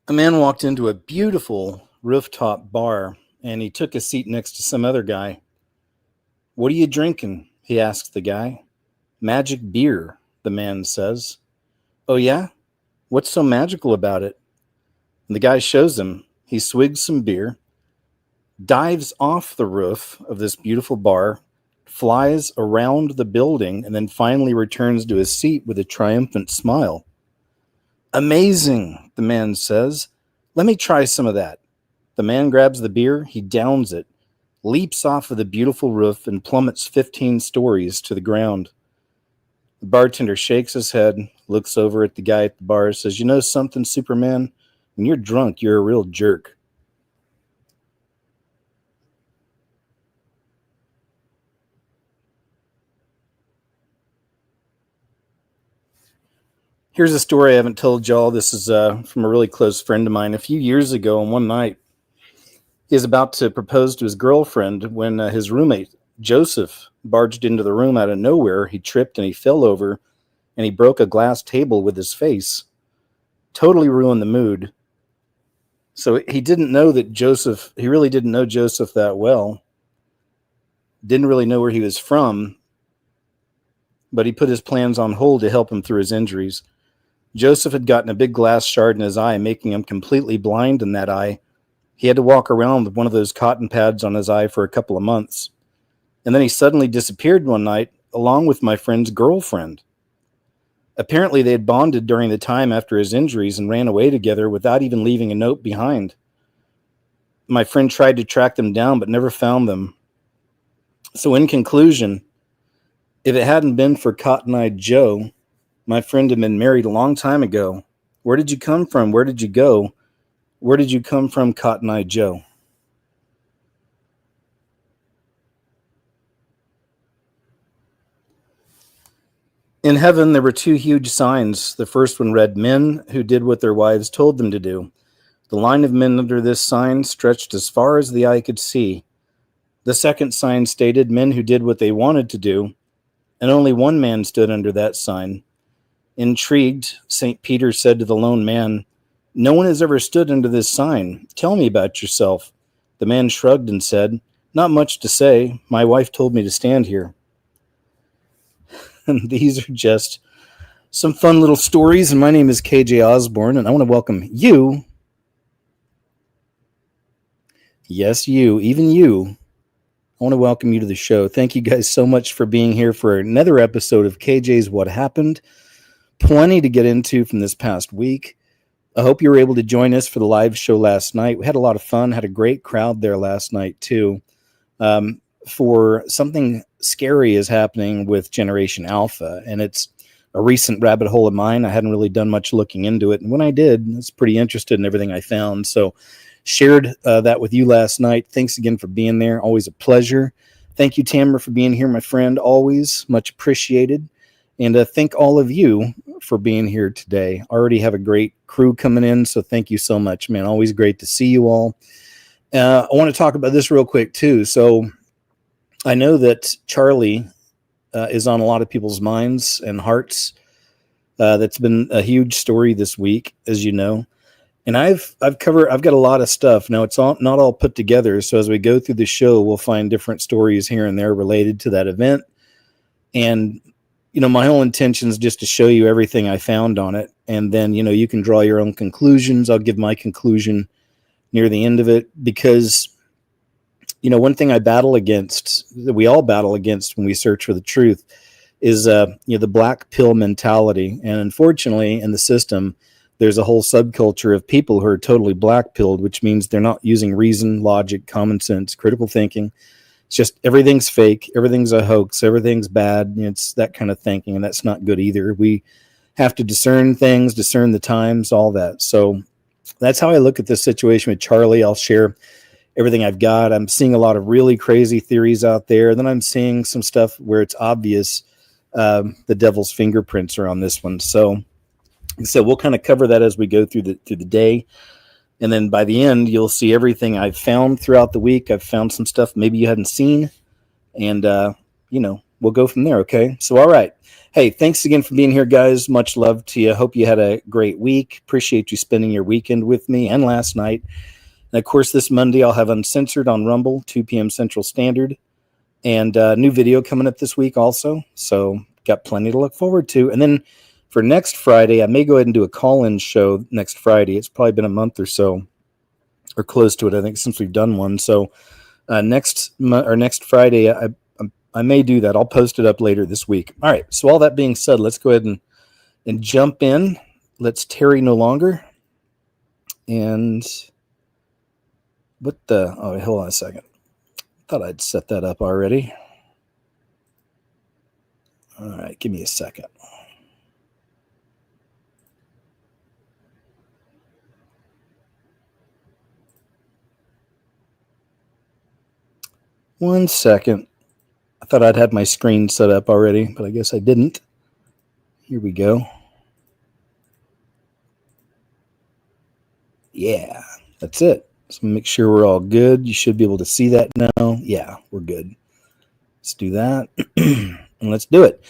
A man walked into a beautiful rooftop bar and he took a seat next to some other guy. "What are you drinking?" he asked the guy. "Magic beer," the man says. "Oh, yeah? What's so magical about it?" And the guy shows him. He swigs some beer, dives off the roof of this beautiful bar, flies around the building, and then finally returns to his seat with a triumphant smile. "Amazing," the man says. "Let me try some of that." The man grabs the beer, he downs it, leaps off of the beautiful roof, and plummets 15 stories to the ground. The bartender shakes his head, looks over at the guy at the bar, says, "You know something, Superman? When you're drunk, you're a real jerk." Here's a story I haven't told y'all. This is from a really close friend of mine. A few years ago, on one night, he was about to propose to his girlfriend when his roommate, Joseph, barged into the room out of nowhere. He tripped and he fell over, and he broke a glass table with his face. Totally ruined the mood. So he didn't know that Joseph, he really didn't know Joseph that well. Didn't really know where he was from, but he put his plans on hold to help him through his injuries. Joseph had gotten a big glass shard in his eye, making him completely blind in that eye. He had to walk around with one of those cotton pads on his eye for a couple of months. And then he suddenly disappeared one night, along with my friend's girlfriend. Apparently, they had bonded during the time after his injuries and ran away together without even leaving a note behind. My friend tried to track them down, but never found them. So in conclusion, if it hadn't been for Cotton-Eyed Joe, my friend had been married a long time ago. Where did you come from? Where did you go? Where did you come from, Cotton-Eyed Joe? In heaven, there were two huge signs. The first one read, "Men who did what their wives told them to do." The line of men under this sign stretched as far as the eye could see. The second sign stated, "Men who did what they wanted to do," and only one man stood under that sign. Intrigued, St. Peter said to the lone man, "No one has ever stood under this sign. Tell me about yourself." The man shrugged and said, "Not much to say. My wife told me to stand here." And these are just some fun little stories. And my name is KJ Osborne, and I want to welcome you. Yes, you, even you. I want to welcome you to the show. Thank you guys so much for being here for another episode of KJ's What Happened. Plenty to get into from this past week. I hope you were able to join us for the live show last night. We had a lot of fun, had a great crowd there last night too. For something scary is happening with Generation Alpha, and it's a recent rabbit hole of mine. I hadn't really done much looking into it, and when I did, I was pretty interested in everything I found. So shared that with you last night. Thanks again for being there. Always a pleasure. Thank you, Tamara, for being here, my friend. Always much appreciated. And thank all of you for being here today. Already have a great crew coming in, so thank you so much, man. Always great to see you all. I want to talk about this real quick, too. So I know that Charlie is on a lot of people's minds and hearts. That's been a huge story this week, as you know. And I've got a lot of stuff. Now, it's not all put together, so as we go through the show, we'll find different stories here and there related to that event. And you know, my whole intention is just to show you everything I found on it. And then, you know, you can draw your own conclusions. I'll give my conclusion near the end of it because, you know, one thing I battle against, that we all battle against when we search for the truth is, you know, the black pill mentality. And unfortunately, in the system, there's a whole subculture of people who are totally black pilled, which means they're not using reason, logic, common sense, critical thinking. It's just everything's fake, everything's a hoax, everything's bad. It's that kind of thinking, and that's not good either. We have to discern things, discern the times, all that. So that's how I look at this situation with Charlie. I'll share everything I've got. I'm seeing a lot of really crazy theories out there. Then I'm seeing some stuff where it's obvious the devil's fingerprints are on this one. So we'll kind of cover that as we go through the day. And then by the end, you'll see everything I've found throughout the week. I've found some stuff maybe you hadn't seen. And, you know, we'll go from there. Okay. So, all right. Hey, thanks again for being here, guys. Much love to you. Hope you had a great week. Appreciate you spending your weekend with me and last night. And of course, this Monday, I'll have Uncensored on Rumble, 2 p.m. Central Standard, and new video coming up this week also. So, got plenty to look forward to. And then for next Friday, I may go ahead and do a call-in show next Friday. It's probably been a month or so, or close to it, I think, since we've done one. So next Friday, I may do that. I'll post it up later this week. All right. So all that being said, let's go ahead and jump in. Let's tarry no longer. And what the? Oh, hold on a second. Thought I'd set that up already. All right. Give me a second. One second. I thought I'd had my screen set up already, but I guess I didn't. Here we go. Yeah, that's it. So make sure we're all good. You should be able to see that now. Yeah, we're good. Let's do that. And let's do it.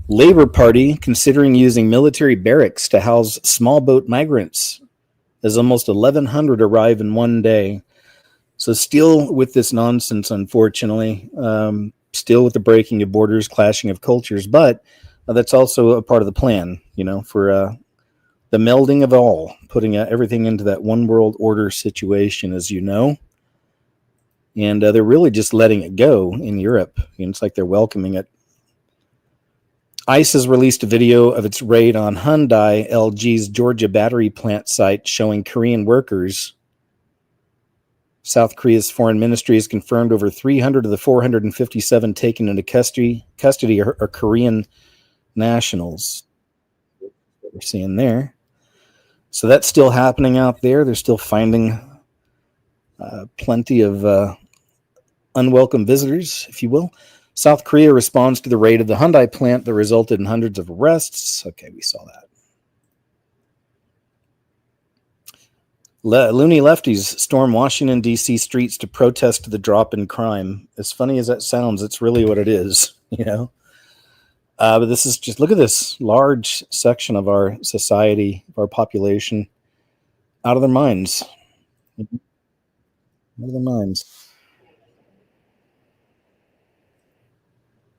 Labor Party considering using military barracks to house small boat migrants, as almost 1,100 arrive in one day. So still with this nonsense, unfortunately, still with the breaking of borders, clashing of cultures, but that's also a part of the plan, for the melding of all, putting everything into that one world order situation, as you know. And they're really just letting it go in Europe. It's like they're welcoming it. ICE has released a video of its raid on Hyundai LG's Georgia battery plant site showing Korean workers. South Korea's foreign ministry has confirmed over 300 of the 457 taken into custody are Korean nationals. What we're seeing there. So that's still happening out there. They're still finding plenty of unwelcome visitors, if you will. South Korea responds to the raid of the Hyundai plant that resulted in hundreds of arrests. Okay, we saw that. Loony lefties storm Washington, D.C. streets to protest the drop in crime. As funny as that sounds, it's really what it is, But this is just, look at this large section of our society, of our population, out of their minds. Out of their minds.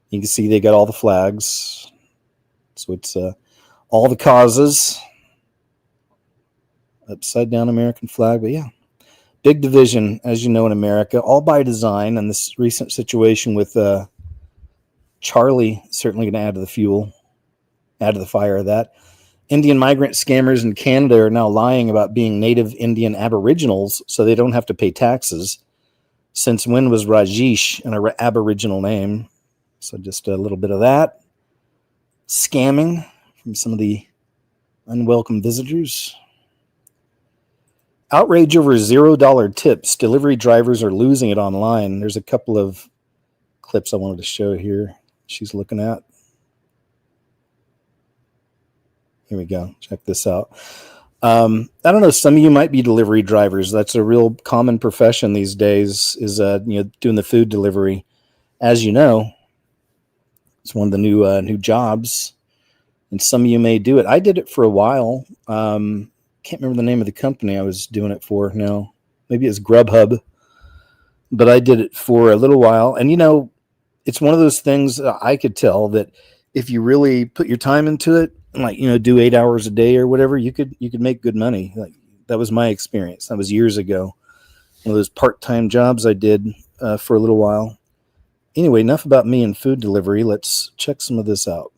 You can see they got all the flags. So it's all the causes. Upside down American flag. But yeah, big division, as you know, in America, all by design. And this recent situation with Charlie certainly going to add to the fuel, add to the fire of that. Indian migrant scammers in Canada are now lying about being native Indian Aboriginals so they don't have to pay taxes. Since when was Rajesh an Aboriginal name? So just a little bit of that. Scamming from some of the unwelcome visitors. Outrage over $0 tips. Delivery drivers are losing it online. There's a couple of clips I wanted to show here. She's looking at. Here we go. Check this out. I don't know. Some of you might be delivery drivers. That's a real common profession these days. Is doing the food delivery. As you know, it's one of the new jobs, and some of you may do it. I did it for a while. Can't remember the name of the company I was doing it for now. Maybe it's Grubhub, but I did it for a little while. And it's one of those things I could tell that if you really put your time into it, like do 8 hours a day or whatever, you could make good money. Like that was my experience. That was years ago. One of those part-time jobs I did for a little while. Anyway, enough about me and food delivery. Let's check some of this out.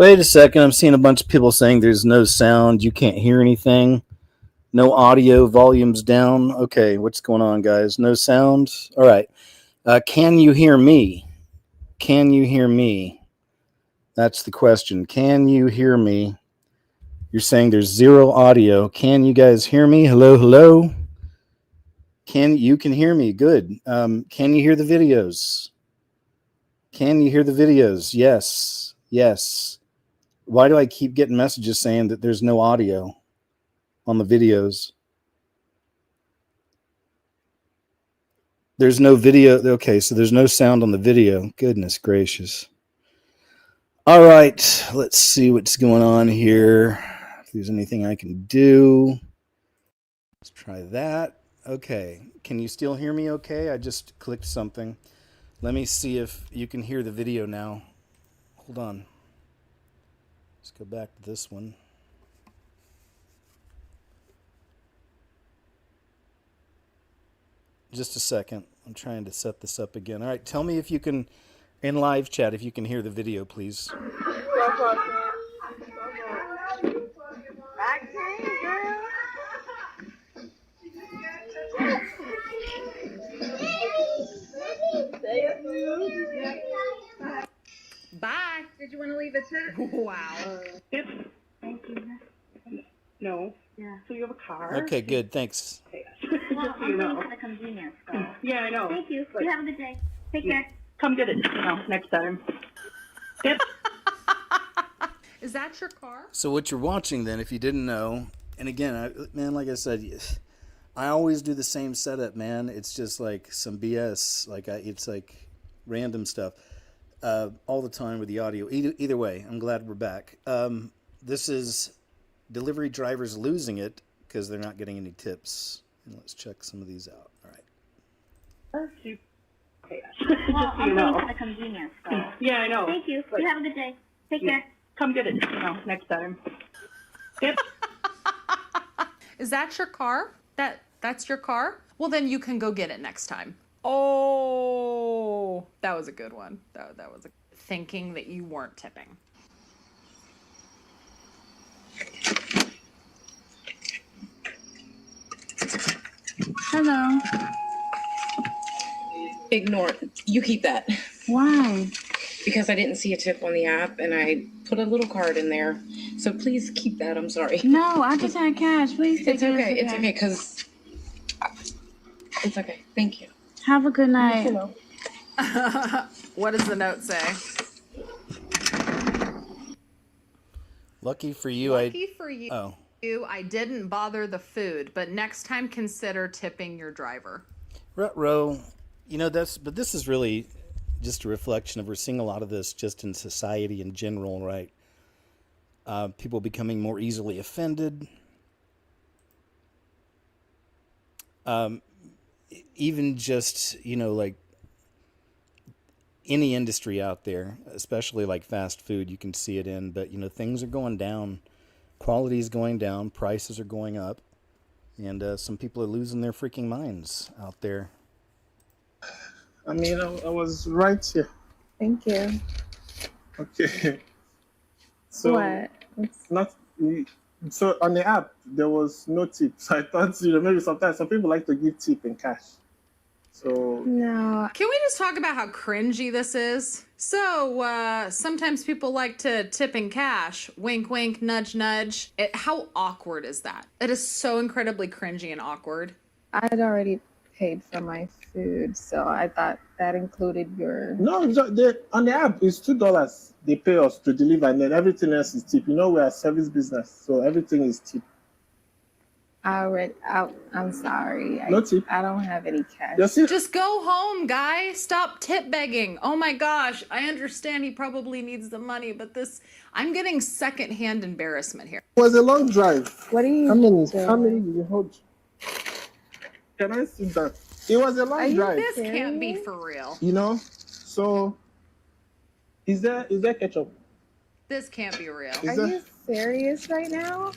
Wait a second. I'm seeing a bunch of people saying there's no sound. You can't hear anything. No audio. Volume's down. Okay, what's going on, guys? No sound. All right. Can you hear me? Can you hear me? That's the question. Can you hear me? You're saying there's zero audio. Can you guys hear me? Hello, hello. Can hear me? Good. Can you hear the videos? Can you hear the videos? Yes. Yes. Why do I keep getting messages saying that there's no audio on the videos? There's no video. Okay, so there's no sound on the video. Goodness gracious. All right, let's see what's going on here. If there's anything I can do. Let's try that. Okay, can you still hear me okay? I just clicked something. Let me see if you can hear the video now. Hold on. Let's go back to this one. Just a second. I'm trying to set this up again. All right, tell me if you can, in live chat, if you can hear the video, please. Bye. Did you want to leave a tip? Wow. Thank you. No. Yeah. So you have a car? Okay, good. Thanks. Okay. Well, I'm going to the convenience store. Yeah, I know. Thank you. You have a good day. Take care. Come get it, next time. Yep. Is that your car? So what you're watching then, if you didn't know, and again, man, like I said, I always do the same setup, man. It's just like some BS. It's like random stuff all the time with the audio. Either way, I'm glad we're back. This is delivery drivers losing it because they're not getting any tips. And let's check some of these out. All right. Okay. Well, I'm going to the convenience store. Yeah, I know. Thank you. You have a good day. Take care. Come get it, next time. Yep. Is that your car? That's your car? Well, then you can go get it next time. Oh, that was a good one. That was thinking that you weren't tipping. Hello. Ignore it. You keep that. Why? Because I didn't see a tip on the app and I put a little card in there. So please keep that. I'm sorry. No, I just had cash. Please take It's it. okay. It's okay because it's okay. Thank you. Have a good night. Hello. What does the note say? Lucky for you, Lucky for you. Oh. I didn't bother the food, but next time consider tipping your driver. Ruh-roh. But this is really just a reflection of, we're seeing a lot of this just in society in general, right? People becoming more easily offended. Even just, like any industry out there, especially like fast food, you can see it in, but things are going down. Quality is going down. Prices are going up. And some people are losing their freaking minds out there. I mean, I was right here. Thank you. Okay. So What? not so on the app there was no tips. I thought maybe sometimes some people like to give tip in cash. So No. Can we just talk about how cringy this is? So, sometimes people like to tip in cash. Wink, wink, nudge, nudge. How awkward is that? It is so incredibly cringy and awkward. I'd already paid for my food, so I thought that included your. no, on the app it's $2. They pay us to deliver, and then everything else is tip. We're a service business, so everything is tip. I'm sorry. No tip. I don't have any cash. You see? Just go home, guy. Stop tip begging. Oh my gosh. I understand he probably needs the money, but I'm getting secondhand embarrassment here. It was a long drive. What are you How many doing? did you hold? Can I sit down? It was a long drive. This can't be for real. So is there ketchup? This can't be real. Is Are that- you serious right now?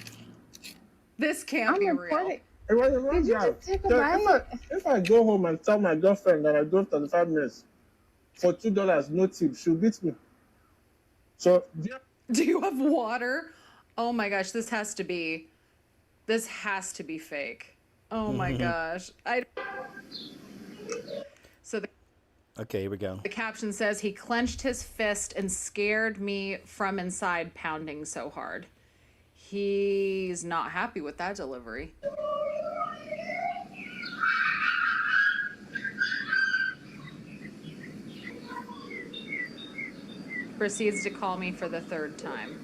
This can't be I'm real. reporting. It was a long Did you drive. just take a So bite? if I go home and tell my girlfriend that I drove 35 minutes for $2, no tip, she'll beat me. So Do you have water? Oh my gosh, this has to be fake. Oh my gosh. So Okay, here we go. the caption says, he clenched his fist and scared me from inside, pounding so hard. He's not happy with that delivery. Proceeds to call me for the third time.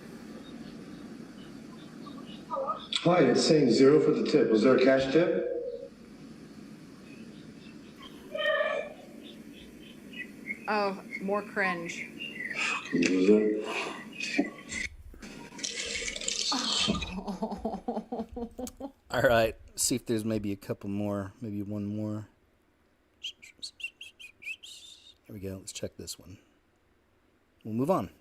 Hi, it's saying 0 for the tip. Was there a cash tip? Oh, more cringe. Loser. All right, see if there's maybe a couple more, maybe one more. Here we go. Let's check this one. We'll move on.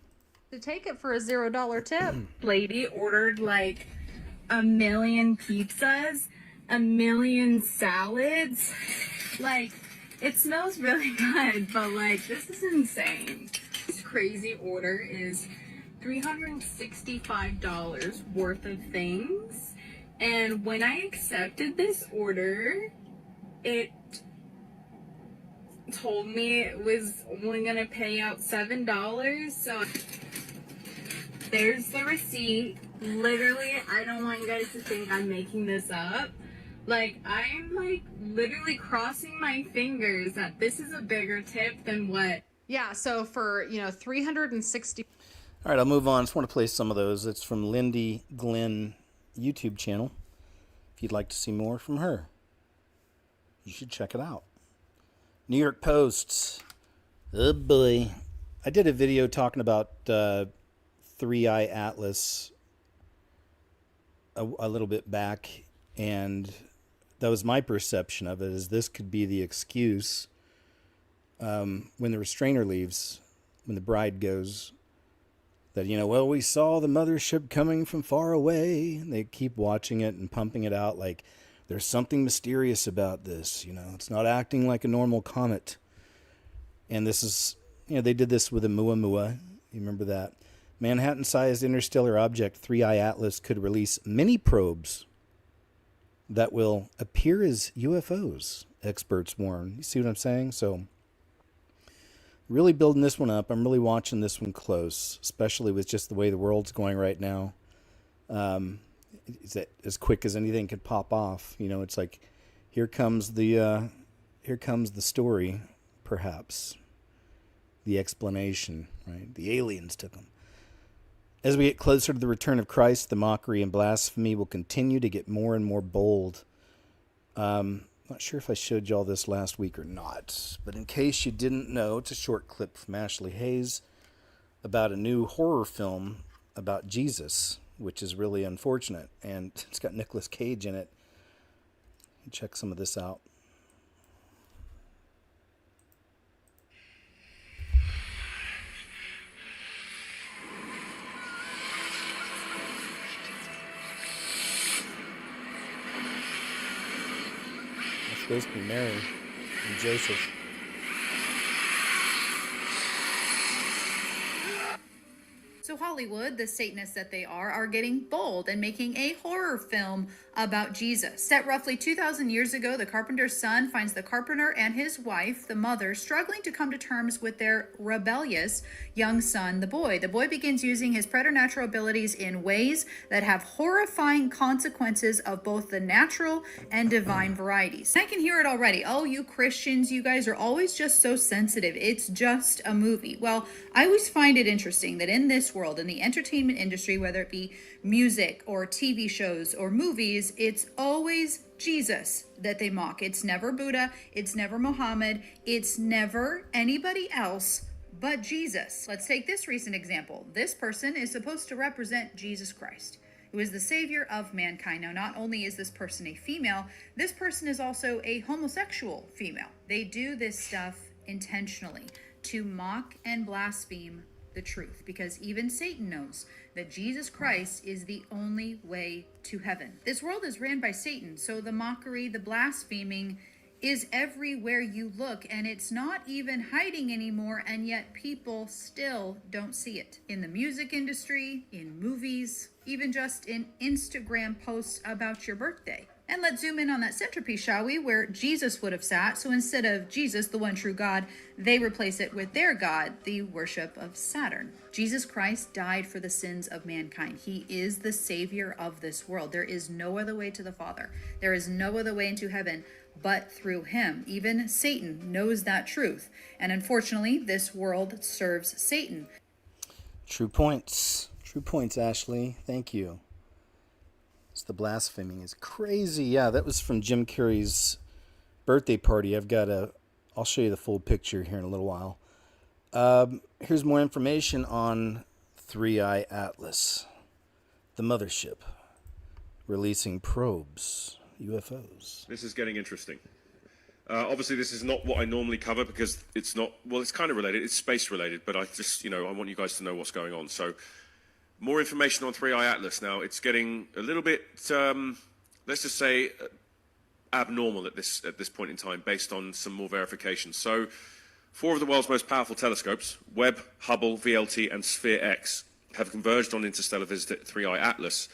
To take it for a $0 tip. Lady ordered like 1,000,000 pizzas, 1,000,000 salads. Like, it smells really good, but like, this is insane. This crazy order is $365 worth of things. And when I accepted this order, it told me it was only gonna pay out $7. So there's the receipt. Literally, I don't want you guys to think I'm making this up. Like, I'm like literally crossing my fingers that this is a bigger tip than what. Yeah, so for, 360. All right, I'll move on. I just want to play some of those. It's from Lindy Glenn YouTube channel. If you'd like to see more from her, you should check it out. New York Post. Oh boy. I did a video talking about Three-Eye Atlas a little bit back, and that was my perception of it, is this could be the excuse when the restrainer leaves, when the bride goes, that, well, we saw the mothership coming from far away. And they keep watching it and pumping it out like there's something mysterious about this. It's not acting like a normal comet. And this is, they did this with a Muamua. You remember that? Manhattan-sized interstellar object Three-Eye Atlas could release mini probes that will appear as UFOs, experts warn. You see what I'm saying? So, really building this one up. I'm really watching this one close, especially with just the way the world's going right now. Is that as quick as anything could pop off? It's like, here comes the story, perhaps, the explanation, right? The aliens took them. As we get closer to the return of Christ, the mockery and blasphemy will continue to get more and more bold. Not sure if I showed y'all this last week or not, but in case you didn't know, it's a short clip from Ashley Hayes about a new horror film about Jesus, which is really unfortunate, and it's got Nicolas Cage in it. Check some of this out. Supposed to be Mary and Joseph. So Hollywood, the Satanists that they are getting bold and making a horror film about Jesus. Set roughly 2,000 years ago, the carpenter's son finds the carpenter and his wife, the mother, struggling to come to terms with their rebellious young son, the boy. The boy begins using his preternatural abilities in ways that have horrifying consequences of both the natural and divine varieties. I can hear it already. Oh, you Christians, you guys are always just so sensitive. It's just a movie. Well, I always find it interesting that in this world, in the entertainment industry, whether it be music or TV shows or movies, it's always Jesus that they mock. It's never Buddha, it's never Muhammad, it's never anybody else but Jesus. Let's take this recent example. This person is supposed to represent Jesus Christ, who is the savior of mankind. Now, not only is this person a female, this person is also a homosexual female. They do this stuff intentionally to mock and blaspheme the truth, because even Satan knows that Jesus Christ is the only way to heaven. This world is ran by Satan, so the mockery, the blaspheming is everywhere you look, and it's not even hiding anymore, and yet people still don't see it. In the music industry, in movies, even just in Instagram posts about your birthday. And let's zoom in on that centerpiece, shall we, where Jesus would have sat. So instead of Jesus, the one true God, they replace it with their God, the worship of Saturn. Jesus Christ died for the sins of mankind. He is the savior of this world. There is no other way to the Father. There is no other way into heaven but through him. Even Satan knows that truth. And unfortunately, this world serves Satan. True points. True points, Ashley. Thank you. The blasphemy is crazy. Yeah, that was from Jim Carrey's birthday party. I'll show you the full picture here in a little while. Here's more information on 3i Atlas, the mothership, releasing probes, UFOs. This is getting interesting. Obviously, this is not what I normally cover because it's not, well, it's kind of related. It's space related, but I just, I want you guys to know what's going on. So, more information on 3i Atlas. Now, it's getting a little bit, let's just say, abnormal at this point in time, based on some more verification. So, 4 of the world's most powerful telescopes, Webb, Hubble, VLT, and Sphere-X, have converged on interstellar visit at 3i Atlas.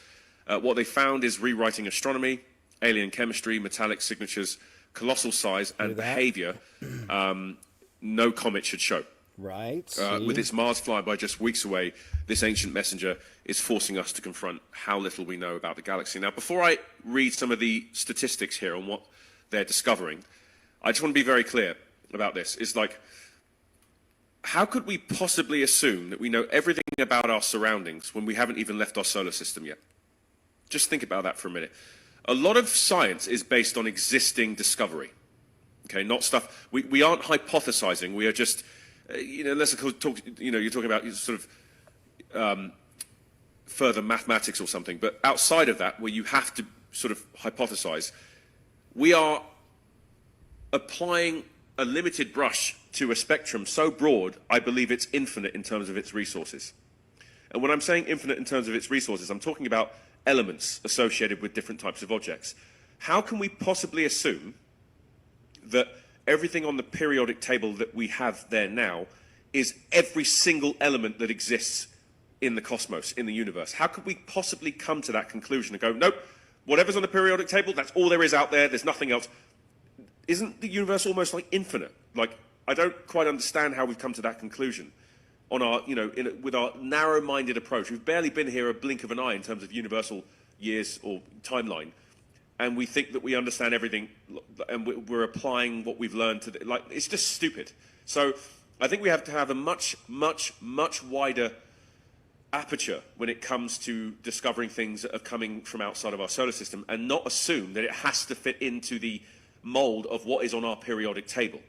What they found is rewriting astronomy, alien chemistry, metallic signatures, colossal size, and behavior no comet should show. Right. With its Mars flyby just weeks away, this ancient messenger is forcing us to confront how little we know about the galaxy. Now, before I read some of the statistics here on what they're discovering, I just want to be very clear about this. It's like, how could we possibly assume that we know everything about our surroundings when we haven't even left our solar system yet? Just think about that for a minute. A lot of science is based on existing discovery. Okay, not stuff, we aren't hypothesizing, we are just, let's talk, you're talking about sort of further mathematics or something, but outside of that, where you have to sort of hypothesize, we are applying a limited brush to a spectrum so broad, I believe it's infinite in terms of its resources. And when I'm saying infinite in terms of its resources, I'm talking about elements associated with different types of objects. How can we possibly assume that everything on the periodic table that we have there now is every single element that exists in the cosmos, in the universe? How could we possibly come to that conclusion and go, nope, whatever's on the periodic table, that's all there is out there, there's nothing else? Isn't the universe almost like infinite? Like, I don't quite understand how we've come to that conclusion on our, with our narrow-minded approach. We've barely been here a blink of an eye in terms of universal years or timeline. And we think that we understand everything, and we're applying what we've learned to it's just stupid. So I think we have to have a much, much, much wider aperture when it comes to discovering things that are coming from outside of our solar system, and not assume that it has to fit into the mold of what is on our periodic table.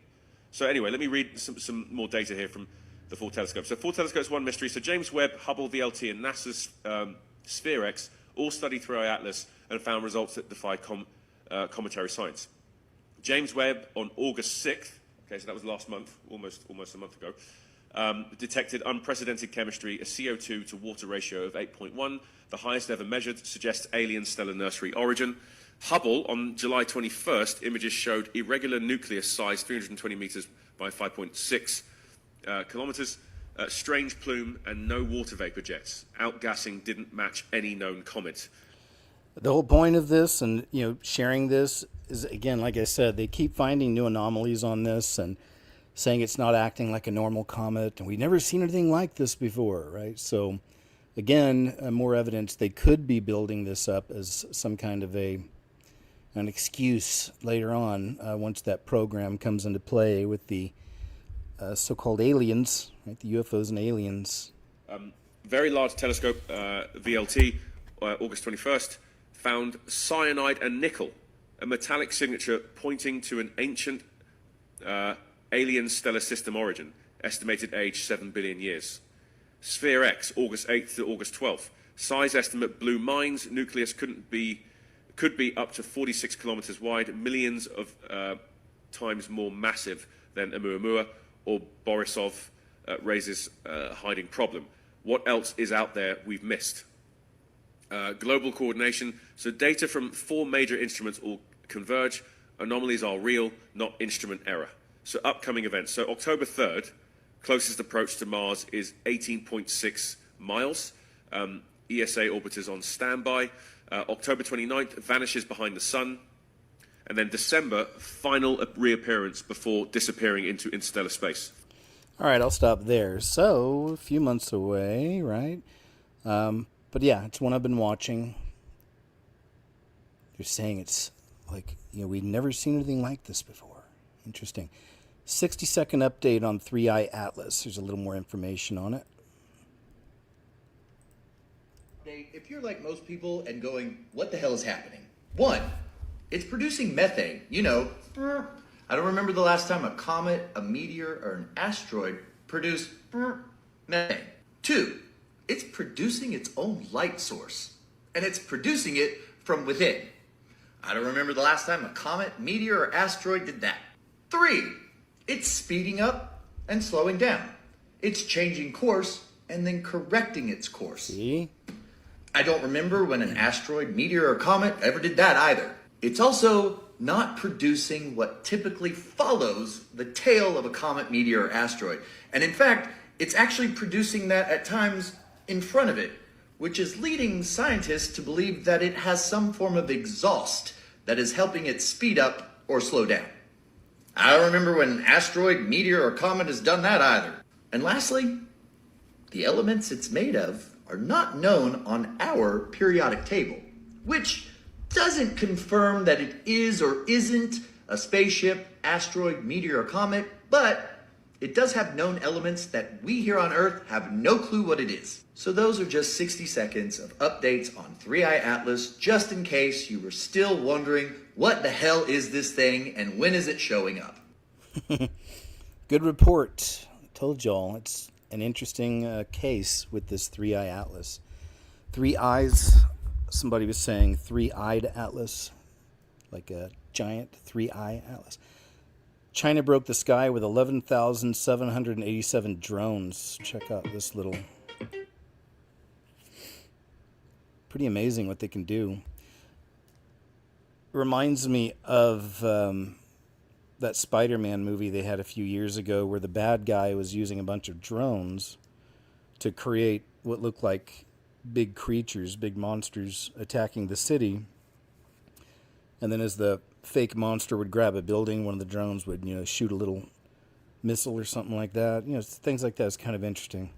So anyway, let me read some more data here from the 4 telescopes. So 4 telescopes, 1 mystery. So James Webb, Hubble, VLT, and NASA's Sphere-X all studied through Atlas and found results that defy cometary science. James Webb on August 6th, okay, so that was last month, almost a month ago, detected unprecedented chemistry, a CO2 to water ratio of 8.1, the highest ever measured, suggests alien stellar nursery origin. Hubble on July 21st, images showed irregular nucleus size, 320 meters by 5.6 kilometers, strange plume, and no water vapor jets. Outgassing didn't match any known comet. The whole point of this and, sharing this is, again, like I said, they keep finding new anomalies on this and saying it's not acting like a normal comet, and we've never seen anything like this before, right? So, again, more evidence they could be building this up as some kind of an excuse later on once that program comes into play with the so-called aliens, right? The UFOs and aliens. Very large telescope, VLT, August 21st, found cyanide and nickel, a metallic signature pointing to an ancient alien stellar system origin, estimated age 7 billion years. Sphere-X, August 8th to August 12th, size estimate blew minds, nucleus could be up to 46 kilometers wide, millions of times more massive than Oumuamua or Borisov, raises a hiding problem. What else is out there we've missed? Global coordination. So data from 4 major instruments all converge Anomalies are real, not instrument error. So upcoming events. So October 3rd, closest approach to Mars is 18.6 miles. ESA orbiters on standby. October 29th, vanishes behind the sun. And then December, final reappearance before disappearing into interstellar space. All right, I'll stop there. So, a few months away, right? But yeah, it's one I've been watching. They're saying it's like, we've never seen anything like this before. Interesting. 60-second update on 3i Atlas. There's a little more information on it. If you're like most people and going, what the hell is happening? One, it's producing methane. I don't remember the last time a comet, a meteor, or an asteroid produced methane. Two, it's producing its own light source, and it's producing it from within. I don't remember the last time a comet, meteor, or asteroid did that. Three, it's speeding up and slowing down. It's changing course and then correcting its course. See? I don't remember when an asteroid, meteor, or comet ever did that either. It's also not producing what typically follows the tail of a comet, meteor, or asteroid. And in fact, it's actually producing that at times in front of it, which is leading scientists to believe that it has some form of exhaust that is helping it speed up or slow down. I don't remember when an asteroid, meteor, or comet has done that either. And lastly, the elements it's made of are not known on our periodic table, which doesn't confirm that it is or isn't a spaceship, asteroid, meteor, or comet, but it does have known elements that we here on Earth have no clue what it is. So those are just 60 seconds of updates on 3i Atlas, just in case you were still wondering what the hell is this thing and when is it showing up. Good report. I told y'all it's an interesting case with this 3i Atlas. 3 eyes, somebody was saying 3-eyed Atlas, like a giant 3i Atlas. China broke the sky with 11,787 drones. Check out this little... Pretty amazing what they can do. Reminds me of that Spider-Man movie they had a few years ago where the bad guy was using a bunch of drones to create what looked like big creatures, big monsters attacking the city. And then as the fake monster would grab a building, one of the drones would, shoot a little missile or something like that. Things like that is kind of interesting.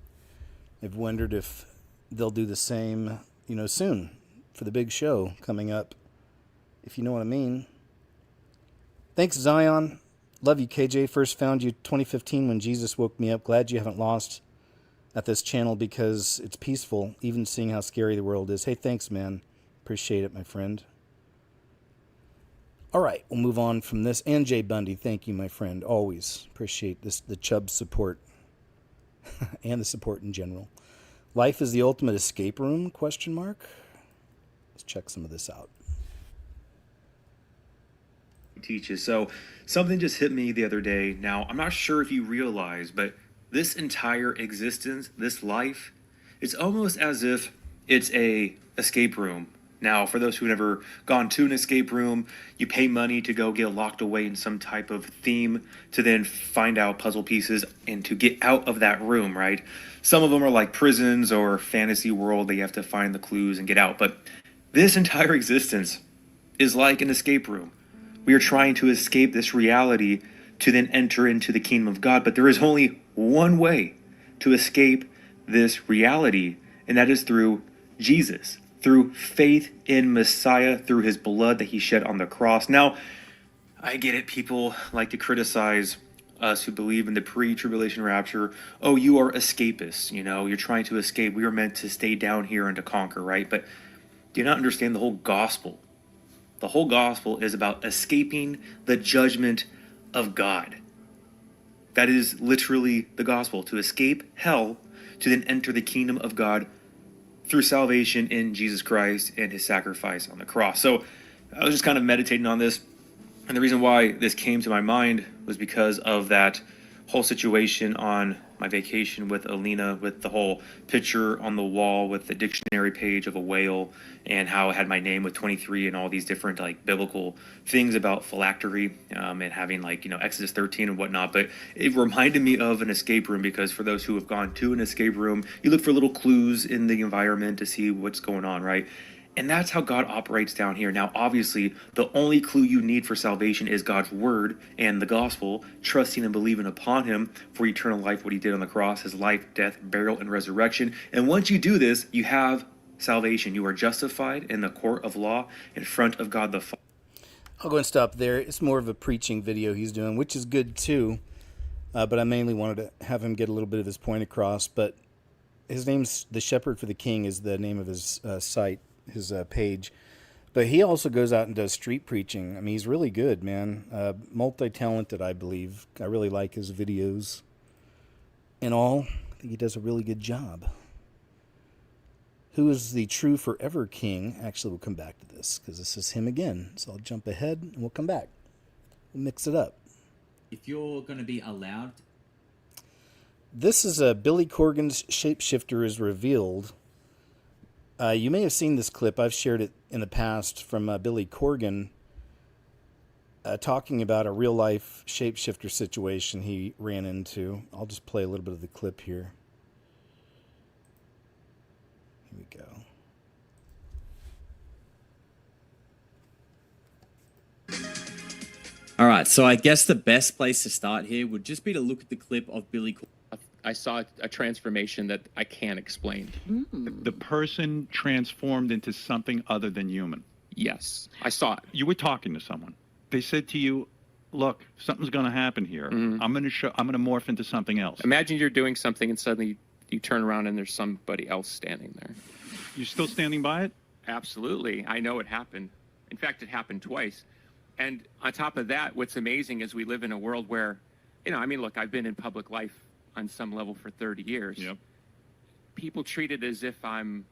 I've wondered if they'll do the same, soon for the big show coming up, if you know what I mean. Thanks, Zion. Love you, KJ. First found you 2015 when Jesus woke me up. Glad you haven't lost at this channel because it's peaceful, even seeing how scary the world is. Hey, thanks, man. Appreciate it, my friend. All right, we'll move on from this. And Jay Bundy, thank you, my friend. Always appreciate the Chubb support and the support in general. Life is the ultimate escape room, ? Let's check some of this out. Teaches. So something just hit me the other day. Now, I'm not sure if you realize, but this entire existence, this life, it's almost as if it's a escape room. Now, for those who've never gone to an escape room, you pay money to go get locked away in some type of theme to then find out puzzle pieces and to get out of that room, right? Some of them are like prisons or fantasy world. They have to find the clues and get out. But this entire existence is like an escape room. We are trying to escape this reality to then enter into the kingdom of God. But there is only one way to escape this reality, and that is through Jesus, through faith in Messiah, through his blood that he shed on the cross. Now, I get it. People like to criticize us who believe in the pre-tribulation rapture. Oh, you are escapists. You're trying to escape. We are meant to stay down here and to conquer, right? But do you not understand the whole gospel? The whole gospel is about escaping the judgment of God. That is literally the gospel, to escape hell, to then enter the kingdom of God through salvation in Jesus Christ and his sacrifice on the cross. So I was just kind of meditating on this. And the reason why this came to my mind was because of that whole situation on my vacation with Alina, with the whole picture on the wall with the dictionary page of a whale, and how it had my name with 23 and all these different like biblical things about phylactery, and having like, you know, Exodus 13 and whatnot. But it reminded me of an escape room, because for those who have gone to an escape room, you look for little clues in the environment to see what's going on, right? And that's how God operates down here. Now, obviously, the only clue you need for salvation is God's word and the gospel, trusting and believing upon him for eternal life, what he did on the cross, his life, death, burial, and resurrection. And once you do this, you have salvation. You are justified in the court of law in front of God the Father. I'll go and stop there. It's more of a preaching video he's doing, which is good too. But I mainly wanted to have him get a little bit of his point across. But his name's The Shepherd for the King is the name of his site, his page. But he also goes out and does street preaching. I mean, he's really good, man. Multi-talented, I believe. I really like his videos. In all, I think he does a really good job. Who is the true forever king? Actually, we'll come back to this because this is him again. So I'll jump ahead and we'll come back. We'll mix it up. If you're going to be allowed... This is Billy Corgan's Shapeshifter is Revealed. You may have seen this clip. I've shared it in the past from Billy Corgan talking about a real-life shapeshifter situation he ran into. I'll just play a little bit of the clip here. Here we go. All right, so I guess the best place to start here would just be to look at the clip of Billy Corgan. I saw a transformation that I can't explain. The person transformed into something other than human. Yes, I saw it. You were talking to someone. They said to you, "Look, something's going to happen here. I'm going to morph into something else." Imagine you're doing something and suddenly you turn around and there's somebody else standing there. You still standing by it? Absolutely. I know it happened. In fact, it happened twice. And on top of that, what's amazing is we live in a world where, you know, I mean, look, I've been in public life on some level for 30 years. Yep. People treat it as if I'm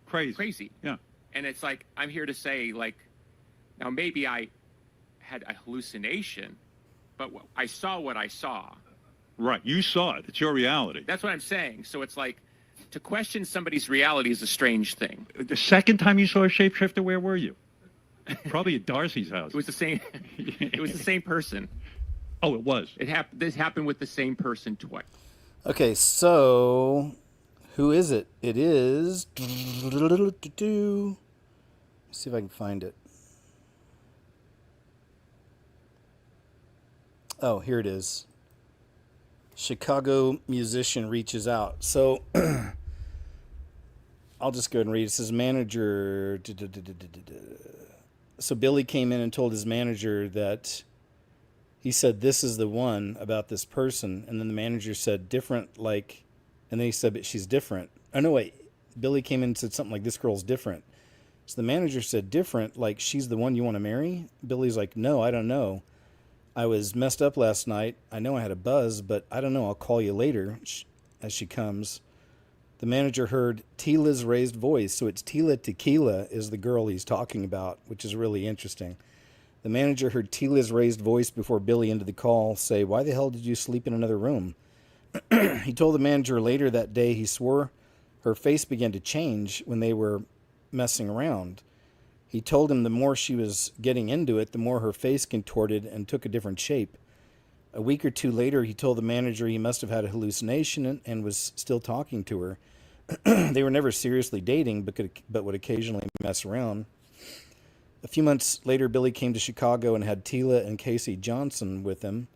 crazy. Yeah. And it's like, I'm here to say, like, now maybe I had a hallucination, but I saw what I saw. Right. You saw it. It's your reality. That's what I'm saying. So it's like, to question somebody's reality is a strange thing. The second time you saw a shapeshifter, where were you? Probably at Darcy's house. It was the same. It was the same person. Oh, it was. This happened with the same person twice. Okay, so who is it? It is. Let's see if I can find it. Oh, here it is. Chicago musician reaches out. So I'll just go ahead and read. It says manager. So Billy came in and told his manager that he said, "This is the one about this person." And then the manager said, "Different, like," and then he said, "But she's different." Oh, no, wait. Billy came in and said something like, "This girl's different." So the manager said, "Different, like she's the one you want to marry?" Billy's like, "No, I don't know. I was messed up last night. I know I had a buzz, but I don't know. I'll call you later as she comes." The manager heard Tila's raised voice. So it's Tila Tequila is the girl he's talking about, which is really interesting. The manager heard Tila's raised voice before Billy ended the call say, "Why the hell did you sleep in another room?" He told the manager later that day he swore her face began to change when they were messing around. He told him the more she was getting into it, the more her face contorted and took a different shape. A week or two later, he told the manager he must have had a hallucination and was still talking to her. They were never seriously dating, but would occasionally mess around. A few months later, Billy came to Chicago and had Tila and Casey Johnson with him.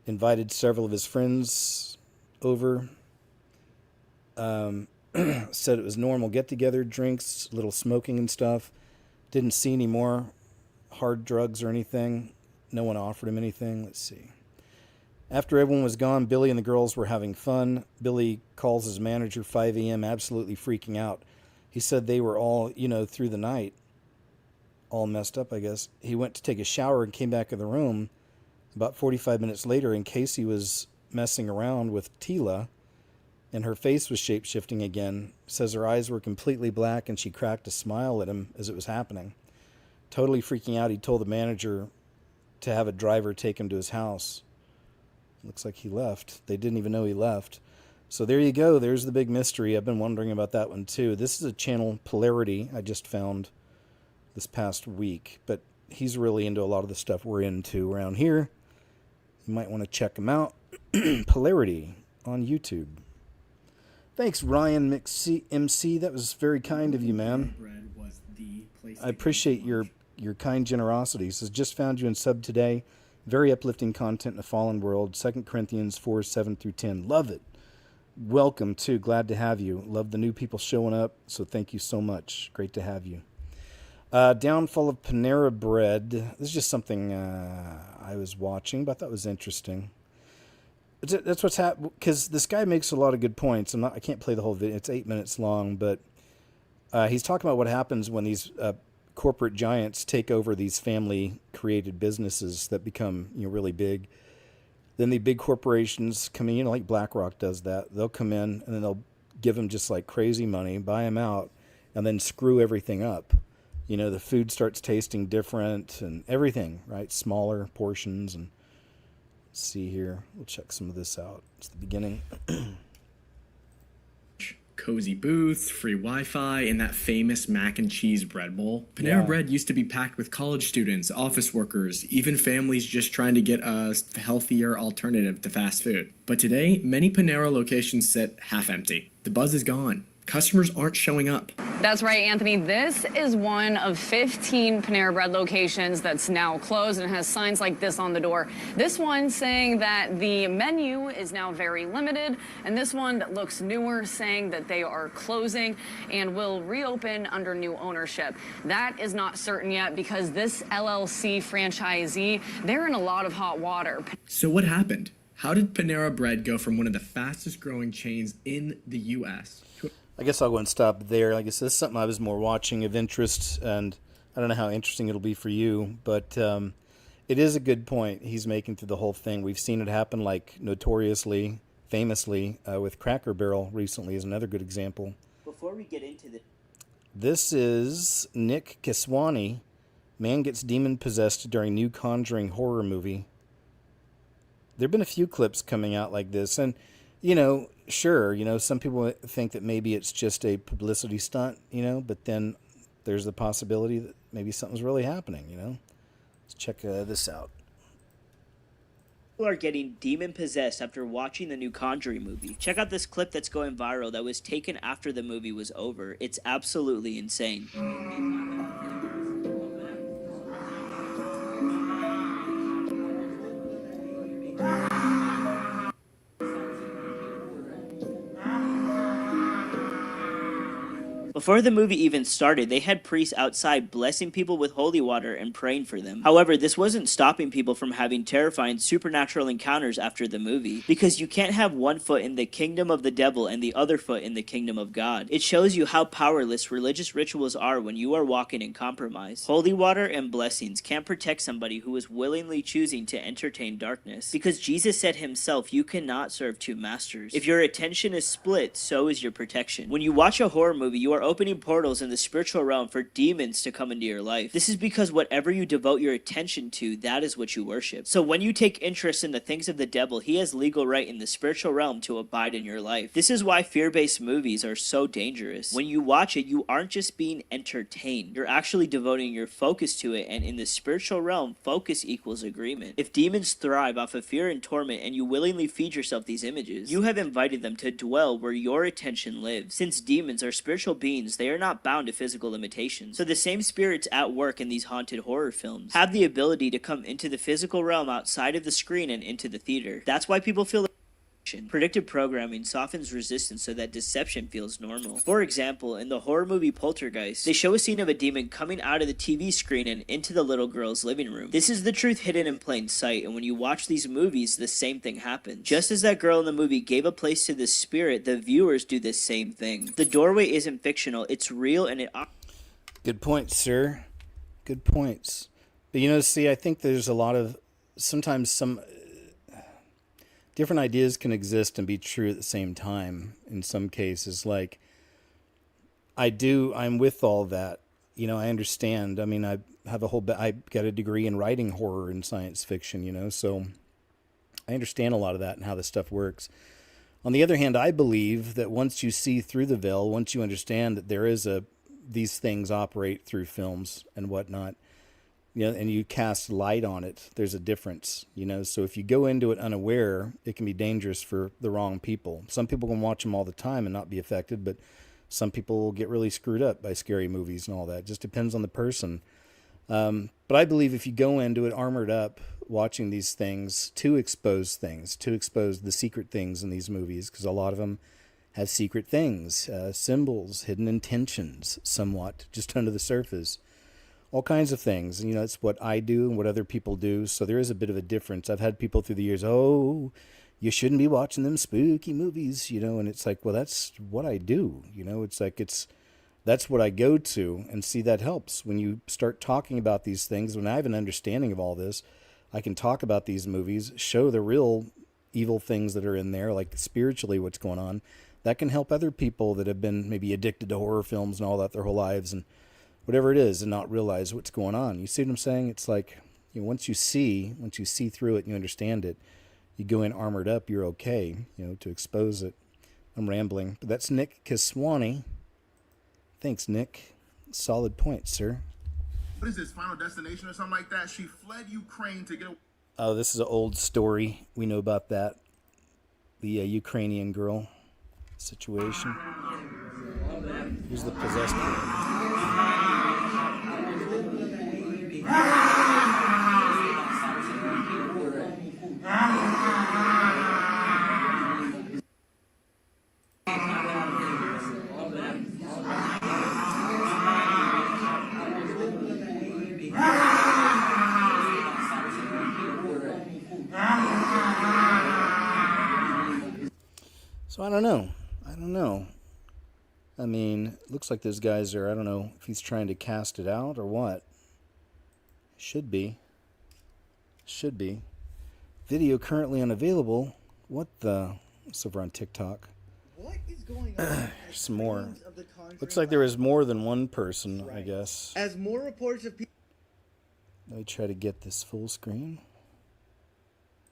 Invited several of his friends over. Said it was normal get-together, drinks, a little smoking and stuff. Didn't see any more hard drugs or anything. No one offered him anything. Let's see. After everyone was gone, Billy and the girls were having fun. Billy calls his manager 5 a.m., absolutely freaking out. He said they were all, through the night, all messed up, I guess. He went to take a shower and came back in the room about 45 minutes later, and Casey was messing around with Tila, and her face was shape-shifting again. Says her eyes were completely black, and she cracked a smile at him as it was happening. Totally freaking out, he told the manager to have a driver take him to his house. Looks like he left. They didn't even know he left. So there you go. There's the big mystery. I've been wondering about that one too. This is a channel, Polarity, I just found this past week. But he's really into a lot of the stuff we're into around here. You might want to check him out. Polarity on YouTube. Thanks, Ryan MC. That was very kind of you, man. I appreciate your kind generosity. He says, just found you in sub today. Very uplifting content in a fallen world. 2 Corinthians 4, 7 through 10. Love it. Welcome, too. Glad to have you. Love the new people showing up, so thank you so much. Great to have you. Downfall of Panera Bread. This is just something I was watching, but I thought was interesting. That's what's happened, because this guy makes a lot of good points. I can't play the whole video. It's 8 minutes long, but he's talking about what happens when these corporate giants take over these family-created businesses that become really big. Then the big corporations come in, like BlackRock does that. They'll come in, and then they'll give them just like crazy money, buy them out, and then screw everything up. The food starts tasting different and everything, right? Smaller portions. And let's see here. We'll check some of this out. It's the beginning. Cozy booth, free Wi-Fi, and that famous mac and cheese bread bowl. Panera Bread used to be packed with college students, office workers, even families just trying to get a healthier alternative to fast food. But today, many Panera locations sit half empty. The buzz is gone. Customers aren't showing up. That's right, Anthony. This is one of 15 Panera Bread locations that's now closed and has signs like this on the door. This one saying that the menu is now very limited, and this one that looks newer saying that they are closing and will reopen under new ownership. That is not certain yet because this LLC franchisee, they're in a lot of hot water. So what happened? How did Panera Bread go from one of the fastest growing chains in the U.S. I guess I'll go and stop there. Like I said, this is something I was more watching of interest, and I don't know how interesting it'll be for you, but it is a good point he's making through the whole thing. We've seen it happen, like notoriously, famously, with Cracker Barrel recently is another good example. Before we get into This is Nick Kiswani. Man gets demon-possessed during new Conjuring horror movie. There have been a few clips coming out like this, and sure, some people think that maybe it's just a publicity stunt, but then there's the possibility that maybe something's really happening, Let's check this out. people are getting demon-possessed after watching the new Conjuring movie. Check out this clip that's going viral that was taken after the movie was over. It's absolutely insane. Before the movie even started, they had priests outside blessing people with holy water and praying for them. However, this wasn't stopping people from having terrifying supernatural encounters after the movie, because you can't have one foot in the kingdom of the devil and the other foot in the kingdom of God. It shows you how powerless religious rituals are when you are walking in compromise. Holy water and blessings can't protect somebody who is willingly choosing to entertain darkness, because Jesus said himself, you cannot serve two masters. If your attention is split, so is your protection. When you watch a horror movie, you are opening portals in the spiritual realm for demons to come into your life. This is because whatever you devote your attention to, that is what you worship. So when you take interest in the things of the devil, he has legal right in the spiritual realm to abide in your life. This is why fear-based movies are so dangerous. When you watch it, you aren't just being entertained. You're actually devoting your focus to it, and in the spiritual realm, focus equals agreement. If demons thrive off of fear and torment, and you willingly feed yourself these images, you have invited them to dwell where your attention lives. Since demons are spiritual beings, they are not bound to physical limitations. So the same spirits at work in these haunted horror films have the ability to come into the physical realm outside of the screen and into the theater. That's why people feel predictive programming softens resistance so that deception feels normal. For example, in the horror movie Poltergeist, they show a scene of a demon coming out of the TV screen and into the little girl's living room. This is the truth hidden in plain sight, and when you watch these movies, the same thing happens. Just as that girl in the movie gave a place to the spirit, the viewers do the same thing. The doorway isn't fictional, it's real, and it... Good points, sir. Good points. But see, I think there's a lot of... Sometimes some... different ideas can exist and be true at the same time in some cases. Like, I'm with all that. I understand. I mean, I have I got a degree in writing horror and science fiction, so I understand a lot of that and how this stuff works. On the other hand, I believe that once you see through the veil, once you understand that there is these things operate through films and whatnot, and you cast light on it, there's a difference, So if you go into it unaware, it can be dangerous for the wrong people. Some people can watch them all the time and not be affected, but some people will get really screwed up by scary movies and all that. It just depends on the person. But I believe if you go into it armored up, watching these things to expose the secret things in these movies, because a lot of them have secret things, symbols, hidden intentions, somewhat, just under the surface. All kinds of things. And, it's what I do and what other people do. So there is a bit of a difference. I've had people through the years, oh, you shouldn't be watching them spooky movies, and it's like, well, that's what I do. It's like, that's what I go to, and see, that helps. When you start talking about these things, when I have an understanding of all this, I can talk about these movies, show the real evil things that are in there, like spiritually what's going on. That can help other people that have been maybe addicted to horror films and all that their whole lives and whatever it is, and not realize what's going on. You see what I'm saying? It's like, once you see through it and you understand it, you go in armored up, you're okay, to expose it. I'm rambling, but that's Nick Kiswani. Thanks, Nick. Solid point, sir. What is this, Final Destination or something like that? She fled Ukraine to get away. Oh, this is an old story. We know about that. The Ukrainian girl situation. Who's the possessed girl? So I don't know. I mean, it looks like those guys are, I don't know if he's trying to cast it out or what. Should be. Video currently unavailable. What the? It's over on TikTok. What is going on? There's some more. Looks like there was more than one person, I guess. As more reports of people... Let me try to get this full screen.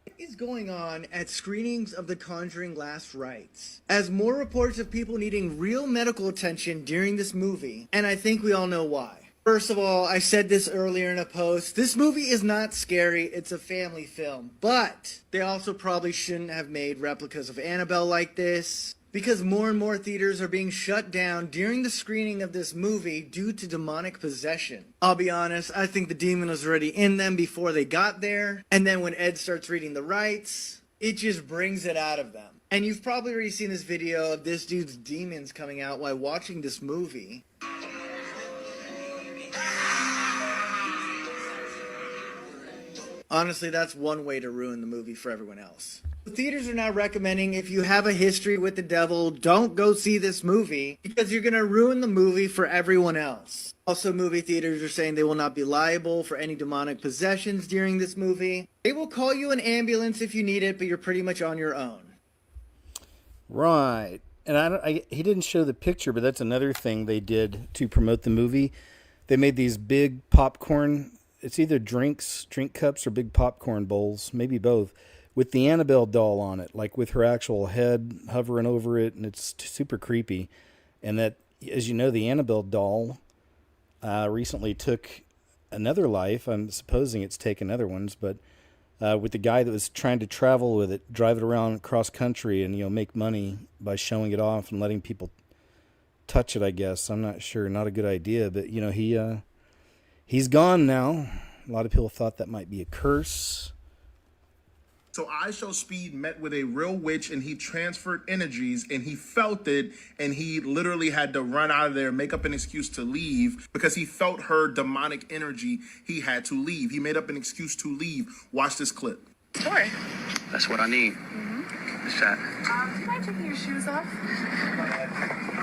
What is going on at screenings of The Conjuring last rites? As more reports of people needing real medical attention during this movie, and I think we all know why. First of all, I said this earlier in a post, this movie is not scary, it's a family film, but they also probably shouldn't have made replicas of Annabelle like this, because more and more theaters are being shut down during the screening of this movie due to demonic possession. I'll be honest, I think the demon was already in them before they got there, and then when Ed starts reading the rites, it just brings it out of them. And you've probably already seen this video of this dude's demons coming out while watching this movie. Honestly, that's one way to ruin the movie for everyone else. The theaters are now recommending if you have a history with the devil, don't go see this movie because you're going to ruin the movie for everyone else. Also, movie theaters are saying they will not be liable for any demonic possessions during this movie. They will call you an ambulance if you need it, but you're pretty much on your own. Right. And he didn't show the picture, but that's another thing they did to promote the movie. They made these big popcorn, it's either drink cups or big popcorn bowls, maybe both, with the Annabelle doll on it, like with her actual head hovering over it, and it's super creepy. And that, as you know, the Annabelle doll recently took another life. I'm supposing it's taken other ones, but with the guy that was trying to travel with it, drive it around cross country and, make money by showing it off and letting people touch it, I guess. I'm not sure. Not a good idea, but, he's gone now. A lot of people thought that might be a curse. So I Show Speed met with a real witch and he transferred energies and he felt it and he literally had to run out of there, make up an excuse to leave because he felt her demonic energy. He had to leave. He made up an excuse to leave. Watch this clip. Sure. That's what I need. What's that? Do you mind taking your shoes off?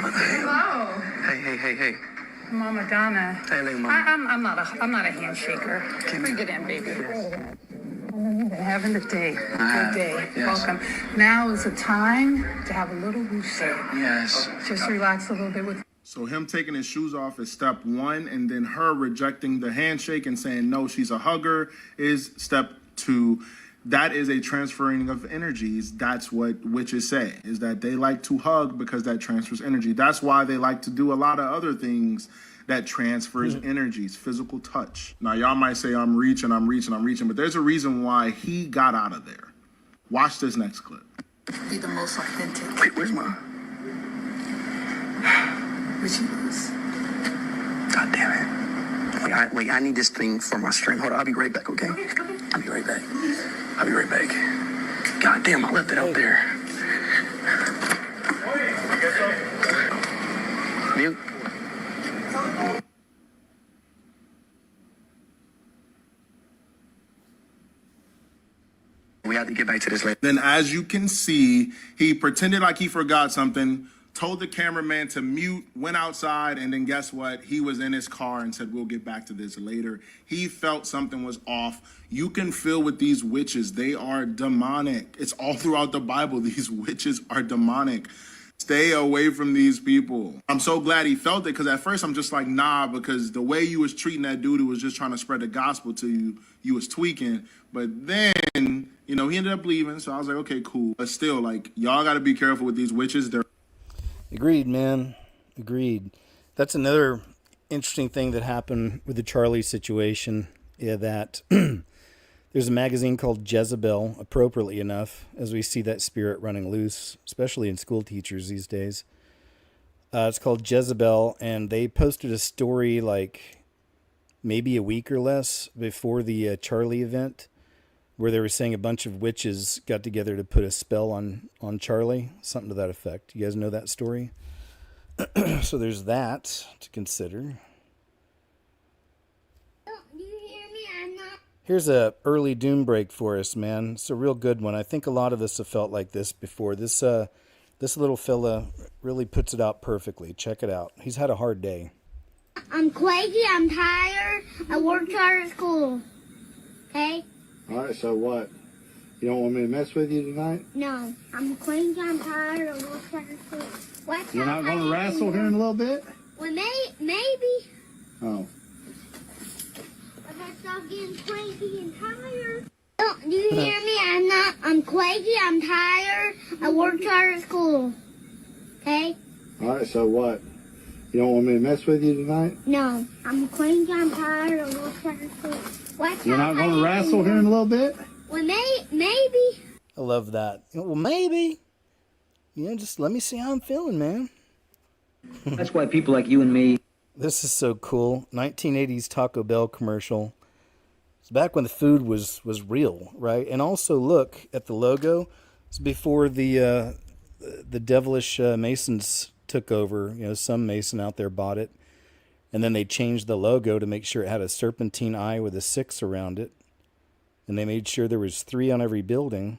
Hello. Hey. Mama Donna. Hey, little mama. I'm not a handshaker. Bring it in, baby. I know you've been having a day. Good day. Yes. Welcome. Now is the time to have a little woosah. Yes. Just relax a little bit with. So him taking his shoes off is step one, and then her rejecting the handshake and saying no, she's a hugger is step two. that is a transferring of energies. That's what witches say, is that they like to hug because that transfers energy. That's why they like to do a lot of other things that transfers energies, physical touch. Now, y'all might say I'm reaching, but there's a reason why he got out of there. Watch this next clip. Be the most authentic. Wait, where's mine? Where'd she lose? God damn it. Wait, I need this thing for my string. Hold on, I'll be right back, okay? I'll be right back. God damn, I left it out there. Mute. We have to get back to this later. Then, as you can see, he pretended like he forgot something, told the cameraman to mute, went outside, and then guess what? He was in his car and said, we'll get back to this later. He felt something was off. You can feel with these witches, they are demonic. It's all throughout the Bible. These witches are demonic. Stay away from these people. I'm so glad he felt it, because at first I'm just like, nah, because the way you was treating that dude who was just trying to spread the gospel to you, you was tweaking. But then, you know, he ended up leaving, so I was like, okay, cool. But still, like, y'all got to be careful with these witches. They're Agreed, man. Agreed. That's another interesting thing that happened with the Charlie situation. Yeah, that there's a magazine called Jezebel, appropriately enough, as we see that spirit running loose, especially in school teachers these days. It's called Jezebel, and they posted a story like maybe a week or less before the Charlie event, where they were saying a bunch of witches got together to put a spell on Charlie, something to that effect. You guys know that story? So there's that to consider. Here's a early doom break for us, man. It's a real good one. I think a lot of us have felt like this before. This little fella really puts it out perfectly. Check it out. He's had a hard day. I'm quaky, I'm tired, I worked hard at school. Okay? All right, so what? You don't want me to mess with you tonight? No, I'm quaky, I'm tired, I worked hard at school. What's You're not going to wrestle here in a little bit? Well, maybe. Oh. But I stop getting cranky and tired. Do you hear me? I'm quaky, I'm tired, I worked hard at school. Okay? All right, so what? You don't want me to mess with you tonight? No, I'm quaky, I'm tired, I worked hard at school. You're not going to wrestle here in a little bit? Well, maybe. I love that. Well, maybe. You know, just let me see how I'm feeling, man. That's why people like you and me. This is so cool. 1980s Taco Bell commercial. It's back when the food was real, right? And also look at the logo. It's before the devilish Masons took over. You know, some Mason out there bought it. And then they changed the logo to make sure it had a serpentine eye with a 6 around it. And they made sure there was 3 on every building.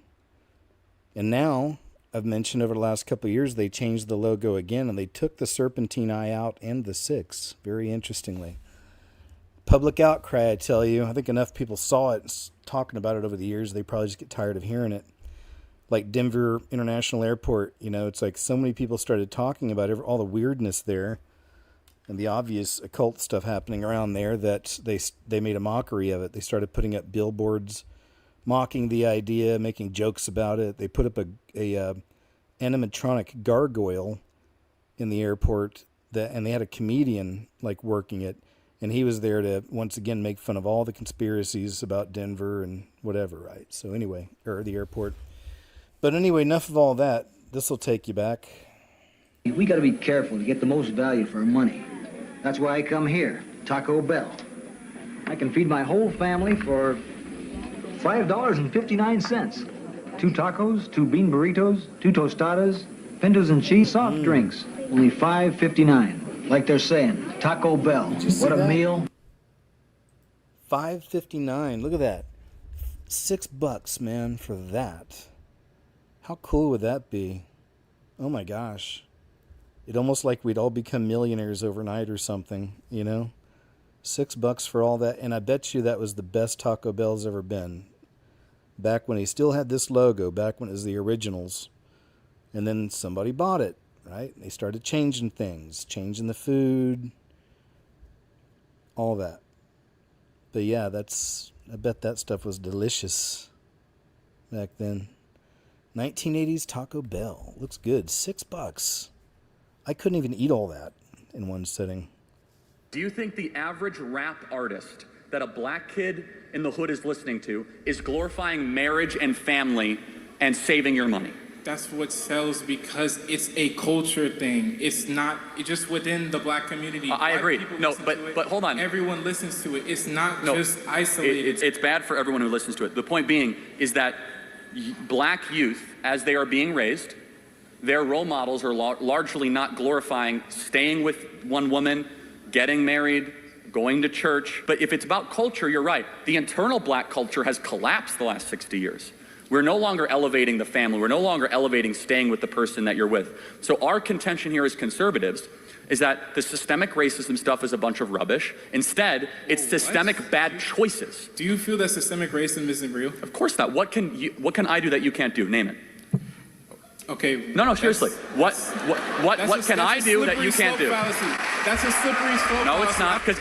And now, I've mentioned over the last couple of years, they changed the logo again, and they took the serpentine eye out and the 6, very interestingly. Public outcry, I tell you. I think enough people saw it and talking about it over the years, they probably just get tired of hearing it. Like Denver International Airport, you know, it's like so many people started talking about all the weirdness there and the obvious occult stuff happening around there that they made a mockery of it. They started putting up billboards mocking the idea, making jokes about it. They put up a animatronic gargoyle in the airport, and they had a comedian like working it, and he was there to once again make fun of all the conspiracies about Denver and whatever, right? So anyway, or the airport. But anyway, enough of all that. This will take you back. We got to be careful to get the most value for our money. That's why I come here, Taco Bell. I can feed my whole family for $5.59. 2 tacos, 2 bean burritos, 2 tostadas, pintos and cheese, soft drinks. Only $5.59. Like they're saying, Taco Bell. What a meal. $5.59. Look at that. $6, man, for that. How cool would that be? Oh my gosh. It almost like we'd all become millionaires overnight or something, you know? $6 for all that. And I bet you that was the best Taco Bell's ever been. Back when he still had this logo, back when it was the originals. And then somebody bought it, right? They started changing things, changing the food, all that. But yeah, I bet that stuff was delicious. back then. 1980s Taco Bell. Looks good. $6. I couldn't even eat all that in one sitting. Do you think the average rap artist that a black kid in the hood is listening to is glorifying marriage and family and saving your money? That's what sells because it's a culture thing. It's not just within the black community. I agree. No, but hold on. Everyone listens to it. It's not just isolated. It's bad for everyone who listens to it. The point being is that black youth, as they are being raised, their role models are largely not glorifying staying with one woman, getting married, going to church. But if it's about culture, you're right. The internal black culture has collapsed the last 60 years. We're no longer elevating the family. We're no longer elevating staying with the person that you're with. So our contention here as conservatives is that the systemic racism stuff is a bunch of rubbish. Instead, it's systemic bad choices. Do you feel that systemic racism isn't real? Of course not. What can I do that you can't do? Name it. Okay. No, seriously. What can I do that you can't do? That's a slippery slope. No, it's not, because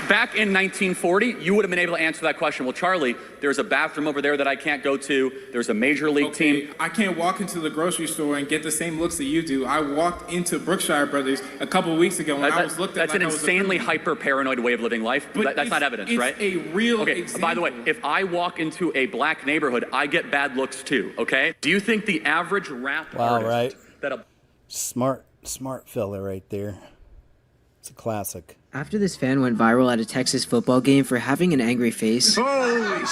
back in 1940, you would have been able to answer that question. Well, Charlie, there's a bathroom over there that I can't go to. There's a major league team. I can't walk into the grocery store and get the same looks that you do. I walked into Brookshire Brothers a couple of weeks ago and I was looked at like I was a criminal. That's an insanely hyper-paranoid way of living life. That's not evidence, right? It's a real example. By the way, if I walk into a black neighborhood, I get bad looks too, okay? Do you think the average rap artist right. that a Smart fella right there. It's a classic. After this fan went viral at a Texas football game for having an angry face, Holy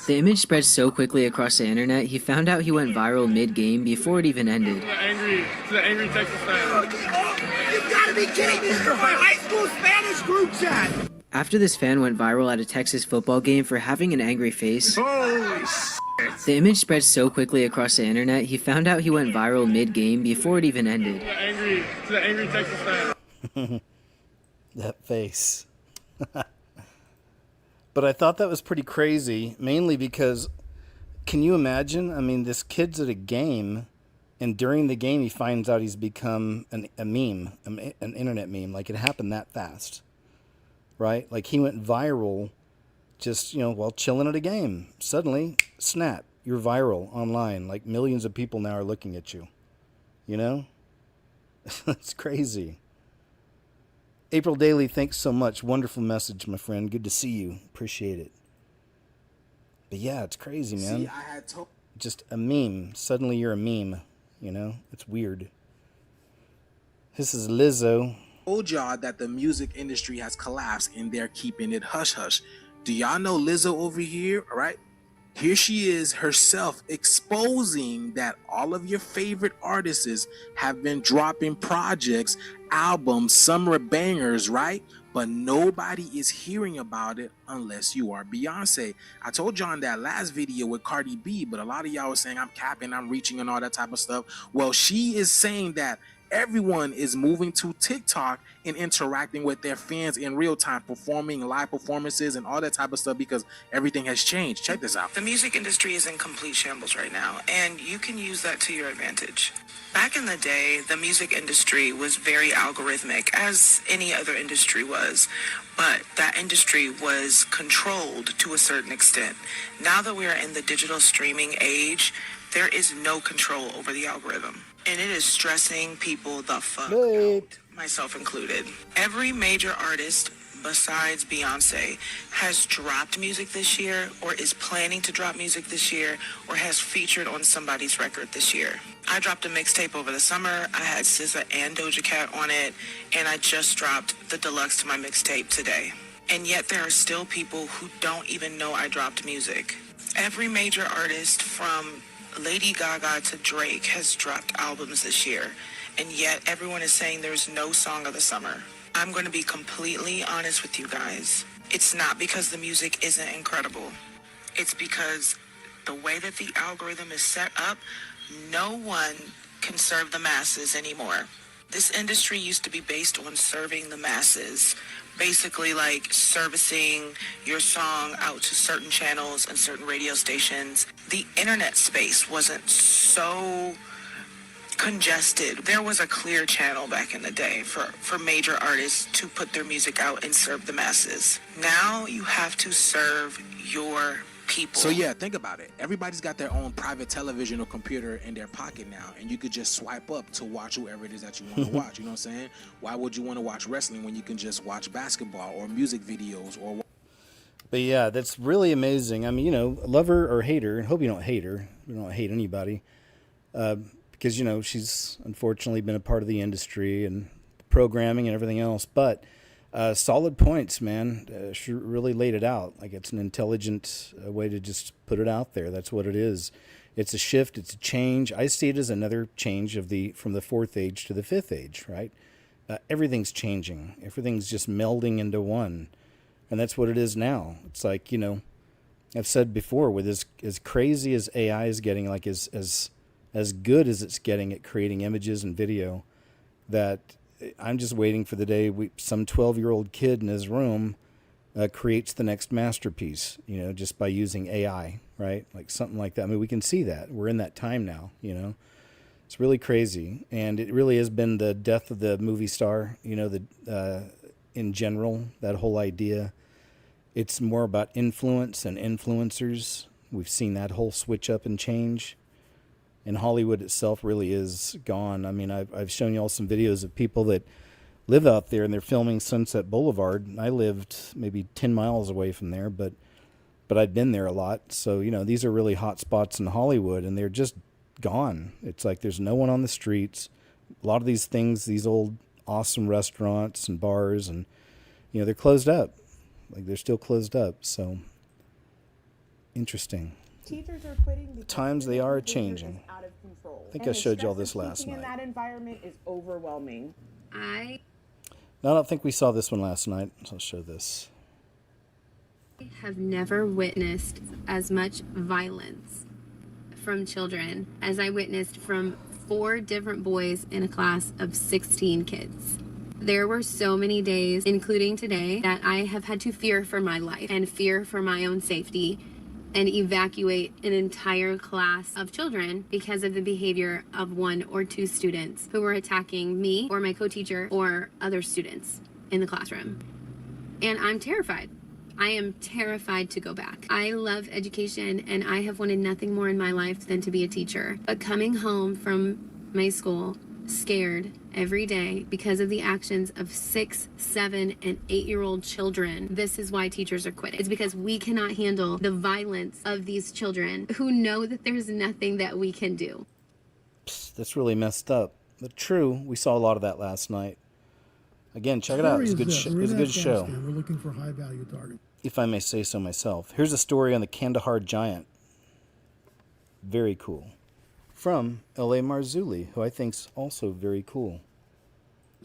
the image spread so quickly across the internet, he found out he went viral mid-game before it even ended. It's an angry Texas fan. You gotta be kidding me! It's my high school Spanish group chat! After this fan went viral at a Texas football game for having an angry face, Holy the image spread so quickly across the internet, he found out he went viral mid-game before it even ended. It's an angry Texas fan. That face. But I thought that was pretty crazy, mainly because, can you imagine? I mean, this kid's at a game, and during the game he finds out he's become a meme, an internet meme. Like, it happened that fast, right? Like, he went viral just, while chilling at a game. Suddenly, snap, you're viral online. Like, millions of people now are looking at you. It's crazy. April Daly, thanks so much. Wonderful message, my friend. Good to see you. Appreciate it. But yeah, it's crazy, man. Just a meme. Suddenly you're a meme. It's weird. This is Lizzo. Told y'all that the music industry has collapsed and they're keeping it hush hush. Do y'all know Lizzo over here? All right. Here she is herself exposing that all of your favorite artists have been dropping projects, albums, summer bangers, right? But nobody is hearing about it unless you are Beyonce. I told y'all in that last video with Cardi B, but a lot of y'all were saying I'm capping, I'm reaching and all that type of stuff. Well, she is saying that everyone is moving to TikTok and interacting with their fans in real time, performing live performances and all that type of stuff because everything has changed. Check this out. The music industry is in complete shambles right now, and you can use that to your advantage. Back in the day, the music industry was very algorithmic, as any other industry was, but that industry was controlled to a certain extent. Now that we are in the digital streaming age, there is no control over the algorithm. And it is stressing people the fuck out, myself included. Every major artist besides Beyonce has dropped music this year or is planning to drop music this year or has featured on somebody's record this year. I dropped a mixtape over the summer. I had SZA and Doja Cat on it, and I just dropped the deluxe to my mixtape today. And yet there are still people who don't even know I dropped music. Every major artist from Lady Gaga to Drake has dropped albums this year, and yet everyone is saying there's no song of the summer. I'm going to be completely honest with you guys. It's not because the music isn't incredible. It's because the way that the algorithm is set up, no one can serve the masses anymore. This industry used to be based on serving the masses, basically like servicing your song out to certain channels and certain radio stations. The internet space wasn't so congested. There was a clear channel back in the day for major artists to put their music out and serve the masses. Now you have to serve your people. So yeah, think about it. Everybody's got their own private television or computer in their pocket now, and you could just swipe up to watch whoever it is that you want to watch. You know what I'm saying? Why would you want to watch wrestling when you can just watch basketball or music videos or? But yeah, that's really amazing. I mean, you know, love her or hate her. I hope you don't hate her. You don't hate anybody. Because, you know, she's unfortunately been a part of the industry and programming and everything else. But solid points, man. She really laid it out. Like, it's an intelligent way to just put it out there. That's what it is. It's a shift. It's a change. I see it as another change from the fourth age to the fifth age, right? Everything's changing. Everything's just melding into one. And that's what it is now. It's like, you know, I've said before, with as crazy as AI is getting, like as good as it's getting at creating images and video, that I'm just waiting for the day some 12-year-old kid in his room creates the next masterpiece, you know, just by using AI, right? Like something like that. I mean, we can see that. We're in that time now, you know. It's really crazy. And it really has been the death of the movie star, you know, in general, that whole idea. It's more about influence and influencers. We've seen that whole switch up and change. And Hollywood itself really is gone. I mean, I've shown you all some videos of people that live out there and they're filming Sunset Boulevard. I lived maybe 10 miles away from there, but I'd been there a lot. So, you know, these are really hot spots in Hollywood and they're just gone. It's like there's no one on the streets. A lot of these things, these old awesome restaurants and bars, and, you know, they're closed up. Like, they're still closed up. So, interesting. Teachers are quitting because times they are changing. out of control. I think I showed you all this last night. In that environment is overwhelming. No, I don't think we saw this one last night. So I'll show this. I have never witnessed as much violence from children as I witnessed from 4 different boys in a class of 16 kids. There were so many days, including today, that I have had to fear for my life and fear for my own safety and evacuate an entire class of children because of the behavior of 1 or 2 students who were attacking me or my co-teacher or other students in the classroom. And I'm terrified. I am terrified to go back. I love education and I have wanted nothing more in my life than to be a teacher. But coming home from my school scared every day because of the actions of 6, 7, and 8-year-old children. This is why teachers are quitting. It's because we cannot handle the violence of these children who know that there's nothing that we can do. That's really messed up. But true, we saw a lot of that last night. Again, check it out. It's a good, it was a good show. We're looking for high-value targets. If I may say so myself. Here's a story on the Kandahar Giant. Very cool. From L.A. Marzulli, who I think's also very cool.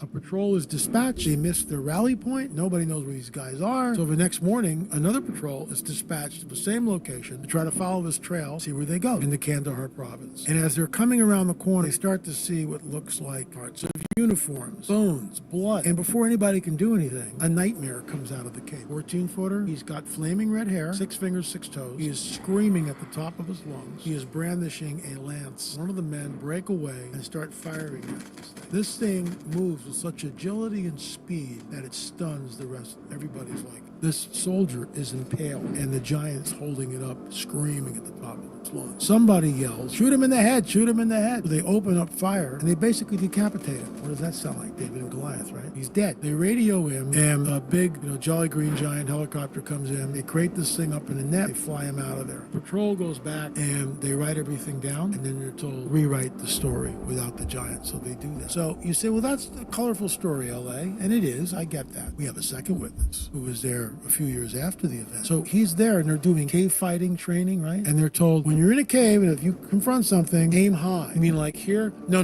A patrol is dispatched. They missed their rally point. Nobody knows where these guys are. So the next morning, another patrol is dispatched to the same location to try to follow this trail, see where they go in the Kandahar province. And as they're coming around the corner, they start to see what looks like parts of uniforms, bones, blood. And before anybody can do anything, a nightmare comes out of the cave. 14-footer. He's got flaming red hair, 6 fingers, 6 toes. He is screaming at the top of his lungs. He is brandishing a lance. One of the men break away and start firing at this thing. This thing moves with such agility and speed that it stuns the rest. Everybody's like, this soldier is impaled, and the giant's holding it up, screaming at the top of its lungs. Somebody yells, shoot him in the head, shoot him in the head. They open up fire, and they basically decapitate him. What does that sound like? David and Goliath, right? He's dead. They radio him, and a big, Jolly Green Giant helicopter comes in. They crate this thing up in a net. They fly him out of there. Patrol goes back, and they write everything down, and then they're told, rewrite the story without the giant. So they do that. So you say, well, that's a colorful story, L.A., and it is. I get that. We have a second witness who was there a few years after the event. So he's there, and they're doing cave fighting training, right? And they're told, when you're in a cave, and if you confront something, aim high. I mean, like here? No.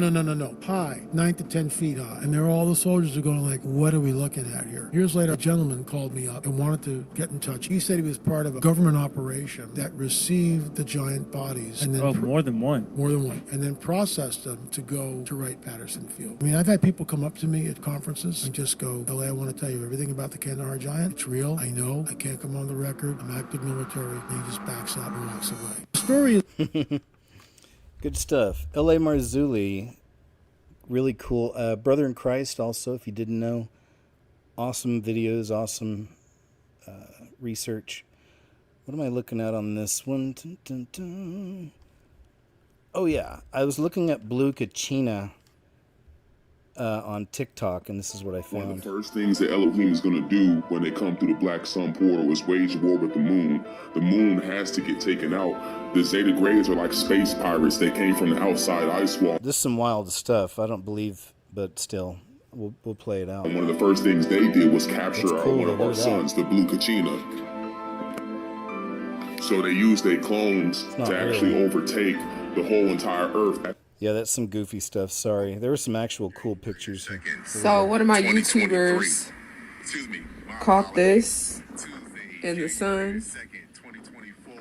High. 9 to 10 feet high. And all the soldiers are going like, what are we looking at here? Years later, a gentleman called me up and wanted to get in touch. He said he was part of a government operation that received the giant bodies. And then more than one. More than one. And then processed them to go to Wright-Patterson Field. I mean, I've had people come up to me at conferences and just go, LA, I want to tell you everything about the Kandahar Giant. It's real. I know. I can't come on the record. I'm active military. And he just backs up and walks away. The story is... Good stuff. L.A. Marzulli, really cool. Brother in Christ also, if you didn't know. Awesome videos, awesome research. What am I looking at on this one? Dun, dun, dun. Oh, yeah. I was looking at Blue Kachina on TikTok, and this is what I found. One of the first things that Elohim is going to do when they come through the Black Sun portal is wage war with the moon. The moon has to get taken out. The Zeta Grays are like space pirates. They came from the outside ice wall. This is some wild stuff. I don't believe, but still, we'll play it out. And one of the first things they did was capture one of our sons, the Blue Kachina. So they used their clones to actually overtake the whole entire Earth. Yeah, that's some goofy stuff. Sorry. There were some actual cool pictures. So one of my YouTubers caught this in the sun.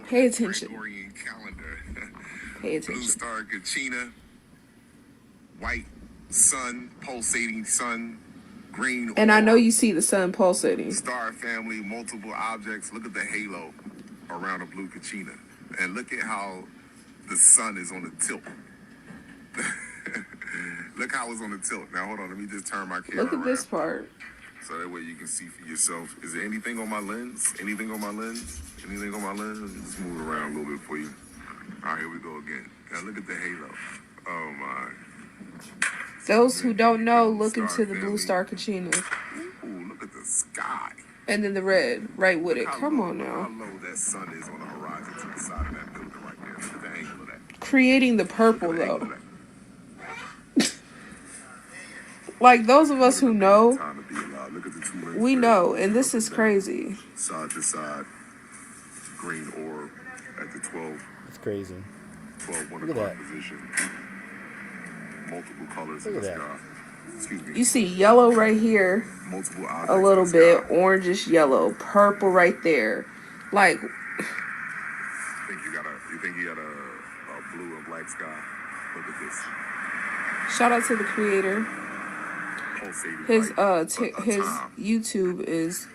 Pay attention. Pay attention. Blue star Kachina, white sun, pulsating sun, green. And I know you see the sun pulsating. Star family, multiple objects. Look at the halo around a blue Kachina. And look at how the sun is on the tilt. Look how it's on the tilt. Now, hold on. Let me just turn my camera Look at around. this part. So that way you can see for yourself. Is there anything on my lens? Anything on my lens? Anything on my lens? Let me just move it around a little bit for you. All right, here we go again. Now, look at the halo. Oh, my. Those who don't know, look into the blue star Kachina. Ooh, look at the sky. And then the red, right with it. Come on now. How low that sun is on the horizon to the side of that building right there. Look at the angle of that. Creating the purple, though. Like, those of us who know, we know, and this is crazy. Side to side, green orb at the 12. It's crazy. 12 Look at that. position. Multiple colors Look in at the that. sky. Excuse me. You see yellow right here, Multiple a objects little in the bit, sky. orangish yellow, purple right there. Like, You think you got a blue and black sky? Look at this. shout out to the creator. Pulsating His light. his YouTube is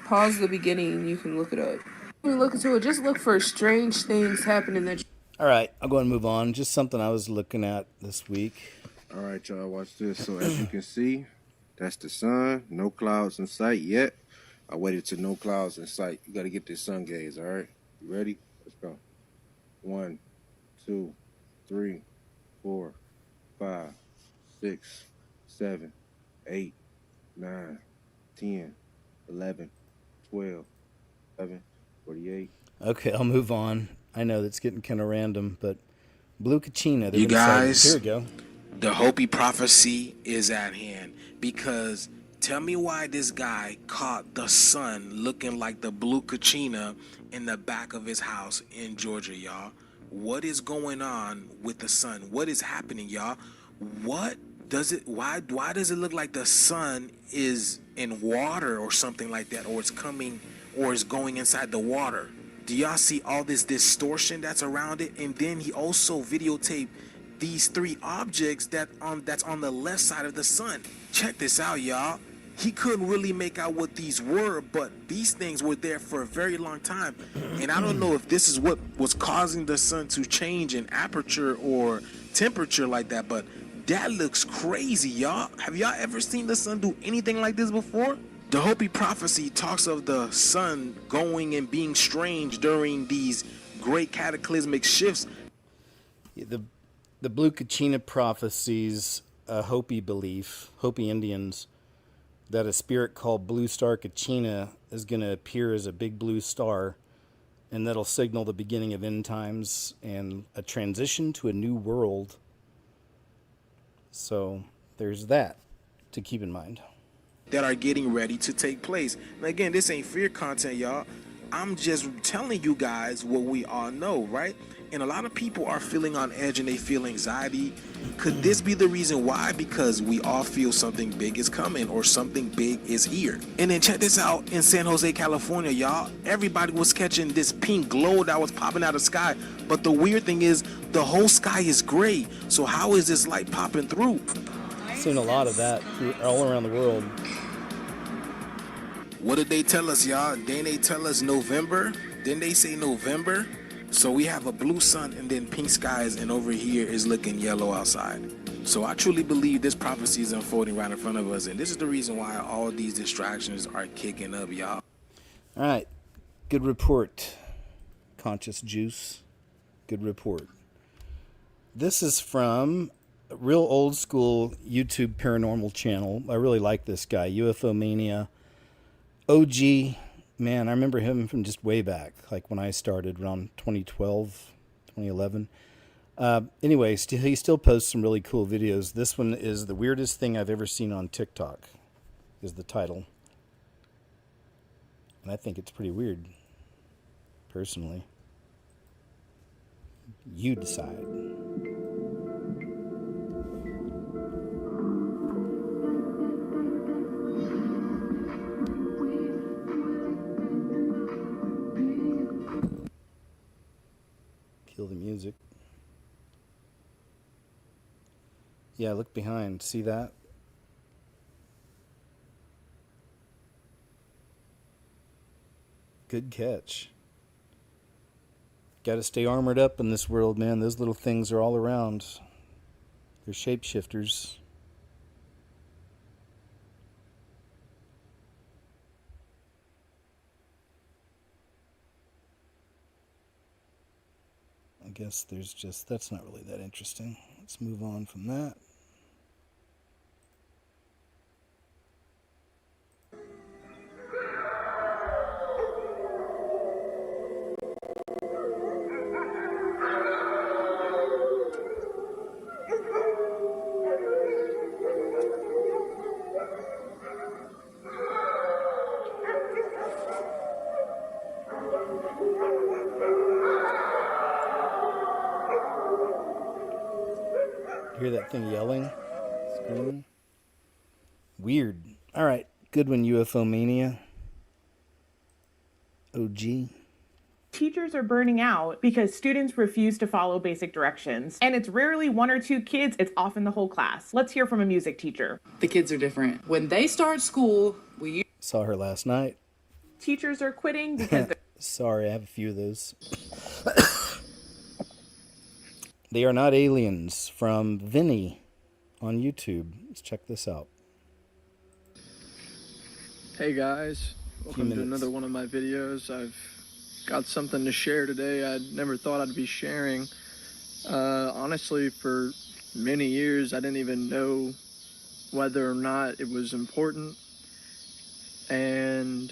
pause the beginning. You can look it up. When you look into it, just look for strange things happening that. All right, I'll go ahead and move on. Just something I was looking at this week. All right, y'all, watch this. So as you can see, that's the sun. No clouds in sight yet. I waited till no clouds in sight. You got to get this sun gaze, all right? You ready? Let's go. 1, 2, 3, 4, 5, 6, 7, 8, 9, 10, 11, 12, 11, 48. Okay, I'll move on. I know that's getting kind of random, but Blue Kachina. You guys, here we go. The Hopi prophecy is at hand, because tell me why this guy caught the sun looking like the Blue Kachina in the back of his house in Georgia, y'all. What is going on with the sun? What is happening, y'all? What does it, why does it look like the sun is in water or something like that, or it's coming, or it's going inside the water? Do y'all see all this distortion that's around it? And then he also videotaped these 3 objects that's on the left side of the sun. Check this out, y'all. He couldn't really make out what these were, but these things were there for a very long time. And I don't know if this is what was causing the sun to change in aperture or temperature like that, but that looks crazy, y'all. Have y'all ever seen the sun do anything like this before? The Hopi prophecy talks of the sun going and being strange during these great cataclysmic shifts. The Blue Kachina prophecies a Hopi belief, Hopi Indians, that a spirit called Blue Star Kachina is going to appear as a big blue star, and that'll signal the beginning of end times and a transition to a new world. So there's that to keep in mind. That are getting ready to take place. And again, this ain't fear content, y'all. I'm just telling you guys what we all know, right? And a lot of people are feeling on edge and they feel anxiety. Could this be the reason why? Because we all feel something big is coming or something big is here. And then check this out, in San Jose, California, y'all, everybody was catching this pink glow that was popping out of the sky. But the weird thing is the whole sky is gray. So how is this light popping through? Seen a lot of that all around the world. What did they tell us, y'all? Didn't they tell us November? Didn't they say November? So we have a blue sun and then pink skies, and over here is looking yellow outside. So I truly believe this prophecy is unfolding right in front of us, and this is the reason why all these distractions are kicking up, y'all. All right, good report. Conscious Juice. Good report. This is from a real old school YouTube paranormal channel. I really like this guy, UFO Mania. OG, man, I remember him from just way back, like when I started around 2012, 2011. Anyway, he still posts some really cool videos. This one is the weirdest thing I've ever seen on TikTok, is the title. And I think it's pretty weird, personally. You decide. Kill the music. Yeah, look behind. See that? Good catch. Got to stay armored up in this world, man. Those little things are all around. They're shapeshifters. I guess there's just, that's not really that interesting. Let's move on from that. Hear that thing yelling? Screaming? Weird. All right. Good one, UFO Mania. OG. Teachers are burning out because students refuse to follow basic directions. And it's rarely one or two kids, it's often the whole class. Let's hear from a music teacher. The kids are different. When they start school, we saw her last night. Teachers are quitting because they're... Sorry, I have a few of those. They Are Not Aliens from Vinny on YouTube. Let's check this out. Hey guys, welcome to another one of my videos. I've got something to share today I never thought I'd be sharing. Honestly, for many years I didn't even know whether or not it was important, and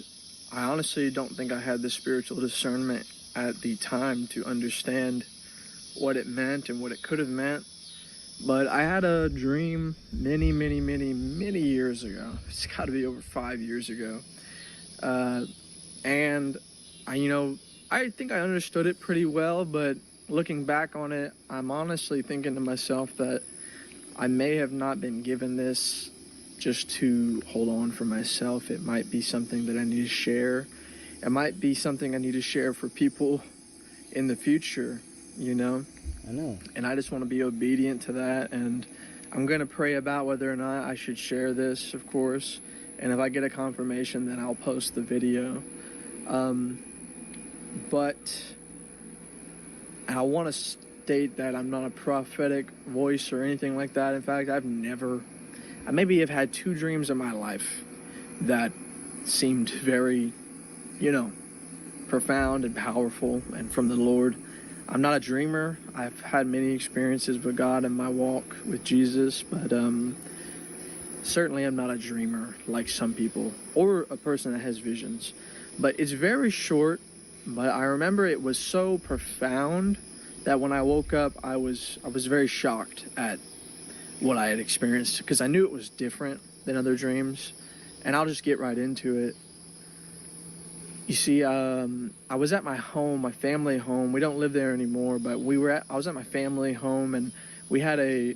I honestly don't think I had the spiritual discernment at the time to understand what it meant and what it could have meant. But I had a dream many years ago. It's got to be over 5 years ago. And I think I understood it pretty well, but looking back on it, I'm honestly thinking to myself that I may have not been given this just to hold on for myself. It might be something that I need to share. It might be something I need to share for people in the future. I know. And I just want to be obedient to that. And I'm going to pray about whether or not I should share this, of course. And if I get a confirmation, then I'll post the video. But I want to state that I'm not a prophetic voice or anything like that. In fact, I maybe have had 2 dreams in my life that seemed very, profound and powerful and from the Lord. I'm not a dreamer. I've had many experiences with God in my walk with Jesus, but certainly I'm not a dreamer like some people or a person that has visions. But it's very short, but I remember it was so profound that when I woke up, I was very shocked at what I had experienced because I knew it was different than other dreams. And I'll just get right into it. You see, I was at my home, my family home. We don't live there anymore, but I was at my family home, and we had a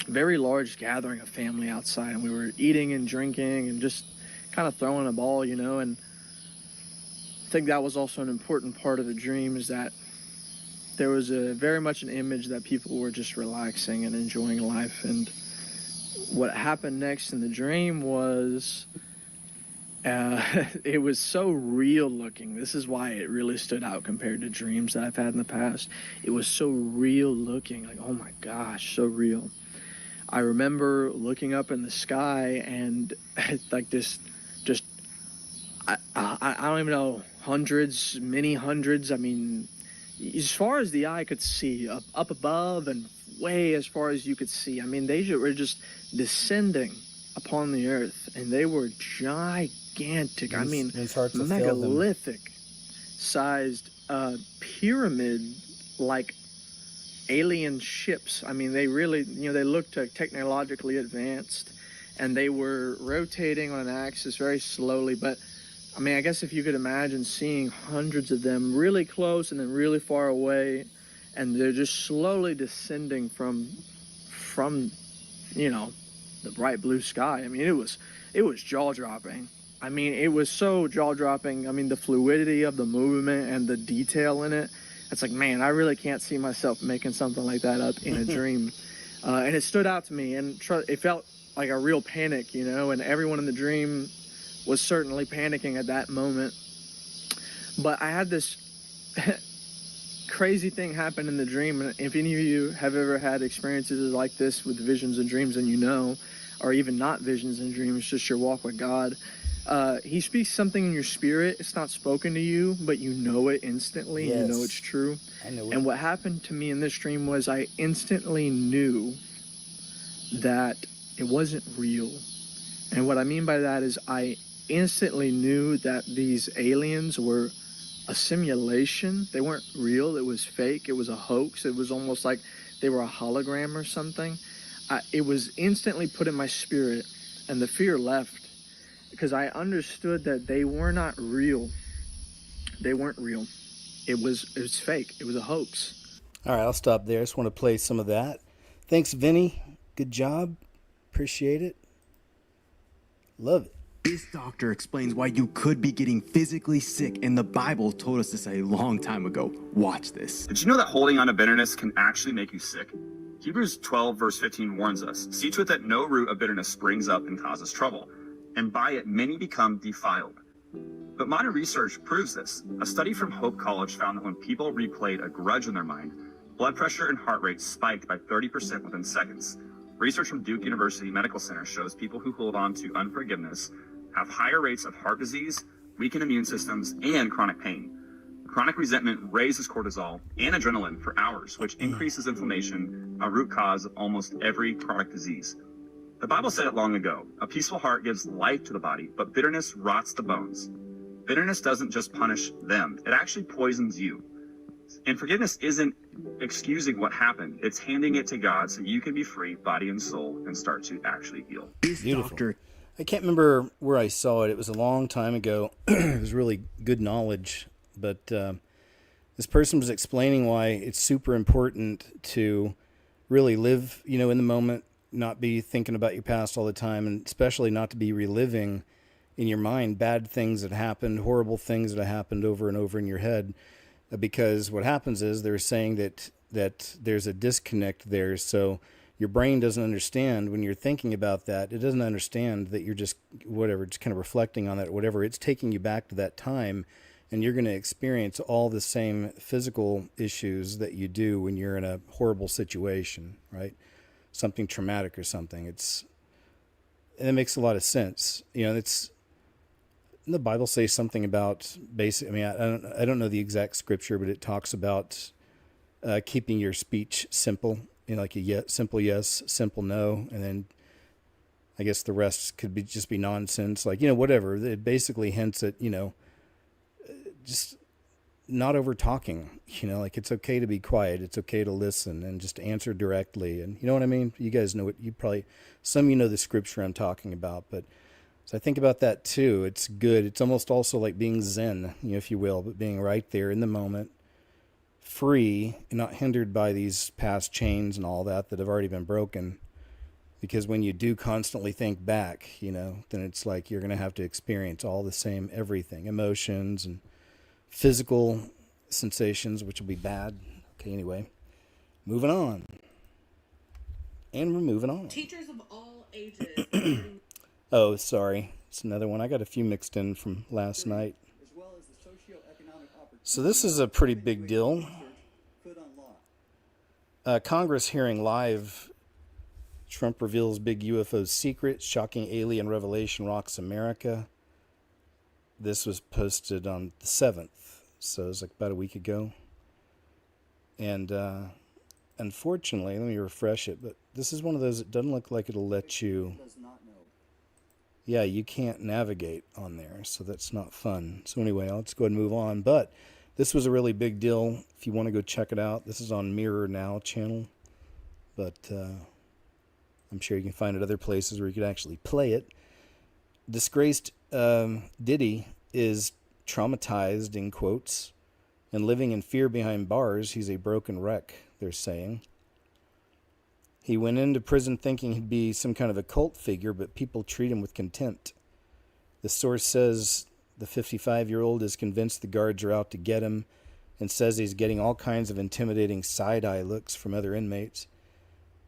very large gathering of family outside, and we were eating and drinking and just kind of throwing a ball, and I think that was also an important part of the dream, is that there was very much an image that people were just relaxing and enjoying life. And what happened next in the dream was it was so real looking. This is why it really stood out compared to dreams that I've had in the past. It was so real looking, like, oh my gosh, so real. I remember looking up in the sky and like this, just, I don't even know hundreds, many hundreds. I mean, as far as the eye could see, up above and way as far as you could see. I mean, they were just descending upon the earth, and they were gigantic. I mean, megalithic-sized pyramid-like alien ships. I mean, they really, they looked technologically advanced, and they were rotating on an axis very slowly. But I mean, I guess if you could imagine seeing hundreds of them really close and then really far away, and they're just slowly descending from the bright blue sky. I mean, it was jaw-dropping. I mean, it was so jaw-dropping. I mean, the fluidity of the movement and the detail in it. It's like, man, I really can't see myself making something like that up in a dream. And it stood out to me, and it felt like a real panic, and everyone in the dream was certainly panicking at that moment. But I had this crazy thing happen in the dream, and if any of you have ever had experiences like this with visions and dreams, and or even not visions and dreams, just your walk with God, he speaks something in your spirit. It's not spoken to you, but you know it instantly. Yes. You know it's true. I know it. And what happened to me in this dream was I instantly knew that it wasn't real. And what I mean by that is I instantly knew that these aliens were a simulation. They weren't real. It was fake. It was a hoax. It was almost like they were a hologram or something. It was instantly put in my spirit, and the fear left, because I understood that they were not real. They weren't real. It was fake. It was a hoax. All right, I'll stop there. I just want to play some of that. Thanks, Vinny. Good job. Appreciate it. Love it. This doctor explains why you could be getting physically sick, and the Bible told us this a long time ago. Watch this. Did you know that holding on to bitterness can actually make you sick? Hebrews 12 verse 15 warns us, see to it that no root of bitterness springs up and causes trouble, and by it many become defiled. But modern research proves this. A study from Hope College found that when people replayed a grudge in their mind, blood pressure and heart rate spiked by 30% within seconds. Research from Duke University Medical Center shows people who hold on to unforgiveness have higher rates of heart disease, weakened immune systems, and chronic pain. Chronic resentment raises cortisol and adrenaline for hours, which increases inflammation, a root cause of almost every chronic disease. The Bible said it long ago, a peaceful heart gives life to the body, but bitterness rots the bones. Bitterness doesn't just punish them, it actually poisons you. And forgiveness isn't excusing what happened, it's handing it to God so you can be free, body and soul, and start to actually heal. Beautiful. I can't remember where I saw it. It was a long time ago. It was really good knowledge. But this person was explaining why it's super important to really live, in the moment, not be thinking about your past all the time, and especially not to be reliving in your mind bad things that happened, horrible things that happened over and over in your head. Because what happens is they're saying that there's a disconnect there. So your brain doesn't understand when you're thinking about that. It doesn't understand that you're just kind of reflecting on that, whatever. It's taking you back to that time, and you're going to experience all the same physical issues that you do when you're in a horrible situation, right? Something traumatic or something. And it makes a lot of sense. The Bible says something about I don't know the exact scripture, but it talks about keeping your speech simple, like a simple yes, simple no, and then I guess the rest could just be nonsense, like whatever. It basically hints at just not over talking. Like it's okay to be quiet, it's okay to listen and just answer directly, and you know what I mean. You guys know it. Some know the scripture I'm talking about, but. So I think about that too. It's good. It's almost also like being Zen, if you will, but being right there in the moment, free and not hindered by these past chains and all that have already been broken. Because when you do constantly think back, then it's like you're going to have to experience all the same everything, emotions and physical sensations, which will be bad. Okay, anyway, moving on. And we're moving on. Teachers of all ages. Oh, sorry. It's another one. I got a few mixed in from last night. So this is a pretty big deal. Congress hearing live. Trump reveals big UFO secret. Shocking alien revelation rocks America. This was posted on the 7th, so it was like about a week ago. And unfortunately, let me refresh it, but this is one of those that doesn't look like it'll let you... Yeah, you can't navigate on there, so that's not fun. So anyway, let's go ahead and move on. But this was a really big deal. If you want to go check it out, this is on Mirror Now channel. But I'm sure you can find it other places where you could actually play it. Disgraced Diddy is traumatized, in quotes, and living in fear behind bars. He's a broken wreck, they're saying. He went into prison thinking he'd be some kind of a cult figure, but people treat him with contempt. The source says the 55-year-old is convinced the guards are out to get him and says he's getting all kinds of intimidating side-eye looks from other inmates.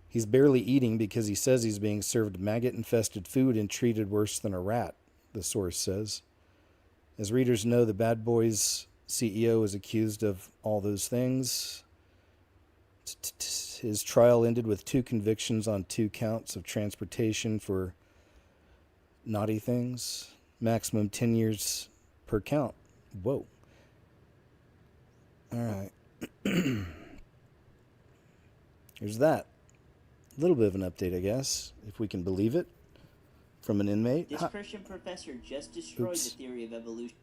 He's barely eating because he says he's being served maggot-infested food and treated worse than a rat, the source says. As readers know, the Bad Boys CEO is accused of all those things. His trial ended with 2 convictions on 2 counts of transportation for naughty things. Maximum 10 years per count. Whoa. All right. Here's that. A little bit of an update, I guess, if we can believe it, from an inmate. This Christian professor just destroyed the theory of evolution.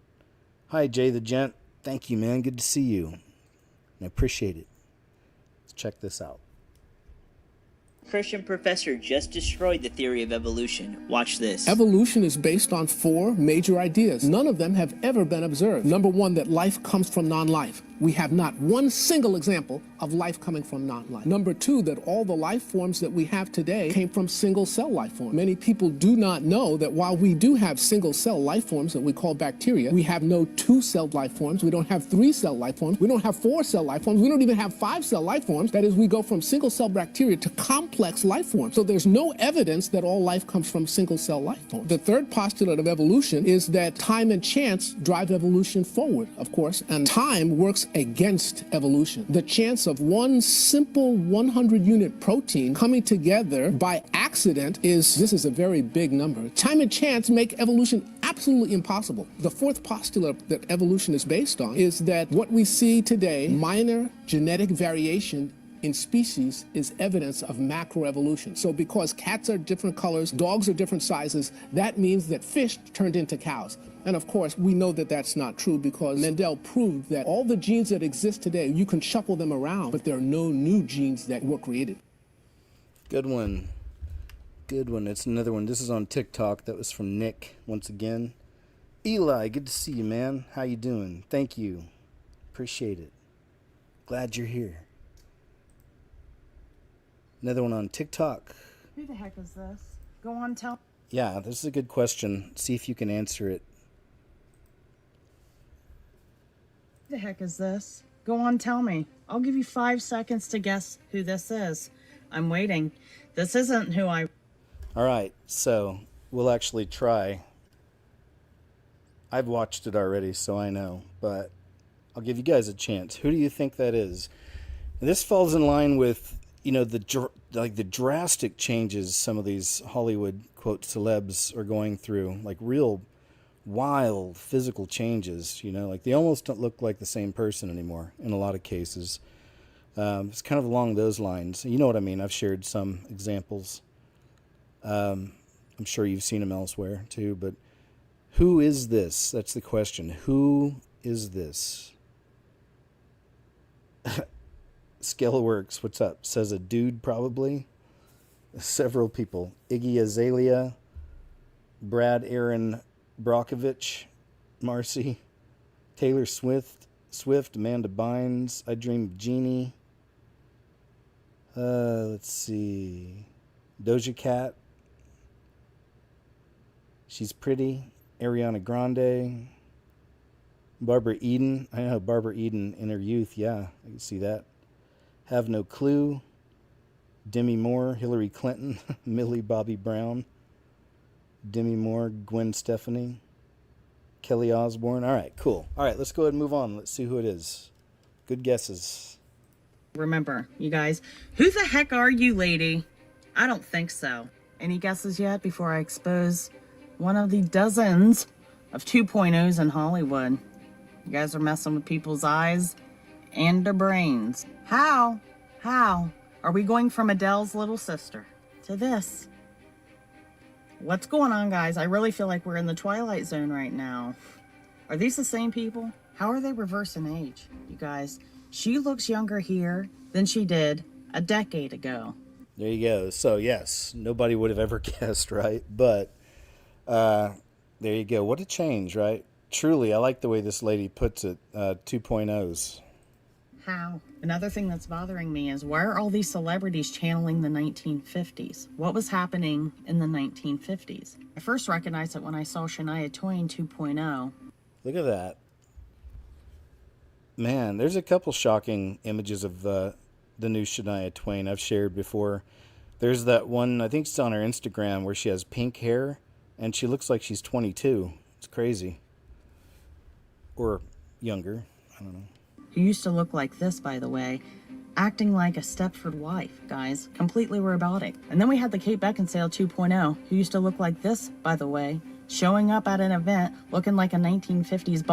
Hi, Jay the Gent. Thank you, man. Good to see you. I appreciate it. Let's check this out. Christian professor just destroyed the theory of evolution. Watch this. Evolution is based on 4 major ideas. None of them have ever been observed. Number 1, that life comes from non-life. We have not one single example of life coming from non-life. Number 2, that all the life forms that we have today came from single-cell life forms. Many people do not know that while we do have single-cell life forms that we call bacteria, we have no 2-celled life forms. We don't have 3-cell life forms. We don't have 4-cell life forms. We don't even have 5-cell life forms. That is, we go from single-cell bacteria to complex life forms. So there's no evidence that all life comes from single-cell life forms. The third postulate of evolution is that time and chance drive evolution forward, of course, and time works against evolution. The chance of one simple 100-unit protein coming together by accident this is a very big number. Time and chance make evolution absolutely impossible. The fourth postulate that evolution is based on is that what we see today, minor genetic variation in species, is evidence of macroevolution. So because cats are different colors, dogs are different sizes, that means that fish turned into cows. And of course, we know that that's not true because Mendel proved that all the genes that exist today, you can shuffle them around, but there are no new genes that were created. Good one. Good one. It's another one. This is on TikTok. That was from Nick, once again. Eli, good to see you, man. How you doing? Thank you. Appreciate it. Glad you're here. Another one on TikTok. Who the heck is this? Go on, tell. Yeah, this is a good question. See if you can answer it. Who the heck is this? Go on, tell me. I'll give you 5 seconds to guess who this is. I'm waiting. This isn't who I... All right, so we'll actually try. I've watched it already, so I know, but I'll give you guys a chance. Who do you think that is? And this falls in line with, you know, the drastic changes some of these Hollywood, quote, celebs are going through, like real wild physical changes, you know, like they almost don't look like the same person anymore in a lot of cases. It's kind of along those lines. You know what I mean? I've shared some examples. I'm sure you've seen them elsewhere too, but who is this? That's the question. Who is this? Scaleworks, what's up? Says a dude, probably. Several people. Iggy Azalea, Brad Aaron Brockovich, Marcy, Taylor Swift, Amanda Bynes, I Dream of Jeannie. Let's see. Doja Cat. She's pretty. Ariana Grande. Barbara Eden. I know Barbara Eden in her youth. Yeah, I can see that. Have No Clue. Demi Moore. Hillary Clinton. Millie Bobby Brown. Demi Moore. Gwen Stefani. Kelly Osbourne. All right, cool. All right, let's go ahead and move on. Let's see who it is. Good guesses. Remember, you guys, who the heck are you, lady? I don't think so. Any guesses yet before I expose one of the dozens of 2.0s in Hollywood. You guys are messing with people's eyes and their brains. How are we going from Adele's little sister to this? What's going on, guys? I really feel like we're in the Twilight Zone right now. Are these the same people? How are they reversing age, you guys? She looks younger here than she did a decade ago. There you go. So, yes, nobody would have ever guessed, right? But there you go. What a change, right? Truly, I like the way this lady puts it, 2.0s. How? Another thing that's bothering me is, why are all these celebrities channeling the 1950s? What was happening in the 1950s? I first recognized it when I saw Shania Twain 2.0. Look at that. Man, there's a couple shocking images of the new Shania Twain I've shared before. There's that one, I think it's on her Instagram, where she has pink hair and she looks like she's 22. It's crazy. Or younger. I don't know. Who used to look like this, by the way, acting like a Stepford wife, guys, completely robotic. And then we had the Kate Beckinsale 2.0, who used to look like this, by the way, showing up at an event looking like a 1950s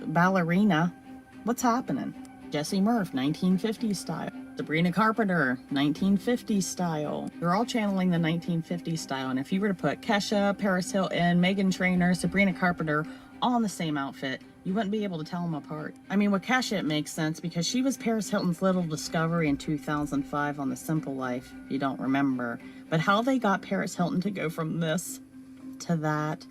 ballerina. What's happening? Jessie Murph, 1950s style. Sabrina Carpenter, 1950s style. They're all channeling the 1950s style. And if you were to put Kesha, Paris Hilton, Meghan Trainor, Sabrina Carpenter all in the same outfit, you wouldn't be able to tell them apart. I mean, with Kesha, it makes sense because she was Paris Hilton's little discovery in 2005 on The Simple Life, if you don't remember. But how they got Paris Hilton to go from this to that,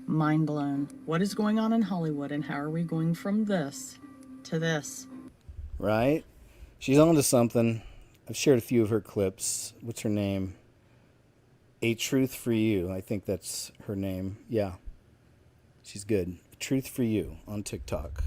mind blown. What is going on in Hollywood, and how are we going from this to this? Right? She's on to something. I've shared a few of her clips. What's her name? A Truth for You. I think that's her name. Yeah. She's good. Truth for You on TikTok.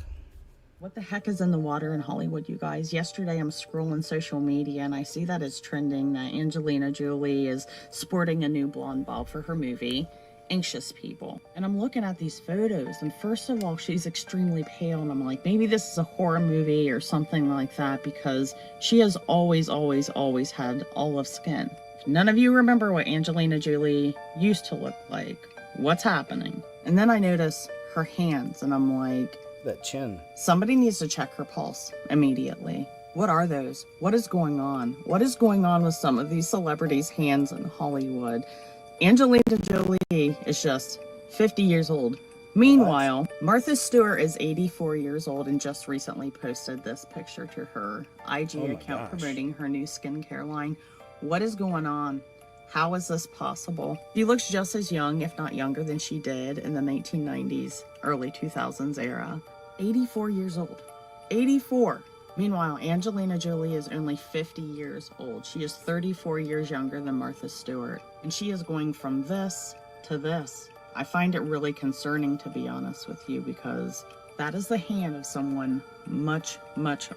What the heck is in the water in Hollywood, you guys? Yesterday I'm scrolling social media and I see that it's trending that Angelina Jolie is sporting a new blonde bob for her movie, Anxious People. And I'm looking at these photos, and first of all, she's extremely pale, and I'm like, maybe this is a horror movie or something like that, because she has always had olive skin. None of you remember what Angelina Jolie used to look like. What's happening? And then I notice her hands, and I'm like, that chin. Somebody needs to check her pulse immediately. What are those? What is going on? What is going on with some of these celebrities' hands in Hollywood? Angelina Jolie is just 50 years old. Meanwhile, Martha Stewart is 84 years old and just recently posted this picture to her IG account promoting her new skincare line. What is going on? How is this possible? She looks just as young, if not younger, than she did in the 1990s, early 2000s era. 84 years old. 84. Meanwhile, Angelina Jolie is only 50 years old. She is 34 years younger than Martha Stewart. And she is going from this to this. I find it really concerning, to be honest with you, because that is the hand of someone much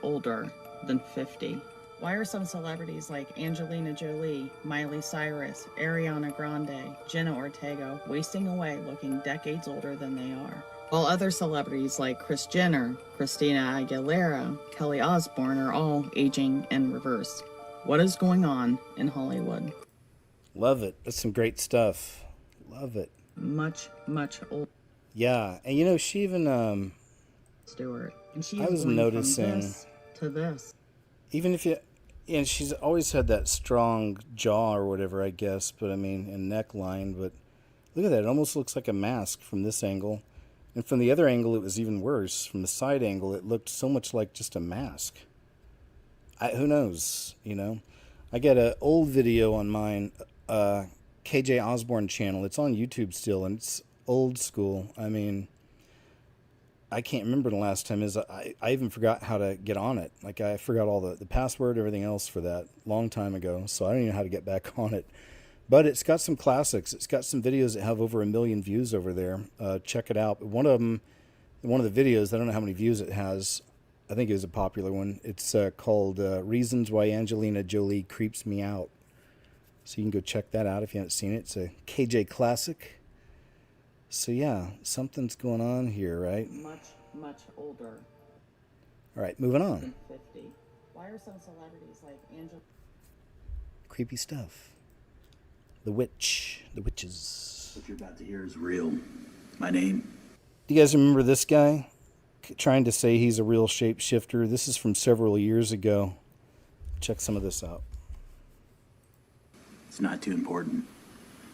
older than 50. Why are some celebrities like Angelina Jolie, Miley Cyrus, Ariana Grande, Jenna Ortega wasting away looking decades older than they are? While other celebrities like Kris Jenner, Christina Aguilera, Kelly Osbourne are all aging in reverse. What is going on in Hollywood? Love it. That's some great stuff. Love it. Much older. Yeah, and you know, she even Stewart. And she I was noticing from this to this. Even if you, and she's always had that strong jaw or whatever, I guess, but I mean, and neckline, but look at that. It almost looks like a mask from this angle. And from the other angle, it was even worse. From the side angle, it looked so much like just a mask. Who knows, you know? I got an old video on mine, KJ Osborne channel. It's on YouTube still, and it's old school. I mean, I can't remember the last time. I even forgot how to get on it. Like, I forgot all the password, everything else for that long time ago. So I don't even know how to get back on it. But it's got some classics. It's got some videos that have over 1 million views over there. Check it out. One of the videos, I don't know how many views it has. I think it was a popular one. It's called Reasons Why Angelina Jolie Creeps Me Out. So you can go check that out if you haven't seen it. It's a KJ classic. So yeah, something's going on here, right? Much older. All right, moving on. Than 50. Why are some celebrities like Angel? Creepy stuff. The witches. What you're about to hear is real. My name Do you guys remember this guy trying to say he's a real shapeshifter? This is from several years ago. Check some of this out. It's not too important.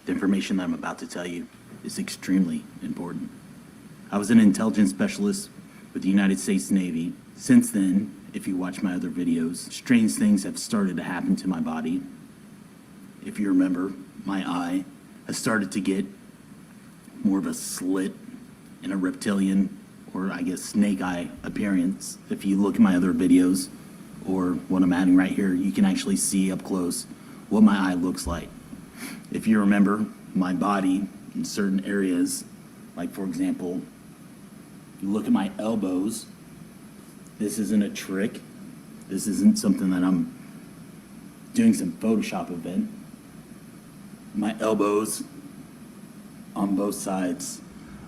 The information that I'm about to tell you is extremely important. I was an intelligence specialist with the United States Navy. Since then, if you watch my other videos, strange things have started to happen to my body. If you remember, my eye has started to get more of a slit and a reptilian, or I guess snake eye appearance. If you look at my other videos, or what I'm adding right here, you can actually see up close what my eye looks like. If you remember, my body in certain areas, like for example, you look at my elbows, this isn't a trick. This isn't something that I'm doing some Photoshop event. My elbows on both sides,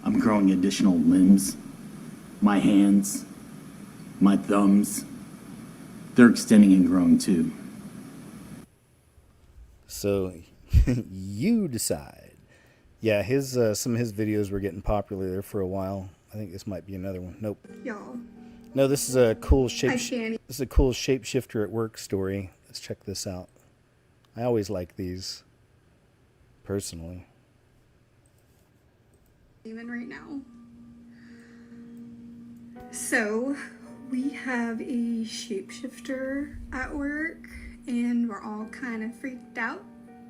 I'm growing additional limbs. My hands, my thumbs, they're extending and growing too. So you decide. Yeah, his some of his videos were getting popular there for a while. I think this might be another one. Nope. Y'all. No, this is a cool I can't. This is a cool shapeshifter at work story. Let's check this out. I always like these, personally. Even right now. So, we have a shapeshifter at work, and we're all kind of freaked out,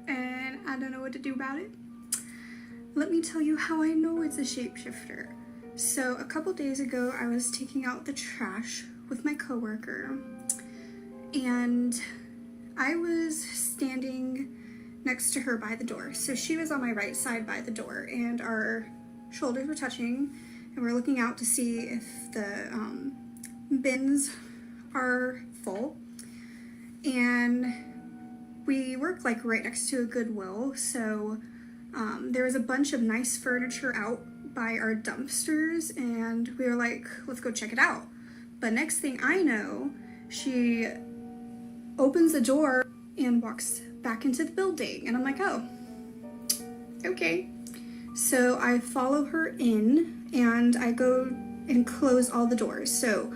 and I don't know what to do about it. Let me tell you how I know it's a shapeshifter. So, a couple days ago, I was taking out the trash with my coworker, and I was standing next to her by the door. So she was on my right side by the door, and our shoulders were touching, and we're looking out to see if the bins are full. And we work like right next to a Goodwill, so there was a bunch of nice furniture out by our dumpsters, and we were like, let's go check it out. But next thing I know, she opens the door and walks back into the building, and I'm like, oh, okay. So I follow her in, and I go and close all the doors. So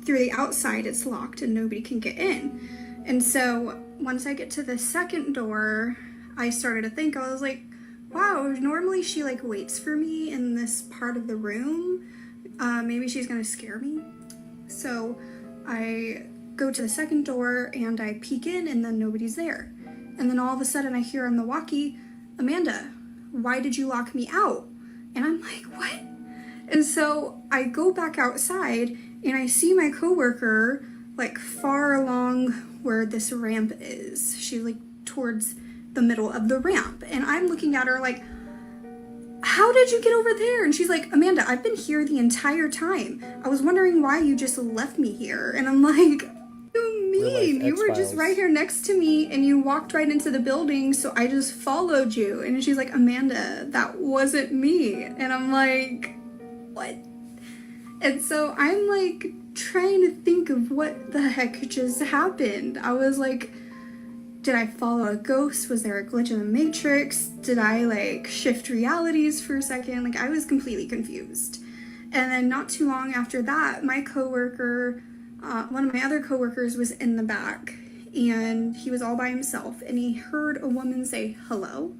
through the outside it's locked and nobody can get in. And so once I get to the second door, I started to think, I was like, wow, normally she like waits for me in this part of the room. Maybe she's gonna scare me. So I go to the second door and I peek in, and then nobody's there. And then all of a sudden I hear on the walkie, Amanda, why did you lock me out? And I'm like, what? And so I go back outside and I see my coworker like far along where this ramp is. She's like towards the middle of the ramp. And I'm looking at her like, how did you get over there? And she's like, Amanda, I've been here the entire time. I was wondering why you just left me here. And I'm like, what do you mean? You were just right here next to me and you walked right into the building, so I just followed you. And she's like, Amanda, that wasn't me. And I'm like, what? And so I'm like trying to think of what the heck just happened. I was like, did I follow a ghost? Was there a glitch in the matrix? Did I like shift realities for a second? Like I was completely confused. And then not too long after that, my coworker, one of my other coworkers was in the back, and he was all by himself, and he heard a woman say hello.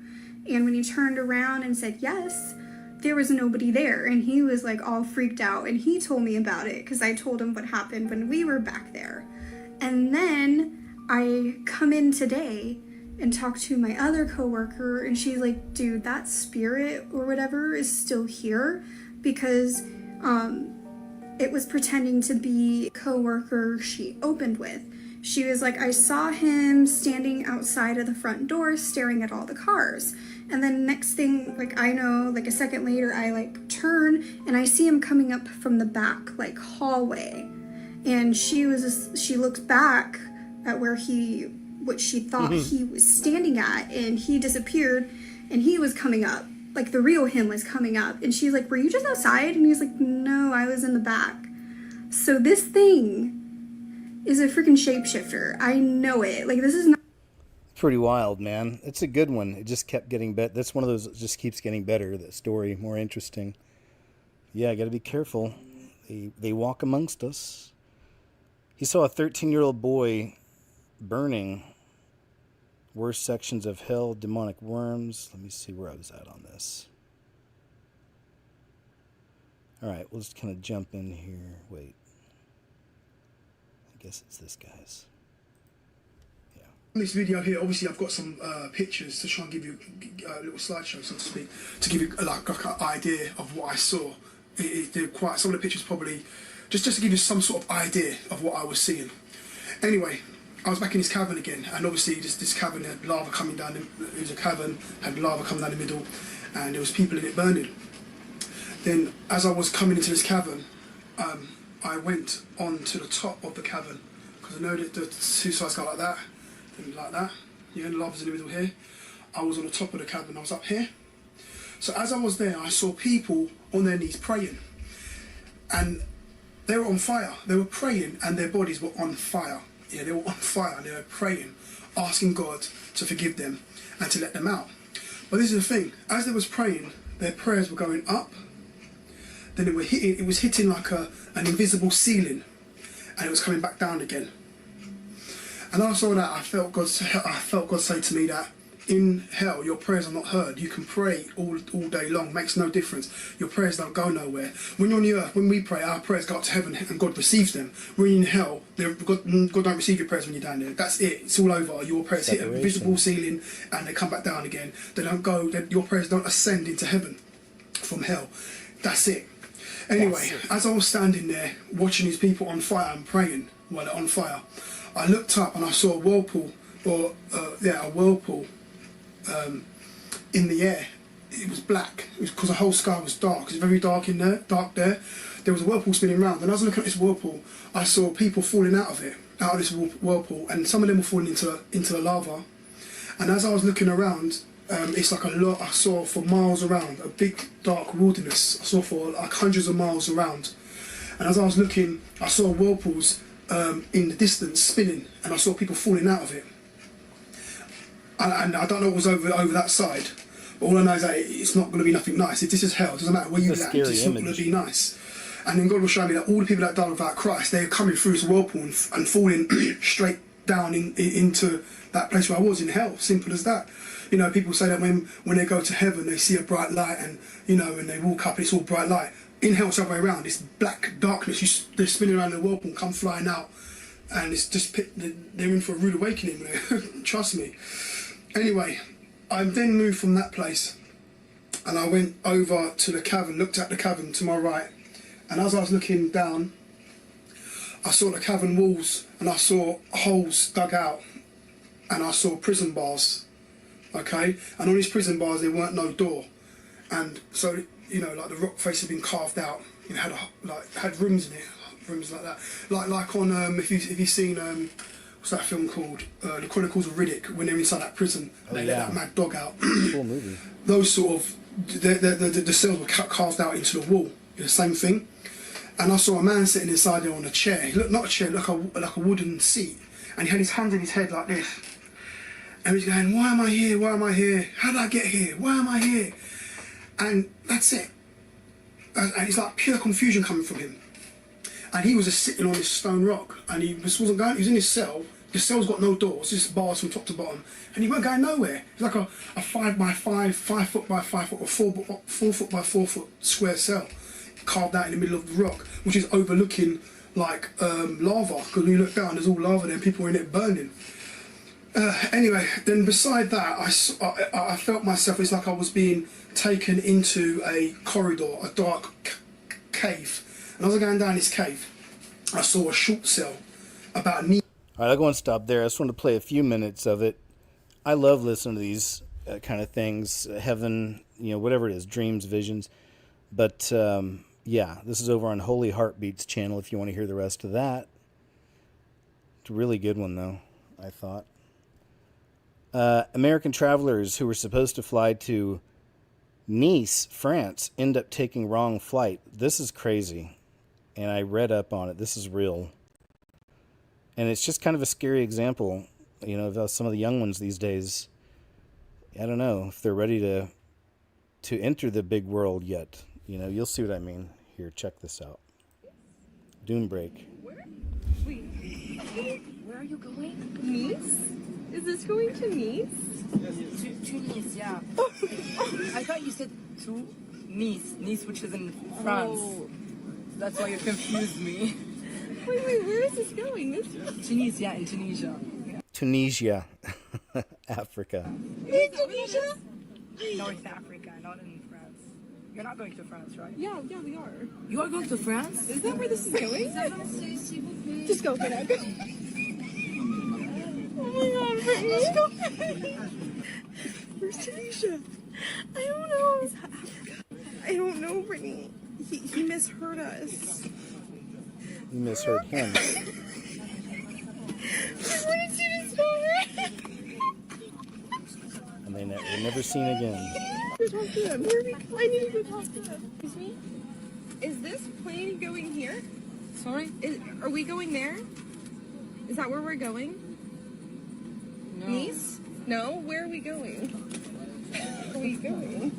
And when he turned around and said yes, there was nobody there, and he was like all freaked out, and he told me about it because I told him what happened when we were back there. And then I come in today and talk to my other coworker, and she's like, dude, that spirit or whatever is still here because it was pretending to be a coworker she opened with. She was like, I saw him standing outside of the front door staring at all the cars. And then next thing, like I know, like a second later, I like turn and I see him coming up from the back, like hallway. And she looked back at where what she thought he was standing at, and he disappeared, and he was coming up, like the real him was coming up, and she's like, were you just outside? And he's like, no, I was in the back. So this thing is a freaking shapeshifter. I know it. Like this is not Pretty wild, man. It's a good one. It just kept getting better. That's one of those that just keeps getting better. That story more interesting. Yeah, got to be careful. They walk amongst us. He saw a 13-year-old boy burning. Worst sections of hell, demonic worms. Let me see where I was at on this. All right, we'll just kind of jump in here. Wait. I guess it's this guy's. In this video here, obviously I've got some pictures to try and give you a little slideshow, so to speak, to give you like an idea of what I saw. They're quite, some of the pictures probably, just to give you some sort of idea of what I was seeing. Anyway, I was back in this cavern again, and obviously this cavern had lava coming down, it was a cavern, had lava coming down the middle, and there was people in it burning. Then, as I was coming into this cavern, I went on to the top of the cavern, because I know that the two sides go like that, and like that, yeah, the lava's in the middle here. I was on the top of the cavern, I was up here. So as I was there, I saw people on their knees praying, and they were on fire. They were praying, and their bodies were on fire. Yeah, they were on fire, and they were praying, asking God to forgive them and to let them out. But this is the thing, as they was praying, their prayers were going up, then it was hitting like an invisible ceiling, and it was coming back down again. And I saw that, I felt God say to me that in hell your prayers are not heard. You can pray all day long, makes no difference. Your prayers don't go nowhere. When you're on the earth, when we pray, our prayers go up to heaven and God receives them. When you're in hell, God don't receive your prayers when you're down there. That's it, it's all over. Your prayers hit a visible ceiling and they come back down again. They don't go, your prayers don't ascend into heaven from hell. That's it. Anyway, as I was standing there watching these people on fire and praying while they're on fire, I looked up and I saw a whirlpool, a whirlpool in the air. It was black. It was because the whole sky was dark. It's very dark in there, dark there. There was a whirlpool spinning around, and as I was looking at this whirlpool, I saw people falling out of it, out of this whirlpool, and some of them were falling into the lava. And as I was looking around, it's like a lot. I saw for miles around, a big dark wilderness. I saw for like hundreds of miles around. And as I was looking, I saw whirlpools in the distance spinning, and I saw people falling out of it. And I don't know what was over that side, but all I know is that it's not going to be nothing nice. If this is hell, it doesn't matter where you land, it's not going to be nice. And then God will show me that all the people that died without Christ, they're coming through this whirlpool and falling straight down into that place where I was, in hell. Simple as that. You know, people say that when they go to heaven, they see a bright light, and you know, and they walk up, it's all bright light. In hell, it's the other way around. It's black darkness. They're spinning around the whirlpool and come flying out, and it's just they're in for a rude awakening. Trust me. Anyway, I then moved from that place, and I went over to the cavern, looked at the cavern to my right, and as I was looking down, I saw the cavern walls, and I saw holes dug out, and I saw prison bars, okay? And on these prison bars, there weren't no door, and so, you know, like the rock face had been carved out, you know, had rooms in it, rooms like that, like on if you've seen what's that film called? The Chronicles of Riddick, when they're inside that prison, they let that mad dog out. Cool movie. Those sort of the cells were carved out into the wall. The same thing. And I saw a man sitting inside there on a chair. He looked, not a chair, like a wooden seat, and he had his hands in his head like this. And he's going, "Why am I here? Why am I here? How did I get here? Why am I here?" And that's it. And it's like pure confusion coming from him. And he was just sitting on this stone rock, and he wasn't going. He was in his cell. The cell's got no doors, just bars from top to bottom, and he weren't going nowhere. It's like a 5 by 5, 5 foot by 5 foot, or 4 foot by 4 foot square cell, carved out in the middle of the rock, which is overlooking like lava. Because when you look down, there's all lava there, and people are in it burning. Anyway, then beside that, I felt myself. It's like I was being taken into a corridor, a dark cave. And as I was going down this cave, I saw a short cell about knee. All right, I'll go and stop there. I just want to play a few minutes of it. I love listening to these kind of things, heaven, you know, whatever it is, dreams, visions. But yeah, this is over on Holy Heartbeats channel if you want to hear the rest of that. It's a really good one, though, I thought. American travelers who were supposed to fly to Nice, France, end up taking wrong flight. This is crazy. And I read up on it. This is real. And it's just kind of a scary example, you know, of some of the young ones these days. I don't know if they're ready to enter the big world yet. You know, you'll see what I mean. Here, check this out. Doom break. Wait, where are you going? Nice? Is this going to Nice? To Nice, yeah. I thought you said to Nice. Nice, which is in France. Oh. That's why you confused me. Wait, where is this going? Tunisia, in Tunisia. Tunisia, Africa. In Tunisia? North Africa, not in France. You're not going to France, right? Yeah, we are. You are going to France? Is that where this is going? Just go for that. Go. Oh my god, Brittany. Just go. Where's Tunisia? I don't know. Is that Africa? I don't know, Brittany. He misheard us. You misheard him. Where did you just go? And they were never seen again. Go talk to them. Where are we? I need to go talk to them. Excuse me? Is this plane going here? Sorry? Are we going there? Is that where we're going? No. Nice? No? Where are we going? Where are we going?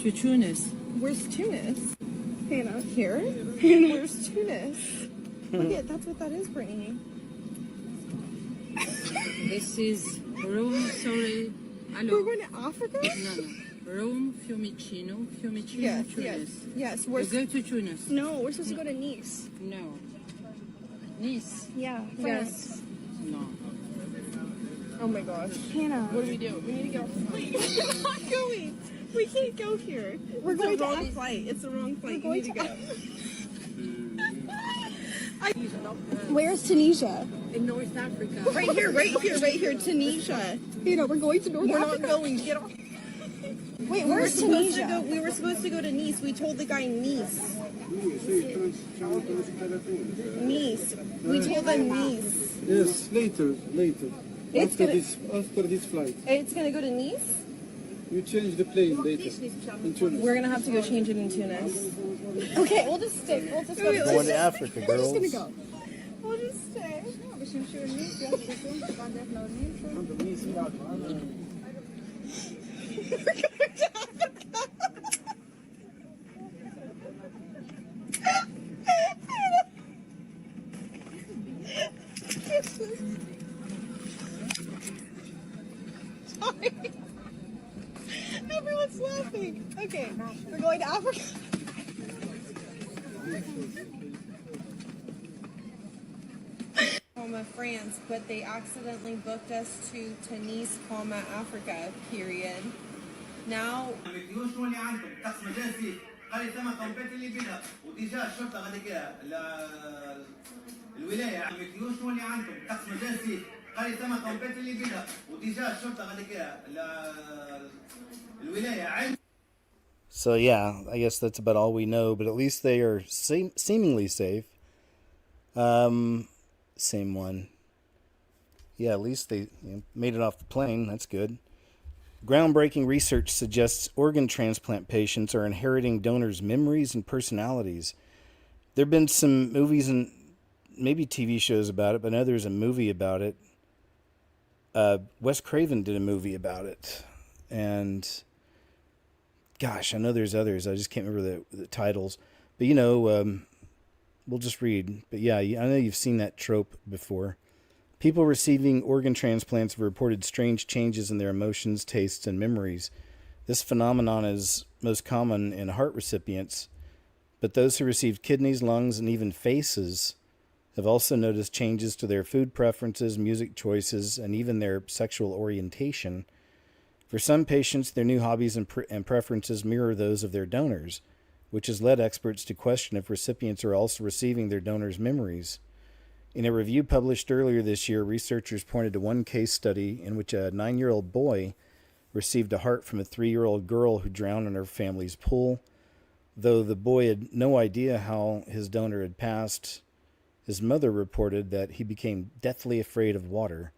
To Tunis. Where's Tunis? Hannah, here? And where's Tunis? Look at, that's what that is, Brittany. This is Rome, sorry. Hello. We're going to Africa? No. Rome, Fiumicino, Yes, Tunis. yes. We're going to Tunis. No, we're supposed to go to Nice. No. Nice? Yeah, France. Yes. No. Oh my gosh. Hannah. What do we do? We need to get off the plane. We're not going. We can't go here. We're going to the wrong flight. It's the wrong flight. You need to go. Where's Tunisia? In North Africa. Right here, Tunisia. You know, we're going to North Africa. We're not going. Get off. Wait, where's Tunisia? We were supposed to go to Nice. We told the guy Nice. Nice. We told them Nice. Yes, later. After this flight. It's gonna go to Nice? You change the plane later in Tunis. We're gonna have to go change it in Tunis. Okay, we'll just stay. We'll just go. Going to Africa, girls. We're just gonna go. We'll just stay. Sorry. Everyone's laughing. Okay, we're going to Africa. France, but they accidentally booked us to Tunis, Africa, period. Now So yeah, I guess that's about all we know, but at least they are seemingly safe. Same one. Yeah, at least they made it off the plane. That's good. Groundbreaking research suggests organ transplant patients are inheriting donors' memories and personalities. There have been some movies and maybe TV shows about it, but I know there's a movie about it. Wes Craven did a movie about it. And gosh, I know there's others. I just can't remember the titles. But, we'll just read. But yeah, I know you've seen that trope before. People receiving organ transplants have reported strange changes in their emotions, tastes, and memories. This phenomenon is most common in heart recipients, but those who received kidneys, lungs, and even faces have also noticed changes to their food preferences, music choices, and even their sexual orientation. For some patients, their new hobbies and preferences mirror those of their donors, which has led experts to question if recipients are also receiving their donors' memories. In a review published earlier this year, researchers pointed to one case study in which a 9-year-old boy received a heart from a 3-year-old girl who drowned in her family's pool. Though the boy had no idea how his donor had passed, his mother reported that he became deathly afraid of water.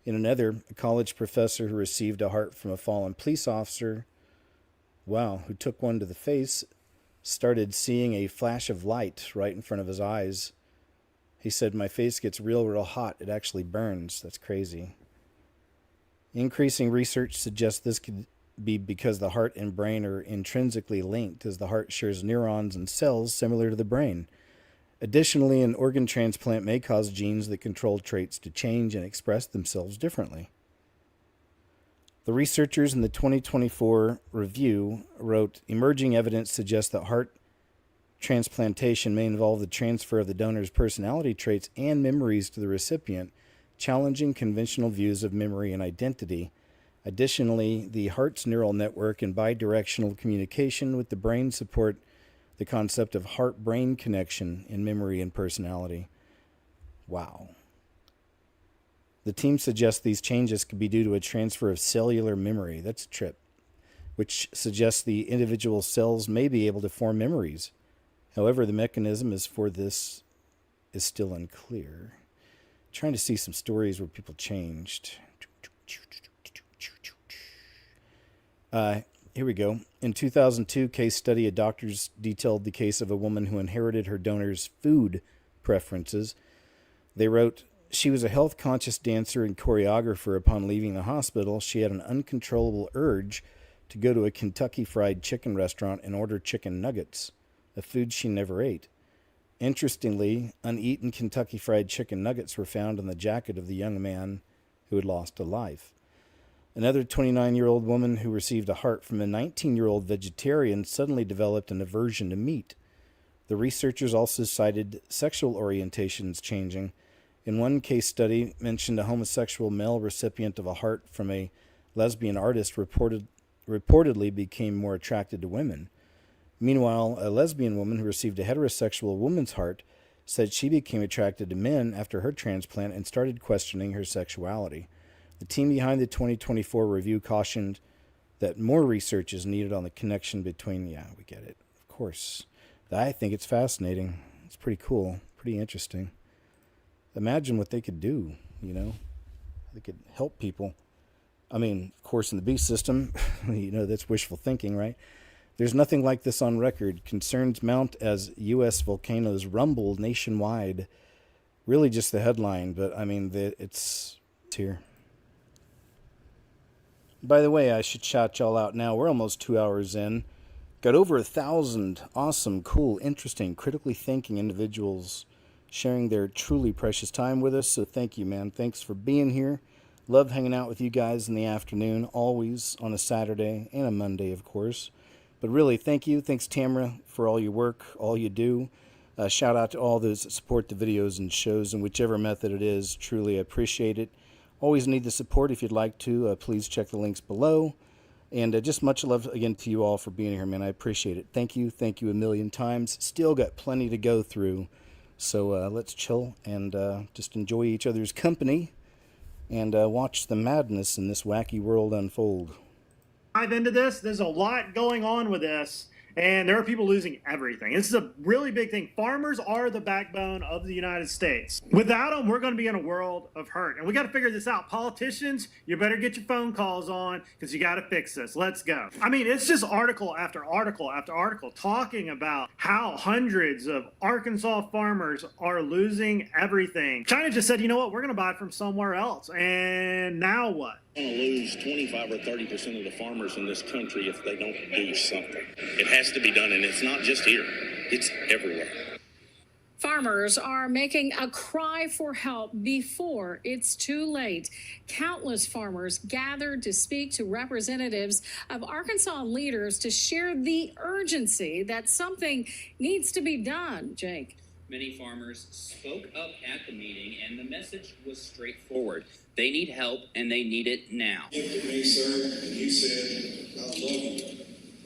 In another, a college professor who received a heart from a fallen police officer, who took one to the face, started seeing a flash of light right in front of his eyes. He said, "My face gets real hot. It actually burns." That's crazy. Increasing research suggests be because the heart and brain are intrinsically linked, as the heart shares neurons and cells similar to the brain. Additionally, an organ transplant may cause genes that control traits to change and express themselves differently. The researchers in the 2024 review wrote, emerging evidence suggests that heart transplantation may involve the transfer of the donor's personality traits and memories to the recipient, challenging conventional views of memory and identity. Additionally, the heart's neural network and bidirectional communication with the brain support the concept of heart-brain connection in memory and personality. Wow. The team suggests these changes could be due to a transfer of cellular memory. That's a trip. Which suggests the individual cells may be able to form memories. However, the mechanism for this is still unclear. Trying to see some stories where people changed. Here we go. In 2002 case study, doctors detailed the case of a woman who inherited her donor's food preferences. They wrote, she was a health-conscious dancer and choreographer. Upon leaving the hospital, she had an uncontrollable urge to go to a Kentucky Fried Chicken restaurant and order chicken nuggets, a food she never ate. Interestingly, uneaten Kentucky Fried Chicken nuggets were found on the jacket of the young man who had lost a life. Another 29-year-old woman who received a heart from a 19-year-old vegetarian suddenly developed an aversion to meat. The researchers also cited sexual orientations changing. In one case study, mentioned a homosexual male recipient of a heart from a lesbian artist reportedly became more attracted to women. Meanwhile, a lesbian woman who received a heterosexual woman's heart said she became attracted to men after her transplant and started questioning her sexuality. The team behind the 2024 review cautioned that more research is needed on the connection between... Yeah, we get it. Of course. I think it's fascinating. It's pretty cool. Pretty interesting. Imagine what they could do, you know? They could help people. I mean, of course, in the beast system, you know, that's wishful thinking, right? There's nothing like this on record. Concerns mount as U.S. volcanoes rumble nationwide. Really just the headline, but I mean, it's here. By the way, I should shout y'all out now. We're almost 2 hours in. Got over 1,000 awesome, cool, interesting, critically thinking individuals sharing their truly precious time with us. So thank you, man. Thanks for being here. Love hanging out with you guys in the afternoon, always on a Saturday and a Monday, of course. But really, thank you. Thanks, Tamara, for all your work, all you do. Shout out to all those that support the videos and shows in whichever method it is. Truly appreciate it. Always need the support. If you'd like to, please check the links below. And just much love again to you all for being here, man. I appreciate it. Thank you. Thank you a million times. Still got plenty to go through. So let's chill and just enjoy each other's company and watch the madness in this wacky world unfold. Dive into this. There's a lot going on with this, and there are people losing everything. This is a really big thing. Farmers are the backbone of the United States. Without them, we're going to be in a world of hurt, and we got to figure this out. Politicians, you better get your phone calls on because you got to fix this. Let's go. I mean, it's just article after article after article talking about how hundreds of Arkansas farmers are losing everything. China just said, you know what, we're going to buy from somewhere else. And now what? We're going to lose 25 or 30% of the farmers in this country if they don't do something. It has to be done, and it's not just here. It's everywhere. Farmers are making a cry for help before it's too late. Countless farmers gathered to speak to representatives of Arkansas leaders to share the urgency that something needs to be done. Jake. Many farmers spoke up at the meeting, and the message was straightforward. They need help, and they need it now. You looked at me, sir, and you said, I love you,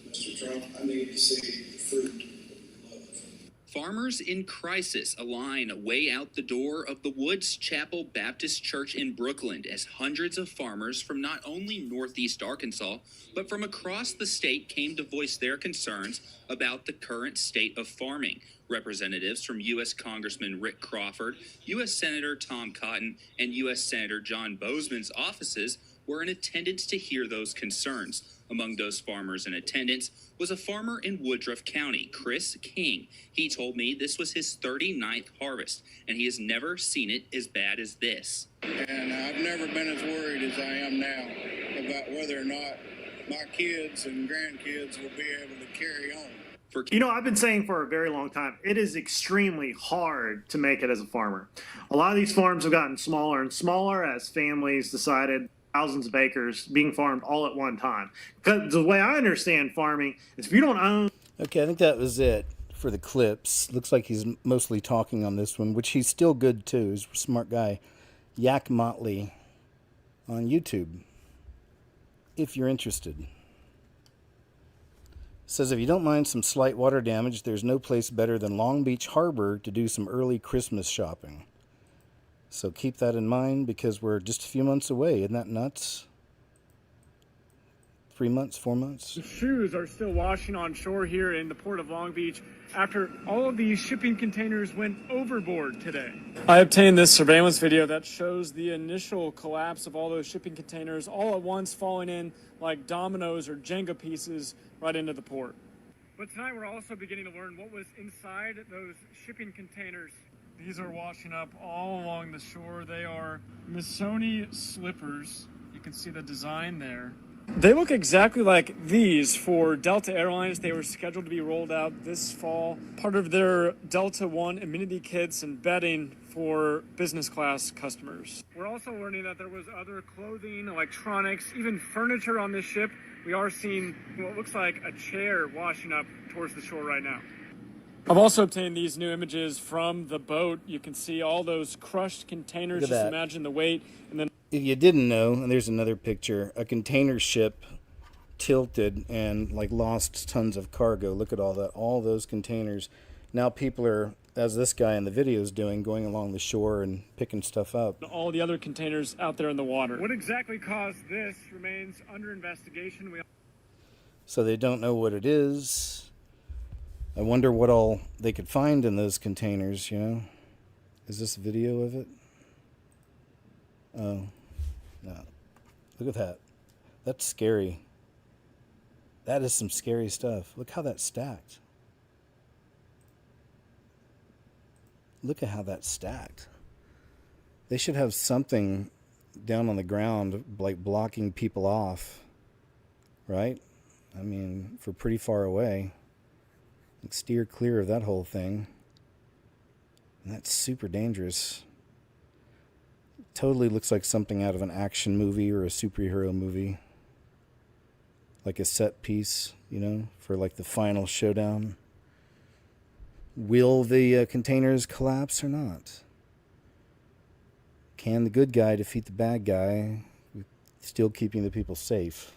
Mr. Trump. I need to see the fruit of love. Farmers in crisis align way out the door of the Woods Chapel Baptist Church in Brooklyn as hundreds of farmers from not only Northeast Arkansas, but from across the state came to voice their concerns about the current state of farming. Representatives from U.S. Congressman Rick Crawford, U.S. Senator Tom Cotton, and U.S. Senator John Boozman's offices were in attendance to hear those concerns. Among those farmers in attendance was a farmer in Woodruff County, Chris King. He told me this was his 39th harvest, and he has never seen it as bad as this. And I've never been as worried as I am now about whether or not my kids and grandkids will be able to carry on. You know, I've been saying for a very long time, it is extremely hard to make it as a farmer. A lot of these farms have gotten smaller and smaller as families decided thousands of acres being farmed all at one time. Because the way I understand farming is if you don't own... Okay, I think that was it for the clips. Looks like he's mostly talking on this one, which he's still good too. He's a smart guy. Yak Motley on YouTube, if you're interested. Says if you don't mind some slight water damage, there's no place better than Long Beach Harbor to do some early Christmas shopping. So keep that in mind because we're just a few months away. Isn't that nuts? 3 months, 4 months? The shoes are still washing on shore here in the port of Long Beach after all of these shipping containers went overboard today. I obtained this surveillance video that shows the initial collapse of all those shipping containers all at once falling in like dominoes or Jenga pieces right into the port. But tonight we're also beginning to learn what was inside those shipping containers. These are washing up all along the shore. They are Masonic slippers. You can see the design there. They look exactly like these for Delta Airlines. They were scheduled to be rolled out this fall, part of their Delta One amenity kits and bedding for business class customers. We're also learning that there was other clothing, electronics, even furniture on this ship. We are seeing what looks like a chair washing up towards the shore right now. I've also obtained these new images from the boat. You can see all those crushed containers. Look at Just that. imagine the weight. And then If you didn't know, and there's another picture, a container ship tilted and lost tons of cargo. Look at all that, all those containers. Now people are, as this guy in the video is doing, going along the shore and picking stuff up. all the other containers out there in the water. What exactly caused this remains under investigation. So they don't know what it is. I wonder what all they could find in those containers, you know? Is this a video of it? Oh, no. Look at that. That's scary. That is some scary stuff. Look how that's stacked. Look at how that's stacked. They should have something down on the ground, blocking people off, right? I mean, for pretty far away. Steer clear of that whole thing. And that's super dangerous. Totally looks like something out of an action movie or a superhero movie. Like a set piece, you know, for the final showdown. Will the containers collapse or not? Can the good guy defeat the bad guy, still keeping the people safe?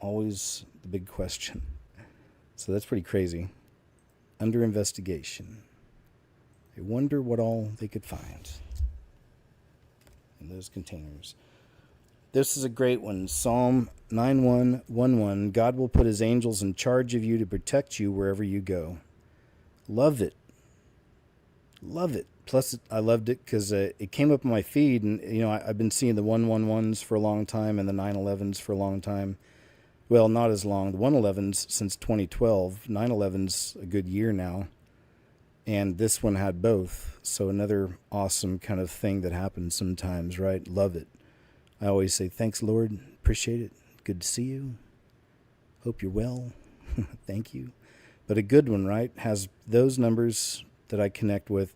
Always the big question. So that's pretty crazy. Under investigation. I wonder what all they could find in those containers. This is a great one. Psalm 91:11. God will put his angels in charge of you to protect you wherever you go. Love it. Love it. Plus, I loved it because it came up on my feed, and I've been seeing the 111s for a long time and the 911s for a long time. Well, not as long. The 111's since 2012. 911's a good year now. And this one had both. So another awesome kind of thing that happens sometimes, right? Love it. I always say, thanks, Lord. Appreciate it. Good to see you. Hope you're well. Thank you. But a good one, right? Has those numbers that I connect with.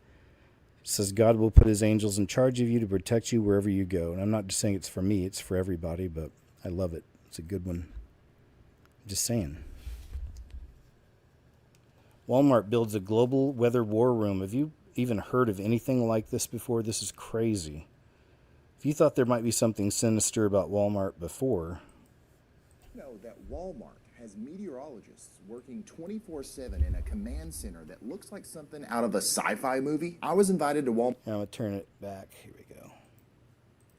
It says God will put his angels in charge of you to protect you wherever you go. And I'm not just saying it's for me. It's for everybody. But I love it. It's a good one. Just saying. Walmart builds a global weather war room. Have you even heard of anything like this before? This is crazy. If you thought there might be something sinister about Walmart before. You know that Walmart has meteorologists working 24/7 in a command center that looks like something out of a sci-fi movie. I was invited to Walmart. I'm going to turn it back. Here we go.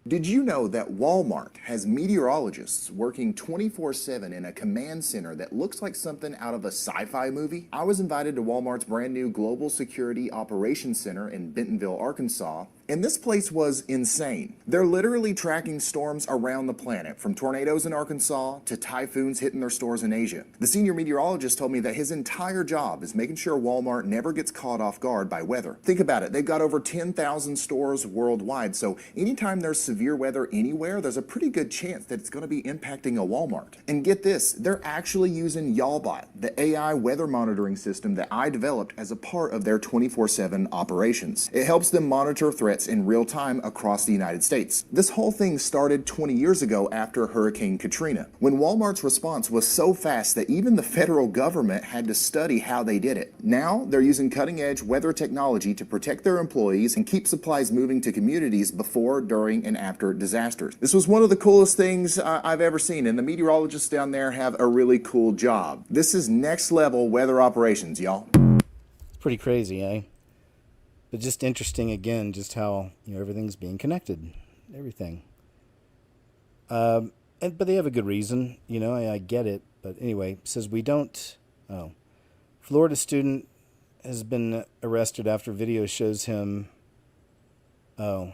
Did you know that Walmart has meteorologists working 24/7 in a command center that looks like something out of a sci-fi movie? I was invited to Walmart's brand new Global Security Operations Center in Bentonville, Arkansas, And this place was insane. They're literally tracking storms around the planet, from tornadoes in Arkansas to typhoons hitting their stores in Asia. The senior meteorologist told me that his entire job is making sure Walmart never gets caught off guard by weather. Think about it, they've got over 10,000 stores worldwide, so anytime there's severe weather anywhere, there's a pretty good chance that it's going to be impacting a Walmart. And get this, they're actually using YALBOT, the AI weather monitoring system that I developed as a part of their 24/7 operations. It helps them monitor threats in real time across the United States. This whole thing started 20 years ago after Hurricane Katrina, when Walmart's response was so fast that even the federal government had to study how they did it. Now, they're using cutting-edge weather technology to protect their employees and keep supplies moving to communities before, during, and after disasters. This was one of the coolest things I've ever seen, and the meteorologists down there have a really cool job. This is next-level weather operations, y'all. It's pretty crazy, eh? But just interesting, again, just how, everything's being connected. Everything. But they have a good reason, I get it. But anyway, it says Florida student has been arrested after video shows him, a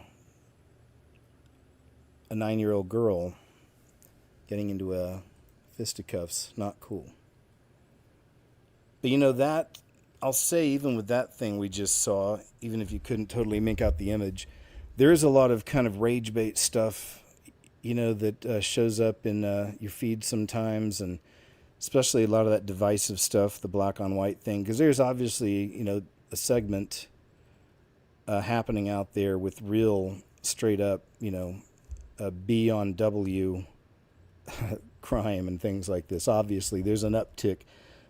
9-year-old girl getting into a fisticuffs. Not cool. But that, I'll say, even with that thing we just saw, even if you couldn't totally make out the image, there is a lot of kind of rage bait stuff, that shows up in your feed sometimes, and especially a lot of that divisive stuff, the black on white thing, because there's obviously, a segment happening out there with real straight up, B on W crime and things like this. Obviously, there's an uptick.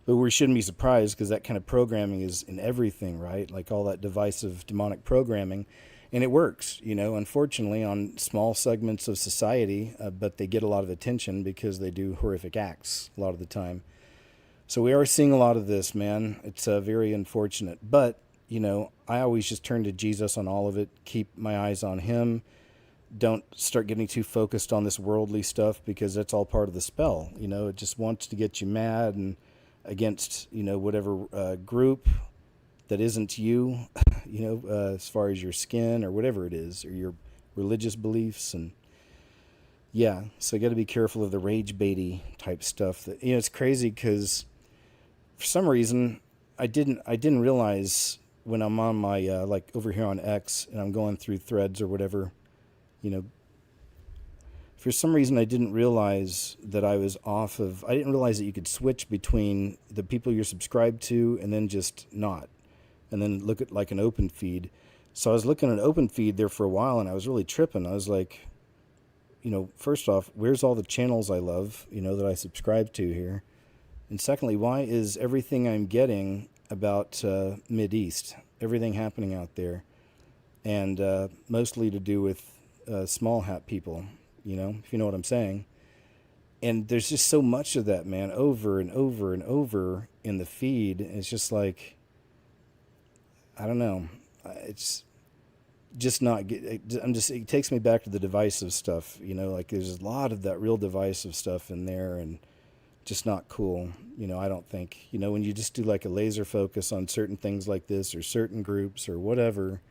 But we shouldn't be surprised, because that kind of programming is in everything, right? Like all that divisive demonic programming. And it works, unfortunately, on small segments of society, but they get a lot of attention because they do horrific acts a lot of the time. So we are seeing a lot of this, man. It's very unfortunate. But, I always just turn to Jesus on all of it, keep my eyes on him. Don't start getting too focused on this worldly stuff, because that's all part of the spell. It just wants to get you mad and against, whatever group that isn't you, as far as your skin or whatever it is, or your religious beliefs. And yeah, so you got to be careful of the rage baity type stuff. That, it's crazy, because for some reason I didn't realize when I'm on my like over here on X and I'm going through threads or whatever, for some reason I didn't realize that I didn't realize that you could switch between the people you're subscribed to and then just not, and then look at like an open feed. So I was looking at an open feed there for a while, and I was really tripping. I was like, first off, where's all the channels I love, that I subscribe to here? And secondly, why is everything I'm getting about Mideast, everything happening out there, and mostly to do with small hat people, if you know what I'm saying? And there's just so much of that, man, over and over and over in the feed. It's just like, I don't know. It's just not. It takes me back to the divisive stuff. Like there's a lot of that real divisive stuff in there, and just not cool. I don't think. When you just do like a laser focus on certain things like this, or certain groups, or whatever,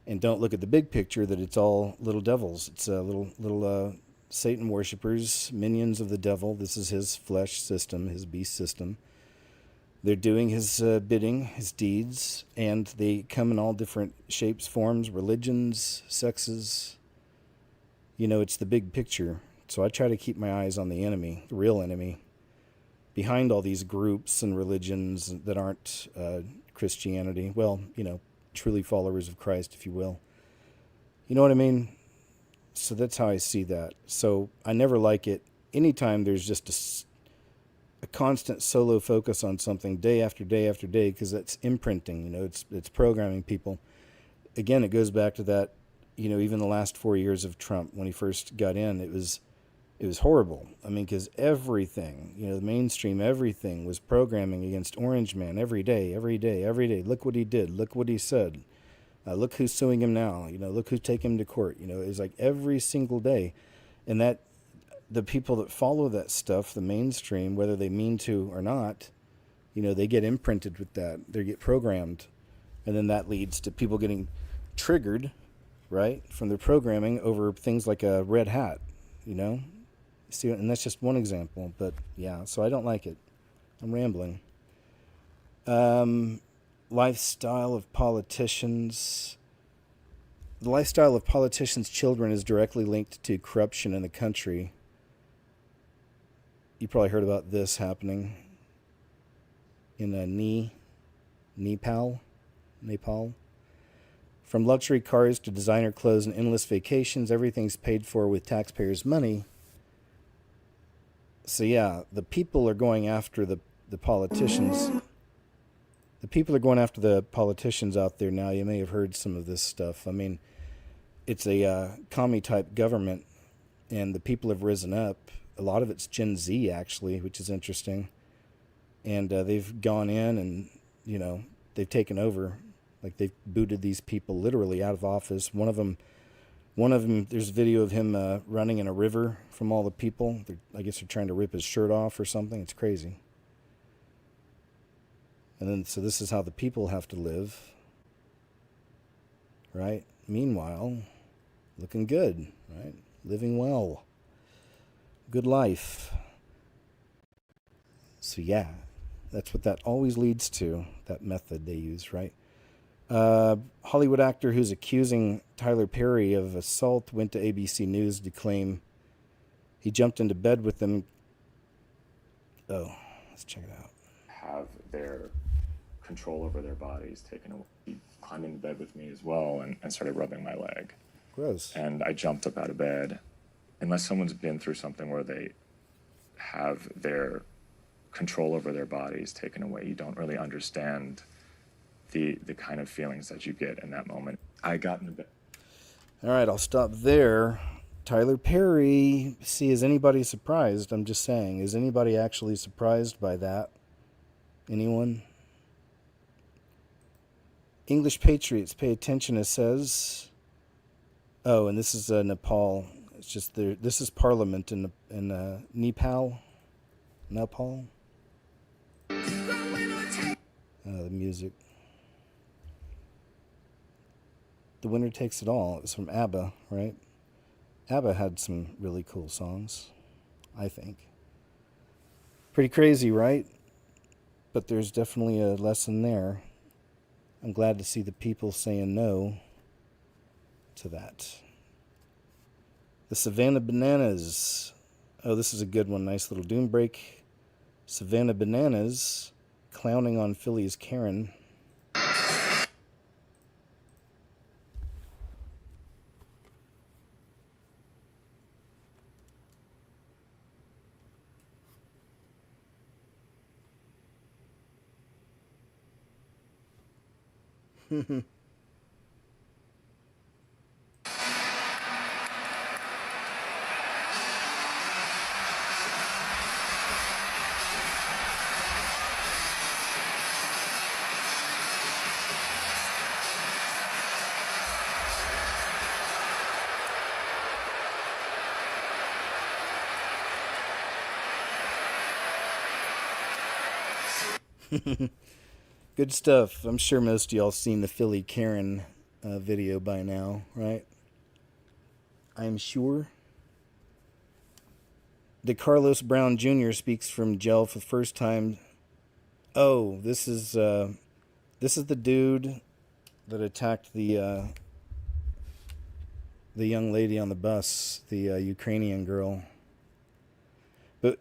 and don't look at the big picture, that it's all little devils. It's little Satan worshipers, minions of the devil. This is his flesh system, his beast system. They're doing his bidding, his deeds, and they come in all different shapes, forms, religions, sexes. It's the big picture. So I try to keep my eyes on the enemy, the real enemy, behind all these groups and religions that aren't Christianity. Well, truly followers of Christ, if you will. You know what I mean? So that's how I see that. So I never like it. Anytime there's just a constant solo focus on something day after day after day, because that's imprinting, it's programming people. Again, it goes back to that, even the last 4 years of Trump, when he first got in, it was horrible. I mean, because everything, the mainstream, everything was programming against Orange Man every day, every day, every day. Look what he did. Look what he said. Look who's suing him now. Look who's taking him to court. It was like every single day. And that the people that follow that stuff, the mainstream, whether they mean to or not, they get imprinted with that. They get programmed. And then that leads to people getting triggered right, from their programming over things like a red hat, you know? See, and that's just one example, but yeah, so I don't like it. I'm rambling. Lifestyle of politicians. The lifestyle of politicians' children is directly linked to corruption in the country. You probably heard about this happening in Nepal. From luxury cars to designer clothes and endless vacations, everything's paid for with taxpayers' money. So yeah, the people are going after the politicians. The people are going after the politicians out there now. You may have heard some of this stuff. I mean, it's a commie-type government, and the people have risen up. A lot of it's Gen Z, actually, which is interesting. And they've gone in and, you know, they've taken over. Like, they've booted these people literally out of office. One of them, there's a video of him running in a river from all the people. I guess they're trying to rip his shirt off or something. It's crazy. And then, so this is how the people have to live, right? Meanwhile, looking good, right? Living well. Good life. So yeah, that's what that always leads to, that method they use, right? Hollywood actor who's accusing Tyler Perry of assault went to ABC News to claim he jumped into bed with them. Oh, let's check it out. Have their control over their bodies taken away. He climbed into bed with me as well and started rubbing my leg. Gross. And I jumped up out of bed. Unless someone's been through something where they have their control over their bodies taken away, you don't really understand the kind of feelings that you get in that moment. I got into bed. All right, I'll stop there. Tyler Perry. See, is anybody surprised? I'm just saying. Is anybody actually surprised by that? Anyone? English patriots, pay attention, it says. Oh, and this is Nepal. It's just there. This is Parliament in Nepal. Nepal. The music. The Winner Takes It All. It was from ABBA, right? ABBA had some really cool songs, I think. Pretty crazy, right? But there's definitely a lesson there. I'm glad to see the people saying no to that. The Savannah Bananas. Oh, this is a good one. Nice little doom break. Savannah Bananas clowning on Philly's Karen. Good stuff. I'm sure most of y'all seen the Philly Karen video by now, right? I'm sure. The Carlos Brown Jr. speaks from jail for the first time. Oh, this is the dude that attacked the young lady on the bus, the Ukrainian girl. But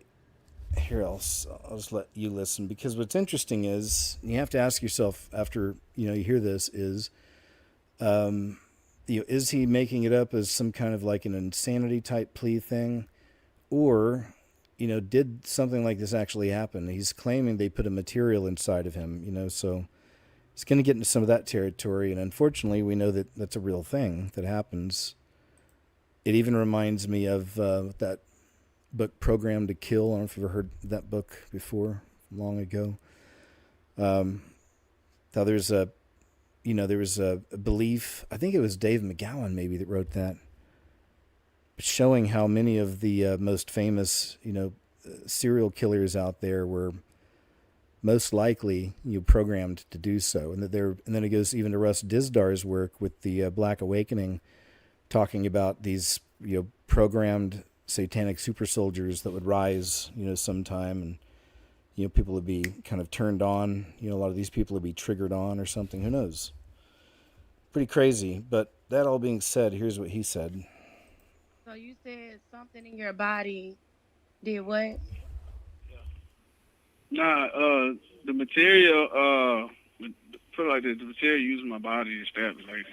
here, I'll just let you listen, because what's interesting is you have to ask yourself after you hear this is, is he making it up as some kind of like an insanity type plea thing, or did something like this actually happen? He's claiming they put a material inside of him, so it's going to get into some of that territory, and unfortunately, we know that that's a real thing that happens. It even reminds me of that book Programmed to Kill. I don't know if you've ever heard that book before, long ago. How there's a, there was a belief, I think it was Dave McGowan maybe that wrote that, showing how many of the most famous, serial killers out there were most likely programmed to do so, and then it goes even to Russ Disdar's work with the Black Awakening, talking about these, programmed satanic super soldiers that would rise, sometime, and people would be kind of turned on. A lot of these people would be triggered on or something. Who knows? Pretty crazy. But that all being said, here's what he said. So you said something in your body did what? Nah, the material, put it like this, the material using my body to stab the lady.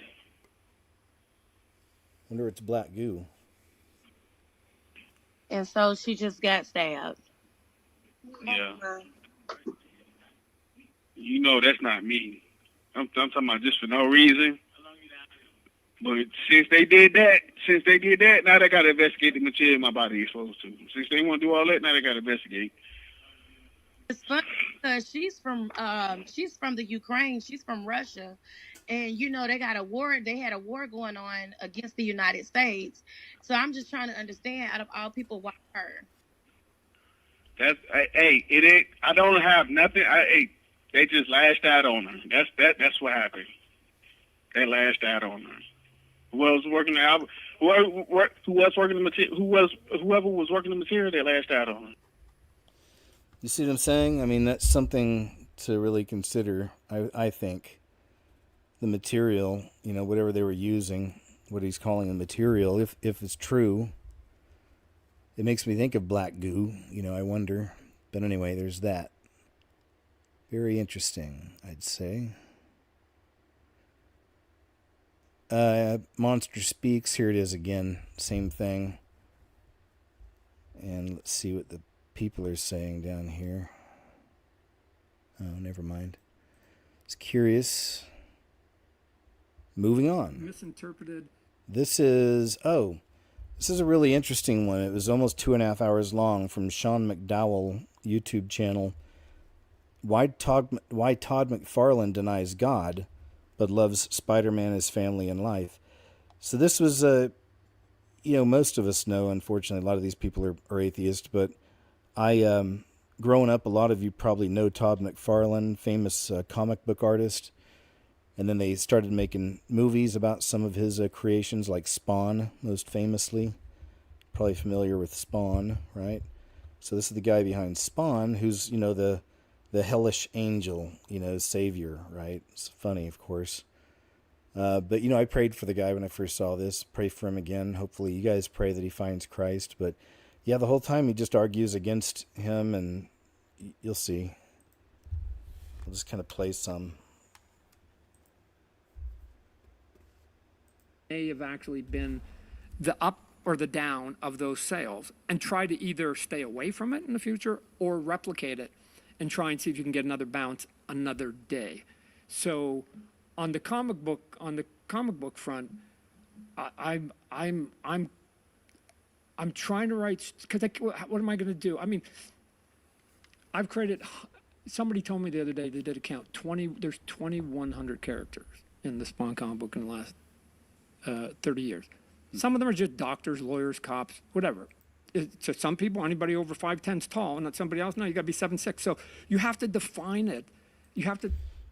Wonder it's black goo. And so she just got stabbed. Yeah. You know that's not me. I'm talking about just for no reason. But since they did that, now they got to investigate the material my body is supposed to. Since they want to do all that, now they got to investigate. It's funny because she's from the Ukraine. She's from Russia. And, they got a war. They had a war going on against the United States. So I'm just trying to understand, out of all people, why her? It ain't. I don't have nothing. They just lashed out on her. That's what happened. They lashed out on her. Whoever was working the material, whoever was working the material, they lashed out on her. You see what I'm saying? I mean, that's something to really consider. I think the material, whatever they were using, what he's calling the material, if it's true, it makes me think of black goo. I wonder. But anyway, there's that. Very interesting, I'd say. Monster Speaks. Here it is again. Same thing. And let's see what the people are saying down here. Oh, never mind. It's curious. Moving on. Misinterpreted. This is a really interesting one. It was almost 2.5 hours long, from Sean McDowell YouTube channel. Why Todd McFarland denies God, but loves Spider-Man, his family, and life. So this was most of us know, unfortunately, a lot of these people are atheists, but growing up, a lot of you probably know Todd McFarland, famous comic book artist. And then they started making movies about some of his creations, like Spawn, most famously. Probably familiar with Spawn, right? So this is the guy behind Spawn, who's, the hellish angel, savior, right? It's funny, of course. But, I prayed for the guy when I first saw this. Pray for him again. Hopefully you guys pray that he finds Christ. But, yeah, the whole time he just argues against him, and you'll see. I'll just kind of play some. May have actually been the up or the down of those sales, and try to either stay away from it in the future or replicate it and try and see if you can get another bounce another day. So on the comic book front, I'm trying to write, because what am I going to do? I mean, I've created, somebody told me the other day they did a count, there's 2,100 characters in the Spawn comic book in the last 30 years. Some of them are just doctors, lawyers, cops, whatever. To some people, anybody over 5'10" is tall, and not somebody else, no, you got to be 7'6". So you have to define it. You have to.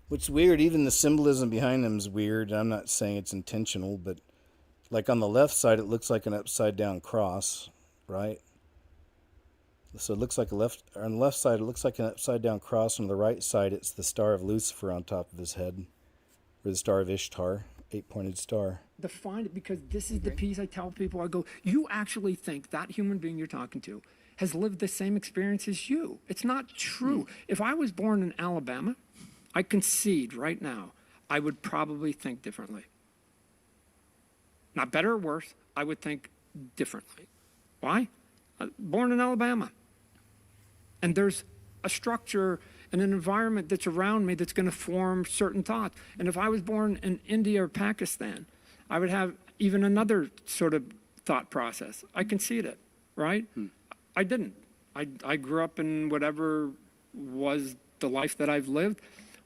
What's weird, even the symbolism behind them is weird. I'm not saying it's intentional, but like on the left side, it looks like an upside down cross, right? So it looks like on the left side, it looks like an upside down cross. On the right side, it's the star of Lucifer on top of his head, or the star of Ishtar, 8-pointed star. Define it, because this is the piece I tell people. I go, you actually think that human being you're talking to has lived the same experience as you. It's not true. If I was born in Alabama, I concede right now, I would probably think differently. Not better or worse, I would think differently. Why? Born in Alabama. And there's a structure and an environment that's around me that's going to form certain thoughts. And if I was born in India or Pakistan, I would have even another sort of thought process. I concede it, right? I didn't. I grew up in whatever was the life that I've lived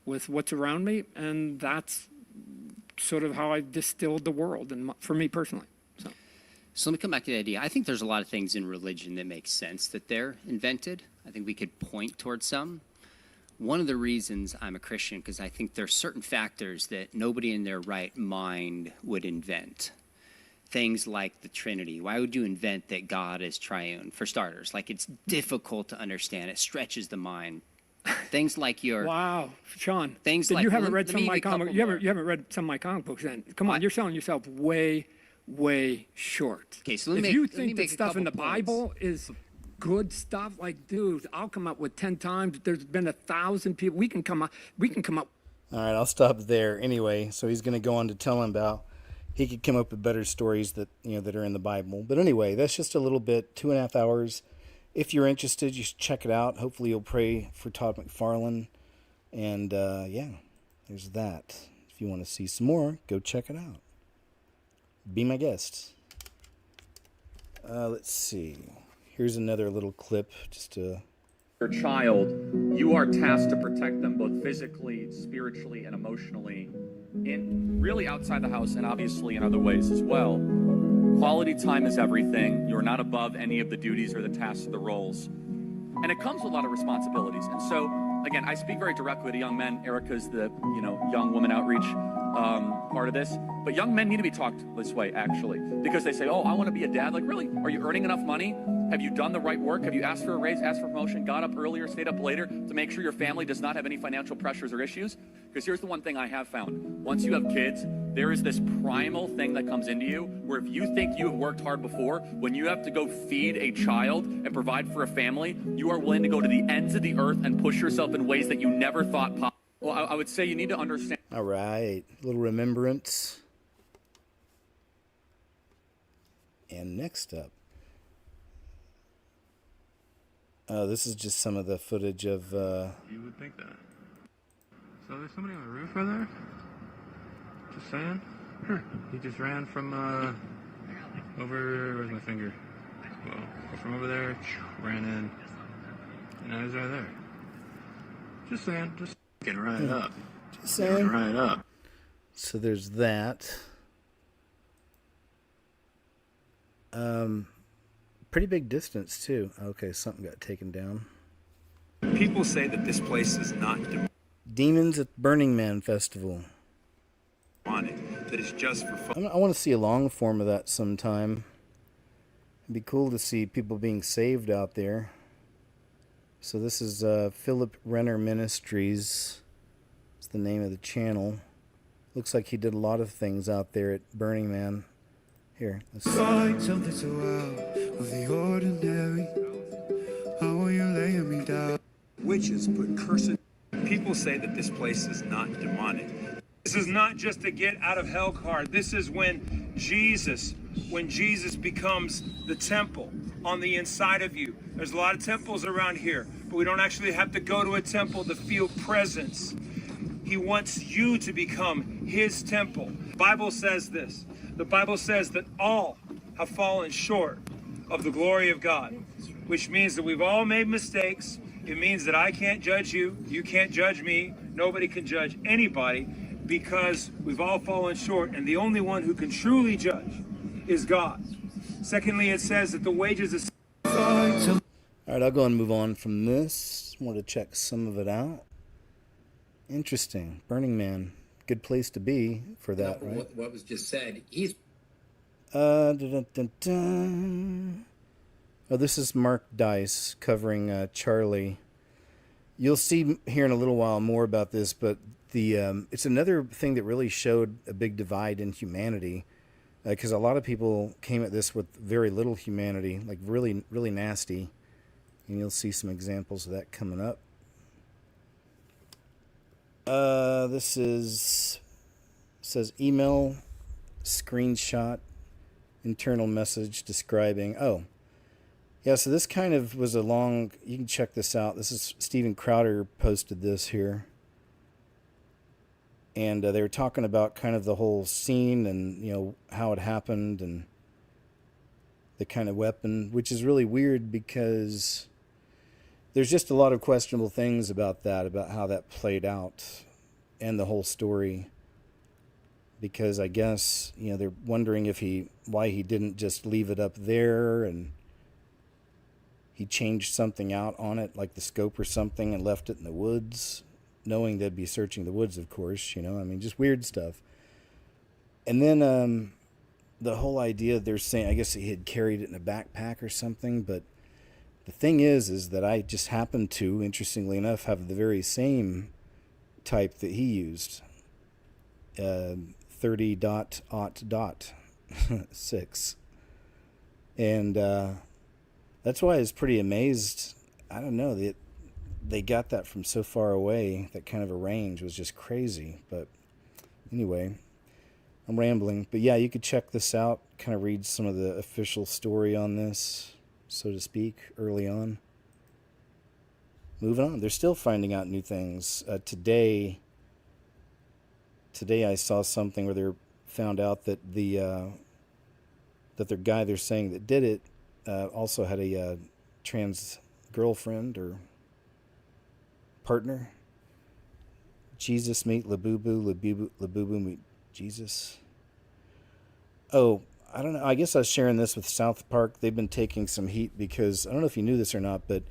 with what's around me, and that's sort of how I distilled the world, and for me personally. So let me come back to the idea. I think there's a lot of things in religion that make sense that they're invented. I think we could point towards some. One of the reasons I'm a Christian, because I think there are certain factors that nobody in their right mind would invent. things like the Trinity. Why would you invent that God is triune? For starters, like, it's difficult to understand. It stretches the mind. Things like your wow, Sean. Things then like you haven't let read me some of give my you a couple comic. You more. haven't read some of my comic books. Then come on, you're selling yourself way short. Okay, so let if me you make, let me think that make a stuff in the couple points. Bible is good stuff, like, dude, I'll come up with 10 times. There's been 1,000 people. We can come up. All right, I'll stop there. Anyway, so he's going to go on to tell him about he could come up with better stories that that are in the Bible. But anyway, that's just a little bit, 2.5 hours. If you're interested, you should check it out. Hopefully, you'll pray for Todd McFarland. And yeah, there's that. If you want to see some more, go check it out. Be my guest. Let's see. Here's another little clip just to. Your child, you are tasked to protect them both physically, spiritually, and emotionally, in really outside the house and obviously in other ways as well. Quality time is everything. You're not above any of the duties or the tasks or the roles. And it comes with a lot of responsibilities. And so, again, I speak very directly to young men. Erica's the, young woman outreach part of this. But young men need to be talked this way, actually, because they say, oh, I want to be a dad. Like, really? Are you earning enough money? Have you done the right work? Have you asked for a raise, asked for promotion, got up earlier, stayed up later to make sure your family does not have any financial pressures or issues? Because here's the one thing I have found. Once you have kids, there is this primal thing that comes into you where if you think you have worked hard before, when you have to go feed a child and provide for a family, you are willing to go to the ends of the earth and push yourself in ways that you never thought possible. Well, I would say you need to understand. All right, a little remembrance. And next up. This is just some of the footage of. You would think that. So there's somebody on the roof right there? Just saying? He just ran from over. Where's my finger? Well, from over there, ran in. And now he's right there. Just saying. Just get right up. Just saying. Get right up. So there's that. Pretty big distance too. Okay, something got taken down. People say that this place is not Demons at Burning Man Festival. demonic, that it's just for fun. I want to see a long form of that sometime. It'd be cool to see people being saved out there. So this is Philip Renner Ministries. It's the name of the channel. Looks like he did a lot of things out there at Burning Man. Here, let's see. Find something so out of the ordinary. How are you laying me down? Witches put cursed. People say that this place is not demonic. This is not just a get out of hell card. This is when Jesus becomes the temple on the inside of you. There's a lot of temples around here, but we don't actually have to go to a temple to feel presence. He wants you to become his temple. The Bible says this. The Bible says that all have fallen short of the glory of God, which means that we've all made mistakes. It means that I can't judge you, you can't judge me, nobody can judge anybody, because we've all fallen short, and the only one who can truly judge is God. Secondly, it says that the wages of... All right, I'll go and move on from this. Want to check some of it out. Interesting. Burning Man. Good place to be for that, right? What was just said, he's... Oh, this is Mark Dice covering Charlie. You'll see here in a little while more about this, but it's another thing that really showed a big divide in humanity, because a lot of people came at this with very little humanity, like really, really nasty. And you'll see some examples of that coming up. This says email screenshot internal message describing. Oh, yeah. So this kind of was a long. You can check this out. This is Steven Crowder posted this here, and they were talking about kind of the whole scene and how it happened and the kind of weapon, which is really weird because there's just a lot of questionable things about that, about how that played out and the whole story. Because I guess, they're wondering why he didn't just leave it up there and he changed something out on it, like the scope or something, and left it in the woods, knowing they'd be searching the woods, of course, just weird stuff. And then the whole idea they're saying, I guess he had carried it in a backpack or something, but the thing is that I just happened to, interestingly enough, have the very same type that he used. 30.6. And that's why I was pretty amazed. I don't know, they got that from so far away. That kind of a range was just crazy. But anyway, I'm rambling. But yeah, you could check this out, kind of read some of the official story on this, so to speak, early on. Moving on. They're still finding out new things. Today I saw something where they found out that their guy they're saying that did it also had a trans girlfriend or partner. Jesus meet Labubu, Labubu meet Jesus. Oh, I don't know. I guess I was sharing this with South Park. They've been taking some heat because, I don't know if you knew this or not, but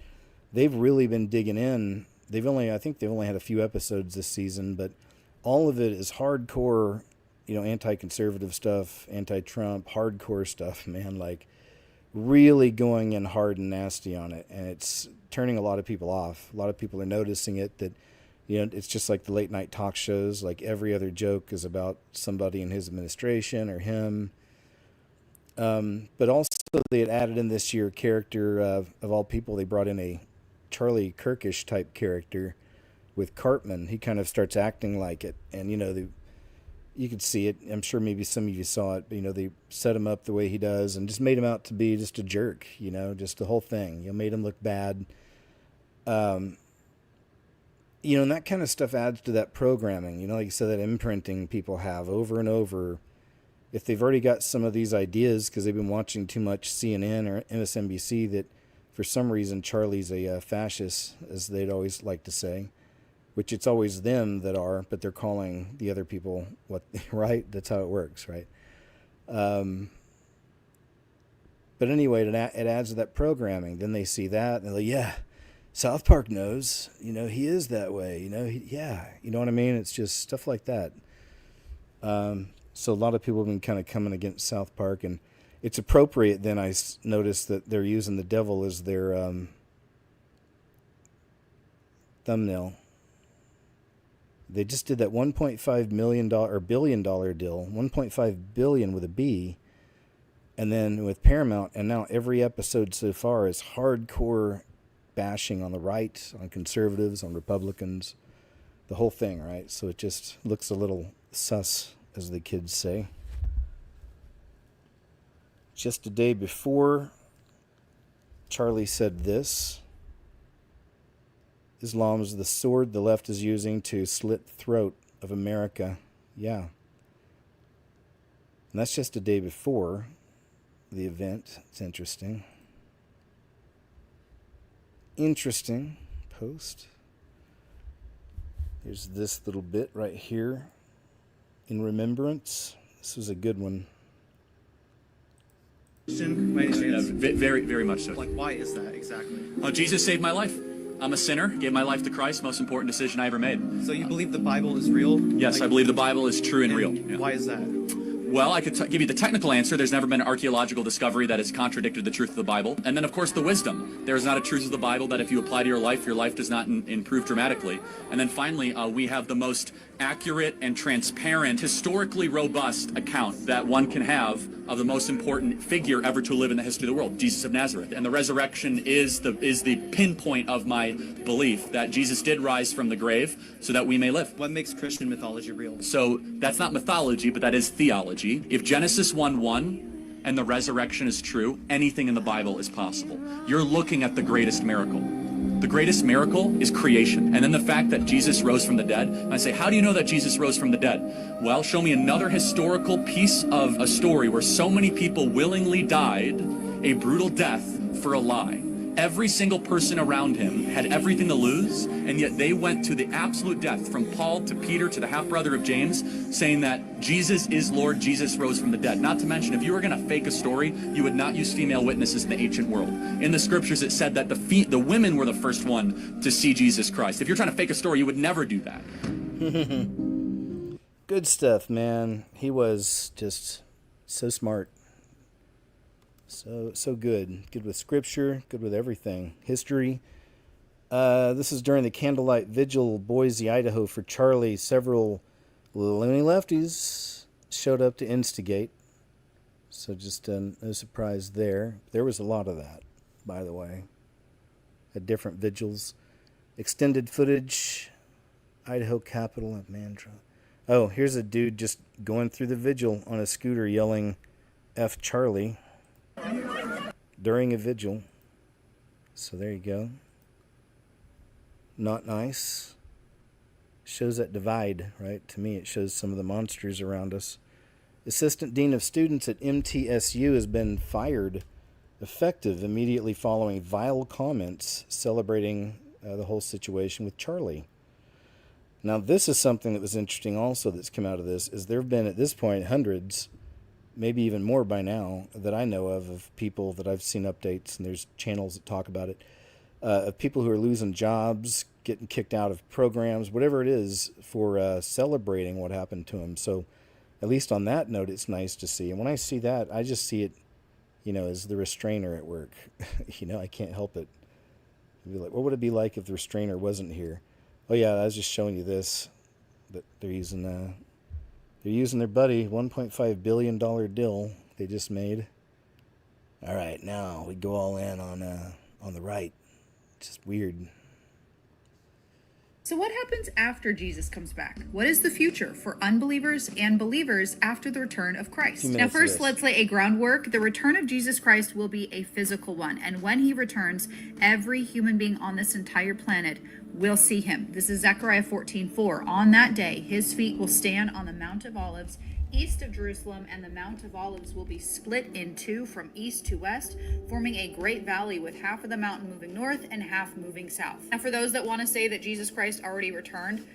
they've really been digging in. I think they've only had a few episodes this season, but all of it is hardcore, anti-conservative stuff, anti-Trump, hardcore stuff, man, like really going in hard and nasty on it. And it's turning a lot of people off. A lot of people are noticing it, that, it's just like the late night talk shows, like every other joke is about somebody in his administration or him. But also they had added in this year character of all people, they brought in a Charlie Kirkish type character with Cartman. He kind of starts acting like it, and you could see it. I'm sure maybe some of you saw it, but they set him up the way he does and just made him out to be just a jerk, just the whole thing. Made him look bad. And that kind of stuff adds to that programming, like you said, that imprinting people have over and over. If they've already got some of these ideas because they've been watching too much CNN or MSNBC, that for some reason Charlie's a fascist, as they'd always like to say, which it's always them that are, but they're calling the other people what, right? That's how it works, right? But anyway, it adds to that programming. Then they see that, and they're like, yeah, South Park knows, he is that way, you know what I mean? It's just stuff like that. So a lot of people have been kind of coming against South Park, and it's appropriate. Then I noticed that they're using the devil as their thumbnail. They just did that $1.5 million or billion dollar deal, 1.5 billion with a B, and then with Paramount, and now every episode so far is hardcore bashing on the right, on conservatives, on Republicans, the whole thing, right? So it just looks a little sus, as the kids say. Just a day before, Charlie said this: Islam is the sword the left is using to slit the throat of America. Yeah. And that's just a day before the event. It's interesting. Interesting post. Here's this little bit right here. In remembrance. This was a good one. Very, very much so. Like, why is that exactly? Oh, Jesus saved my life. I'm a sinner, gave my life to Christ, most important decision I ever made. So you believe the Bible is real? Yes, I believe the Bible is true and real. Yeah. Why is that? Well, I could give you the technical answer. There's never been an archaeological discovery that has contradicted the truth of the Bible. And then, of course, the wisdom. There is not a truth of the Bible that if you apply to your life does not improve dramatically. And then finally, we have the most accurate and transparent, historically robust account that one can have of the most important figure ever to live in the history of the world, Jesus of Nazareth. And the resurrection is the pinpoint of my belief that Jesus did rise from the grave so that we may live. What makes Christian mythology real? So that's not mythology, but that is theology. If Genesis 1:1 and the resurrection is true, anything in the Bible is possible. You're looking at the greatest miracle. The greatest miracle is creation. And then the fact that Jesus rose from the dead. And I say, how do you know that Jesus rose from the dead? Well, show me another historical piece of a story where so many people willingly died a brutal death for a lie. Every single person around him had everything to lose, and yet they went to the absolute death, from Paul to Peter to the half-brother of James, saying that Jesus is Lord, Jesus rose from the dead. Not to mention, if you were going to fake a story, you would not use female witnesses in the ancient world. In the scriptures, it said that the women were the first one to see Jesus Christ. If you're trying to fake a story, you would never do that. Good stuff, man. He was just So smart. So good. Good with scripture, good with everything. History. This is during the candlelight vigil, Boise, Idaho, for Charlie. Several loony lefties showed up to instigate. So just no surprise there. There was a lot of that, by the way, at different vigils. Extended footage, Idaho Capitol at Mantra. Oh, here's a dude just going through the vigil on a scooter yelling F Charlie during a vigil. So there you go. Not nice. Shows that divide, right? To me, it shows some of the monsters around us. Assistant Dean of Students at MTSU has been fired, effective immediately following vile comments celebrating the whole situation with Charlie. Now, this is something that was interesting also that's come out of this, is there have been, at this point, hundreds, maybe even more by now, that I know of people that I've seen updates, and there's channels that talk about it, of people who are losing jobs, getting kicked out of programs, whatever it is, for celebrating what happened to them. So at least on that note, it's nice to see. And when I see that, I just see it, as the restrainer at work. I can't help it. I'd be like, what would it be like if the restrainer wasn't here? Oh yeah, I was just showing you this, that they're using their buddy $1.5 billion deal they just made. All right, now we go all in on the right. Just weird. So what happens after Jesus comes back? What is the future for unbelievers and believers after the return of Christ? Now first, let's lay a groundwork. The return of Jesus Christ will be a physical one. And when he returns, every human being on this entire planet will see him. This is Zechariah 14:4. On that day, his feet will stand on the Mount of Olives, east of Jerusalem, and the Mount of Olives will be split in two from east to west, forming a great valley with half of the mountain moving north and half moving south. Now, for those that want to say that Jesus Christ already returned,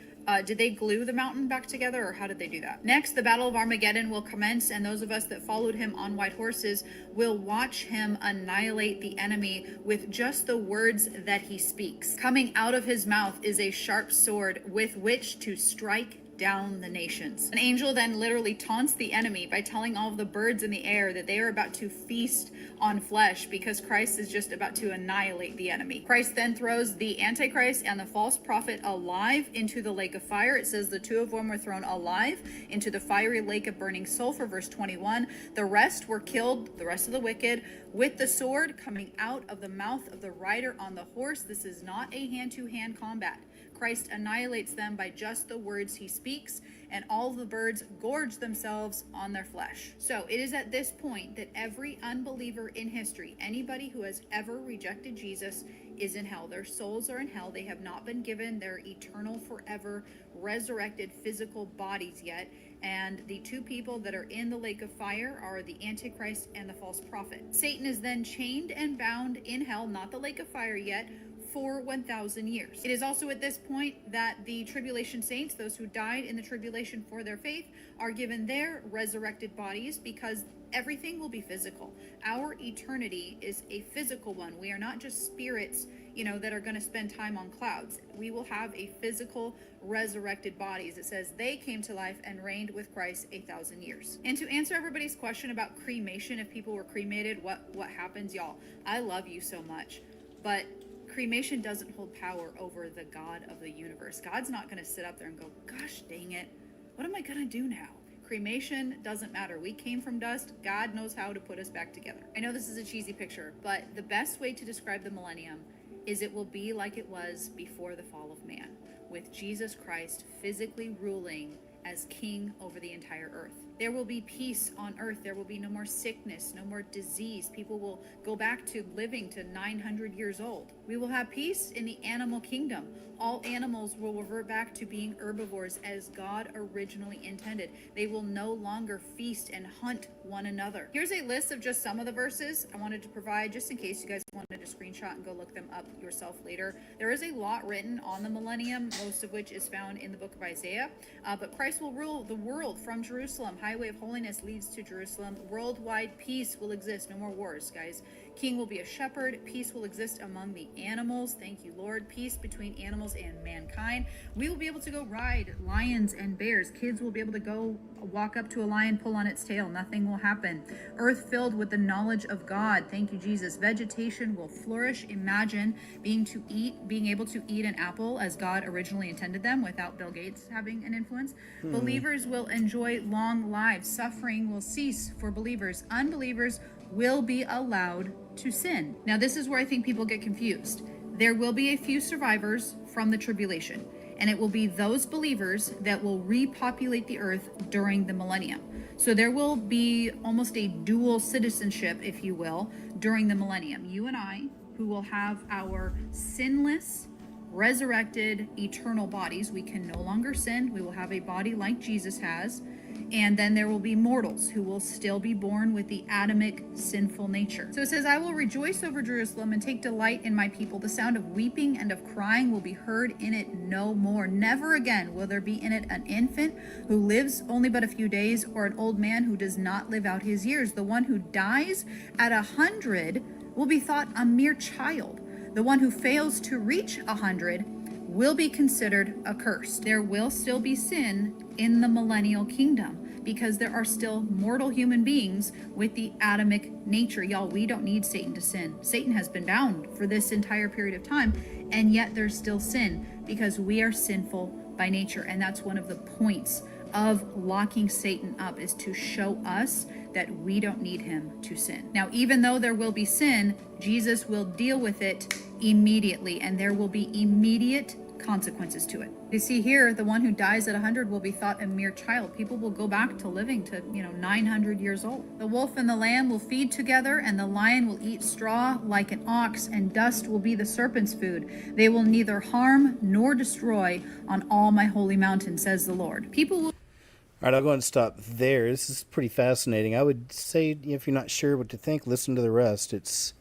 did they glue the mountain back together, or how did they do that? Next, the Battle of Armageddon will commence, and those of us that followed him on white horses will watch him annihilate the enemy with just the words that he speaks. Coming out of his mouth is a sharp sword with which to strike down the nations. An angel then literally taunts the enemy by telling all of the birds in the air that they are about to feast on flesh because Christ is just about to annihilate the enemy. Christ then throws the Antichrist and the false prophet alive into the lake of fire. It says the two of them were thrown alive into the fiery lake of burning sulfur, verse 21. The rest were killed, the rest of the wicked, with the sword coming out of the mouth of the rider on the horse. This is not a hand-to-hand combat. Christ annihilates them by just the words he speaks, and all the birds gorge themselves on their flesh. So it is at this point that every unbeliever in history, anybody who has ever rejected Jesus, is in hell. Their souls are in hell. They have not been given their eternal, forever, resurrected physical bodies yet. And the two people that are in the lake of fire are the Antichrist and the false prophet. Satan is then chained and bound in hell, not the lake of fire yet, for 1,000 years. It is also at this point that the tribulation saints, those who died in the tribulation for their faith, are given their resurrected bodies, because everything will be physical. Our eternity is a physical one. We are not just spirits, that are going to spend time on clouds. We will have a physical resurrected bodies. It says they came to life and reigned with Christ 1,000 years. And to answer everybody's question about cremation, if people were cremated, what happens, y'all? I love you so much, but cremation doesn't hold power over the God of the universe. God's not going to sit up there and go, gosh dang it, what am I going to do now? Cremation doesn't matter. We came from dust. God knows how to put us back together. I know this is a cheesy picture, but the best way to describe the millennium is it will be like it was before the fall of man, with Jesus Christ physically ruling as king over the entire earth. There will be peace on earth. There will be no more sickness, no more disease. People will go back to living to 900 years old. We will have peace in the animal kingdom. All animals will revert back to being herbivores as God originally intended. They will no longer feast and hunt one another. Here's a list of just some of the verses I wanted to provide, just in case you guys wanted to screenshot and go look them up yourself later. There is a lot written on the millennium, most of which is found in the book of Isaiah. But Christ will rule the world from Jerusalem. highway of holiness leads to Jerusalem. Worldwide peace will exist. No more wars, guys. King will be a shepherd. Peace will exist among the animals. Thank you, Lord. Peace between animals and mankind. We will be able to go ride lions and bears. Kids will be able to go walk up to a lion, pull on its tail. Nothing will happen. Earth filled with the knowledge of God. Thank you, Jesus. Vegetation will flourish. Imagine being able to eat an apple as God originally intended them without Bill Gates having an influence. Believers will enjoy long lives. Suffering will cease for believers. Unbelievers will be allowed to sin. Now, this is where I think people get confused. There will be a few survivors from the tribulation, and it will be those believers that will repopulate the earth during the millennium. So there will be almost a dual citizenship, if you will, during the millennium. You and I, who will have our sinless, resurrected, eternal bodies. We can no longer sin. We will have a body like Jesus has. And then there will be mortals who will still be born with the Adamic sinful nature. So it says, I will rejoice over Jerusalem and take delight in my people. The sound of weeping and of crying will be heard in it no more. Never again will there be in it an infant who lives only but a few days, or an old man who does not live out his years. The one who dies at 100 will be thought a mere child. The one who fails to reach 100 will be considered accursed. There will still be sin in the millennial kingdom because there are still mortal human beings with the Adamic nature. Y'all, we don't need Satan to sin. Satan has been bound for this entire period of time, and yet there's still sin because we are sinful by nature. And that's one of the points of locking Satan up, is to show us that we don't need him to sin. Now, even though there will be sin, Jesus will deal with it immediately, and there will be immediate consequences to it. You see here, the one who dies at 100 will be thought a mere child. People will go back to living to, 900 years old. The wolf and the lamb will feed together, and the lion will eat straw like an ox, and dust will be the serpent's food. They will neither harm nor destroy on all my holy mountain, says the Lord. People will... All right, I'll go ahead and stop there. This is pretty fascinating. I would say, if you're not sure what to think, listen to the rest. It's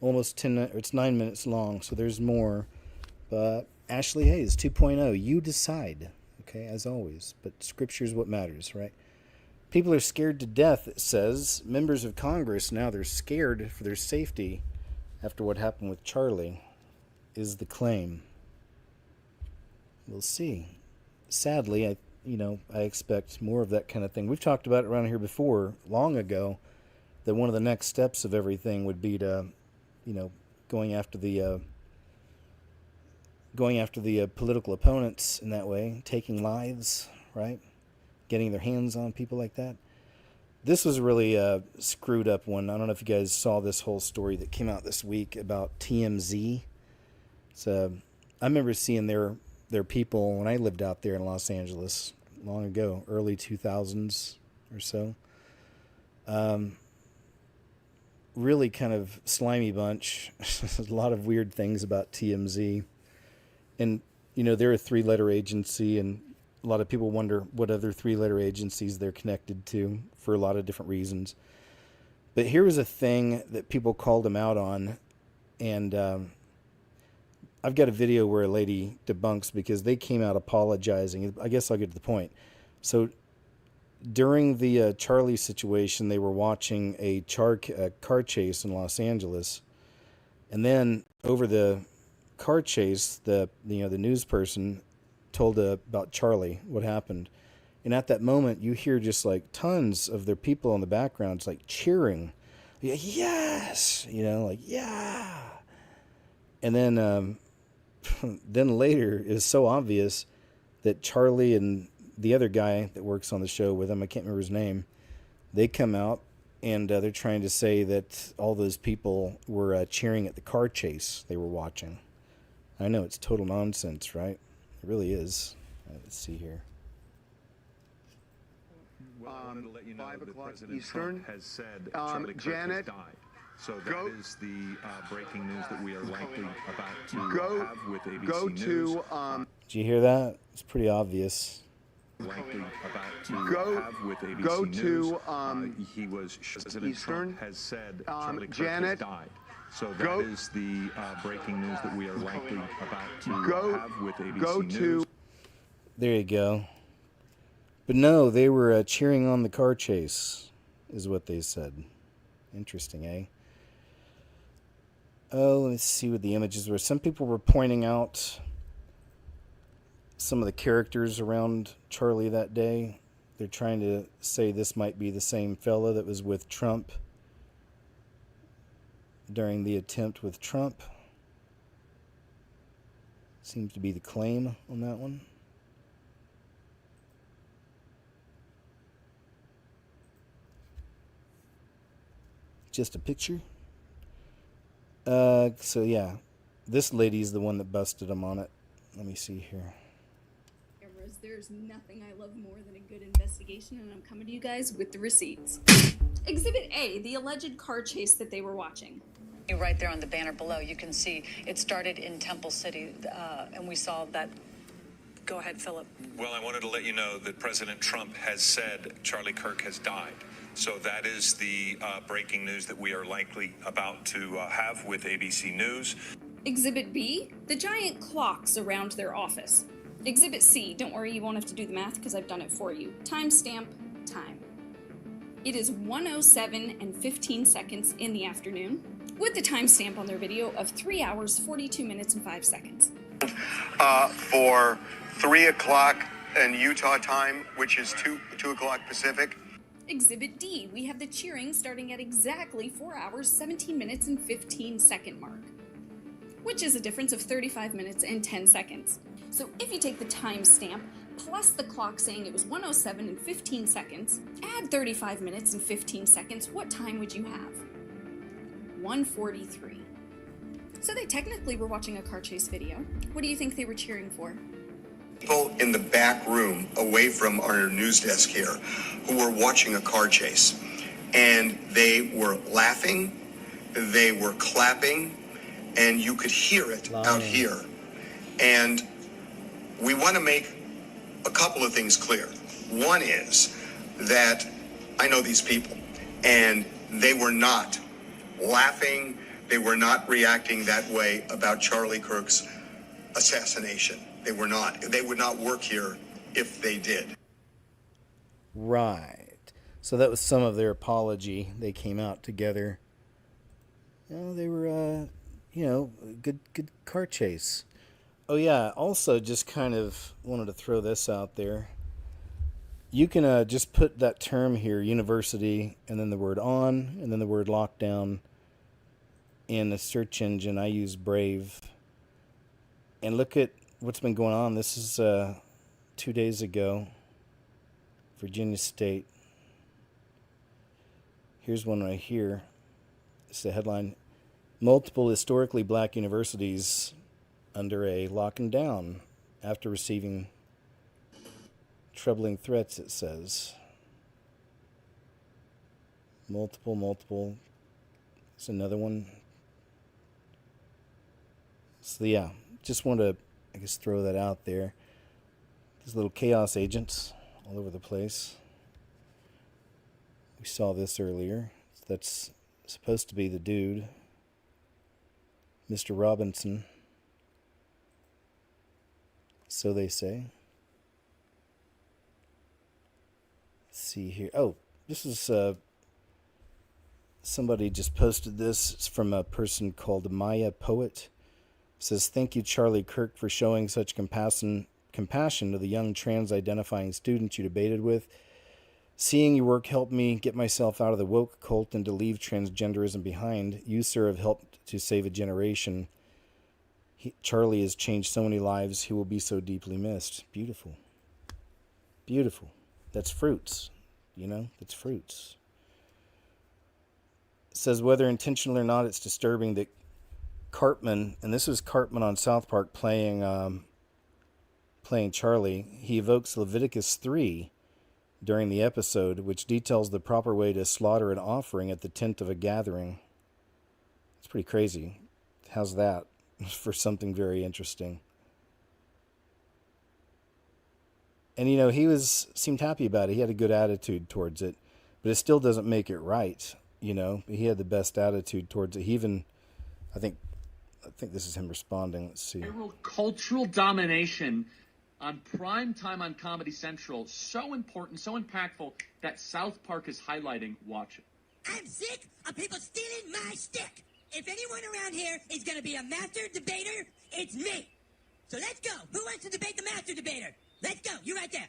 almost 9 minutes long, so there's more. But Ashley Hayes 2.0, you decide, okay, as always. But scripture is what matters, right? People are scared to death, it says. Members of Congress, now they're scared for their safety after what happened with Charlie, is the claim. We'll see. Sadly, I expect more of that kind of thing. We've talked about it around here before, long ago, that one of the next steps of everything would be to, going after the political opponents in that way, taking lives, right? Getting their hands on people like that. This was really a screwed up one. I don't know if you guys saw this whole story that came out this week about TMZ. So I remember seeing their people when I lived out there in Los Angeles long ago, early 2000s or so. Really kind of slimy bunch. A lot of weird things about TMZ. And, they're a 3-letter agency, and a lot of people wonder what other 3-letter agencies they're connected to for a lot of different reasons. But here was a thing that people called them out on, and I've got a video where a lady debunks because they came out apologizing. I guess I'll get to the point. So during the Charlie situation, they were watching a car chase in Los Angeles, and then over the car chase, the news person told about Charlie, what happened. And at that moment, you hear just like tons of their people in the background, it's like cheering. Yes! Yeah! And then then later, it was so obvious that Charlie and the other guy that works on the show with him, I can't remember his name, they come out and they're trying to say that all those people were cheering at the car chase they were watching. I know, it's total nonsense, right? It really is. Let's see here. Well, I wanted to let you know 5 that o'clock President Eastern. Trump has said Charlie Kirk Janet, has died. So that is the breaking news that we are likely about to have with ABC News. Did you hear that? It's pretty obvious. Likely about to have with ABC News. He was President Eastern. Trump has said Charlie Kirk Janet, has died. So that is the breaking news that we are likely about to have with ABC News. There you go. But no, they were cheering on the car chase, is what they said. Interesting, eh? Oh, let's see what the images were. Some people were pointing out some of the characters around Charlie that day. They're trying to say this might be the same fella that was with Trump during the attempt with Trump. Seems to be the claim on that one. Just a picture. So yeah, this lady's the one that busted him on it. Let me see here. There's nothing I love more than a good investigation, and I'm coming to you guys with the receipts. Exhibit A, the alleged car chase that they were watching. Right there on the banner below, you can see it started in Temple City, and we saw that. Go ahead, Philip. Well, I wanted to let you know that President Trump has said Charlie Kirk has died. So that is the breaking news that we are likely about to have with ABC News. Exhibit B, the giant clocks around their office. Exhibit C, don't worry, you won't have to do the math because I've done it for you. Timestamp, time. It is 1:07 and 15 seconds in the afternoon, with the timestamp on their video of 3 hours, 42 minutes, and 5 seconds. For 3 o'clock in Utah time, which is 2 o'clock Pacific. Exhibit D, we have the cheering starting at exactly 4 hours, 17 minutes, and 15 second mark, which is a difference of 35 minutes and 10 seconds. So if you take the timestamp plus the clock saying it was 1:07 and 15 seconds, add 35 minutes and 15 seconds, what time would you have? 1:43. So they technically were watching a car chase video. What do you think they were cheering for? People in the back room away from our news desk here who were watching a car chase, and they were laughing, they were clapping, and you could hear it out here. And we want to make a couple of things clear. One is that I know these people, and they were not laughing, they were not reacting that way about Charlie Kirk's assassination. They were not. They would not work here if they did. Right. So that was some of their apology. They came out together. You know, they were, good car chase. Oh yeah. Also, just kind of wanted to throw this out there. You can just put that term here, university, and then the word on, and then the word lockdown in a search engine. I use Brave. And look at what's been going on. This is 2 days ago. Virginia State. Here's one right here. It's the headline. Multiple historically black universities under a lock and down after receiving troubling threats, it says. Multiple. It's another one. So yeah, just wanted to, throw that out there. These little chaos agents all over the place. We saw this earlier. That's supposed to be the dude, Mr. Robinson. So they say. Let's see here. Oh, this is somebody just posted this. It's from a person called Maya Poet. It says, "Thank you, Charlie Kirk, for showing such compassion to the young trans-identifying students you debated with. Seeing your work helped me get myself out of the woke cult and to leave transgenderism behind. You, sir, have helped to save a generation. Charlie has changed so many lives. He will be so deeply missed." Beautiful. Beautiful. That's fruits. That's fruits. It says, whether intentional or not, it's disturbing that Cartman, and this was Cartman on South Park playing Charlie, he evokes Leviticus 3 during the episode, which details the proper way to slaughter an offering at the tent of a gathering. It's pretty crazy. How's that for something very interesting? And, he seemed happy about it. He had a good attitude towards it, but it still doesn't make it right. He had the best attitude towards it. He even, I think this is him responding. Let's see. Cultural domination on prime time on Comedy Central. So important, so impactful that South Park is highlighting. Watch it. I'm sick of people stealing my stick. If anyone around here is going to be a master debater, it's me. So let's go. Who wants to debate the master debater? Let's go. You right there.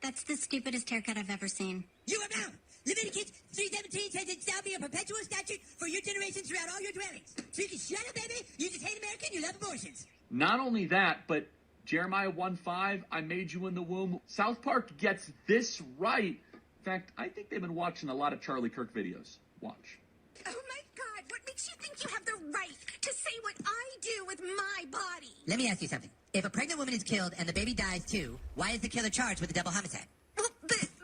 That's the stupidest haircut I've ever seen. You are bound. Leviticus 3:17 says it shall be a perpetual statute for your generations throughout all your dwellings. So you can shut up, baby. You just hate America and you love abortions. Not only that, but Jeremiah 1:5, I made you in the womb. South Park gets this right. In fact, I think they've been watching a lot of Charlie Kirk videos. Watch. Oh my God, what makes you think you have the right to say what I do with my body? Let me ask you something. If a pregnant woman is killed and the baby dies too, why is the killer charged with a double homicide? Well,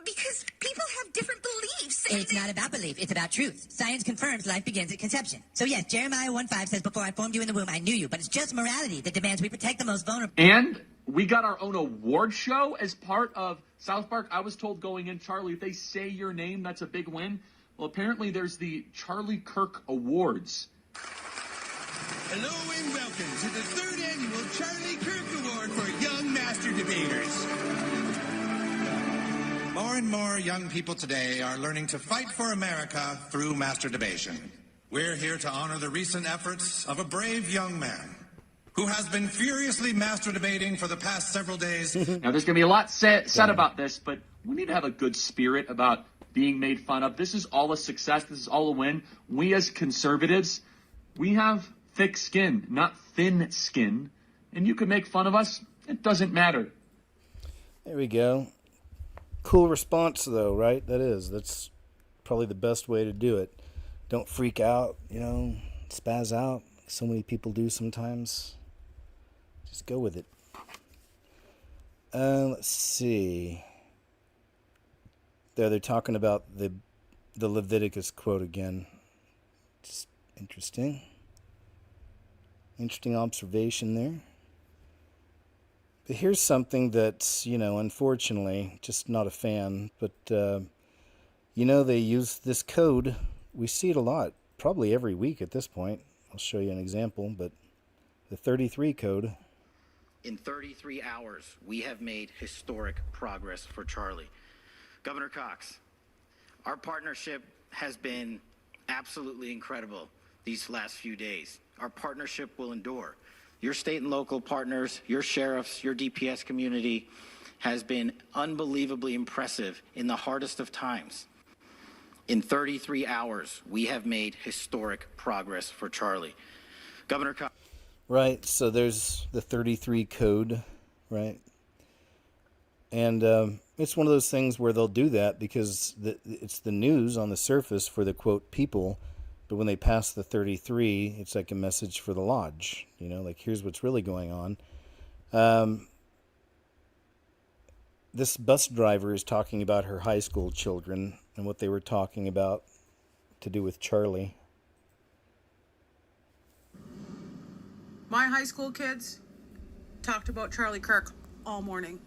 because people have different beliefs. It's not about belief, it's about truth. Science confirms life begins at conception. So yes, Jeremiah 1:5 says, before I formed you in the womb, I knew you. But it's just morality that demands we protect the most vulnerable. And we got our own award show as part of South Park. I was told going in, Charlie, if they say your name, that's a big win. Well, apparently there's the Charlie Kirk Awards. Hello and welcome to the 3rd annual Charlie Kirk Award for Young Master Debaters. More and more young people today are learning to fight for America through masturbation. We're here to honor the recent efforts of a brave young man who has been furiously masturbating for the past several days. Now, there's going to be a lot said about this, but we need to have a good spirit about being made fun of. This is all a success. This is all a win. We as conservatives, we have thick skin, not thin skin. And you can make fun of us. It doesn't matter. There we go. Cool response, though, right? That's probably the best way to do it. Don't freak out, spaz out. So many people do sometimes. Just go with it. Let's see. They're talking about the Leviticus quote again. Just interesting. Interesting observation there. But here's something that's, unfortunately, just not a fan. But, they use this code. We see it a lot, probably every week at this point. I'll show you an example, but the 33 code. In 33 hours, we have made historic progress for Charlie. Governor Cox, our partnership has been absolutely incredible these last few days. Our partnership will endure. Your state and local partners, your sheriffs, your DPS community has been unbelievably impressive in the hardest of times. In 33 hours, we have made historic progress for Charlie. Governor Cox. Right, so there's the 33 code, right? And it's one of those things where they'll do that because it's the news on the surface for the, quote, people, but when they pass the 33, it's like a message for the lodge, like here's what's really going on. This bus driver is talking about her high school children and what they were talking about to do with Charlie. My high school kids talked about Charlie Kirk all morning.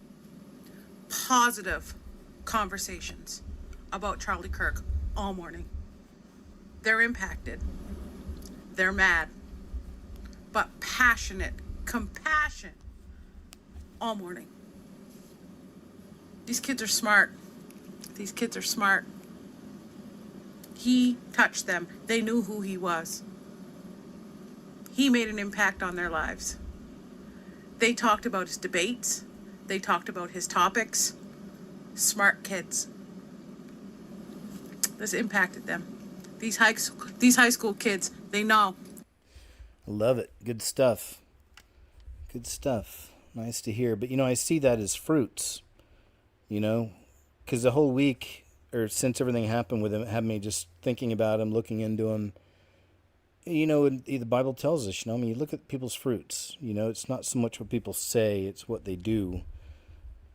Positive conversations about Charlie Kirk all morning. They're impacted. They're mad. But passionate, compassion all morning. These kids are smart. These kids are smart. He touched them. They knew who he was. He made an impact on their lives. They talked about his debates. They talked about his topics. Smart kids. This impacted them. These high school kids, they know. Love it. Good stuff. Good stuff. Nice to hear. But, I see that as fruits, because the whole week, or since everything happened with him, had me just thinking about him, looking into him. The Bible tells us, you look at people's fruits. It's not so much what people say, it's what they do.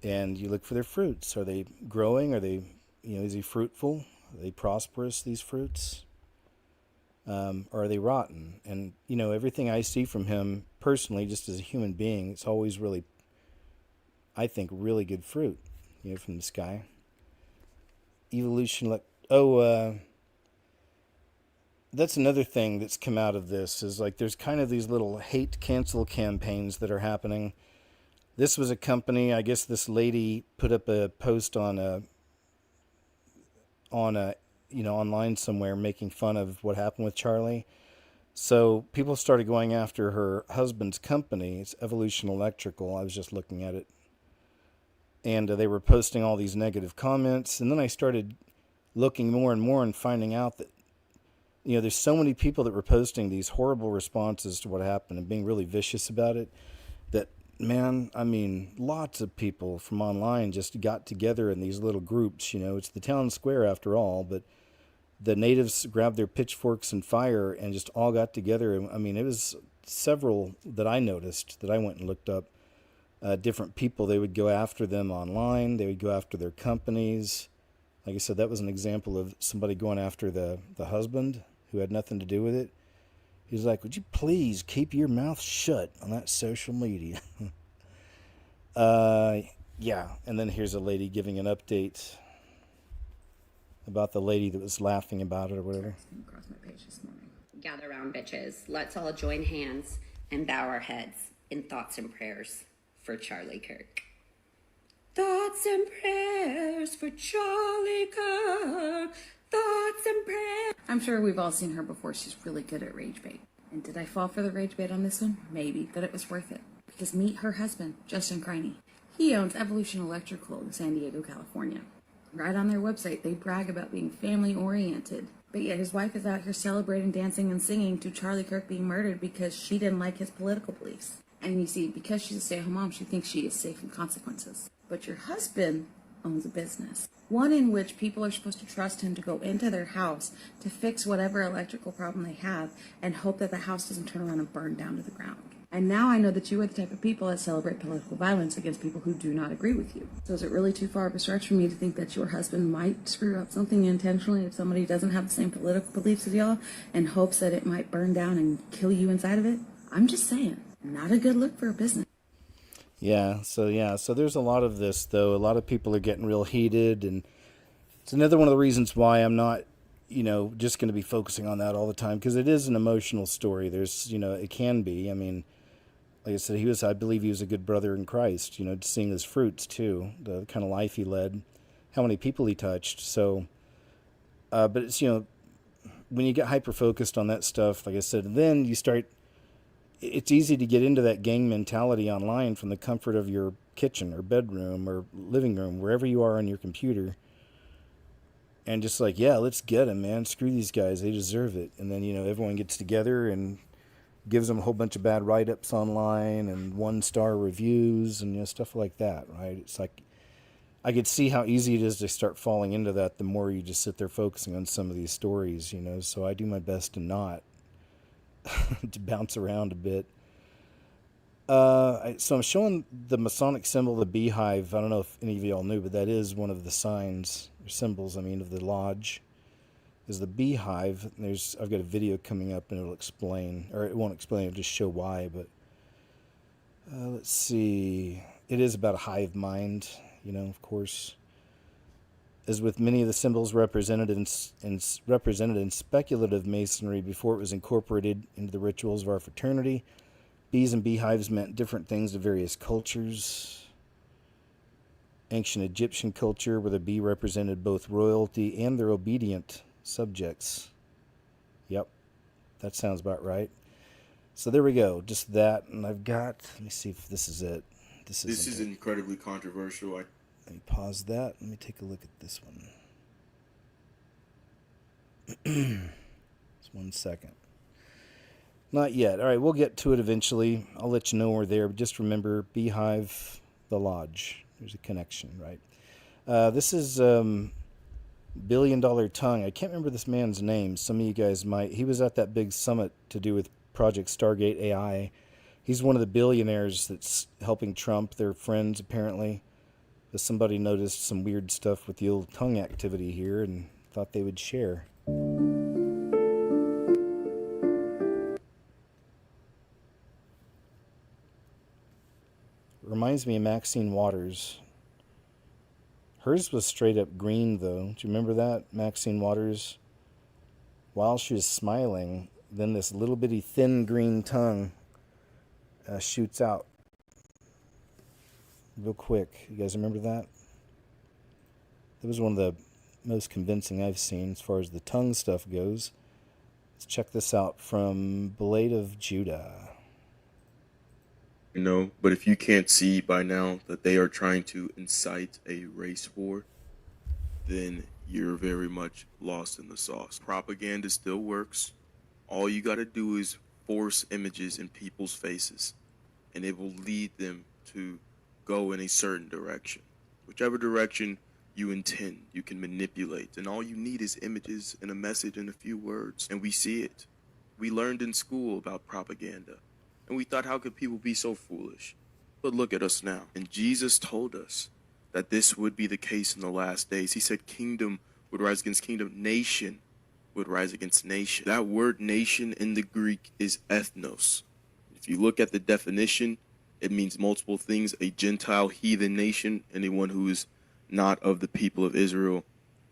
And you look for their fruits. Are they growing? Are they, is he fruitful? Are they prosperous, these fruits? Or are they rotten? And, everything I see from him personally, just as a human being, it's always really, I think, really good fruit, from this guy. Evolution, that's another thing that's come out of this is there's kind of these little hate cancel campaigns that are happening This was a company, I guess this lady put up a post on a online somewhere making fun of what happened with Charlie. So people started going after her husband's company. It's Evolution Electrical. I was just looking at it. And they were posting all these negative comments. And then I started looking more and more and finding out that, there's so many people that were posting these horrible responses to what happened and being really vicious about it that, man, I mean, lots of people from online just got together in these little groups. It's the town square after all, but the natives grabbed their pitchforks and fire and just all got together. I mean, it was several that I noticed that I went and looked up. Different people, they would go after them online. They would go after their companies. Like I said, that was an example of somebody going after the husband who had nothing to do with it. He was like, would you please keep your mouth shut on that social media? Yeah, and then here's a lady giving an update about the lady that was laughing about it or whatever. Across my page this morning. Gather round, bitches. Let's all join hands and bow our heads in thoughts and prayers for Charlie Kirk. Thoughts and prayers for Charlie Kirk. Thoughts and prayers. I'm sure we've all seen her before. She's really good at rage bait. And did I fall for the rage bait on this one? Maybe, but it was worth it. Because meet her husband, Justin Criney. He owns Evolution Electrical in San Diego, California. Right on their website, they brag about being family-oriented. But yet his wife is out here celebrating, dancing, and singing to Charlie Kirk being murdered because she didn't like his political beliefs. And you see, because she's a stay-at-home mom, she thinks she is safe from consequences. But your husband owns a business, one in which people are supposed to trust him to go into their house to fix whatever electrical problem they have and hope that the house doesn't turn around and burn down to the ground. And now I know that you are the type of people that celebrate political violence against people who do not agree with you. So is it really too far of a stretch for me to think that your husband might screw up something intentionally if somebody doesn't have the same political beliefs as y'all and hopes that it might burn down and kill you inside of it? I'm just saying, not a good look for a business. So there's a lot of this, though. A lot of people are getting real heated, and it's another one of the reasons why I'm not, just going to be focusing on that all the time, because it is an emotional story. There's, it can be. I mean, like I said, I believe he was a good brother in Christ, seeing his fruits, too, the kind of life he led, how many people he touched. So, but it's, when you get hyper-focused on that stuff, like I said, then you start... It's easy to get into that gang mentality online from the comfort of your kitchen or bedroom or living room, wherever you are on your computer. And just like, yeah, let's get them, man. Screw these guys. They deserve it. And then, everyone gets together and gives them a whole bunch of bad write-ups online and 1-star reviews and, stuff like that, right? It's like, I could see how easy it is to start falling into that the more you just sit there focusing on some of these stories, So I do my best to not. To bounce around a bit. So I'm showing the Masonic symbol, the beehive. I don't know if any of y'all knew, but that is one of the signs or symbols, of the lodge. Is the beehive. I've got a video coming up and it'll explain, or it won't explain, it'll just show why, but let's see. It is about a hive mind, of course. As with many of the symbols represented in speculative masonry before it was incorporated into the rituals of our fraternity, bees and beehives meant different things to various cultures. Ancient Egyptian culture, where the bee represented both royalty and their obedient subjects. Yep, that sounds about right. So there we go, just that, and I've got, let me see if this is it. This is incredibly controversial. Let me pause that. Let me take a look at this one. Just 1 second. Not yet. All right, we'll get to it eventually. I'll let you know we're there. But just remember, Beehive, the Lodge. There's a connection, right? This is Billion Dollar Tongue. I can't remember this man's name. Some of you guys might. He was at that big summit to do with Project Stargate AI. He's one of the billionaires that's helping Trump. They're friends, apparently. Somebody noticed some weird stuff with the old tongue activity here and thought they would share. Reminds me of Maxine Waters. Hers was straight up green, though. Do you remember that? Maxine Waters. While she was smiling, then this little bitty thin green tongue shoots out. real quick. You guys remember that? That was one of the most convincing I've seen as far as the tongue stuff goes. Let's check this out from Blade of Judah. You know, but if you can't see by now that they are trying to incite a race war, then you're very much lost in the sauce. Propaganda still works. All you got to do is force images in people's faces, and it will lead them to go in a certain direction. Whichever direction you intend, you can manipulate. And all you need is images and a message and a few words. And we see it. We learned in school about propaganda. And we thought, how could people be so foolish? But look at us now. And Jesus told us that this would be the case in the last days. He said kingdom would rise against kingdom. Nation would rise against nation. That word nation in the Greek is ethnos. If you look at the definition, it means multiple things. A Gentile heathen nation, anyone who is not of the people of Israel.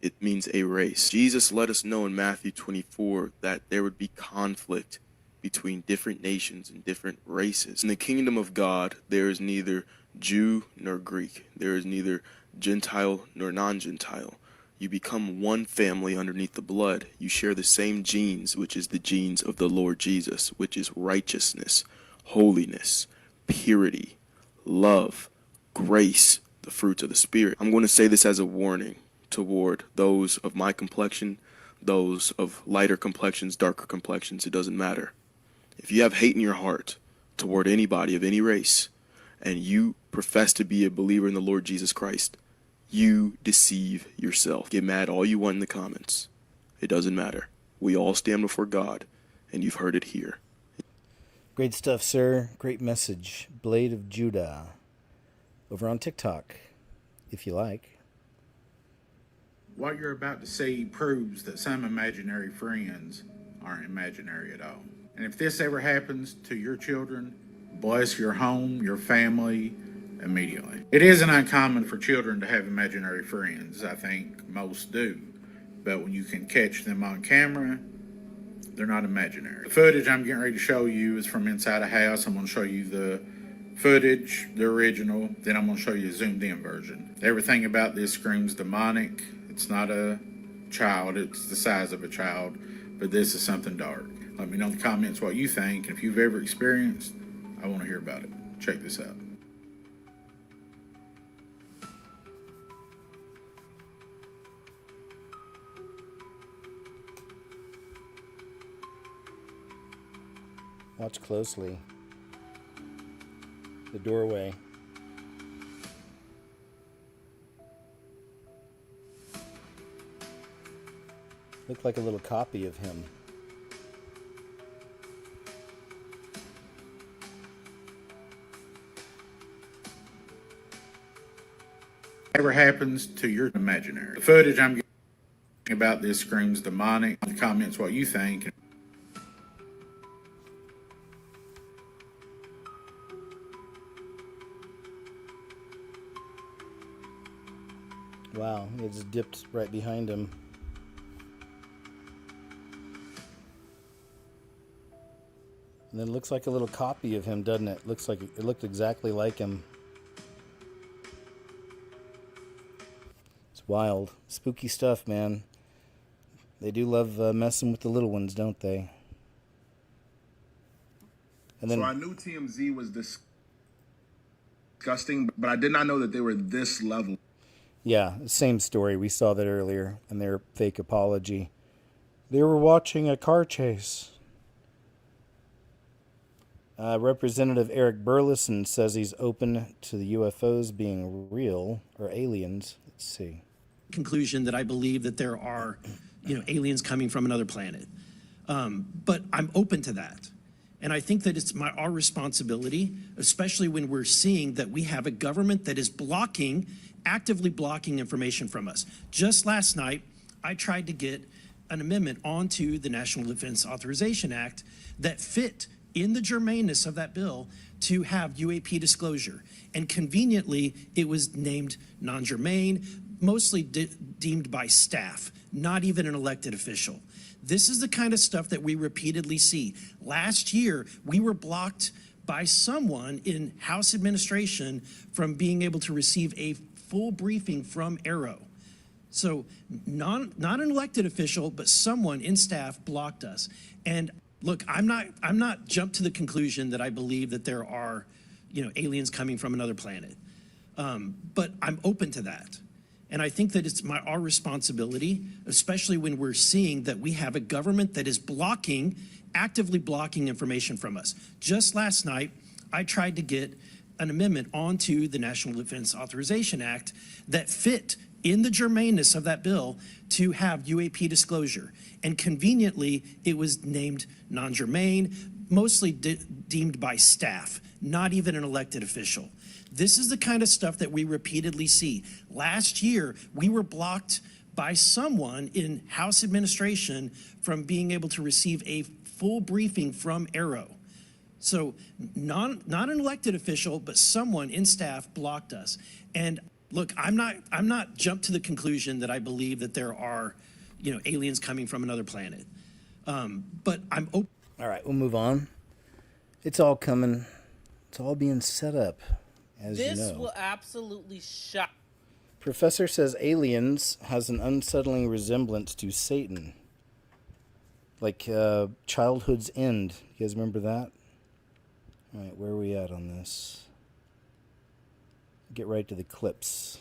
It means a race. Jesus let us know in Matthew 24 that there would be conflict between different nations and different races. In the kingdom of God, there is neither Jew nor Greek. There is neither Gentile nor non-Gentile. You become one family underneath the blood. You share the same genes, which is the genes of the Lord Jesus, which is righteousness, holiness, purity, love, grace, the fruits of the Spirit. I'm going to say this as a warning toward those of my complexion, those of lighter complexions, darker complexions. It doesn't matter. If you have hate in your heart toward anybody of any race, and you profess to be a believer in the Lord Jesus Christ, you deceive yourself. Get mad all you want in the comments. It doesn't matter. We all stand before God, and you've heard it here. Great stuff, sir. Great message. Blade of Judah. Over on TikTok, if you like. What you're about to see proves that some imaginary friends aren't imaginary at all. And if this ever happens to your children, bless your home, your family, immediately. It isn't uncommon for children to have imaginary friends. I think most do. But when you can catch them on camera, they're not imaginary. The footage I'm getting ready to show you is from inside a house. I'm going to show you the footage, the original, then I'm going to show you a zoomed in version. Everything about this screams demonic. It's not a child, it's the size of a child, but this is something dark. Let me know in the comments what you think. If you've ever experienced, I want to hear about it. Check this out. Watch closely. The doorway. Looked like a little copy of him. Whatever happens to your imaginary. The footage I'm getting about this screams demonic. In the comments what you think. Wow, it just dipped right behind him. And then it looks like a little copy of him, doesn't it? Looks like it looked exactly like him. It's wild. Spooky stuff, man. They do love messing with the little ones, don't they? And then, so I knew TMZ was disgusting, but I did not know that they were this level. Yeah, same story. We saw that earlier in their fake apology. They were watching a car chase. Representative Eric Burleson says he's open to the UFOs being real, or aliens. Let's see. Conclusion that I believe that there are, aliens coming from another planet. But I'm open to that. And I think that it's our responsibility, especially when we're seeing that we have a government that is actively blocking information from us. Just last night, I tried to get an amendment onto the National Defense Authorization Act that fit in the germaneness of that bill to have UAP disclosure. And conveniently, it was named non-germane, mostly deemed by staff, not even an elected official. This is the kind of stuff that we repeatedly see. Last year, we were blocked by someone in House administration from being able to receive a full briefing from Arrow. So not an elected official, but someone in staff blocked us. And look, I'm not jumped to the conclusion that I believe that there are, aliens coming from another planet. But I'm open to that. And I think that it's our responsibility, especially when we're seeing that we have a government that is actively blocking information from us. Just last night, I tried to get an amendment onto the National Defense Authorization Act that fit in the germaneness of that bill to have UAP disclosure. And conveniently, it was named non-germane, mostly deemed by staff, not even an elected official. This is the kind of stuff that we repeatedly see. Last year, we were blocked by someone in House administration from being able to receive a full briefing from Arrow. So not an elected official, but someone in staff blocked us. And look, I'm not jumped to the conclusion that I believe that there are, aliens coming from another planet. But I'm open. All right, we'll move on. It's all coming. It's all being set up, as you know. This will absolutely shock. Professor says aliens has an unsettling resemblance to Satan. Like Childhood's End. You guys remember that? All right, where are we at on this? Get right to the clips.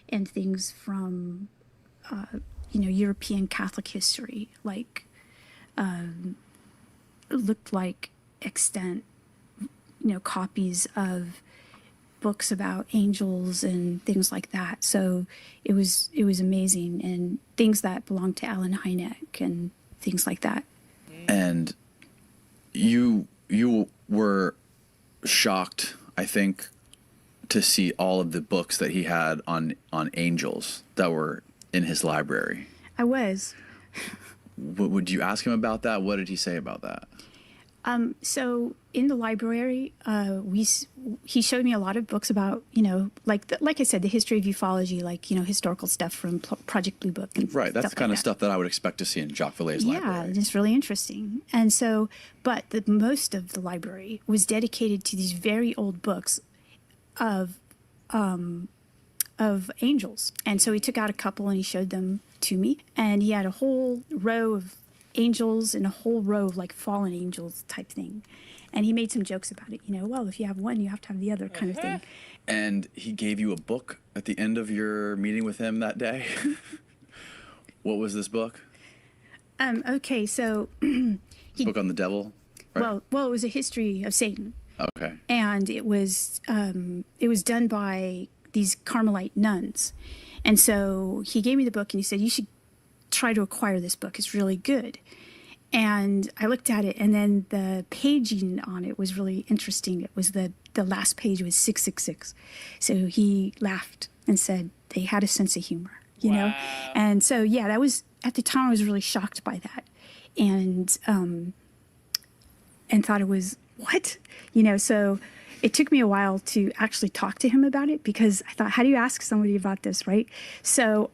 And things from, European Catholic history, like, looked like extant, copies of books about angels and things like that. So it was amazing, and things that belonged to Alan Hynek and things like that. And you were shocked, I think, to see all of the books that he had on angels that were in his library. I was. Would you ask him about that? What did he say about that? So in the library, he showed me a lot of books about, like I said, the history of ufology, like, historical stuff from Project Blue Book. And right, that's the kind of stuff that I would expect to see in Jacques Vallée's library. Yeah, it's really interesting. And so, but most of the library was dedicated to these very old books of angels. And so he took out a couple and he showed them to me. And he had a whole row of angels and a whole row of like fallen angels type thing. And he made some jokes about it, well, if you have one, you have to have the other kind of thing. And he gave you a book at the end of your meeting with him that day. What was this book? Okay, so book on the devil, right? Well, it was a history of Satan. Okay. And it was done by these Carmelite nuns. And so he gave me the book and he said, you should try to acquire this book. It's really good. And I looked at it, and then the paging on it was really interesting. It was the last page was 666. So he laughed and said they had a sense of humor, you know? And so, yeah, that was, at the time I was really shocked by that. And thought it was, what? So it took me a while to actually talk to him about it, because I thought, how do you ask somebody about this, right? So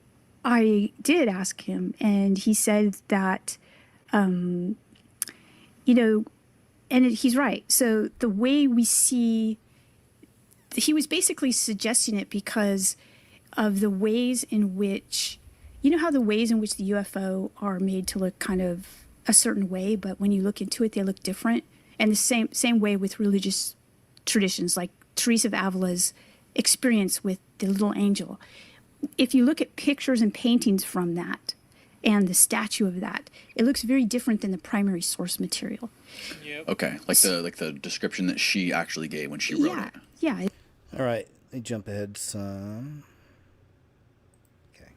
I did ask him, and he said that, and he's right. So the way we see, he was basically suggesting it because of the ways in which, how the ways in which the UFO are made to look kind of a certain way, but when you look into it, they look different. And the same way with religious traditions, like Teresa of Avila's experience with the little angel. If you look at pictures and paintings from that, and the statue of that, it looks very different than the primary source material. Yep. Okay, like the description that she actually gave when she wrote it. Yeah. All right, let me jump ahead some. Okay.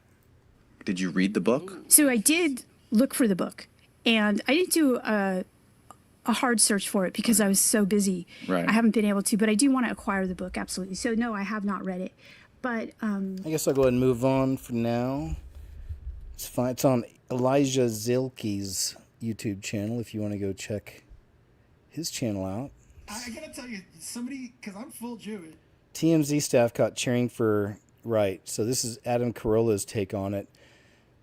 Did you read the book? So I did look for the book, and I didn't do a hard search for it because I was so busy. Right. I haven't been able to, but I do want to acquire the book, absolutely. So no, I have not read it, but I guess I'll go ahead and move on for now. It's fine. It's on Elijah Zilke's YouTube channel if you want to go check his channel out. I gotta tell you, somebody, because I'm full Jewish. TMZ staff caught cheering for right. So this is Adam Carolla's take on it.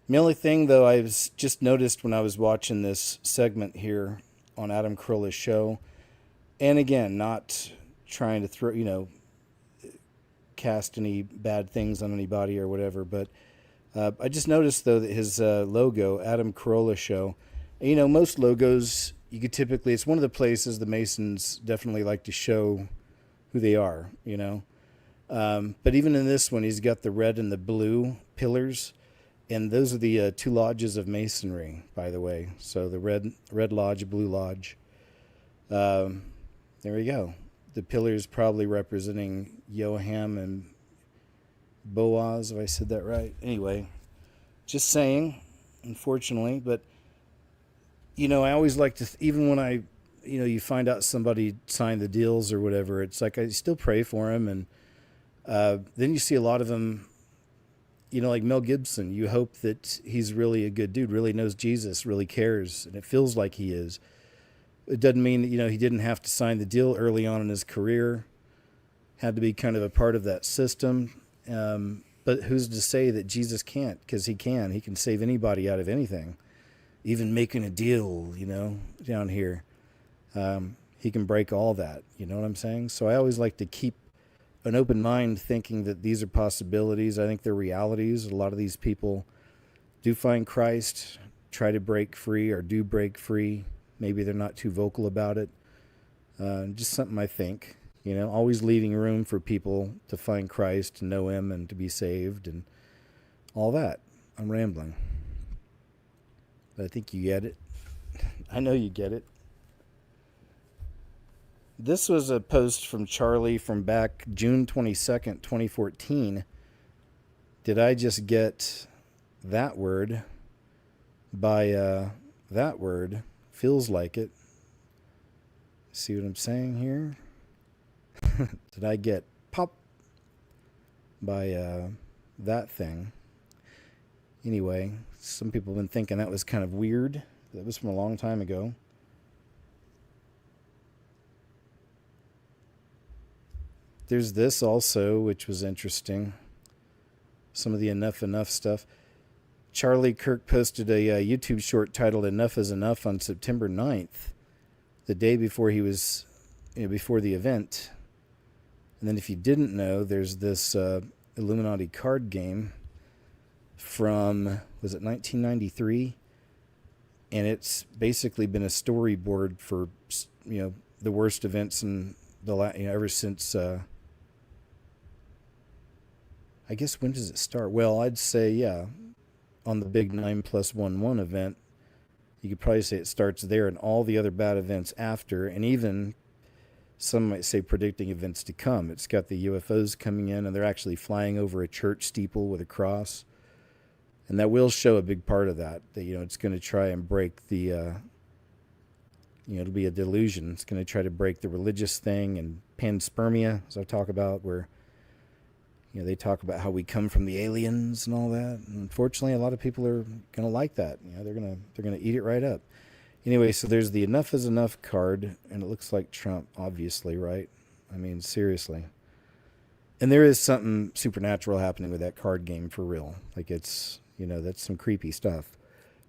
The only thing, though, I was just noticed when I was watching this segment here on Adam Carolla's show. And again, not trying to throw, cast any bad things on anybody or whatever. But I just noticed, though, that his logo, Adam Carolla Show, most logos, you could typically, it's one of the places the Masons definitely like to show who they are, But even in this one, he's got the red and the blue pillars. And those are the two lodges of Masonry, by the way. So the red lodge, blue lodge. There we go. The pillars probably representing Joachim and Boaz, if I said that right. Anyway, just saying, unfortunately. But, I always like to, even when you find out somebody signed the deals or whatever, it's like I still pray for him. And then you see a lot of them, like Mel Gibson. You hope that he's really a good dude, really knows Jesus, really cares, and it feels like he is. It doesn't mean that, he didn't have to sign the deal early on in his career. Had to be kind of a part of that system. But who's to say that Jesus can't? Because he can. He can save anybody out of anything. Even making a deal, down here. He can break all that. You know what I'm saying? So I always like to keep an open mind, thinking that these are possibilities. I think they're realities. A lot of these people do find Christ, try to break free, or do break free. Maybe they're not too vocal about it. Just something I think, always leaving room for people to find Christ, to know him, and to be saved, and all that. I'm rambling. But I think you get it. I know you get it. This was a post from Charlie from back June 22nd, 2014. Did I just get that word by that word? Feels like it. See what I'm saying here? Did I get pop by that thing? Anyway, some people have been thinking that was kind of weird. That was from a long time ago. There's this also, which was interesting. Some of the enough stuff. Charlie Kirk posted a YouTube short titled "Enough is Enough" on September 9th, the day before he was, before the event. And then if you didn't know, there's this Illuminati card game from, was it 1993? And it's basically been a storyboard for, the worst events in the ever since. I guess, when does it start? Well, I'd say, yeah, on the big 9+1 event, you could probably say it starts there, and all the other bad events after, and even some might say predicting events to come. It's got the UFOs coming in, and they're actually flying over a church steeple with a cross. And that will show a big part of that, it's going to try and break the, it'll be a delusion. It's going to try to break the religious thing and panspermia, as I talk about, where they talk about how we come from the aliens and all that. And unfortunately, a lot of people are going to like that. They're going to eat it right up. Anyway, so there's the "Enough is Enough" card, and it looks like Trump, obviously, right? I mean, seriously. And there is something supernatural happening with that card game for real. Like it's, that's some creepy stuff.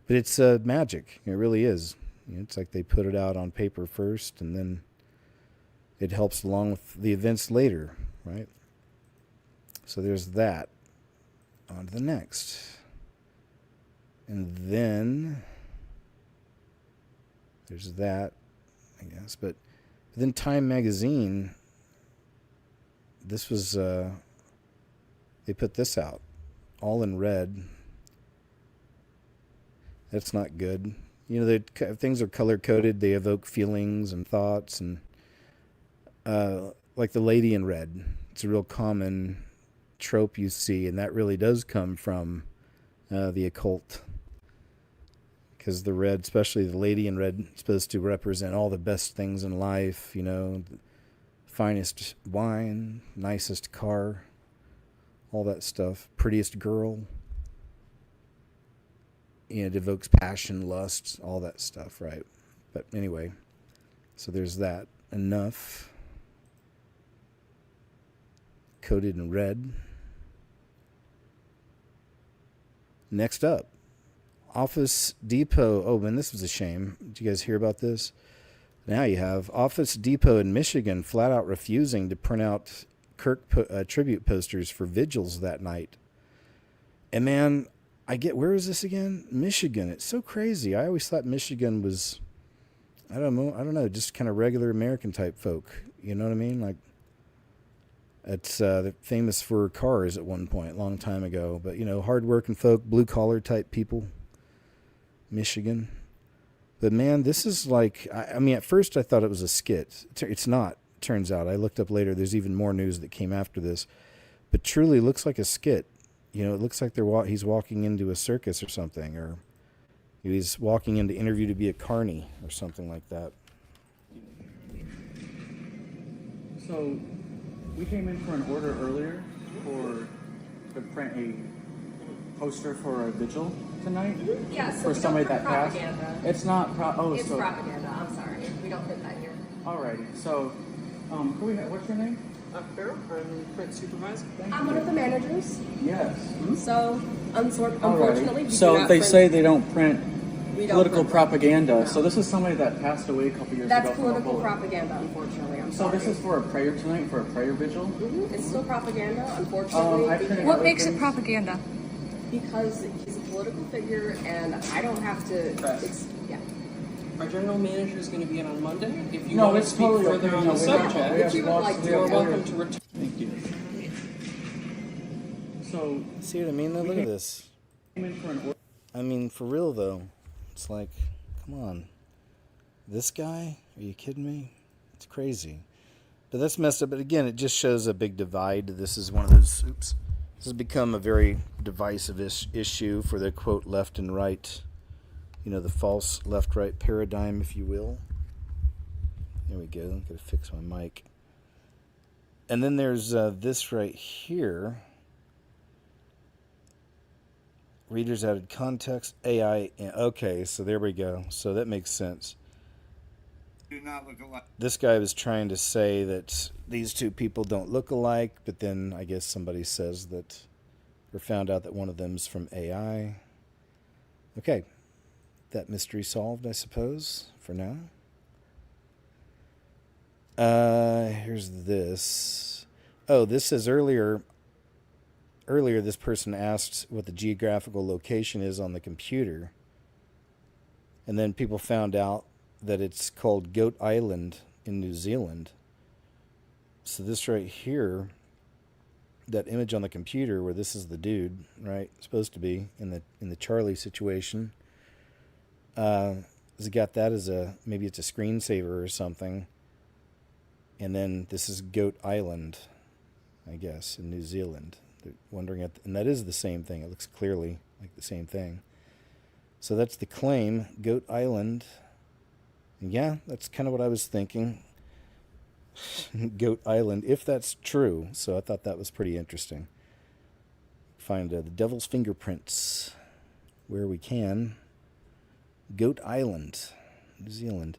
But it's magic. It really is. It's like they put it out on paper first, and then it helps along with the events later, right? So there's that. On to the next. And then there's that, I guess. But then Time Magazine, this was, they put this out, all in red. That's not good. Things are color-coded. They evoke feelings and thoughts. And like the lady in red, it's a real common trope you see, and that really does come from the occult, because the red, especially the lady in red, is supposed to represent all the best things in life, the finest wine, nicest car, all that stuff, prettiest girl. It evokes passion, lust, all that stuff, right? But anyway, so there's that. Enough, coded in red. Next up, Office Depot. Oh, man, this was a shame. Did you guys hear about this? Now you have Office Depot in Michigan flat out refusing to print out Kirk tribute posters for vigils that night. And man, where is this again? Michigan. It's so crazy. I always thought Michigan was, I don't know, just kind of regular American type folk. You know what I mean? Like, it's they're famous for cars at one point, a long time ago. But, you know, hardworking folk, blue-collar type people. Michigan. But, man, this is like, I mean, at first I thought it was a skit. It's not, turns out. I looked up later. There's even more news that came after this. But truly looks like a skit. You know, it looks like he's walking into a circus or something, or he's walking into interview to be a carny or something like that. So, we came in for an order earlier to print a poster for a vigil tonight. Yeah, so for we somebody don't that print passed. propaganda. It's not It's propaganda. I'm sorry, we don't print that here. Alrighty. So, what's your name? I'm print supervisor. I'm one of the managers. Yes. So, unfortunately, we do So not they print- say they don't print we don't political print propaganda. So this is somebody that passed away a couple years That's ago from a political bullet. propaganda, unfortunately. I'm So sorry. this is for a prayer tonight, for a prayer vigil? It's still propaganda, unfortunately. I printed What other makes it things. propaganda? Because he's a political figure, and I don't have to. Yeah. Our general manager is going to be in on Monday. If you No, want to it's speak totally further okay. on No, the we have- subject, we have you are welcome to return. Thank you. So, see what I mean? Though? Look at this. Came in for an order. I mean, for real though, it's like, come on, this guy? Are you kidding me? It's crazy. But that's messed up. But again, it just shows a big divide. This is one of those. Oops. This has become a very divisive issue for the quote left and right. You know, the false left-right paradigm, if you will. There we go. I'm going to fix my mic. And then there's this right here. Readers added context, AI. Okay, so there we go. So that makes sense. Do not look alike. This guy was trying to say that these two people don't look alike, but then I guess somebody says that, or found out that one of them's from AI. Okay. That mystery solved, I suppose, for now. Here's this. Oh, this says earlier this person asked what the geographical location is on the computer. And then people found out that it's called Goat Island in New Zealand. So this right here, that image on the computer where this is the dude, right? Supposed to be in the Charlie situation. Has got that as maybe it's a screensaver or something. And then this is Goat Island, I guess, in New Zealand. They're wondering and that is the same thing. It looks clearly like the same thing. So that's the claim, Goat Island. And yeah, that's kind of what I was thinking. Goat Island, if that's true. So I thought that was pretty interesting. Find the devil's fingerprints where we can. Goat Island, New Zealand.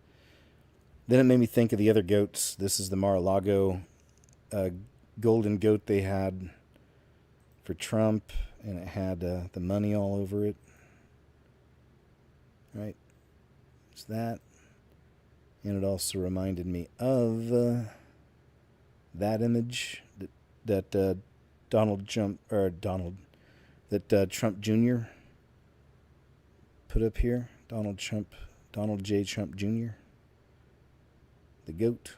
Then it made me think of the other goats. This is the Mar-a-Lago golden goat they had for Trump, and it had the money all over it. Right? It's that. And it also reminded me of that image that Donald Trump Jr. put up here. Donald J. Trump Jr. The goat.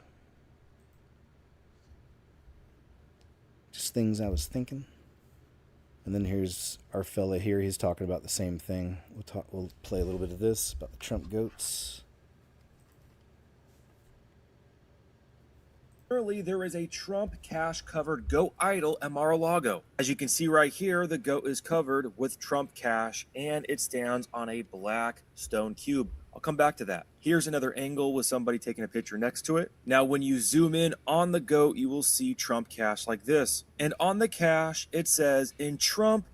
Just things I was thinking. And then here's our fella here. He's talking about the same thing. We'll play a little bit of this about the Trump goats. Currently, there is a Trump cash-covered goat idol at Mar-a-Lago. As you can see right here, the goat is covered with Trump cash, and it stands on a black stone cube. I'll come back to that. Here's another angle with somebody taking a picture next to it. Now, when you zoom in on the goat, you will see Trump cash like this. And on the cash, it says, "In Trump,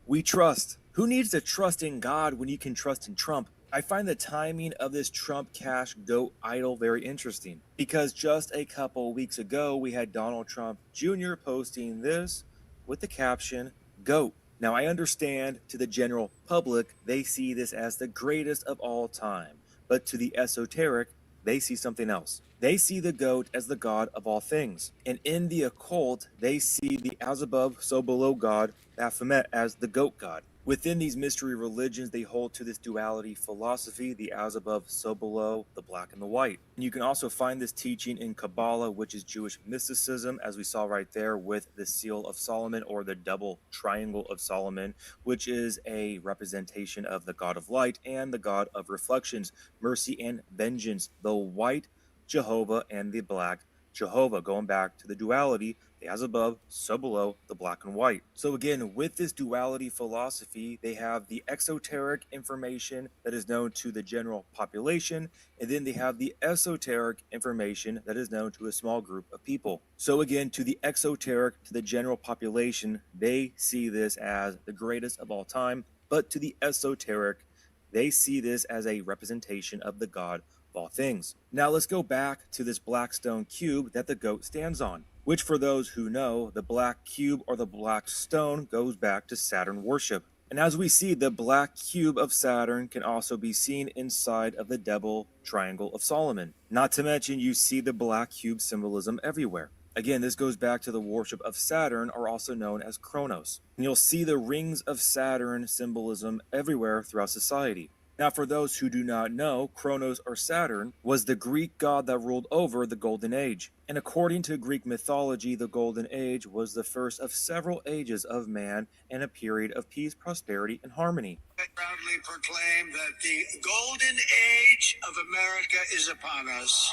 we trust." Who needs to trust in God when you can trust in Trump? I find the timing of this Trump cash goat idol very interesting, because just a couple weeks ago, we had Donald Trump Jr. posting this with the caption, "Goat." Now, I understand to the general public, they see this as the greatest of all time. But to the esoteric, they see something else. They see the goat as the god of all things. And in the occult, they see the as above, so below god, Baphomet, as the goat god. Within these mystery religions, they hold to this duality philosophy, the as above, so below, the black and the white. And you can also find this teaching in Kabbalah, which is Jewish mysticism, as we saw right there with the Seal of Solomon, or the double triangle of Solomon, which is a representation of the God of light and the God of reflections, mercy and vengeance, the white Jehovah and the black Jehovah, going back to the duality, the as above, so below, the black and white. So again, with this duality philosophy, they have the exoteric information that is known to the general population, and then they have the esoteric information that is known to a small group of people. So again, to the exoteric, to the general population, they see this as the greatest of all time, but to the esoteric, they see this as a representation of the God of all things. Now let's go back to this black stone cube that the goat stands on, which for those who know, the black cube or the black stone goes back to Saturn worship. And as we see, the black cube of Saturn can also be seen inside of the double triangle of Solomon. Not to mention, you see the black cube symbolism everywhere. Again, this goes back to the worship of Saturn, or also known as Kronos. And you'll see the rings of Saturn symbolism everywhere throughout society. Now, for those who do not know, Kronos or Saturn was the Greek god that ruled over the Golden Age. And according to Greek mythology, the Golden Age was the first of several ages of man and a period of peace, prosperity, and harmony. I proudly proclaim that the Golden Age of America is upon us.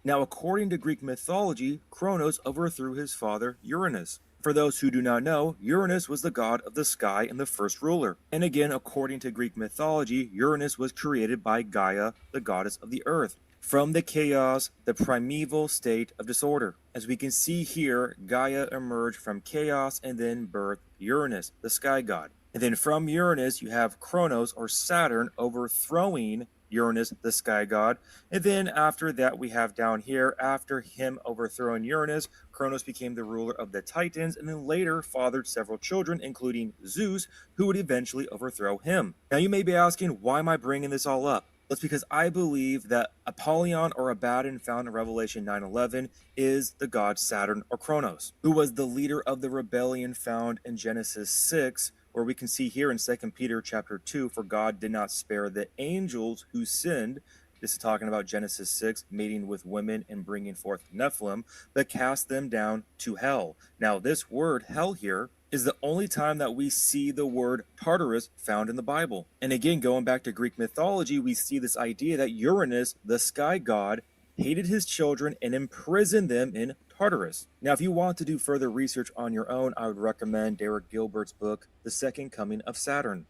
Now, according to Greek mythology, Kronos overthrew his father Uranus. For those who do not know, Uranus was the god of the sky and the first ruler. And again, according to Greek mythology, Uranus was created by Gaia, the goddess of the earth, from the chaos, the primeval state of disorder. As we can see here, Gaia emerged from chaos and then birthed Uranus, the sky god. And then from Uranus, you have Kronos or Saturn overthrowing Uranus, the sky god. And then after that, we have down here, after him overthrowing Uranus, Kronos became the ruler of the Titans, and then later fathered several children, including Zeus, who would eventually overthrow him. Now you may be asking, why am I bringing this all up? That's because I believe that Apollyon or Abaddon found in Revelation 9:11 is the god Saturn or Kronos, who was the leader of the rebellion found in Genesis 6, where we can see here in 2 Peter chapter 2, for God did not spare the angels who sinned. This is talking about Genesis 6, mating with women and bringing forth Nephilim, but cast them down to hell. Now, this word hell here is the only time that we see the word Tartarus found in the Bible. And again, going back to Greek mythology, we see this idea that Uranus, the sky god, hated his children and imprisoned them in Tartarus. Now, if you want to do further research on your own, I would recommend Derek Gilbert's book, The Second Coming of Saturn.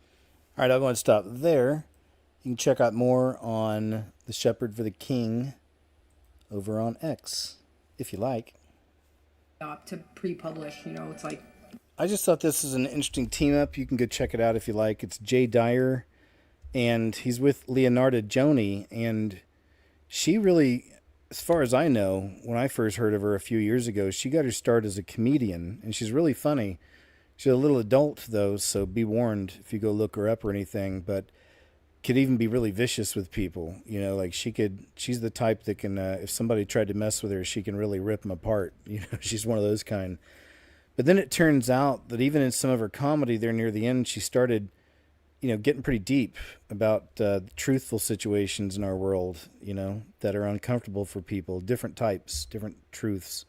All right, I'm going to stop there. You can check out more on The Shepherd for the King over on X, if you like. To pre-publish, it's like... I just thought this is an interesting team up. You can go check it out if you like. It's Jay Dyer, and he's with Leonarda Joni, and she really, as far as I know, when I first heard of her a few years ago, she got her start as a comedian, and she's really funny. She's a little adult, though, so be warned if you go look her up or anything, but could even be really vicious with people. Like she's the type that can, if somebody tried to mess with her, she can really rip them apart. She's one of those kind. But then it turns out that even in some of her comedy there near the end, she started, getting pretty deep about truthful situations in our world, that are uncomfortable for people, different types, different truths.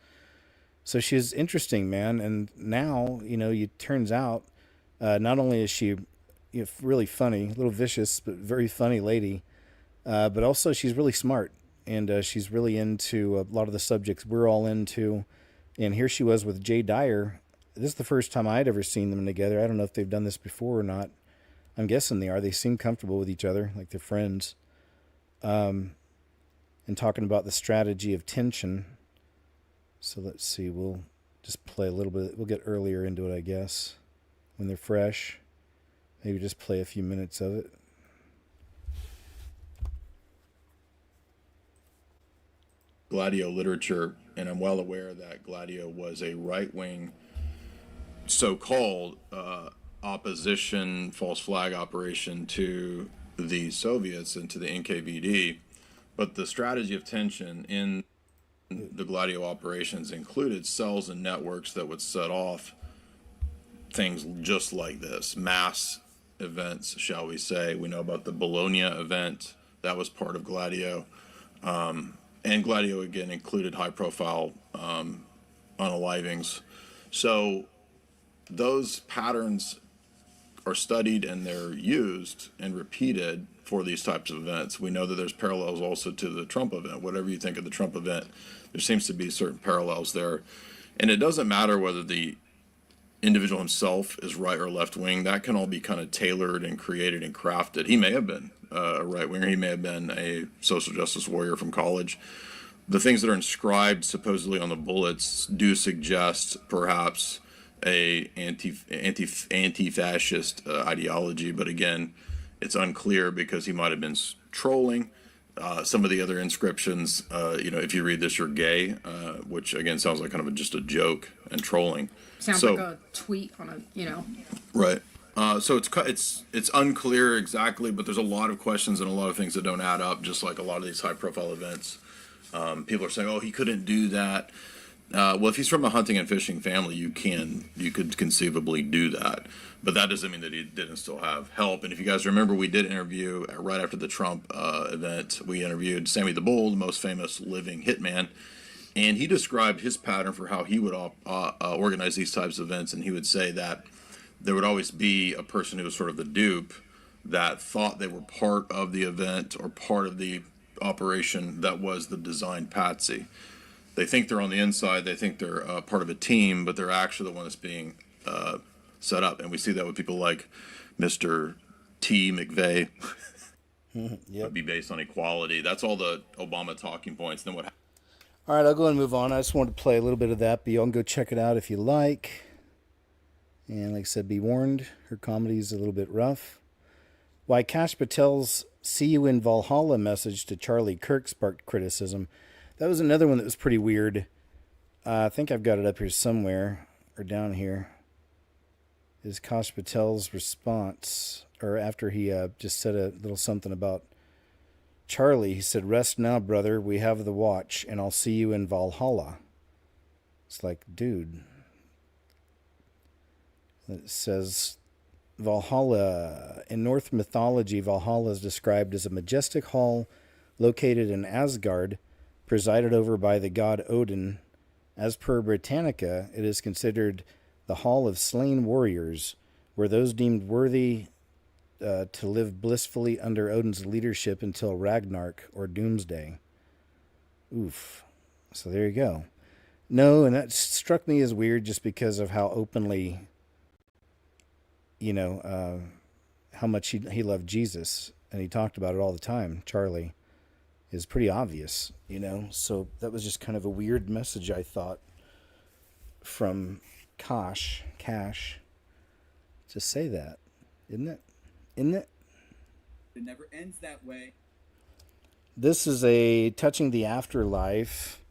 So she's interesting, man. And now, it turns out not only is she really funny, a little vicious, but very funny lady, but also she's really smart. And she's really into a lot of the subjects we're all into. And here she was with Jay Dyer. This is the first time I'd ever seen them together. I don't know if they've done this before or not. I'm guessing they are. They seem comfortable with each other, like they're friends. And talking about the strategy of tension. So let's see. We'll just play a little bit. We'll get earlier into it, I guess, when they're fresh. Maybe just play a few minutes of it. Gladio literature, and I'm well aware that Gladio was a right-wing, so-called opposition false flag operation to the Soviets and to the NKVD, But the strategy of tension in the Gladio operations included cells and networks that would set off things just like this, mass events, shall we say. We know about the Bologna event, that was part of Gladio. And Gladio, again, included high-profile unalivings. So those patterns are studied and they're used and repeated for these types of events. We know that there's parallels also to the Trump event. Whatever you think of the Trump event, there seems to be certain parallels there. And it doesn't matter whether the individual himself is right or left wing. That can all be kind of tailored and created and crafted. He may have been a right winger. He may have been a social justice warrior from college. The things that are inscribed supposedly on the bullets do suggest perhaps a anti-fascist ideology, but again, it's unclear because he might have been trolling. Some of the other inscriptions, if you read this, you're gay, which again sounds like kind of just a joke and trolling. Sounds like a tweet on a, Right. So it's unclear exactly, but there's a lot of questions and a lot of things that don't add up, just like a lot of these high-profile events. People are saying, "Oh, he couldn't do that." Well, if he's from a hunting and fishing family, you could conceivably do that, but that doesn't mean that he didn't still have help. And if you guys remember, we did interview right after the Trump event. We interviewed Sammy the Bull, the most famous living hitman, and he described his pattern for how he would organize these types of events. And he would say that there would always be a person who was sort of the dupe that thought they were part of the event or part of the operation that was the design patsy. They think they're on the inside, they think they're part of a team, but they're actually the one that's being set up. And we see that with people like Mr. T. McVeigh. Yep. Would be based on equality. That's all the Obama talking points. Then what? All right, I'll go and move on. I just wanted to play a little bit of that, but you can go check it out if you like. And like I said, be warned, her comedy is a little bit rough. Why Kash Patel's "See You in Valhalla" message to Charlie Kirk sparked criticism. That was another one that was pretty weird. I think I've got it up here somewhere, or down here. Is Kash Patel's response, or after he just said a little something about Charlie. He said, "Rest now, brother. We have the watch, and I'll see you in Valhalla." It's like, dude. It says, Valhalla. In Norse mythology, Valhalla is described as a majestic hall located in Asgard, presided over by the god Odin. As per Britannica, it is considered the hall of slain warriors, where those deemed worthy to live blissfully under Odin's leadership until Ragnarok or Doomsday. Oof. So there you go. No, and that struck me as weird just because of how openly, how much he loved Jesus, and he talked about it all the time, Charlie. Is pretty obvious, so that was just kind of a weird message, I thought, from Kash to say that, isn't it? It never ends that way. This is a Touching the Afterlife.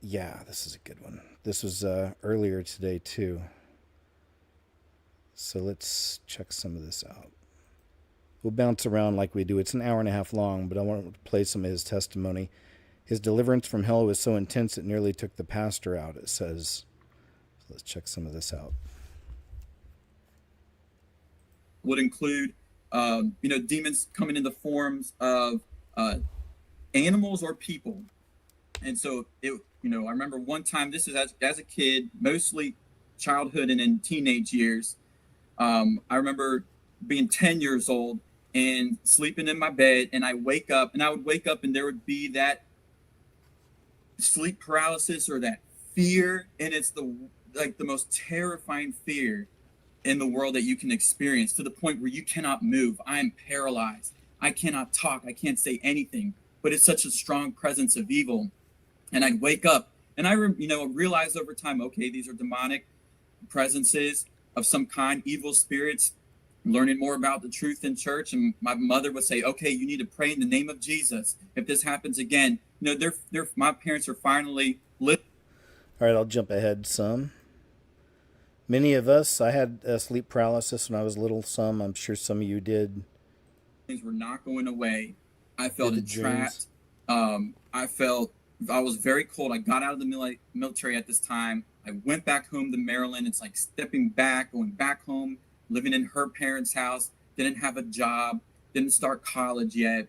Yeah, this is a good one. This was earlier today too, so let's check some of this out. We'll bounce around like we do. It's an hour and a half long, but I want to play some of his testimony. His deliverance from hell was so intense it nearly took the pastor out, it says. So let's check some of this out. Would include, demons coming in the forms of animals or people. And so, I remember one time, this is as a kid, mostly childhood and in teenage years. I remember being 10 years old and sleeping in my bed, and I would wake up and there would be that sleep paralysis or that fear, and it's the most terrifying fear in the world that you can experience, to the point where you cannot move. I am paralyzed. I cannot talk. I can't say anything, but it's such a strong presence of evil. And I'd wake up and I realize over time, okay, these are demonic presences of some kind, evil spirits. Learning more about the truth in church, and my mother would say, "Okay, you need to pray in the name of Jesus. If this happens again," my parents are finally lit. All right, I'll jump ahead some. Many of us, I had sleep paralysis when I was little. I'm sure some of you did. Things were not going away. I felt Vivid entrapped. I was very cold. I got out of the military at this time. I went back home to Maryland. It's like stepping back, going back home, living in her parents' house, didn't have a job, didn't start college yet.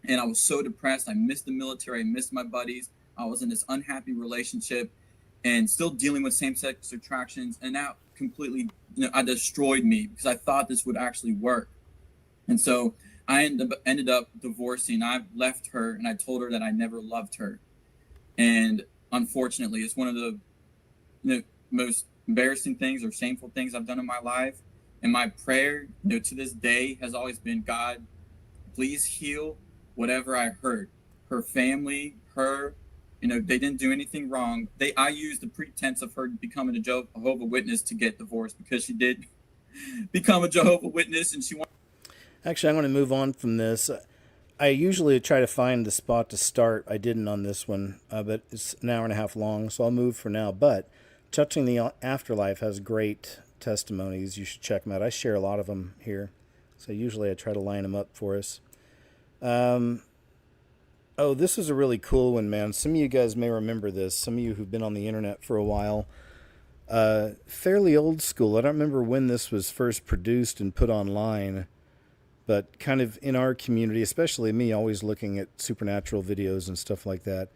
And I was so depressed. I missed the military. I missed my buddies. I was in this unhappy relationship and still dealing with same-sex attractions. And that completely, I destroyed me because I thought this would actually work. And so I ended up divorcing. I left her and I told her that I never loved her. And unfortunately, it's one of the most embarrassing things or shameful things I've done in my life. And my prayer, to this day has always been, God, please heal whatever I hurt. Her family, her, they didn't do anything wrong. I used the pretense of her becoming a Jehovah's Witness to get divorced, because she did become a Jehovah's Witness, and she wanted. Actually, I'm going to move on from this. I usually try to find the spot to start. I didn't on this one, but it's an hour and a half long, so I'll move for now. But Touching the Afterlife has great testimonies. You should check them out. I share a lot of them here, so usually I try to line them up for us. Oh, this is a really cool one, man. Some of you guys may remember this. Some of you who've been on the internet for a while. Fairly old school. I don't remember when this was first produced and put online, but kind of in our community, especially me, always looking at supernatural videos and stuff like that.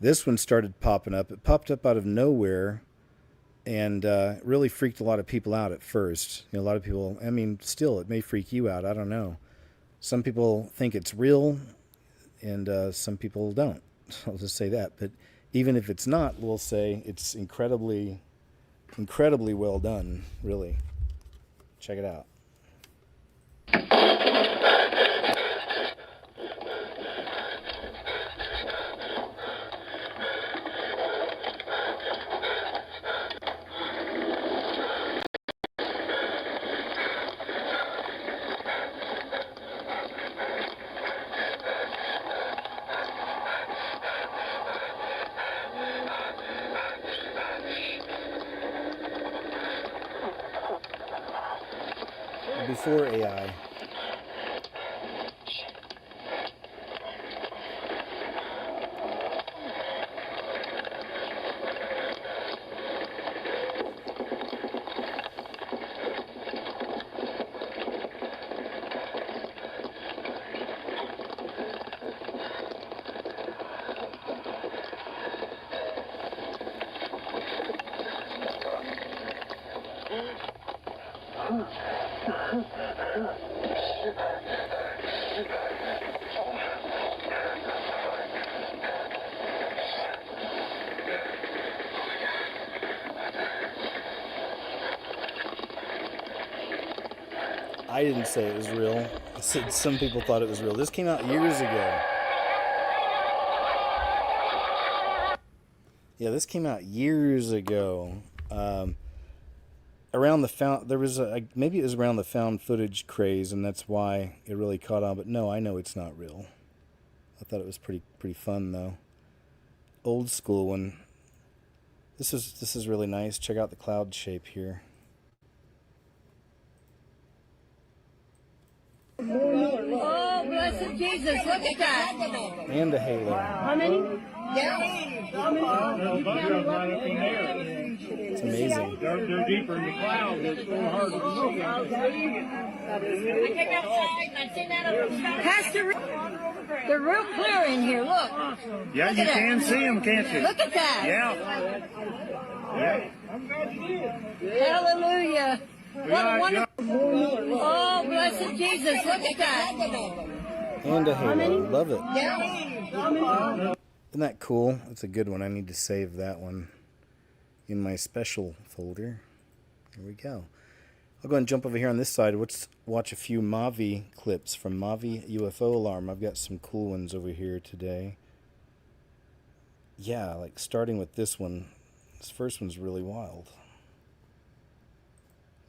This one started popping up. It popped up out of nowhere and really freaked a lot of people out at first. A lot of people, still, it may freak you out. I don't know. Some people think it's real, and some people don't. I'll just say that. But even if it's not, we'll say it's incredibly, incredibly well done, really. Check it out. Before AI. I didn't say it was real. I said some people thought it was real. This came out years ago. Yeah, this came out years ago. Around the there was maybe it was around the found footage craze, and that's why it really caught on. But no, I know it's not real. I thought it was pretty fun though. Old school one. This is really nice. Check out the cloud shape here. Oh, blessed Jesus, look at that. And a halo. How many? Yeah. It's amazing. They're deeper in the clouds. It's so hard to see. I came outside and I seen that up the sky. Pastor, they're real clear in here, look. Yeah, Look you at that. can see them, can't you? Look at that. Yeah. Hallelujah. What a wonderful. Oh, blessed Jesus, look at that. And a halo. Love it. Yeah. Isn't that cool? That's a good one. I need to save that one in my special folder. Here we go. I'll go and jump over here on this side. Let's watch a few Mavi clips from Mavi UFO Alarm. I've got some cool ones over here today. Yeah, like starting with this one. This first one's really wild.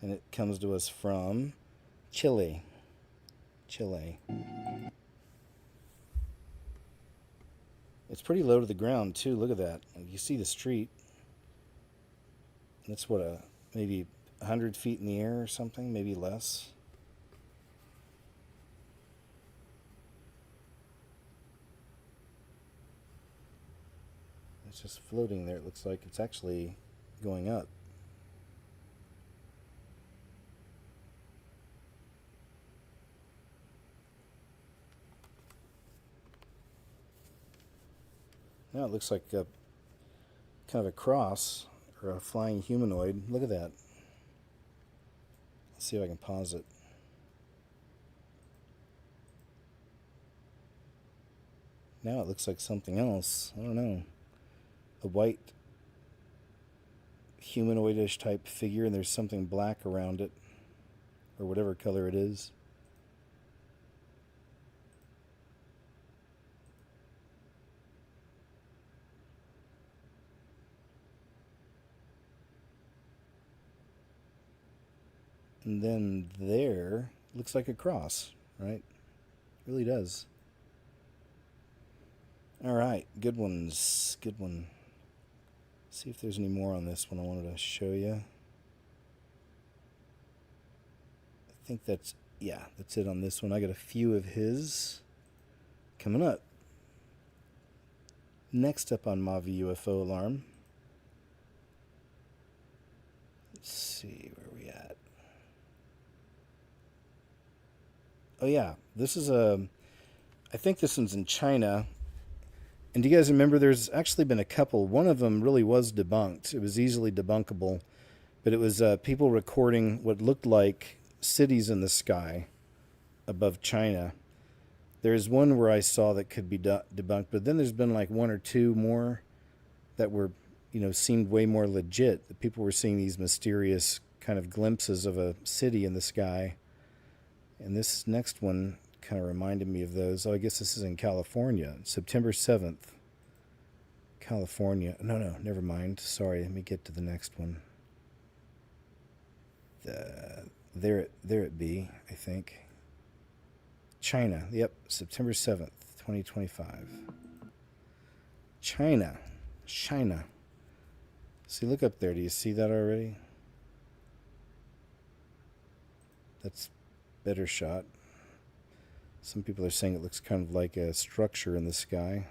And it comes to us from Chile. It's pretty low to the ground too. Look at that. You see the street. That's what, maybe 100 feet in the air or something, maybe less. It's just floating there. It looks like it's actually going up. Now it looks like a kind of a cross or a flying humanoid. Look at that. Let's see if I can pause it. Now it looks like something else. I don't know. A white humanoidish type figure, and there's something black around it, or whatever color it is. And then there looks like a cross, right? It really does. All right, good ones. Good one. See if there's any more on this one I wanted to show you. I think that's it on this one. I got a few of his coming up. Next up on Mavi UFO Alarm. Let's see where we at. Oh yeah, this is I think this one's in China. And do you guys remember there's actually been a couple. One of them really was debunked. It was easily debunkable. But it was people recording what looked like cities in the sky above China. There's one where I saw that could be debunked. But then there's been like one or two more that were, seemed way more legit. The people were seeing these mysterious kind of glimpses of a city in the sky. And this next one kind of reminded me of those. Oh, I guess this is in California. September 7th. California. No, never mind. Sorry, let me get to the next one. There it be, I think. China. Yep, September 7th, 2025. China. See, look up there. Do you see that already? That's better shot. Some people are saying it looks kind of like a structure in the sky.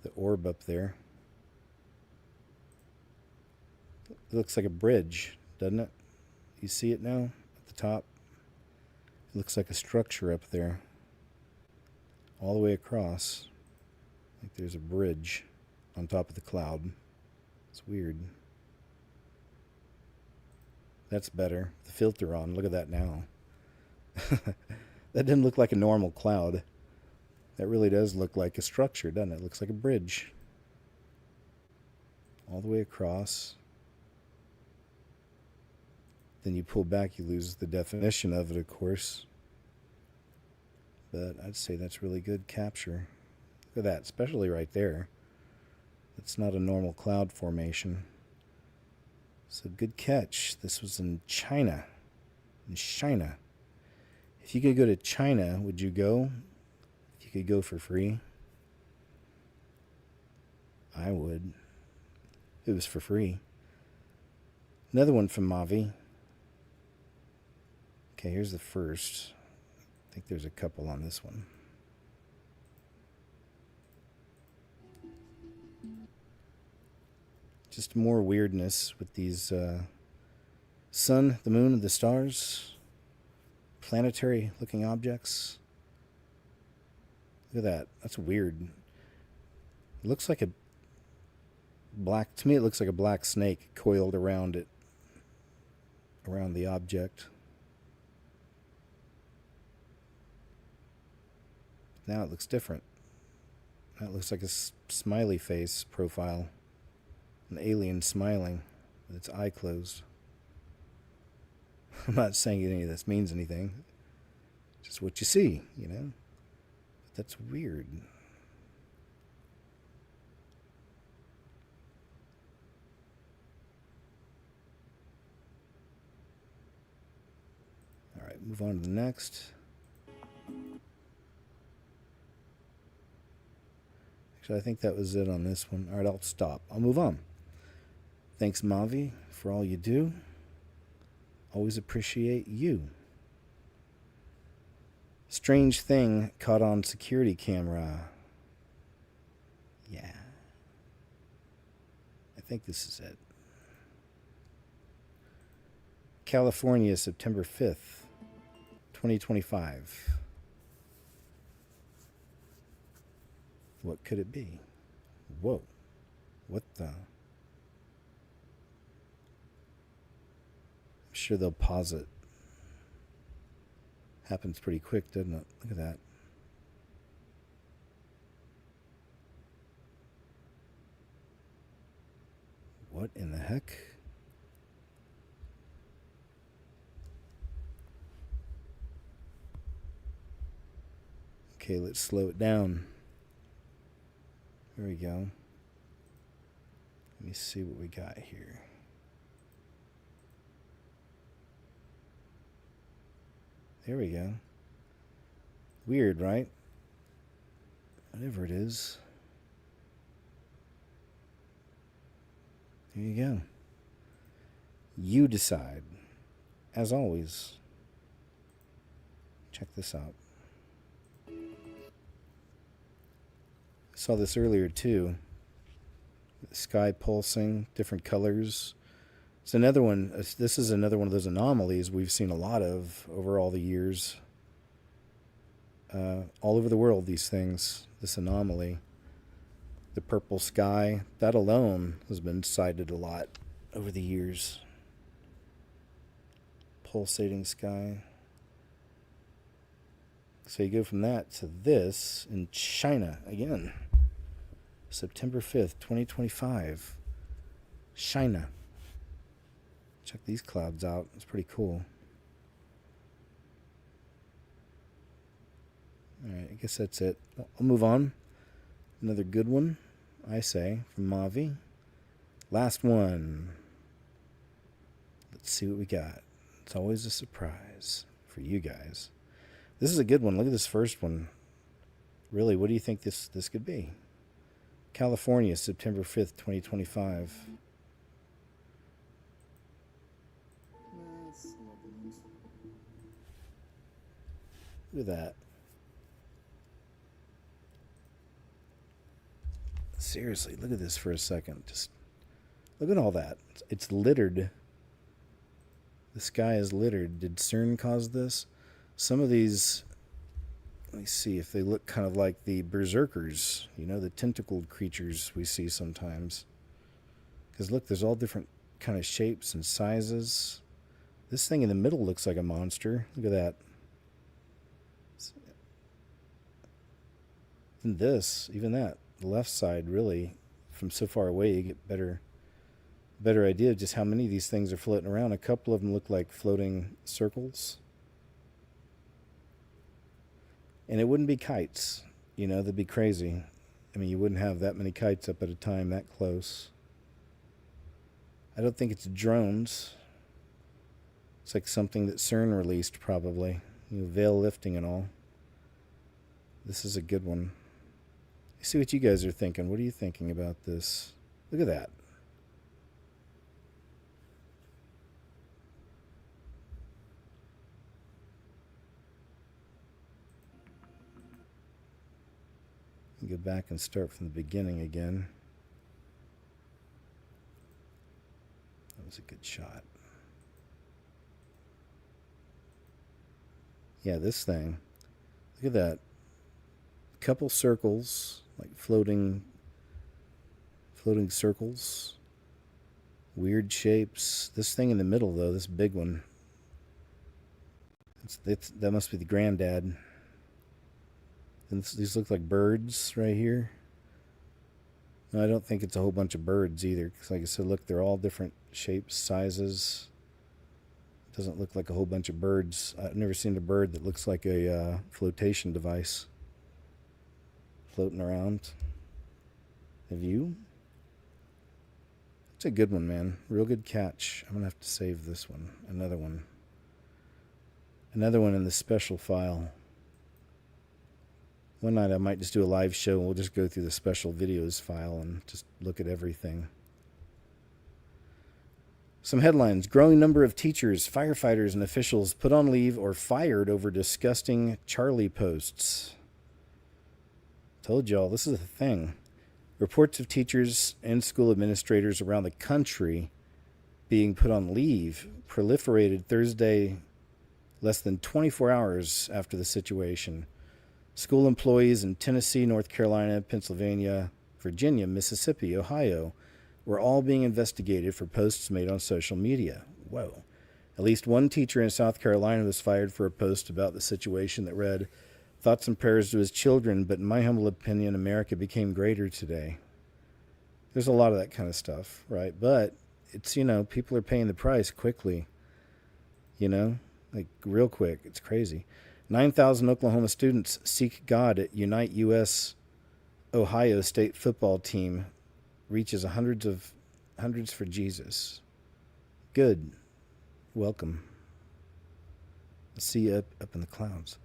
The orb up there. It looks like a bridge, doesn't it? You see it now at the top? It looks like a structure up there. All the way across. Like there's a bridge on top of the cloud. It's weird. That's better. The filter on. Look at that now. That didn't look like a normal cloud. That really does look like a structure, doesn't it? It looks like a bridge. All the way across. Then you pull back, you lose the definition of it, of course. But I'd say that's really good capture. Look at that, especially right there. It's not a normal cloud formation. So good catch. This was in China. In China. If you could go to China, would you go? If you could go for free? I would. It was for free. Another one from Mavi. Okay, here's the first. I think there's a couple on this one. Just more weirdness with these sun, the moon, and the stars. Planetary looking objects. Look at that. That's weird. It looks like a black, to me it looks like a black snake coiled around it. Around the object. Now it looks different. Now it looks like a smiley face profile. An alien smiling with its eye closed. I'm not saying any of this means anything. Just what you see, But that's weird. All right, move on to the next. Actually, I think that was it on this one. All right, I'll stop. I'll move on. Thanks, Mavi, for all you do. Always appreciate you. Strange thing caught on security camera. Yeah. think this is it. California, September 5th, 2025. What could it be? Whoa. What the? I'm sure they'll pause it. Happens pretty quick, doesn't it? Look at that. What in the heck? Okay, let's slow it down. There we go. Let me see what we got here. There we go. Weird, right? Whatever it is. There you go. You decide. As always. Check this out. Saw this earlier too. The sky pulsing, different colors. It's another one. This is another one of those anomalies we've seen a lot of over all the years. All over the world, these things. This anomaly. The purple sky. That alone has been cited a lot over the years. Pulsating sky. So you go from that to this in China again. September 5th, 2025. China. Check these clouds out. It's pretty cool. Alright, I guess that's it. I'll move on. Another good one, I say, from Mavi. Last one. Let's see what we got. It's always a surprise for you guys. This is a good one. Look at this first one. Really, what do you think this could be? California, September 5th, 2025. Look at that. Seriously, look at this for a second. Just look at all that. It's littered. The sky is littered. Did CERN cause this? Some of these, let me see if they look kind of like the berserkers, you know, the tentacled creatures we see sometimes. Because look, there's all different kind of shapes and sizes. This thing in the middle looks like a monster. Look at that. And this, even that, the left side, really, from so far away, you get better idea of just how many of these things are floating around. A couple of them look like floating circles. And it wouldn't be kites, you know, that'd be crazy. I mean, you wouldn't have that many kites up at a time that close. I don't think it's drones. It's like something that CERN released, probably. You know, veil lifting and all. This is a good one. See what you guys are thinking. What are you thinking about this? Look at that. Go back and start from the beginning again. That was a good shot. Yeah, this thing. Look at that. Couple circles, like floating circles. Weird shapes. This thing in the middle, though, this big one. That must be the granddad. And these look like birds right here. No, I don't think it's a whole bunch of birds either. Because like I said, look, they're all different shapes, sizes. Doesn't look like a whole bunch of birds. I've never seen a bird that looks like a flotation device floating around. Have you? It's a good one, man. Real good catch. I'm going to have to save this one. Another one. Another one in the special file. One night I might just do a live show and we'll just go through the special videos file and just look at everything. Some headlines. Growing number of teachers, firefighters, and officials put on leave or fired over disgusting Charlie posts. Told y'all, this is a thing. Reports of teachers and school administrators around the country being put on leave proliferated Thursday, less than 24 hours after the situation. School employees in Tennessee, North Carolina, Pennsylvania, Virginia, Mississippi, Ohio were all being investigated for posts made on social media. Whoa. At least one teacher in South Carolina was fired for a post about the situation that read, "Thoughts and prayers to his children, but in my humble opinion, America became greater today." There's a lot of that kind of stuff, right? But it's, people are paying the price quickly, like real quick. It's crazy. 9,000 Oklahoma students seek God at Unite U.S. Ohio State football team reaches hundreds for Jesus. Good. Welcome. See you up in the clouds.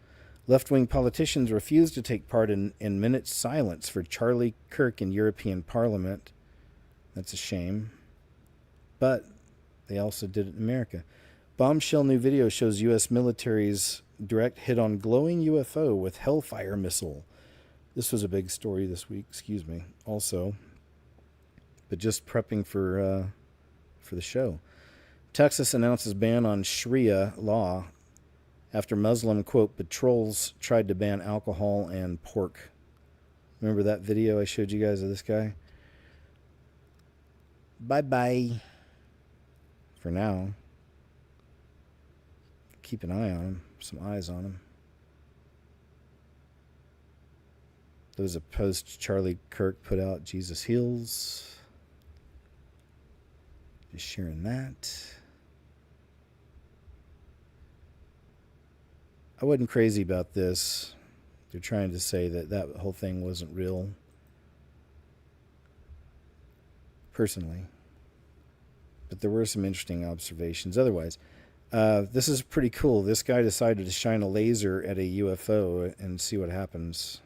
Left-wing politicians refuse to take part in minute silence for Charlie Kirk in European Parliament. That's a shame. But they also did it in America. Bombshell new video shows U.S. military's direct hit on glowing UFO with Hellfire missile. This was a big story this week, also. But just prepping for the show. Texas announces ban on Sharia law after Muslim, quote, patrols tried to ban alcohol and pork. Remember that video I showed you guys of this guy? Bye-bye. For now. Keep an eye on him. Some eyes on him. There was a post Charlie Kirk put out, Jesus Heals. Just sharing that. I wasn't crazy about this. They're trying to say that whole thing wasn't real. Personally. But there were some interesting observations otherwise. This is pretty cool. This guy decided to shine a laser at a UFO and see what happens.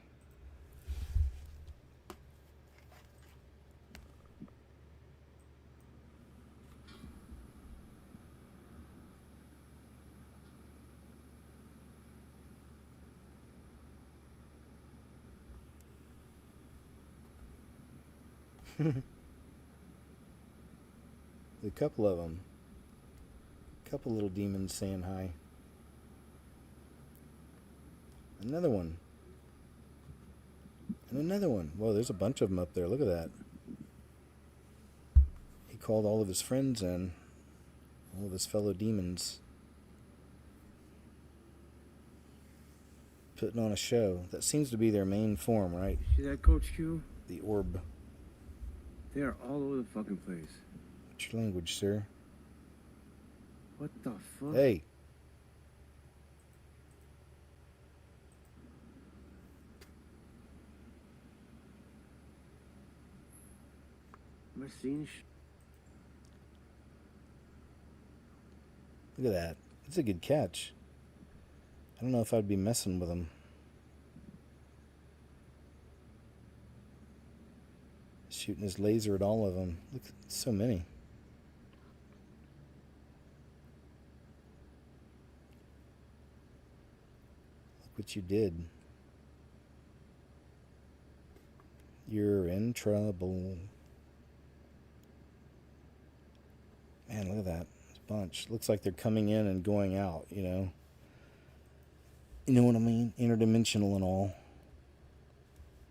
A couple of them. A couple little demons saying hi. Another one. And another one. Whoa, there's a bunch of them up there. Look at that. He called all of his friends in. All of his fellow demons. Putting on a show. That seems to be their main form, right? See that, Coach Q? The orb. They are all over the fucking place. What's your language, sir? What the fuck? Hey. Am I seeing Look at that. It's a good catch. I don't know if I'd be messing with him. Shooting his laser at all of them. Look, so many. Look what you did. You're in trouble. Man, look at that. It's a bunch. Looks like they're coming in and going out, You know what I mean? Interdimensional and all.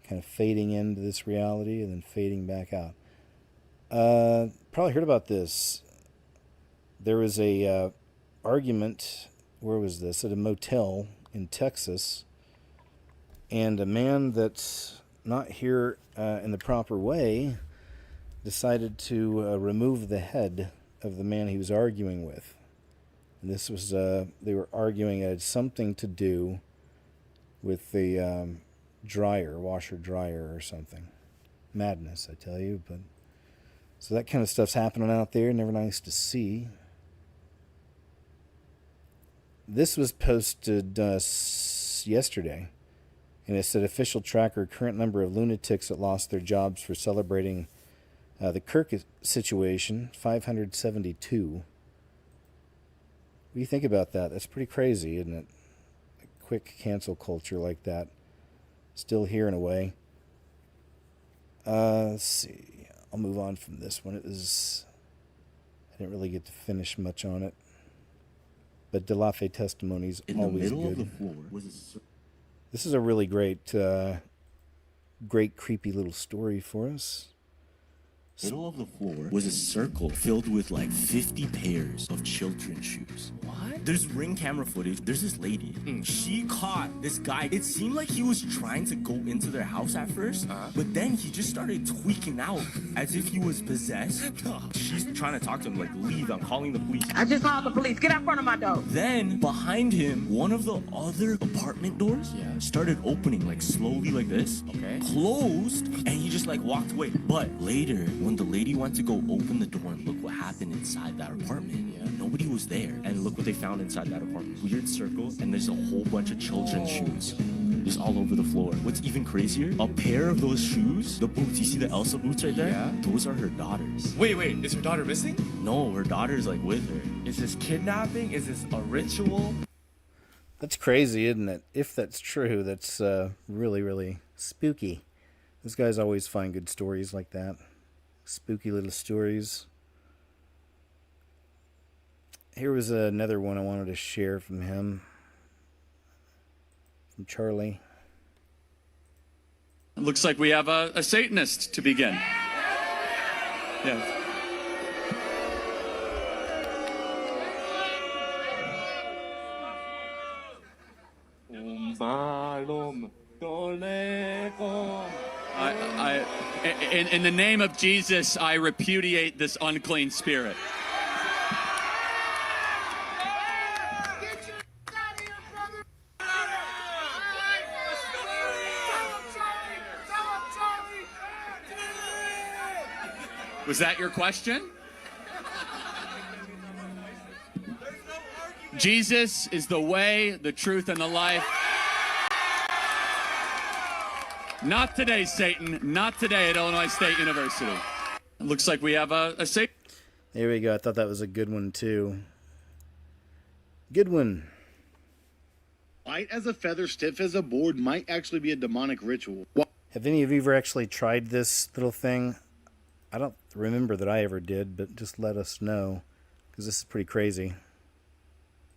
Kind of fading into this reality and then fading back out. Probably heard about this. There was a argument, where was this? At a motel in Texas. And a man that's not here in the proper way decided to remove the head of the man he was arguing with. And this was, they were arguing it had something to do with the washer dryer or something. Madness, I tell you. But so that kind of stuff's happening out there. Never nice to see. This was posted yesterday, and it said official tracker current number of lunatics that lost their jobs for celebrating the Kirk situation, 572. What do you think about that? That's pretty crazy, isn't it? A quick cancel culture like that. Still here in a way. Let's see. I'll move on from this one. I didn't really get to finish much on it. But DeLaFay Testimonies, always good. The floor was This is a really great, great creepy little story for us. middle of the floor was a circle filled with like 50 pairs of children's shoes. What? There's ring camera footage. There's this lady. She caught this guy. It seemed like he was trying to go into their house at first, but then he just started tweaking out as if he was possessed. She's trying to talk to him like, leave, I'm calling the police. I just called the police. Get out front of my door. Then behind him, one of the other apartment doors started opening like slowly like this. Okay. Closed, and he just like walked away. But later, when the lady went to go open the door and look what happened inside that apartment, nobody was there. And look what they found inside that apartment. Weird circle, and there's a whole bunch of children's shoes. Just all over the floor. What's even crazier, a pair of those shoes, the boots, you see the Elsa boots right there? Yeah. Those are her daughter's. Wait, is her daughter missing? No, her daughter's like with her. Is this kidnapping? Is this a ritual? That's crazy, isn't it? If that's true, that's really, really spooky. Those guys always find good stories like that. Spooky little stories. Here was another one I wanted to share from him. From Charlie. Looks like we have a Satanist to begin. Yes. In the name of Jesus, I repudiate this unclean spirit. Was that your question? Jesus is the way, the truth, and the life. Not today, Satan. Not today at Illinois State University. It looks like we have a Satan. There we go. I thought that was a good one, too. Good one. Light as a feather, stiff as a board might actually be a demonic ritual. Have any of you ever actually tried this little thing? I don't remember that I ever did, but just let us know, because this is pretty crazy.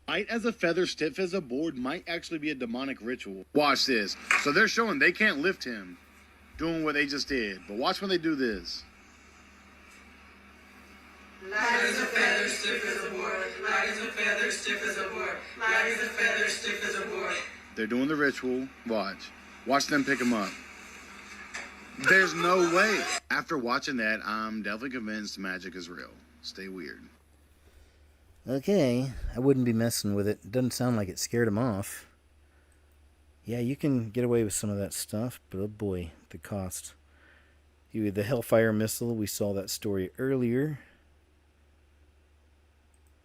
Light as a feather, stiff as a board might actually be a demonic ritual. Watch this. So they're showing they can't lift him, doing what they just did. But watch when they do this. Light as a feather, stiff as a board. Light as a feather, stiff as a board. Light as a feather, stiff as a board. They're doing the ritual. Watch. Watch them pick him up. There's no way. After watching that, I'm definitely convinced magic is real. Stay weird. Okay, I wouldn't be messing with it. It doesn't sound like it scared him off. Yeah, you can get away with some of that stuff, but oh boy, the cost. The Hellfire missile, we saw that story earlier.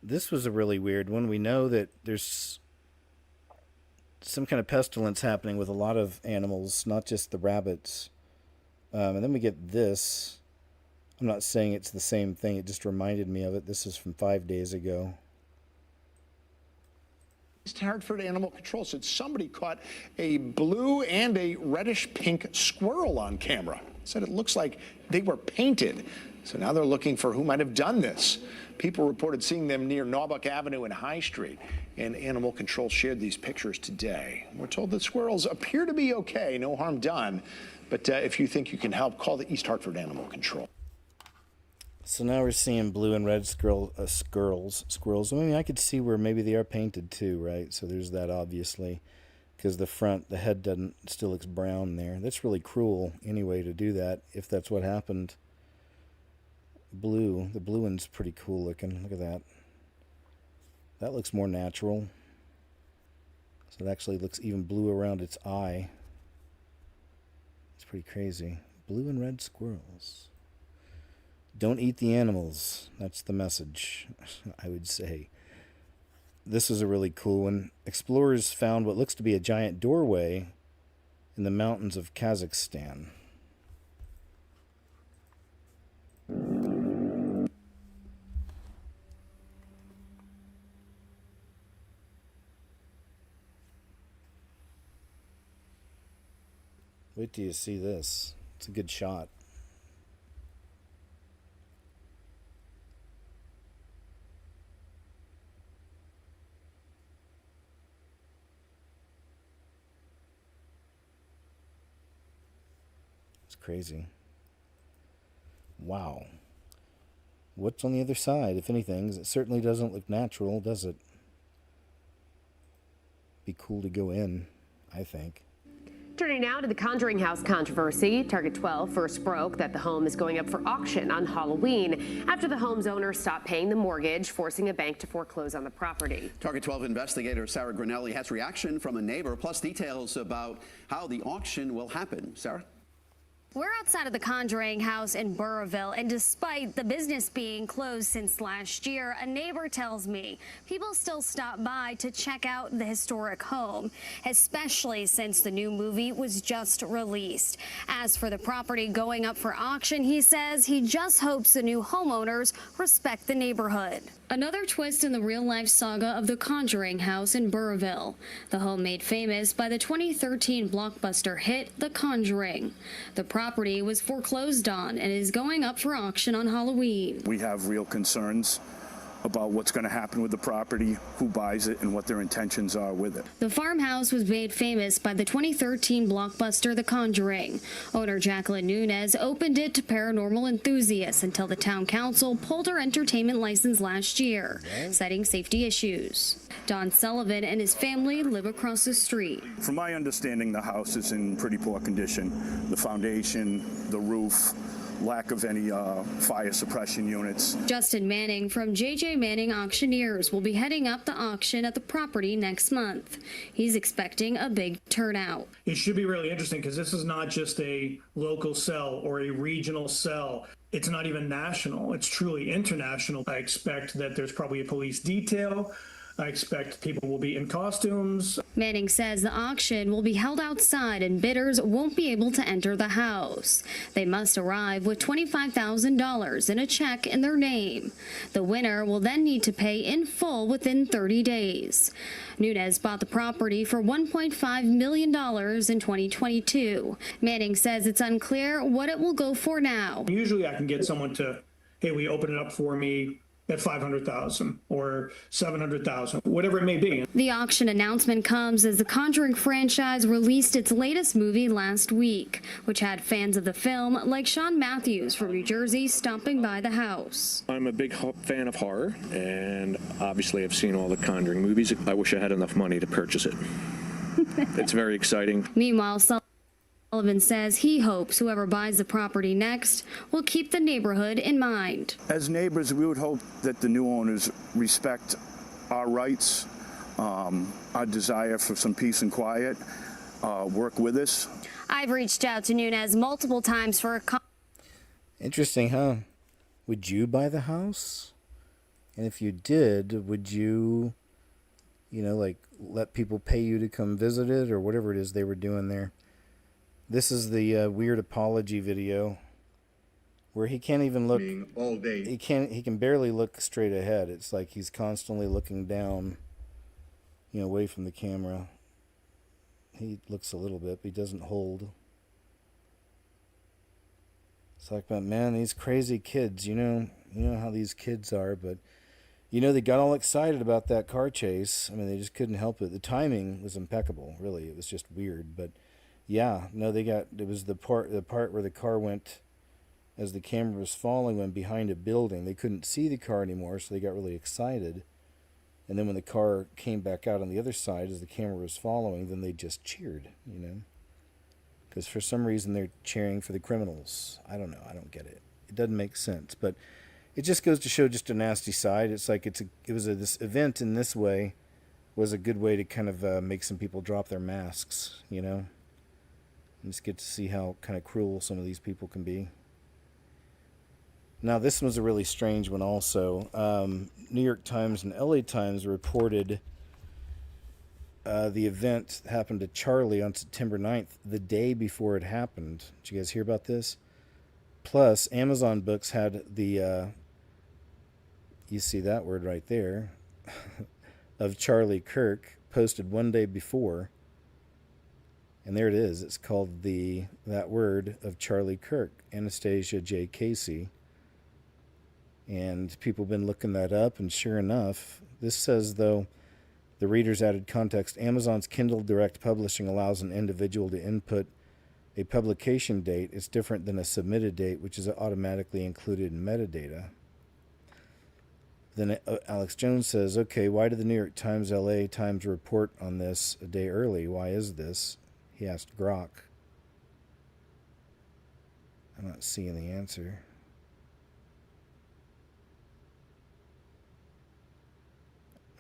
This was a really weird one. We know that there's some kind of pestilence happening with a lot of animals, not just the rabbits. And then we get this. I'm not saying it's the same thing. It just reminded me of it. This is from 5 days ago. Hartford Animal Control said somebody caught a blue and a reddish pink squirrel on camera. Said it looks like they were painted. So now they're looking for who might have done this. People reported seeing them near Naubuck Avenue and High Street, and Animal Control shared these pictures today. We're told that squirrels appear to be okay, no harm done. But if you think you can help, call the East Hartford Animal Control. So now we're seeing blue and red squirrels. I mean, I could see where maybe they are painted too, right? So there's that, obviously, because the head still looks brown there. That's really cruel, anyway, to do that, if that's what happened. The blue one's pretty cool looking. Look at that. That looks more natural. So it actually looks even blue around its eye. It's pretty crazy. Blue and red squirrels. Don't eat the animals. That's the message, I would say. This is a really cool one. Explorers found what looks to be a giant doorway in the mountains of Kazakhstan. Wait till you see this. It's a good shot. crazy. Wow. What's on the other side, if anything? It certainly doesn't look natural, does it? Be cool to go in, I think. Turning now to the Conjuring House controversy. Target 12 first broke that the home is going up for auction on Halloween after the home's owner stopped paying the mortgage, forcing a bank to foreclose on the property. Target 12 investigator Sarah Grinelli has reaction from a neighbor, plus details about how the auction will happen. Sarah? We're outside of the Conjuring House in Burrillville, and despite the business being closed since last year, a neighbor tells me people still stop by to check out the historic home, especially since the new movie was just released. As for the property going up for auction, he says he just hopes the new homeowners respect the neighborhood. Another twist in the real-life saga of the Conjuring House in Burrillville, the home made famous by the 2013 blockbuster hit The Conjuring. The property was foreclosed on and is going up for auction on Halloween. We have real concerns about what's going to happen with the property, who buys it, and what their intentions are with it. The farmhouse was made famous by the 2013 blockbuster The Conjuring. Owner Jacqueline Nunez opened it to paranormal enthusiasts until the town council pulled her entertainment license last year, citing safety issues. Don Sullivan and his family live across the street. From my understanding, the house is in pretty poor condition. The foundation, the roof, lack of any fire suppression units. Justin Manning from J.J. Manning Auctioneers will be heading up the auction at the property next month. He's expecting a big turnout. It should be really interesting because this is not just a local sell or a regional sell. It's not even national. It's truly international. I expect that there's probably a police detail. I expect people will be in costumes. Manning says the auction will be held outside and bidders won't be able to enter the house. They must arrive with $25,000 in a check in their name. The winner will then need to pay in full within 30 days. Nunez bought the property for $1.5 million in 2022. Manning says it's unclear what it will go for now. Usually I can get someone to, hey, will you open it up for me at $500,000 or $700,000, whatever it may be. The auction announcement comes as the Conjuring franchise released its latest movie last week, which had fans of the film like Sean Matthews from New Jersey stopping by the house. I'm a big fan of horror, and obviously I've seen all the Conjuring movies. I wish I had enough money to purchase it. It's very exciting. Meanwhile, Sullivan says he hopes whoever buys the property next will keep the neighborhood in mind. As neighbors, we would hope that the new owners respect our rights, our desire for some peace and quiet, work with us. I've reached out to Nunez multiple times for a Interesting, huh? Would you buy the house? And if you did, would you, like let people pay you to come visit it or whatever it is they were doing there? This is the weird apology video where he can't even look all day. He can barely look straight ahead. It's like he's constantly looking down, away from the camera. He looks a little bit, but he doesn't hold. It's like, but man, these crazy kids, you know how these kids are, but they got all excited about that car chase. I mean, they just couldn't help it. The timing was impeccable, really. It was just weird, but yeah, no, it was the part where the car went, as the camera was following, went behind a building. They couldn't see the car anymore, so they got really excited. And then when the car came back out on the other side, as the camera was following, then they just cheered, Because for some reason they're cheering for the criminals. I don't know. I don't get it. It doesn't make sense. But it just goes to show just a nasty side. It's like this event in this way was a good way to kind of make some people drop their masks, And just get to see how kind of cruel some of these people can be. Now, this was a really strange one also. New York Times and LA Times reported the event happened to Charlie on September 9th, the day before it happened. Did you guys hear about this? Plus, Amazon Books had the, you see that word right there, of Charlie Kirk posted one day before. And there it is. It's called that word of Charlie Kirk, Anastasia J. Casey. And people have been looking that up, and sure enough, this says, though, the readers added context, Amazon's Kindle Direct Publishing allows an individual to input a publication date is different than a submitted date, which is automatically included in metadata. Then Alex Jones says, okay, why did the New York Times LA Times report on this a day early? Why is this? He asked Grok. I'm not seeing the answer.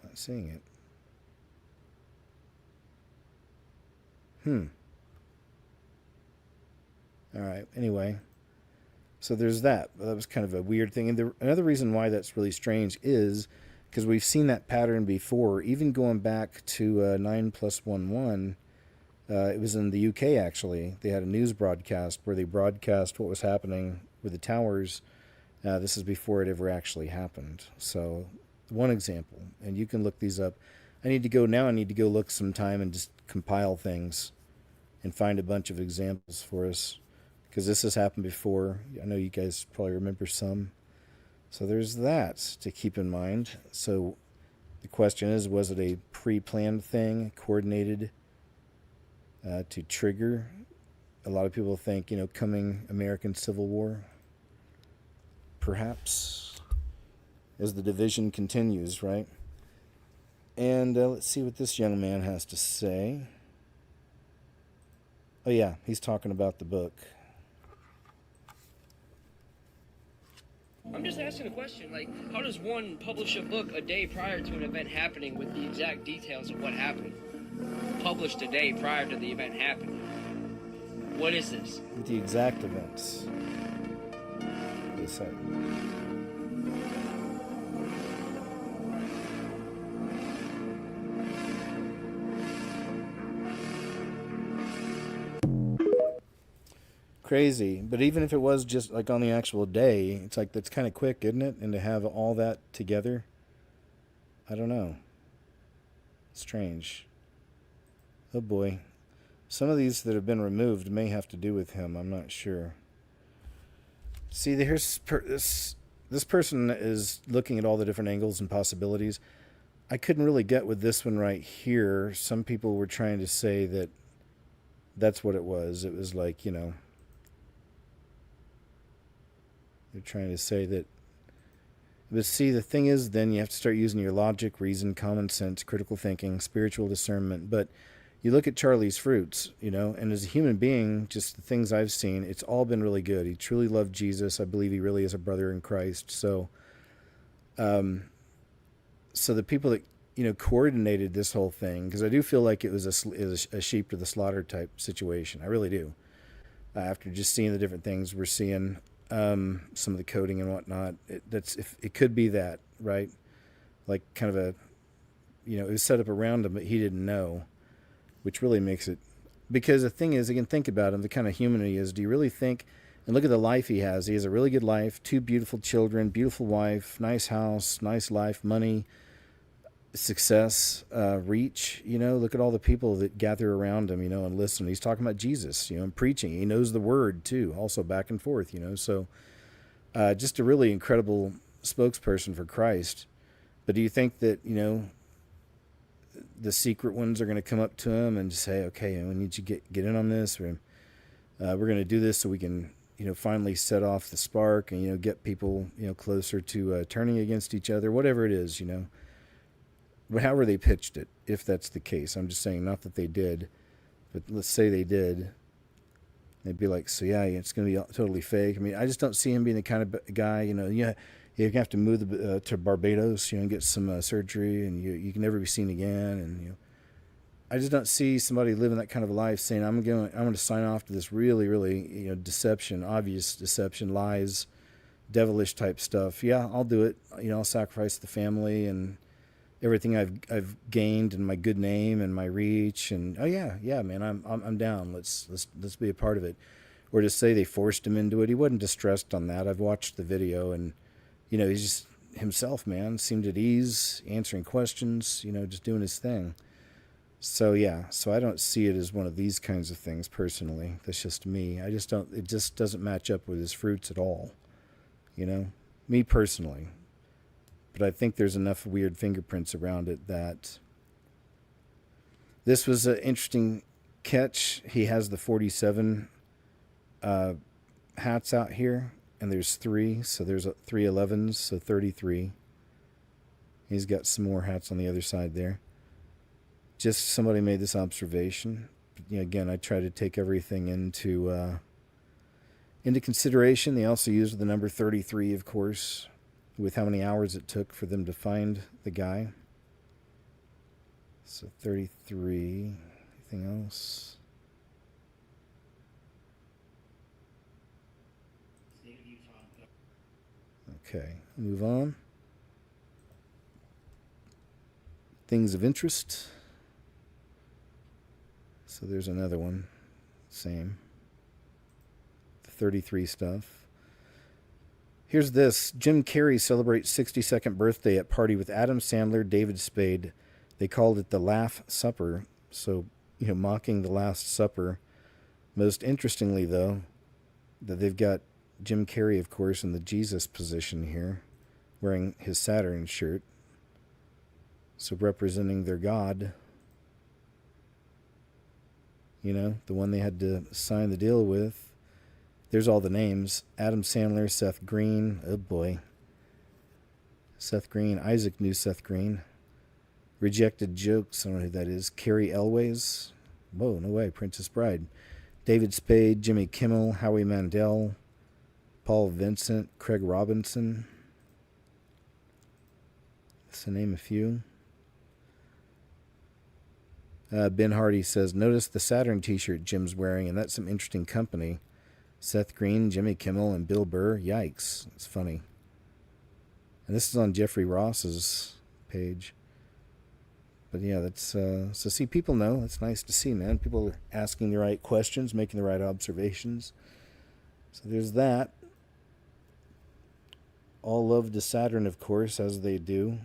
Not seeing it. All right. Anyway, so there's that. That was kind of a weird thing. And another reason why that's really strange is because we've seen that pattern before, even going back to 9+11. It was in the UK, actually. They had a news broadcast where they broadcast what was happening with the towers. This is before it ever actually happened. So one example, and you can look these up. I need to go look some time and just compile things and find a bunch of examples for us, because this has happened before. I know you guys probably remember some. So there's that to keep in mind. So the question is, was it a pre-planned thing, coordinated to trigger? A lot of people think, coming American Civil War, perhaps, as the division continues, right? And let's see what this young man has to say. Oh yeah, he's talking about the book. I'm just asking a question, like, how does one publish a book a day prior to an event happening with the exact details of what happened? Published a day prior to the event happening. What is this? The exact events. Wait a second. Crazy. But even if it was just like on the actual day, it's like that's kind of quick, isn't it? And to have all that together, I don't know. Strange. Oh boy. Some of these that have been removed may have to do with him. I'm not sure. See, this person is looking at all the different angles and possibilities. I couldn't really get with this one right here. Some people were trying to say that that's what it was. It was like, they're trying to say that. But see, the thing is, then you have to start using your logic, reason, common sense, critical thinking, spiritual discernment. But you look at Charlie's fruits, and as a human being, just the things I've seen, it's all been really good. He truly loved Jesus. I believe he really is a brother in Christ. So, so the people that, coordinated this whole thing, because I do feel like it was a sheep to the slaughter type situation. I really do. After just seeing the different things we're seeing, some of the coding and whatnot, it could be that, right? Like kind of a, it was set up around him, but he didn't know, which really makes it, because the thing is, again, think about him, the kind of human he is. Do you really think, and look at the life he has. He has a really good life, 2 beautiful children, beautiful wife, nice house, nice life, money, success, reach. Look at all the people that gather around him, and listen. He's talking about Jesus, and preaching. He knows the word too, also back and forth, so just a really incredible spokesperson for Christ. But do you think that, the secret ones are going to come up to him and just say, okay, we need you to get in on this, or we're going to do this so we can, finally set off the spark and, get people, closer to turning against each other, whatever it is, But however they pitched it, if that's the case. I'm just saying, not that they did, but let's say they did. They'd be like, so yeah, it's going to be totally fake. I mean, I just don't see him being the kind of guy, you have to move to Barbados, and get some surgery, and you can never be seen again. And I just don't see somebody living that kind of a life saying, I'm going to sign off to this really, really, deception, obvious deception, lies, devilish type stuff. Yeah, I'll do it. I'll sacrifice the family and everything I've gained, and my good name and my reach, and oh yeah, man, I'm down. Let's be a part of it. Or to say they forced him into it. He wasn't distressed on that. I've watched the video, and he's just himself, man. Seemed at ease, answering questions, just doing his thing. So yeah, so I don't see it as one of these kinds of things personally. That's just me. I just don't. It just doesn't match up with his fruits at all. Me personally. But I think there's enough weird fingerprints around it that this was an interesting catch. He has the 47 hats out here, and there's 3, so there's 3 11s, so 33. He's got some more hats on the other side there. Just somebody made this observation. But, again, I try to take everything into consideration. They also used the number 33, of course, with how many hours it took for them to find the guy. So 33. Anything else? Okay, move on. Things of interest. So there's another one. Same. The 33 stuff. Here's this. Jim Carrey celebrates 62nd birthday at party with Adam Sandler, David Spade. They called it the Laugh Supper. So, mocking the Last Supper. Most interestingly, though, that they've got Jim Carrey, of course, in the Jesus position here, wearing his Saturn shirt. So representing their God. The one they had to sign the deal with. There's all the names. Adam Sandler, Seth Green. Oh boy. Seth Green. Isaac knew Seth Green. Rejected Jokes. I don't know who that is. Carrie Elways. Whoa, no way. Princess Bride. David Spade. Jimmy Kimmel. Howie Mandel. Paul Vincent. Craig Robinson. That's to name a few. Ben Hardy says, notice the Saturn t-shirt Jim's wearing, and that's some interesting company. Seth Green, Jimmy Kimmel, and Bill Burr. Yikes. It's funny. And this is on Jeffrey Ross's page. But yeah, that's... so see, people know. That's nice to see, man. People are asking the right questions, making the right observations. So there's that. All love to Saturn, of course, as they do.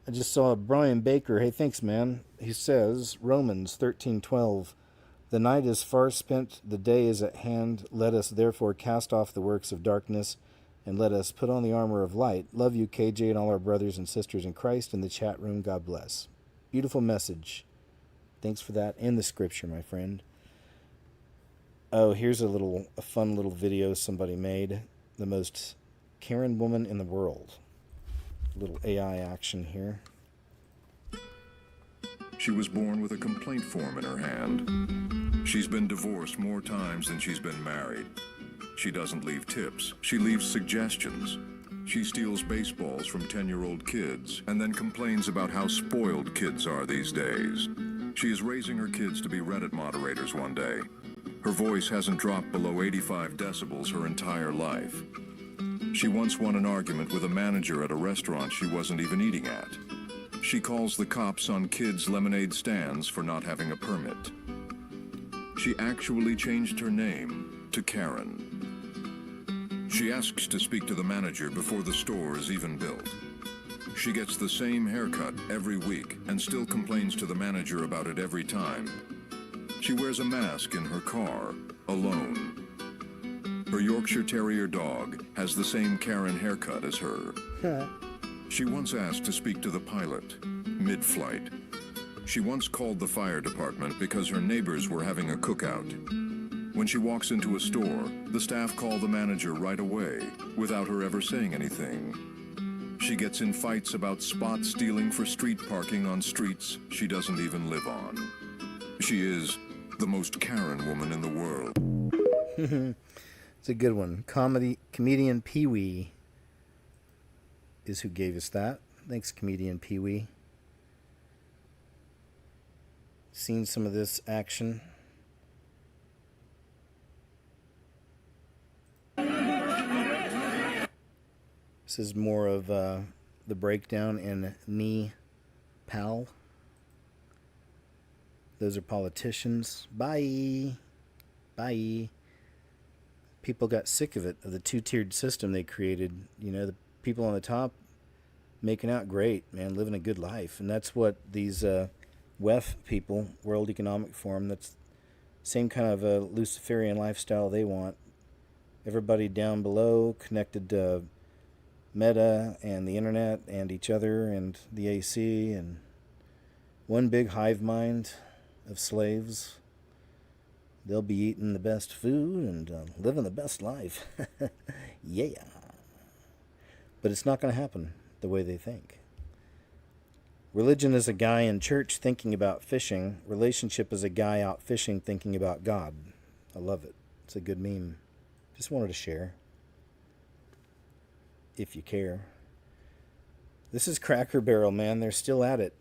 I just saw Brian Baker. Hey, thanks, man. He says, Romans 13:12, the night is far spent, the day is at hand. Let us therefore cast off the works of darkness, and let us put on the armor of light. Love you, KJ, and all our brothers and sisters in Christ in the chat room. God bless. Beautiful message. Thanks for that and the scripture, my friend. Oh, here's a fun little video somebody made. The most Karen woman in the world. Little AI action here. She was born with a complaint form in her hand. She's been divorced more times than she's been married. She doesn't leave tips. She leaves suggestions. She steals baseballs from 10-year-old kids and then complains about how spoiled kids are these days. She is raising her kids to be Reddit moderators one day. Her voice hasn't dropped below 85 decibels her entire life. She once won an argument with a manager at a restaurant she wasn't even eating at. She calls the cops on kids' lemonade stands for not having a permit. She actually changed her name to Karen. She asks to speak to the manager before the store is even built. She gets the same haircut every week and still complains to the manager about it every time. She wears a mask in her car, alone. Her Yorkshire Terrier dog has the same Karen haircut as her. She once asked to speak to the pilot, mid-flight. She once called the fire department because her neighbors were having a cookout. When she walks into a store, the staff call the manager right away, without her ever saying anything. She gets in fights about spot stealing for street parking on streets she doesn't even live on. She is the most Karen woman in the world. It's a good one. Comedian Pee-wee is who gave us that. Thanks, comedian Pee-wee. Seen some of this action. This is more of the breakdown in Nepal. Those are politicians. Bye. Bye. People got sick of it, of the two-tiered system they created. The people on the top making out great, man, living a good life. And that's what these WEF people, World Economic Forum, that's same kind of a Luciferian lifestyle they want. Everybody down below connected to Meta and the internet and each other and the AC, and one big hive mind of slaves. They'll be eating the best food and living the best life. Yeah. But it's not going to happen the way they think. Religion is a guy in church thinking about fishing. Relationship is a guy out fishing thinking about God. I love it. It's a good meme. Just wanted to share. If you care. This is Cracker Barrel, man. They're still at it.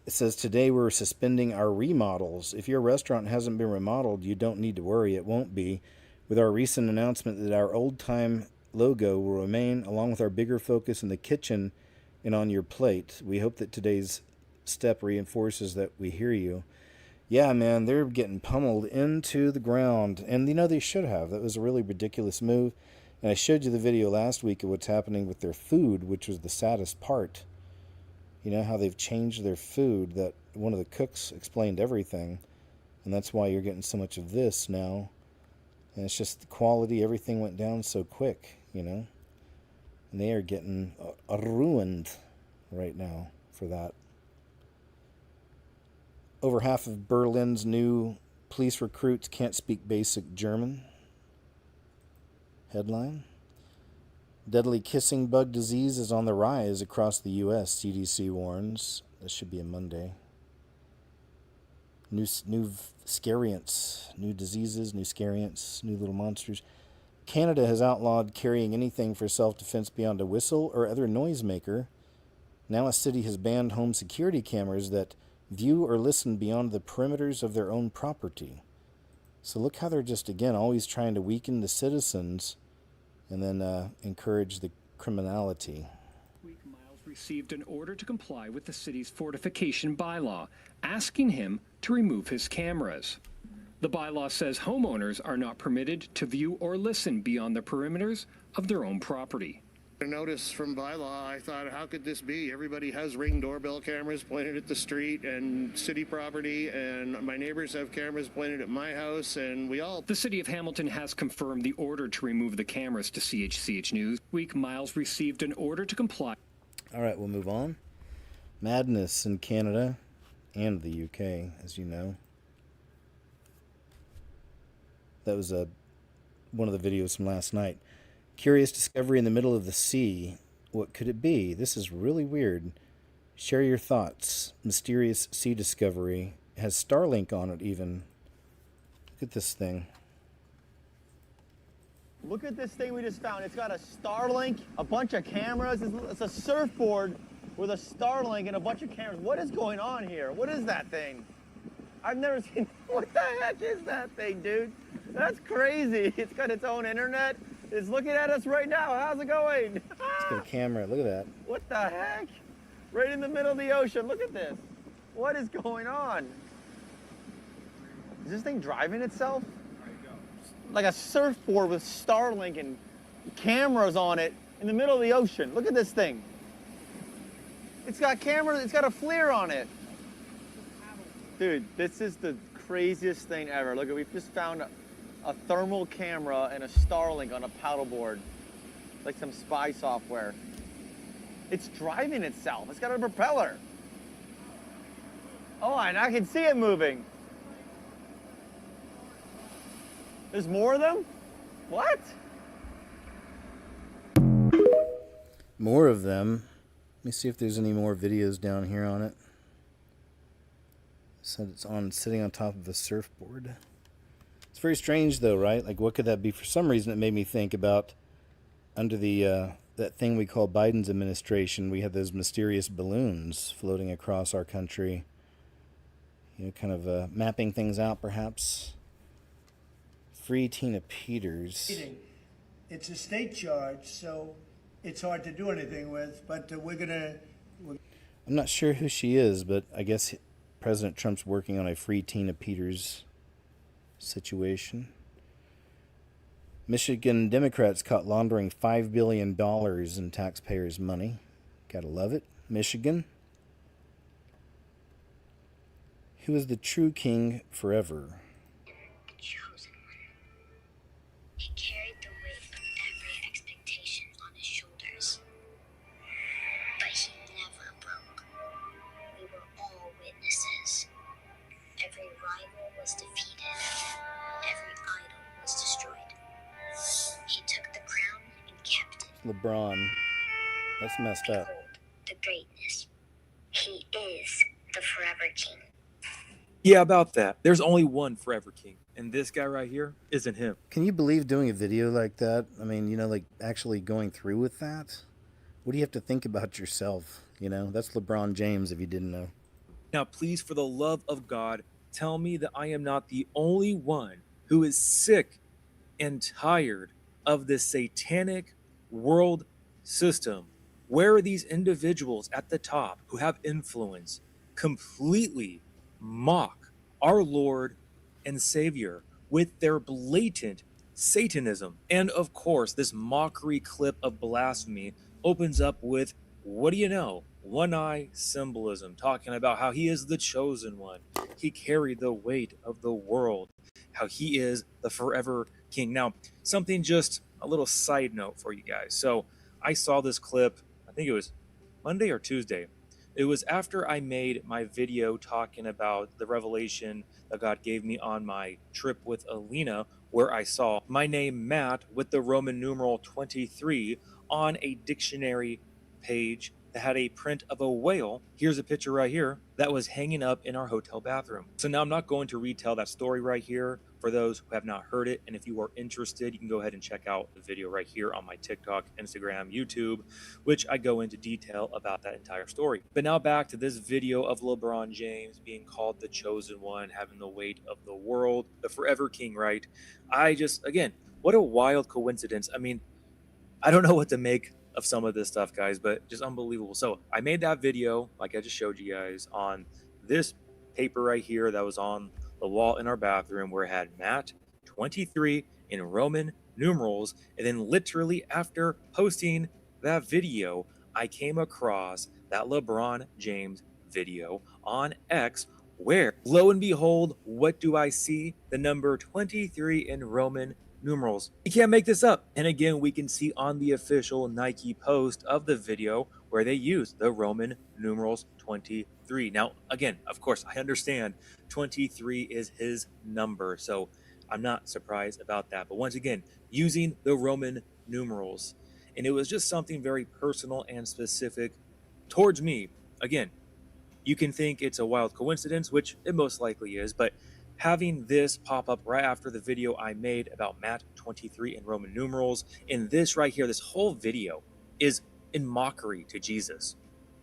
It says, today we're suspending our remodels. If your restaurant hasn't been remodeled, you don't need to worry. It won't be. With our recent announcement that our old-time logo will remain, along with our bigger focus in the kitchen and on your plate. We hope that today's step reinforces that we hear you. Yeah, man, they're getting pummeled into the ground. And, you know, they should have. That was a really ridiculous move. And I showed you the video last week of what's happening with their food, which was the saddest part. You know, how they've changed their food, that one of the cooks explained everything. And that's why you're getting so much of this now. And it's just the quality, everything went down so quick, you know. And they are getting ruined right now for that. Over half of Berlin's new police recruits can't speak basic German. Headline. Deadly kissing bug disease is on the rise across the U.S., CDC warns. This should be a Monday. New scariants, new diseases, new scariants, new little monsters. Canada has outlawed carrying anything for self-defense beyond a whistle or other noisemaker. Now a city has banned home security cameras that view or listen beyond the perimeters of their own property. So look how they're just, again, always trying to weaken the citizens and then encourage the criminality. Miles received an order to comply with the city's fortification bylaw, asking him to remove his cameras. The bylaw says homeowners are not permitted to view or listen beyond the perimeters of their own property. A notice from bylaw, I thought, how could this be? Everybody has Ring doorbell cameras pointed at the street and city property, and my neighbors have cameras pointed at my house, and we all... The city of Hamilton has confirmed the order to remove the cameras to CHCH News. Miles received an order to comply. All right, we'll move on. Madness in Canada and the UK, as you know. That was one of the videos from last night. Curious discovery in the middle of the sea. What could it be? This is really weird. Share your thoughts. Mysterious sea discovery. It has Starlink on it even. Look at this thing. Look at this thing we just found. It's got a Starlink, a bunch of cameras. It's a surfboard with a Starlink and a bunch of cameras. What is going on here? What is that thing? I've never seen... What the heck is that thing, dude? That's crazy. It's got its own internet. It's looking at us right now. How's it going? It's got a camera. Look at that. What the heck? Right in the middle of the ocean. Look at this. What is going on? Is this thing driving itself? Like a surfboard with Starlink and cameras on it in the middle of the ocean. Look at this thing. It's got cameras. It's got a FLIR on it. Dude, this is the craziest thing ever. Look, we've just found a thermal camera and a Starlink on a paddleboard. Like some spy software. It's driving itself. It's got a propeller. Oh, and I can see it moving. There's more of them? What? More of them. Let me see if there's any more videos down here on it. Said it's sitting on top of a surfboard. It's very strange though, right? Like what could that be? For some reason it made me think about under the that thing we call Biden's administration, we had those mysterious balloons floating across our country. You know, kind of mapping things out perhaps. Free Tina Peters. It's a state charge, so it's hard to do anything with, but I'm not sure who she is, but I guess President Trump's working on a Free Tina Peters situation. Michigan Democrats caught laundering $5 billion in taxpayers' money. Gotta love it. Michigan. Who is the true king forever? He carried the weight of every expectation on his shoulders. But he never broke. We were all witnesses. Every LeBron. That's messed up. The greatness. He is the Forever King. Yeah, about that. There's only one Forever King, and this guy right here isn't him. Can you believe doing a video like that? I mean, like actually going through with that? What do you have to think about yourself? That's LeBron James, if you didn't know. Now, please, for the love of God, tell me that I am not the only one who is sick and tired of this satanic world system where these individuals at the top who have influence completely mock our Lord and Savior with their blatant Satanism. And of course, this mockery clip of blasphemy opens up with, what do you know? One-eye symbolism, talking about how he is the chosen one. He carried the weight of the world, how he is the forever king. Now, something, just a little side note for you guys. So I saw this clip, I think it was Monday or Tuesday. It was after I made my video talking about the revelation that God gave me on my trip with Alina, where I saw my name Matt with the Roman numeral 23 on a dictionary page that had a print of a whale. Here's a picture right here that was hanging up in our hotel bathroom. So now I'm not going to retell that story right here for those who have not heard it. And if you are interested, you can go ahead and check out the video right here on my TikTok, Instagram, YouTube, which I go into detail about that entire story. But now back to this video of LeBron James being called the chosen one, having the weight of the world, the forever king, right? Again, what a wild coincidence. I mean, I don't know what to make of some of this stuff, guys, but just unbelievable. So I made that video, like I just showed you guys, on this paper right here that was on the wall in our bathroom, where it had Matt 23 in Roman numerals. And then literally after posting that video, I came across that LeBron James video on X, where lo and behold, what do I see? The number 23 in Roman numerals. You can't make this up. And again, we can see on the official Nike post of the video where they use the Roman numerals 23. Now, again, of course, I understand 23 is his number, so I'm not surprised about that. But once again, using the Roman numerals, and it was just something very personal and specific towards me. Again, you can think it's a wild coincidence, which it most likely is, but having this pop up right after the video I made about Matt 23 in Roman numerals, and this right here, this whole video is in mockery to Jesus.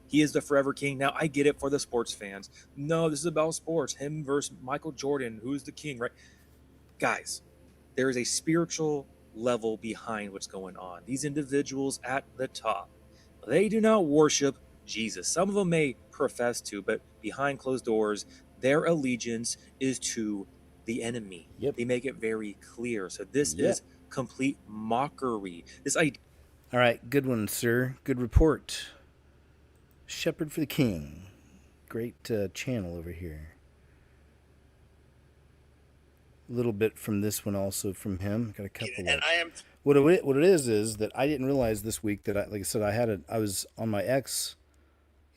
He is the forever king. Now, I get it for the sports fans. No, this is about sports. Him versus Michael Jordan. Who's the king, right? Guys, there is a spiritual level behind what's going on. These individuals at the top, they do not worship Jesus. Some of them may profess to, but behind closed doors, their allegiance is to the enemy. Yep. They make it very clear. So this is complete mockery. This idea. All right, good one, sir. Good report. Shepherd for the King. Great channel over here. A little bit from this one, also from him. Got a couple. And I am. What it is that I didn't realize this week that like I said, I was on my X,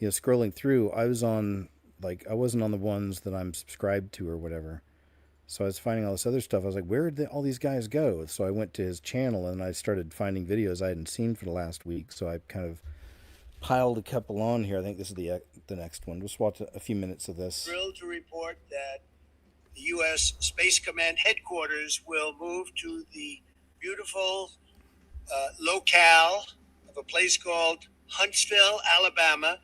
scrolling through. I wasn't on the ones that I'm subscribed to or whatever. So I was finding all this other stuff. I was like, where did all these guys go? So I went to his channel and I started finding videos I hadn't seen for the last week. So I kind of piled a couple on here. I think this is the next one. Just watch a few minutes of this. Thrilled to report that the U.S. Space Command headquarters will move to the beautiful locale of a place called Huntsville, Alabama,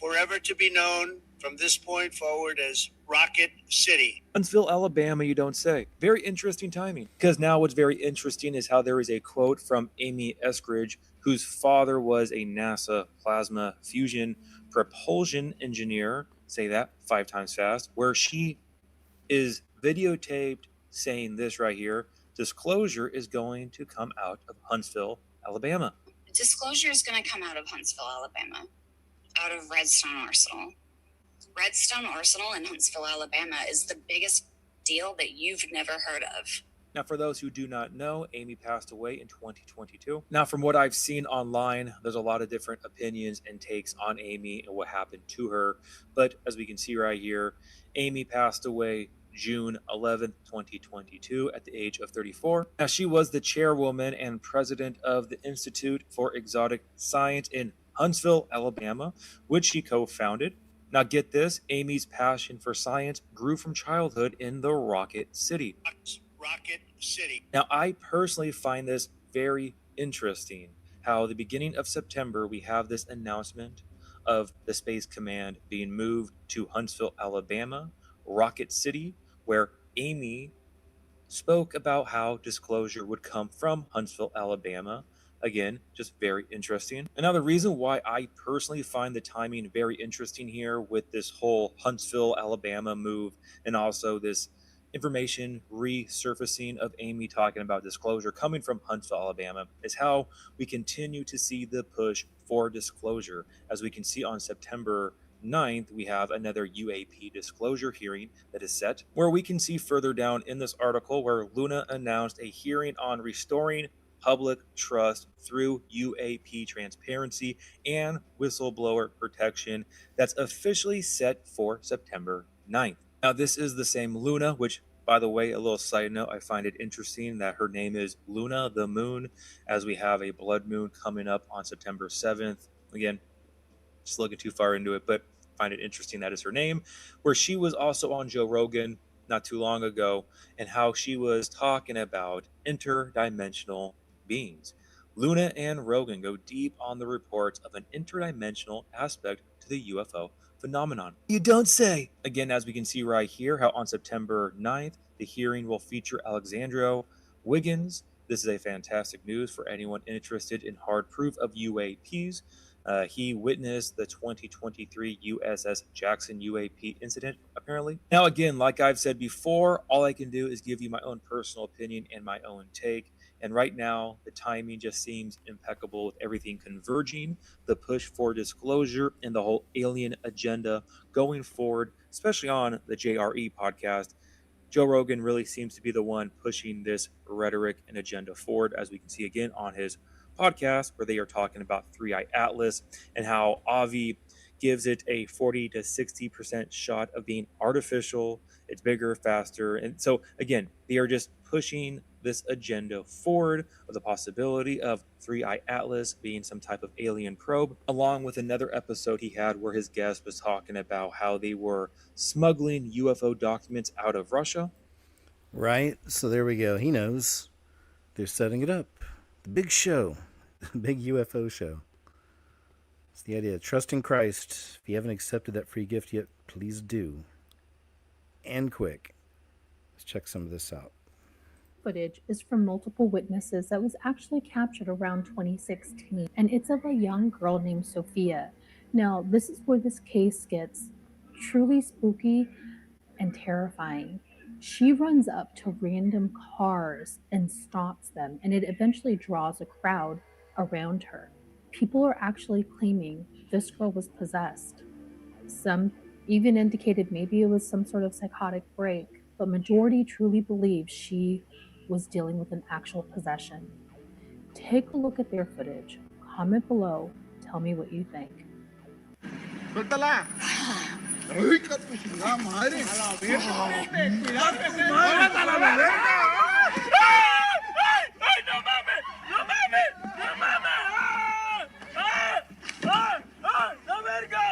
forever to be known from this point forward as Rocket City. Huntsville, Alabama, you don't say. Very interesting timing. Because now what's very interesting is how there is a quote from Amy Eskridge, whose father was a NASA plasma fusion propulsion engineer, say that 5 times fast, where she is videotaped saying this right here: disclosure is going to come out of Huntsville, Alabama. Disclosure is going to come out of Huntsville, Alabama, out of Redstone Arsenal. Redstone Arsenal in Huntsville, Alabama is the biggest deal that you've never heard of. Now, for those who do not know, Amy passed away in 2022. Now, from what I've seen online, there's a lot of different opinions and takes on Amy and what happened to her. But as we can see right here, Amy passed away June 11th, 2022, at the age of 34. Now, she was the chairwoman and president of the Institute for Exotic Science in Huntsville, Alabama, which she co-founded. Now, get this, Amy's passion for science grew from childhood in the Rocket City. Rocket City. Now, I personally find this very interesting, how the beginning of September, we have this announcement of the Space Command being moved to Huntsville, Alabama, Rocket City, where Amy spoke about how disclosure would come from Huntsville, Alabama. Again, just very interesting. And now the reason why I personally find the timing very interesting here with this whole Huntsville, Alabama move, and also this information resurfacing of Amy talking about disclosure coming from Huntsville, Alabama, is how we continue to see the push for disclosure. As we can see on September 9th, we have another UAP disclosure hearing that is set, where we can see further down in this article where Luna announced a hearing on restoring public trust through UAP transparency and whistleblower protection that's officially set for September 9th. Now, this is the same Luna, which, by the way, a little side note, I find it interesting that her name is Luna the Moon, as we have a blood moon coming up on September 7th. Again, just looking too far into it, but find it interesting that is her name, where she was also on Joe Rogan not too long ago, and how she was talking about interdimensional beings. Luna and Rogan go deep on the reports of an interdimensional aspect to the UFO phenomenon. You don't say! Again, as we can see right here, how on September 9th, the hearing will feature Alexandro Wiggins. This is a fantastic news for anyone interested in hard proof of UAPs. He witnessed the 2023 USS Jackson UAP incident, apparently. Now, again, like I've said before, all I can do is give you my own personal opinion and my own take. And right now, the timing just seems impeccable with everything converging, the push for disclosure, and the whole alien agenda going forward, especially on the JRE podcast. Joe Rogan really seems to be the one pushing this rhetoric and agenda forward, as we can see again on his podcast, where they are talking about 3-Eye Atlas and how Avi gives it a 40 to 60% shot of being artificial. It's bigger, faster. And so, again, they are just pushing this agenda forward of the possibility of 3-Eye Atlas being some type of alien probe, along with another episode he had where his guest was talking about how they were smuggling UFO documents out of Russia. Right. So there we go. He knows. They're setting it up. The big show. The big UFO show. It's the idea. Trust in Christ. If you haven't accepted that free gift yet, please do. And quick. Let's check some of this out. Footage is from multiple witnesses that was actually captured around 2016, and it's of a young girl named Sophia. Now, this is where this case gets truly spooky and terrifying. She runs up to random cars and stops them, and it eventually draws a crowd around her. People are actually claiming this girl was possessed. Some even indicated maybe it was some sort of psychotic break, but majority truly believe she was dealing with an actual possession. Take a look at their footage. Comment below. Tell me what you think. ¡Suéltala! ¡Ay, que tu chingada madre! ¡A la verga! ¡Cuidado, a la verga! ¡Ay, ay, no mames! ¡No mames! ¡No mames! ¡Ah! ¡Ah! ¡Ah! ¡La verga!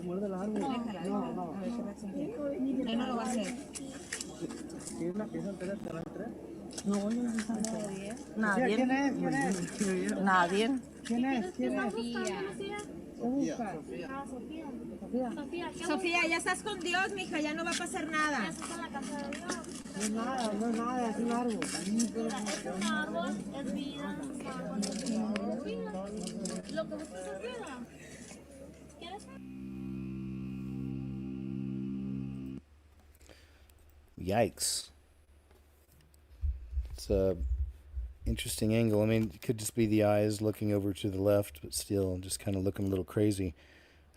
Muerde el árbol. No, no. Él no lo va a hacer. ¿Tienes una pieza entera de la entrada? No, no nadie. ¿Nadie? ¿Quién es? ¿Quién es? Nadie. ¿Quién es? ¿Quién es? Sofía, ya estás con Dios, mija, ya no va a pasar nada. No es nada, no es nada, es un árbol. Es un árbol, es vida. Lo que buscas es vida. ¿Quieres? Yikes. It's a interesting angle. I mean, it could just be the eyes looking over to the left, but still just kind of looking a little crazy.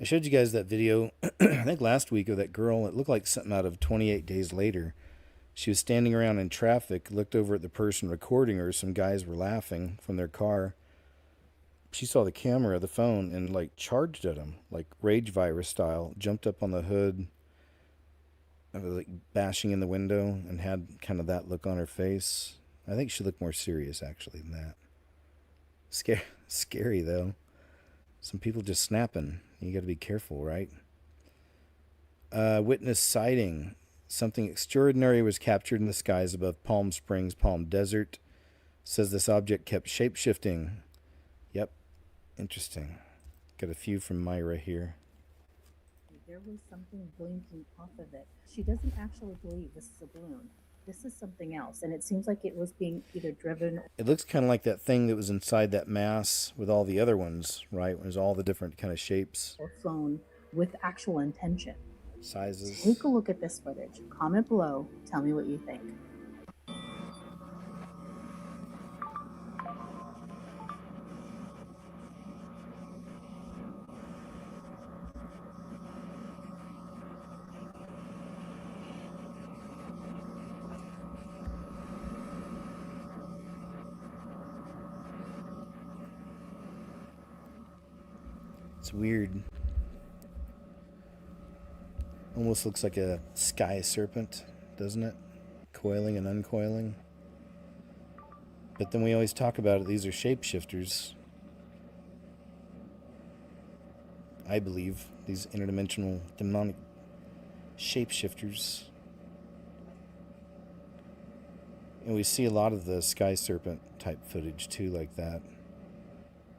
I showed you guys that video, I think last week, of that girl. It looked like something out of 28 Days Later. She was standing around in traffic, looked over at the person recording her. Some guys were laughing from their car. She saw the camera, the phone, and like charged at him, like rage virus style, jumped up on the hood, of like bashing in the window and had kind of that look on her face. I think she looked more serious actually than that. Scary though. Some people just snapping. You got to be careful, right? Witness sighting. Something extraordinary was captured in the skies above Palm Springs, Palm Desert. Says this object kept shape-shifting. Yep. Interesting. Got a few from Myra here. There was something blinking off of it. She doesn't actually believe this is a balloon. This is something else, and it seems like it was being either driven. It looks kind of like that thing that was inside that mass with all the other ones, right? It was all the different kind of shapes. Or flown with actual intention. Sizes. Take a look at this footage. Comment below. Tell me what you think. It's weird. Almost looks like a sky serpent, doesn't it? Coiling and uncoiling. But then we always talk about it. These are shapeshifters. I believe these interdimensional demonic shapeshifters. And we see a lot of the sky serpent type footage too, like that.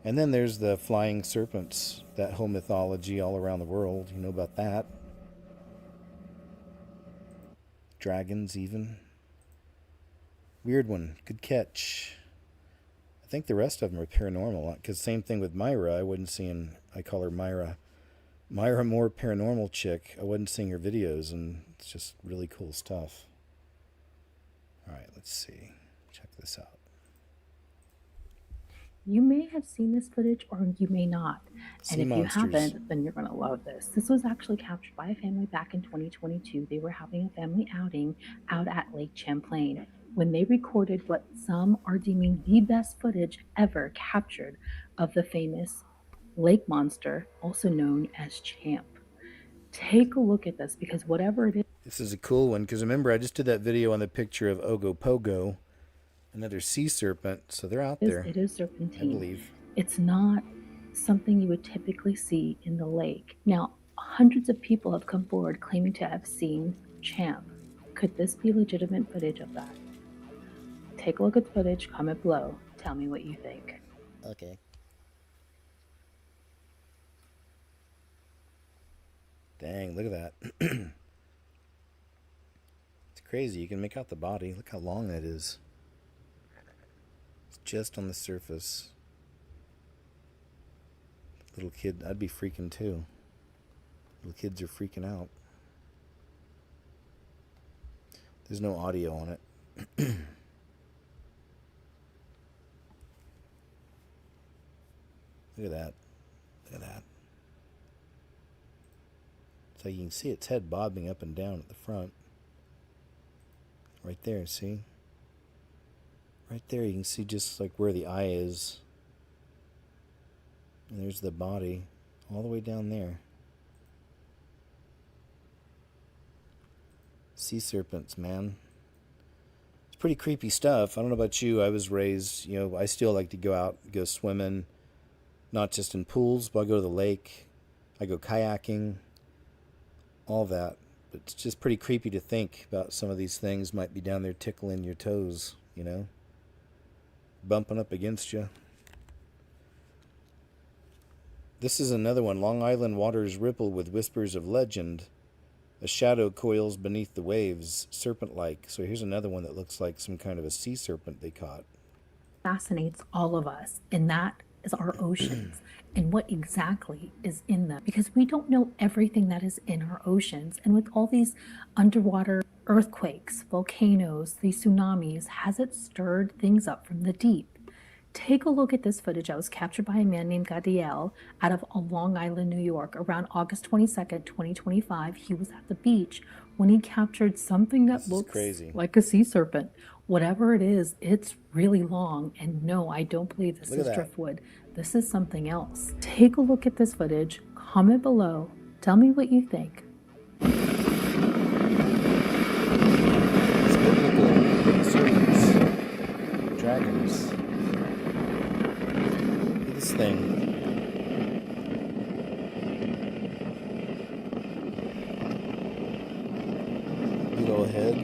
And then there's the flying serpents, that whole mythology all around the world. You know about that. Dragons even. Weird one. Good catch. I think the rest of them are paranormal. Because same thing with Myra. I wasn't seeing, I call her Myra. Myra, more paranormal chick. I wasn't seeing her videos, and it's just really cool stuff. All right, let's see. Check this out. You may have seen this footage or you may not. And if monsters. you haven't, then you're going to love this. This was actually captured by a family back in 2022. They were having a family outing out at Lake Champlain when they recorded what some are deeming the best footage ever captured of the famous lake monster, also known as Champ. Take a look at this, because whatever it is. This is a cool one, because remember I just did that video on the picture of Ogopogo, another sea serpent, so they're out there. It is serpentine. I believe. It's not something you would typically see in the lake. Now, hundreds of people have come forward claiming to have seen Champ. Could this be legitimate footage of that? Take a look at the footage, comment below, tell me what you think. Okay. Dang, look at that. It's crazy. You can make out the body. Look how long that is. It's just on the surface. Little kid, I'd be freaking too. Little kids are freaking out. There's no audio on it. Look at that. Look at that. So you can see its head bobbing up and down at the front. Right there, see? Right there you can see just like where the eye is. And there's the body all the way down there. Sea serpents, man. It's pretty creepy stuff. I don't know about you. I was raised, I still like to go out, go swimming. Not just in pools, but I go to the lake. I go kayaking. All that. But it's just pretty creepy to think about some of these things might be down there tickling your toes, bumping up against you. This is another one. Long Island waters ripple with whispers of legend. A shadow coils beneath the waves, serpent-like. So here's another one that looks like some kind of a sea serpent they caught. Fascinates all of us, and that is our oceans and what exactly is in them, because we don't know everything that is in our oceans. And with all these underwater earthquakes, volcanoes, these tsunamis, has it stirred things up from the deep? Take a look at this footage that was captured by a man named Gadiel out of Long Island, New York, around August 22nd, 2025. He was at the beach when he captured something that looks like a sea serpent. Whatever it is, it's really long. And no, I don't believe this is driftwood. This is something else. Take a look at this footage. Comment below. Tell me what you think. big old head.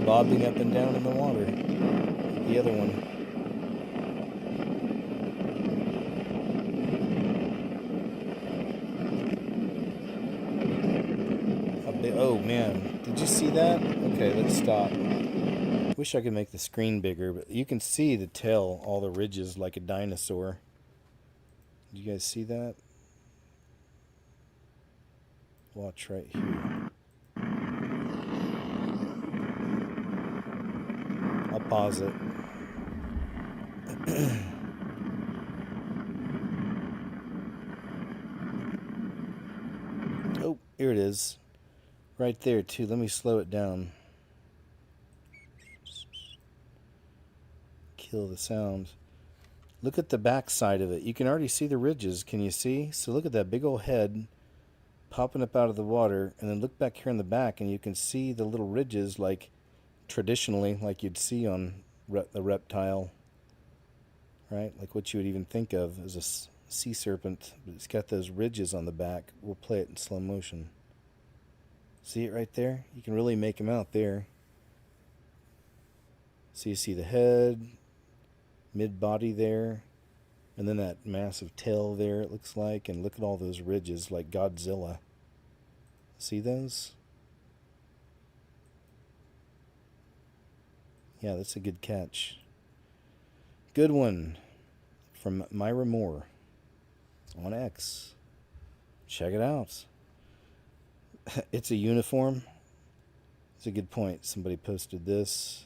Bobbing up and down in the water. The other one. Oh man, did you see that? Okay, let's stop. Wish I could make the screen bigger, but you can see the tail, all the ridges like a dinosaur. Did you guys see that? Watch right here. I'll pause it. Oh, here it is. Right there, too. Let me slow it down. Kill the sound. Look at the back side of it. You can already see the ridges. Can you see? So look at that big old head popping up out of the water. And then look back here in the back, and you can see the little ridges like traditionally, like you'd see on the reptile. Right? Like what you would even think of as a sea serpent. But it's got those ridges on the back. We'll play it in slow motion. See it right there? You can really make them out there. So you see the head, mid-body there, and then that massive tail there, it looks like. And look at all those ridges like Godzilla. See those? Yeah, that's a good catch. Good one from Myra Moore on X. Check it out. It's a uniform. It's a good point. Somebody posted this.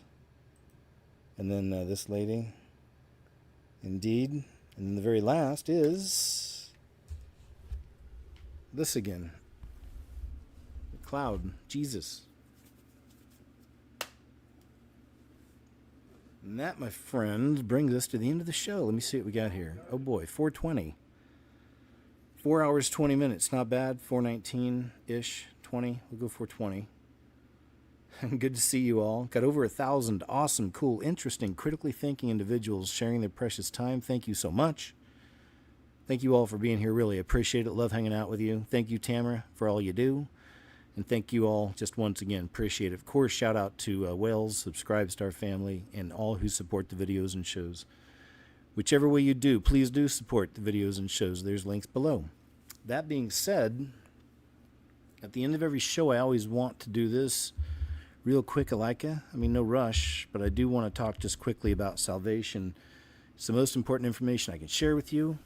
And then this lady. Indeed. And then the very last is this again. The cloud. Jesus. And that, my friend, brings us to the end of the show. Let me see what we got here. Oh boy, 4:20. 4 hours, 20 minutes. Not bad. 4:19-ish. 20. We'll go 4:20. Good to see you all. Got over 1,000 awesome, cool, interesting, critically thinking individuals sharing their precious time. Thank you so much. Thank you all for being here. Really appreciate it. Love hanging out with you. Thank you, Tamara, for all you do. And thank you all just once again. Appreciate it. Of course, shout out to Wales, Subscribe Star family, and all who support the videos and shows. Whichever way you do, please do support the videos and shows. There's links below. That being said, at the end of every show, I always want to do this real quick, Alika. I mean, no rush, but I do want to talk just quickly about salvation. It's the most important information I can share with you.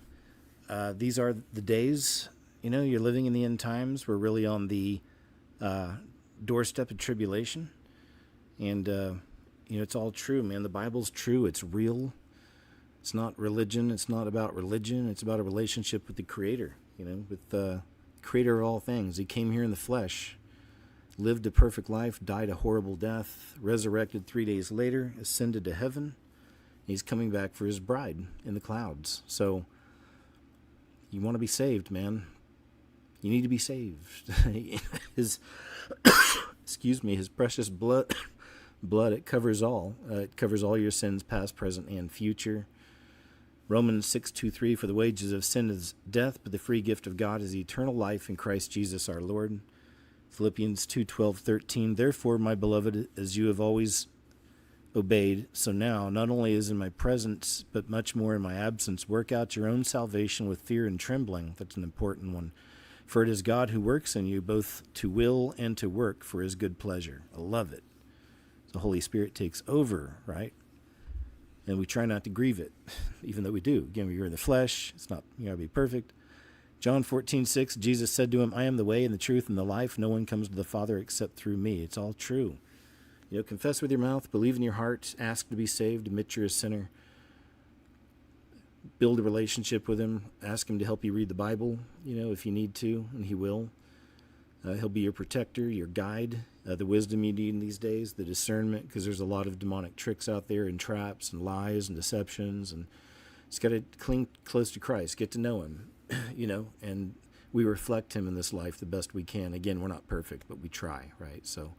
These are the days, you're living in the end times. We're really on the doorstep of tribulation. And, it's all true, man. The Bible's true. It's real. It's not religion. It's not about religion. It's about a relationship with the Creator, with the Creator of all things. He came here in the flesh, lived a perfect life, died a horrible death, resurrected 3 days later, ascended to heaven. He's coming back for his bride in the clouds. So you want to be saved, man. You need to be saved. His precious blood, it covers all. It covers all your sins, past, present, and future. Romans 6:2-3, for the wages of sin is death, but the free gift of God is eternal life in Christ Jesus our Lord. Philippians 2:12-13, therefore, my beloved, as you have always obeyed, so now, not only as in my presence, but much more in my absence, work out your own salvation with fear and trembling. That's an important one. For it is God who works in you both to will and to work for his good pleasure. I love it. The Holy Spirit takes over, right? And we try not to grieve it, even though we do. Again, we're in the flesh. It's not, you gotta be perfect. John 14:6, Jesus said to him, I am the way and the truth and the life. No one comes to the Father except through me. It's all true. Confess with your mouth, believe in your heart, ask to be saved, admit you're a sinner. Build a relationship with him. Ask him to help you read the Bible, if you need to, and he will. He'll be your protector, your guide, the wisdom you need in these days, the discernment, because there's a lot of demonic tricks out there and traps and lies and deceptions. And it's got to cling close to Christ, get to know him, and we reflect him in this life the best we can. Again, we're not perfect, but we try, right? So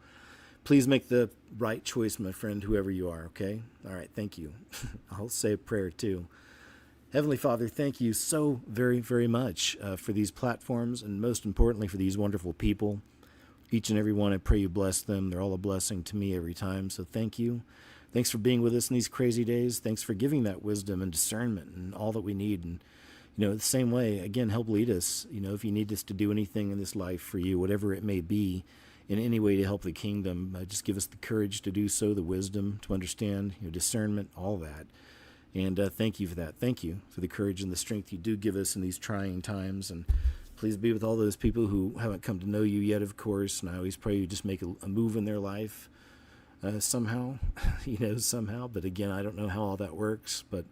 please make the right choice, my friend, whoever you are, okay? All right, thank you. I'll say a prayer too. Heavenly Father, thank you so very, very much for these platforms and most importantly for these wonderful people. Each and every one, I pray you bless them. They're all a blessing to me every time. So thank you. Thanks for being with us in these crazy days. Thanks for giving that wisdom and discernment and all that we need. And, the same way, again, help lead us. If you need us to do anything in this life for you, whatever it may be, in any way to help the kingdom, just give us the courage to do so, the wisdom to understand, discernment, all that. And thank you for that. Thank you for the courage and the strength you do give us in these trying times. And please be with all those people who haven't come to know you yet, of course. And I always pray you just make a move in their life somehow, somehow. But again, I don't know how all that works, but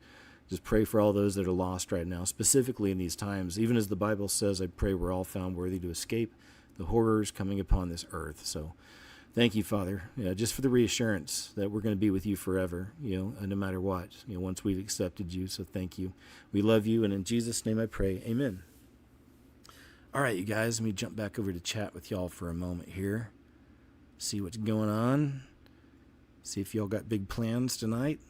just pray for all those that are lost right now, specifically in these times. Even as the Bible says, I pray we're all found worthy to escape the horrors coming upon this earth. So thank you, Father, just for the reassurance that we're going to be with you forever, no matter what, once we've accepted you. So thank you. We love you. And in Jesus' name I pray. Amen. All right, you guys, let me jump back over to chat with y'all for a moment here. See what's going on. See if y'all got big plans tonight.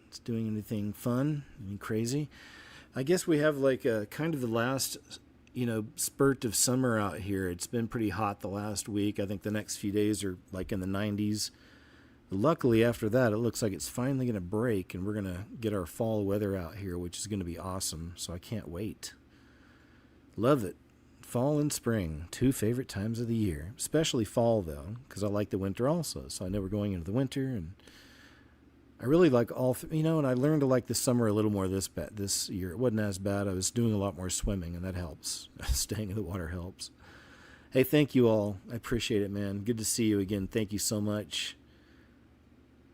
It's doing anything fun, anything crazy. I guess we have like a kind of the last, spurt of summer out here. It's been pretty hot the last week. I think the next few days are like in the 90s. But luckily, after that, it looks like it's finally going to break, and we're going to get our fall weather out here, which is going to be awesome. So I can't wait. Love it. Fall and spring, 2 favorite times of the year. Especially fall, though, because I like the winter also. So I know we're going into the winter, and I really like and I learned to like the summer a little more this year. It wasn't as bad. I was doing a lot more swimming, and that helps. Staying in the water helps. Hey, thank you all. I appreciate it, man. Good to see you again. Thank you so much.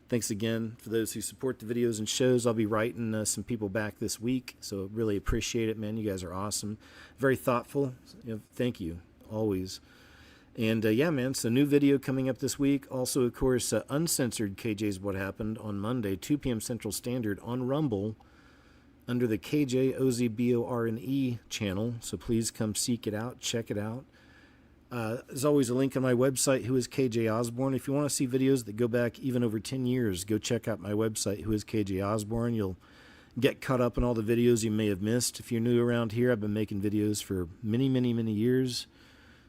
Thanks again for those who support the videos and shows. I'll be writing some people back this week, so really appreciate it, man. You guys are awesome. Very thoughtful. Thank you, always. And yeah, man, so new video coming up this week. Also, of course, uncensored KJ's What Happened on Monday, 2 p.m. Central Standard on Rumble under the KJOZBORNE channel. So please come seek it out, check it out. There's always a link on my website, Who is KJ Osborne. If you want to see videos that go back even over 10 years, go check out my website, Who is KJ Osborne. You'll get caught up in all the videos you may have missed. If you're new around here, I've been making videos for many, many, many years.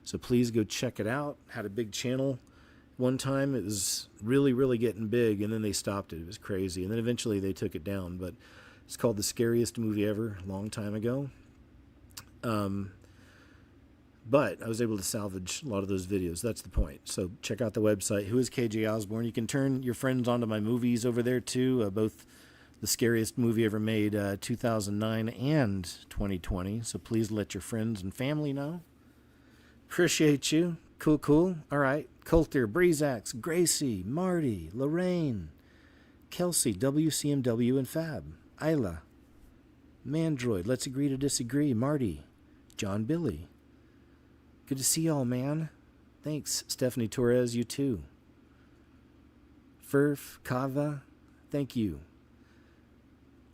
So please go check it out. Had a big channel one time. It was really, really getting big, and then they stopped it. It was crazy. And then eventually they took it down. But it's called The Scariest Movie Ever, a long time ago. But I was able to salvage a lot of those videos. That's the point. So check out the website, Who is KJ Osborne. You can turn your friends onto my movies over there, too. Both The Scariest Movie Ever Made, 2009 and 2020. So please let your friends and family know. Appreciate you. Cool. All right. Coulter, Breezax, Gracie, Marty, Lorraine, Kelsey, WCMW, and Fab. Isla, Mandroid, Let's Agree to Disagree, Marty, John Billy. Good to see y'all, man. Thanks, Stephanie Torres, you too. Furf, Kava, thank you.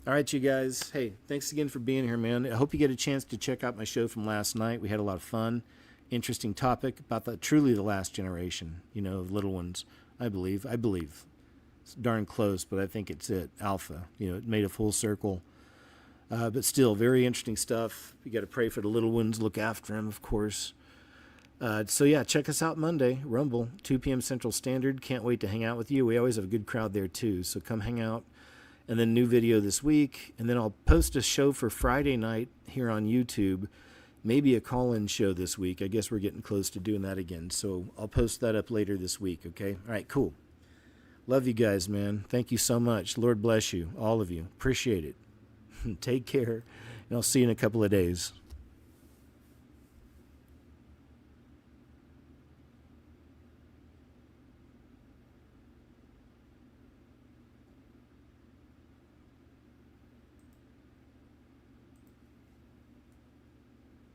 All right, you guys. Hey, thanks again for being here, man. I hope you get a chance to check out my show from last night. We had a lot of fun. Interesting topic about truly the last generation, of little ones, I believe. It's darn close, but I think it's it. Alpha, it made a full circle. But still, very interesting stuff. You got to pray for the little ones, look after them, of course. So yeah, check us out Monday, Rumble, 2 p.m. Central Standard. Can't wait to hang out with you. We always have a good crowd there too, so come hang out. And then new video this week, and then I'll post a show for Friday night here on YouTube. Maybe a call-in show this week. I guess we're getting close to doing that again. So I'll post that up later this week, okay? All right, cool. Love you guys, man. Thank you so much. Lord bless you, all of you. Appreciate it. Take care, and I'll see you in a couple of days.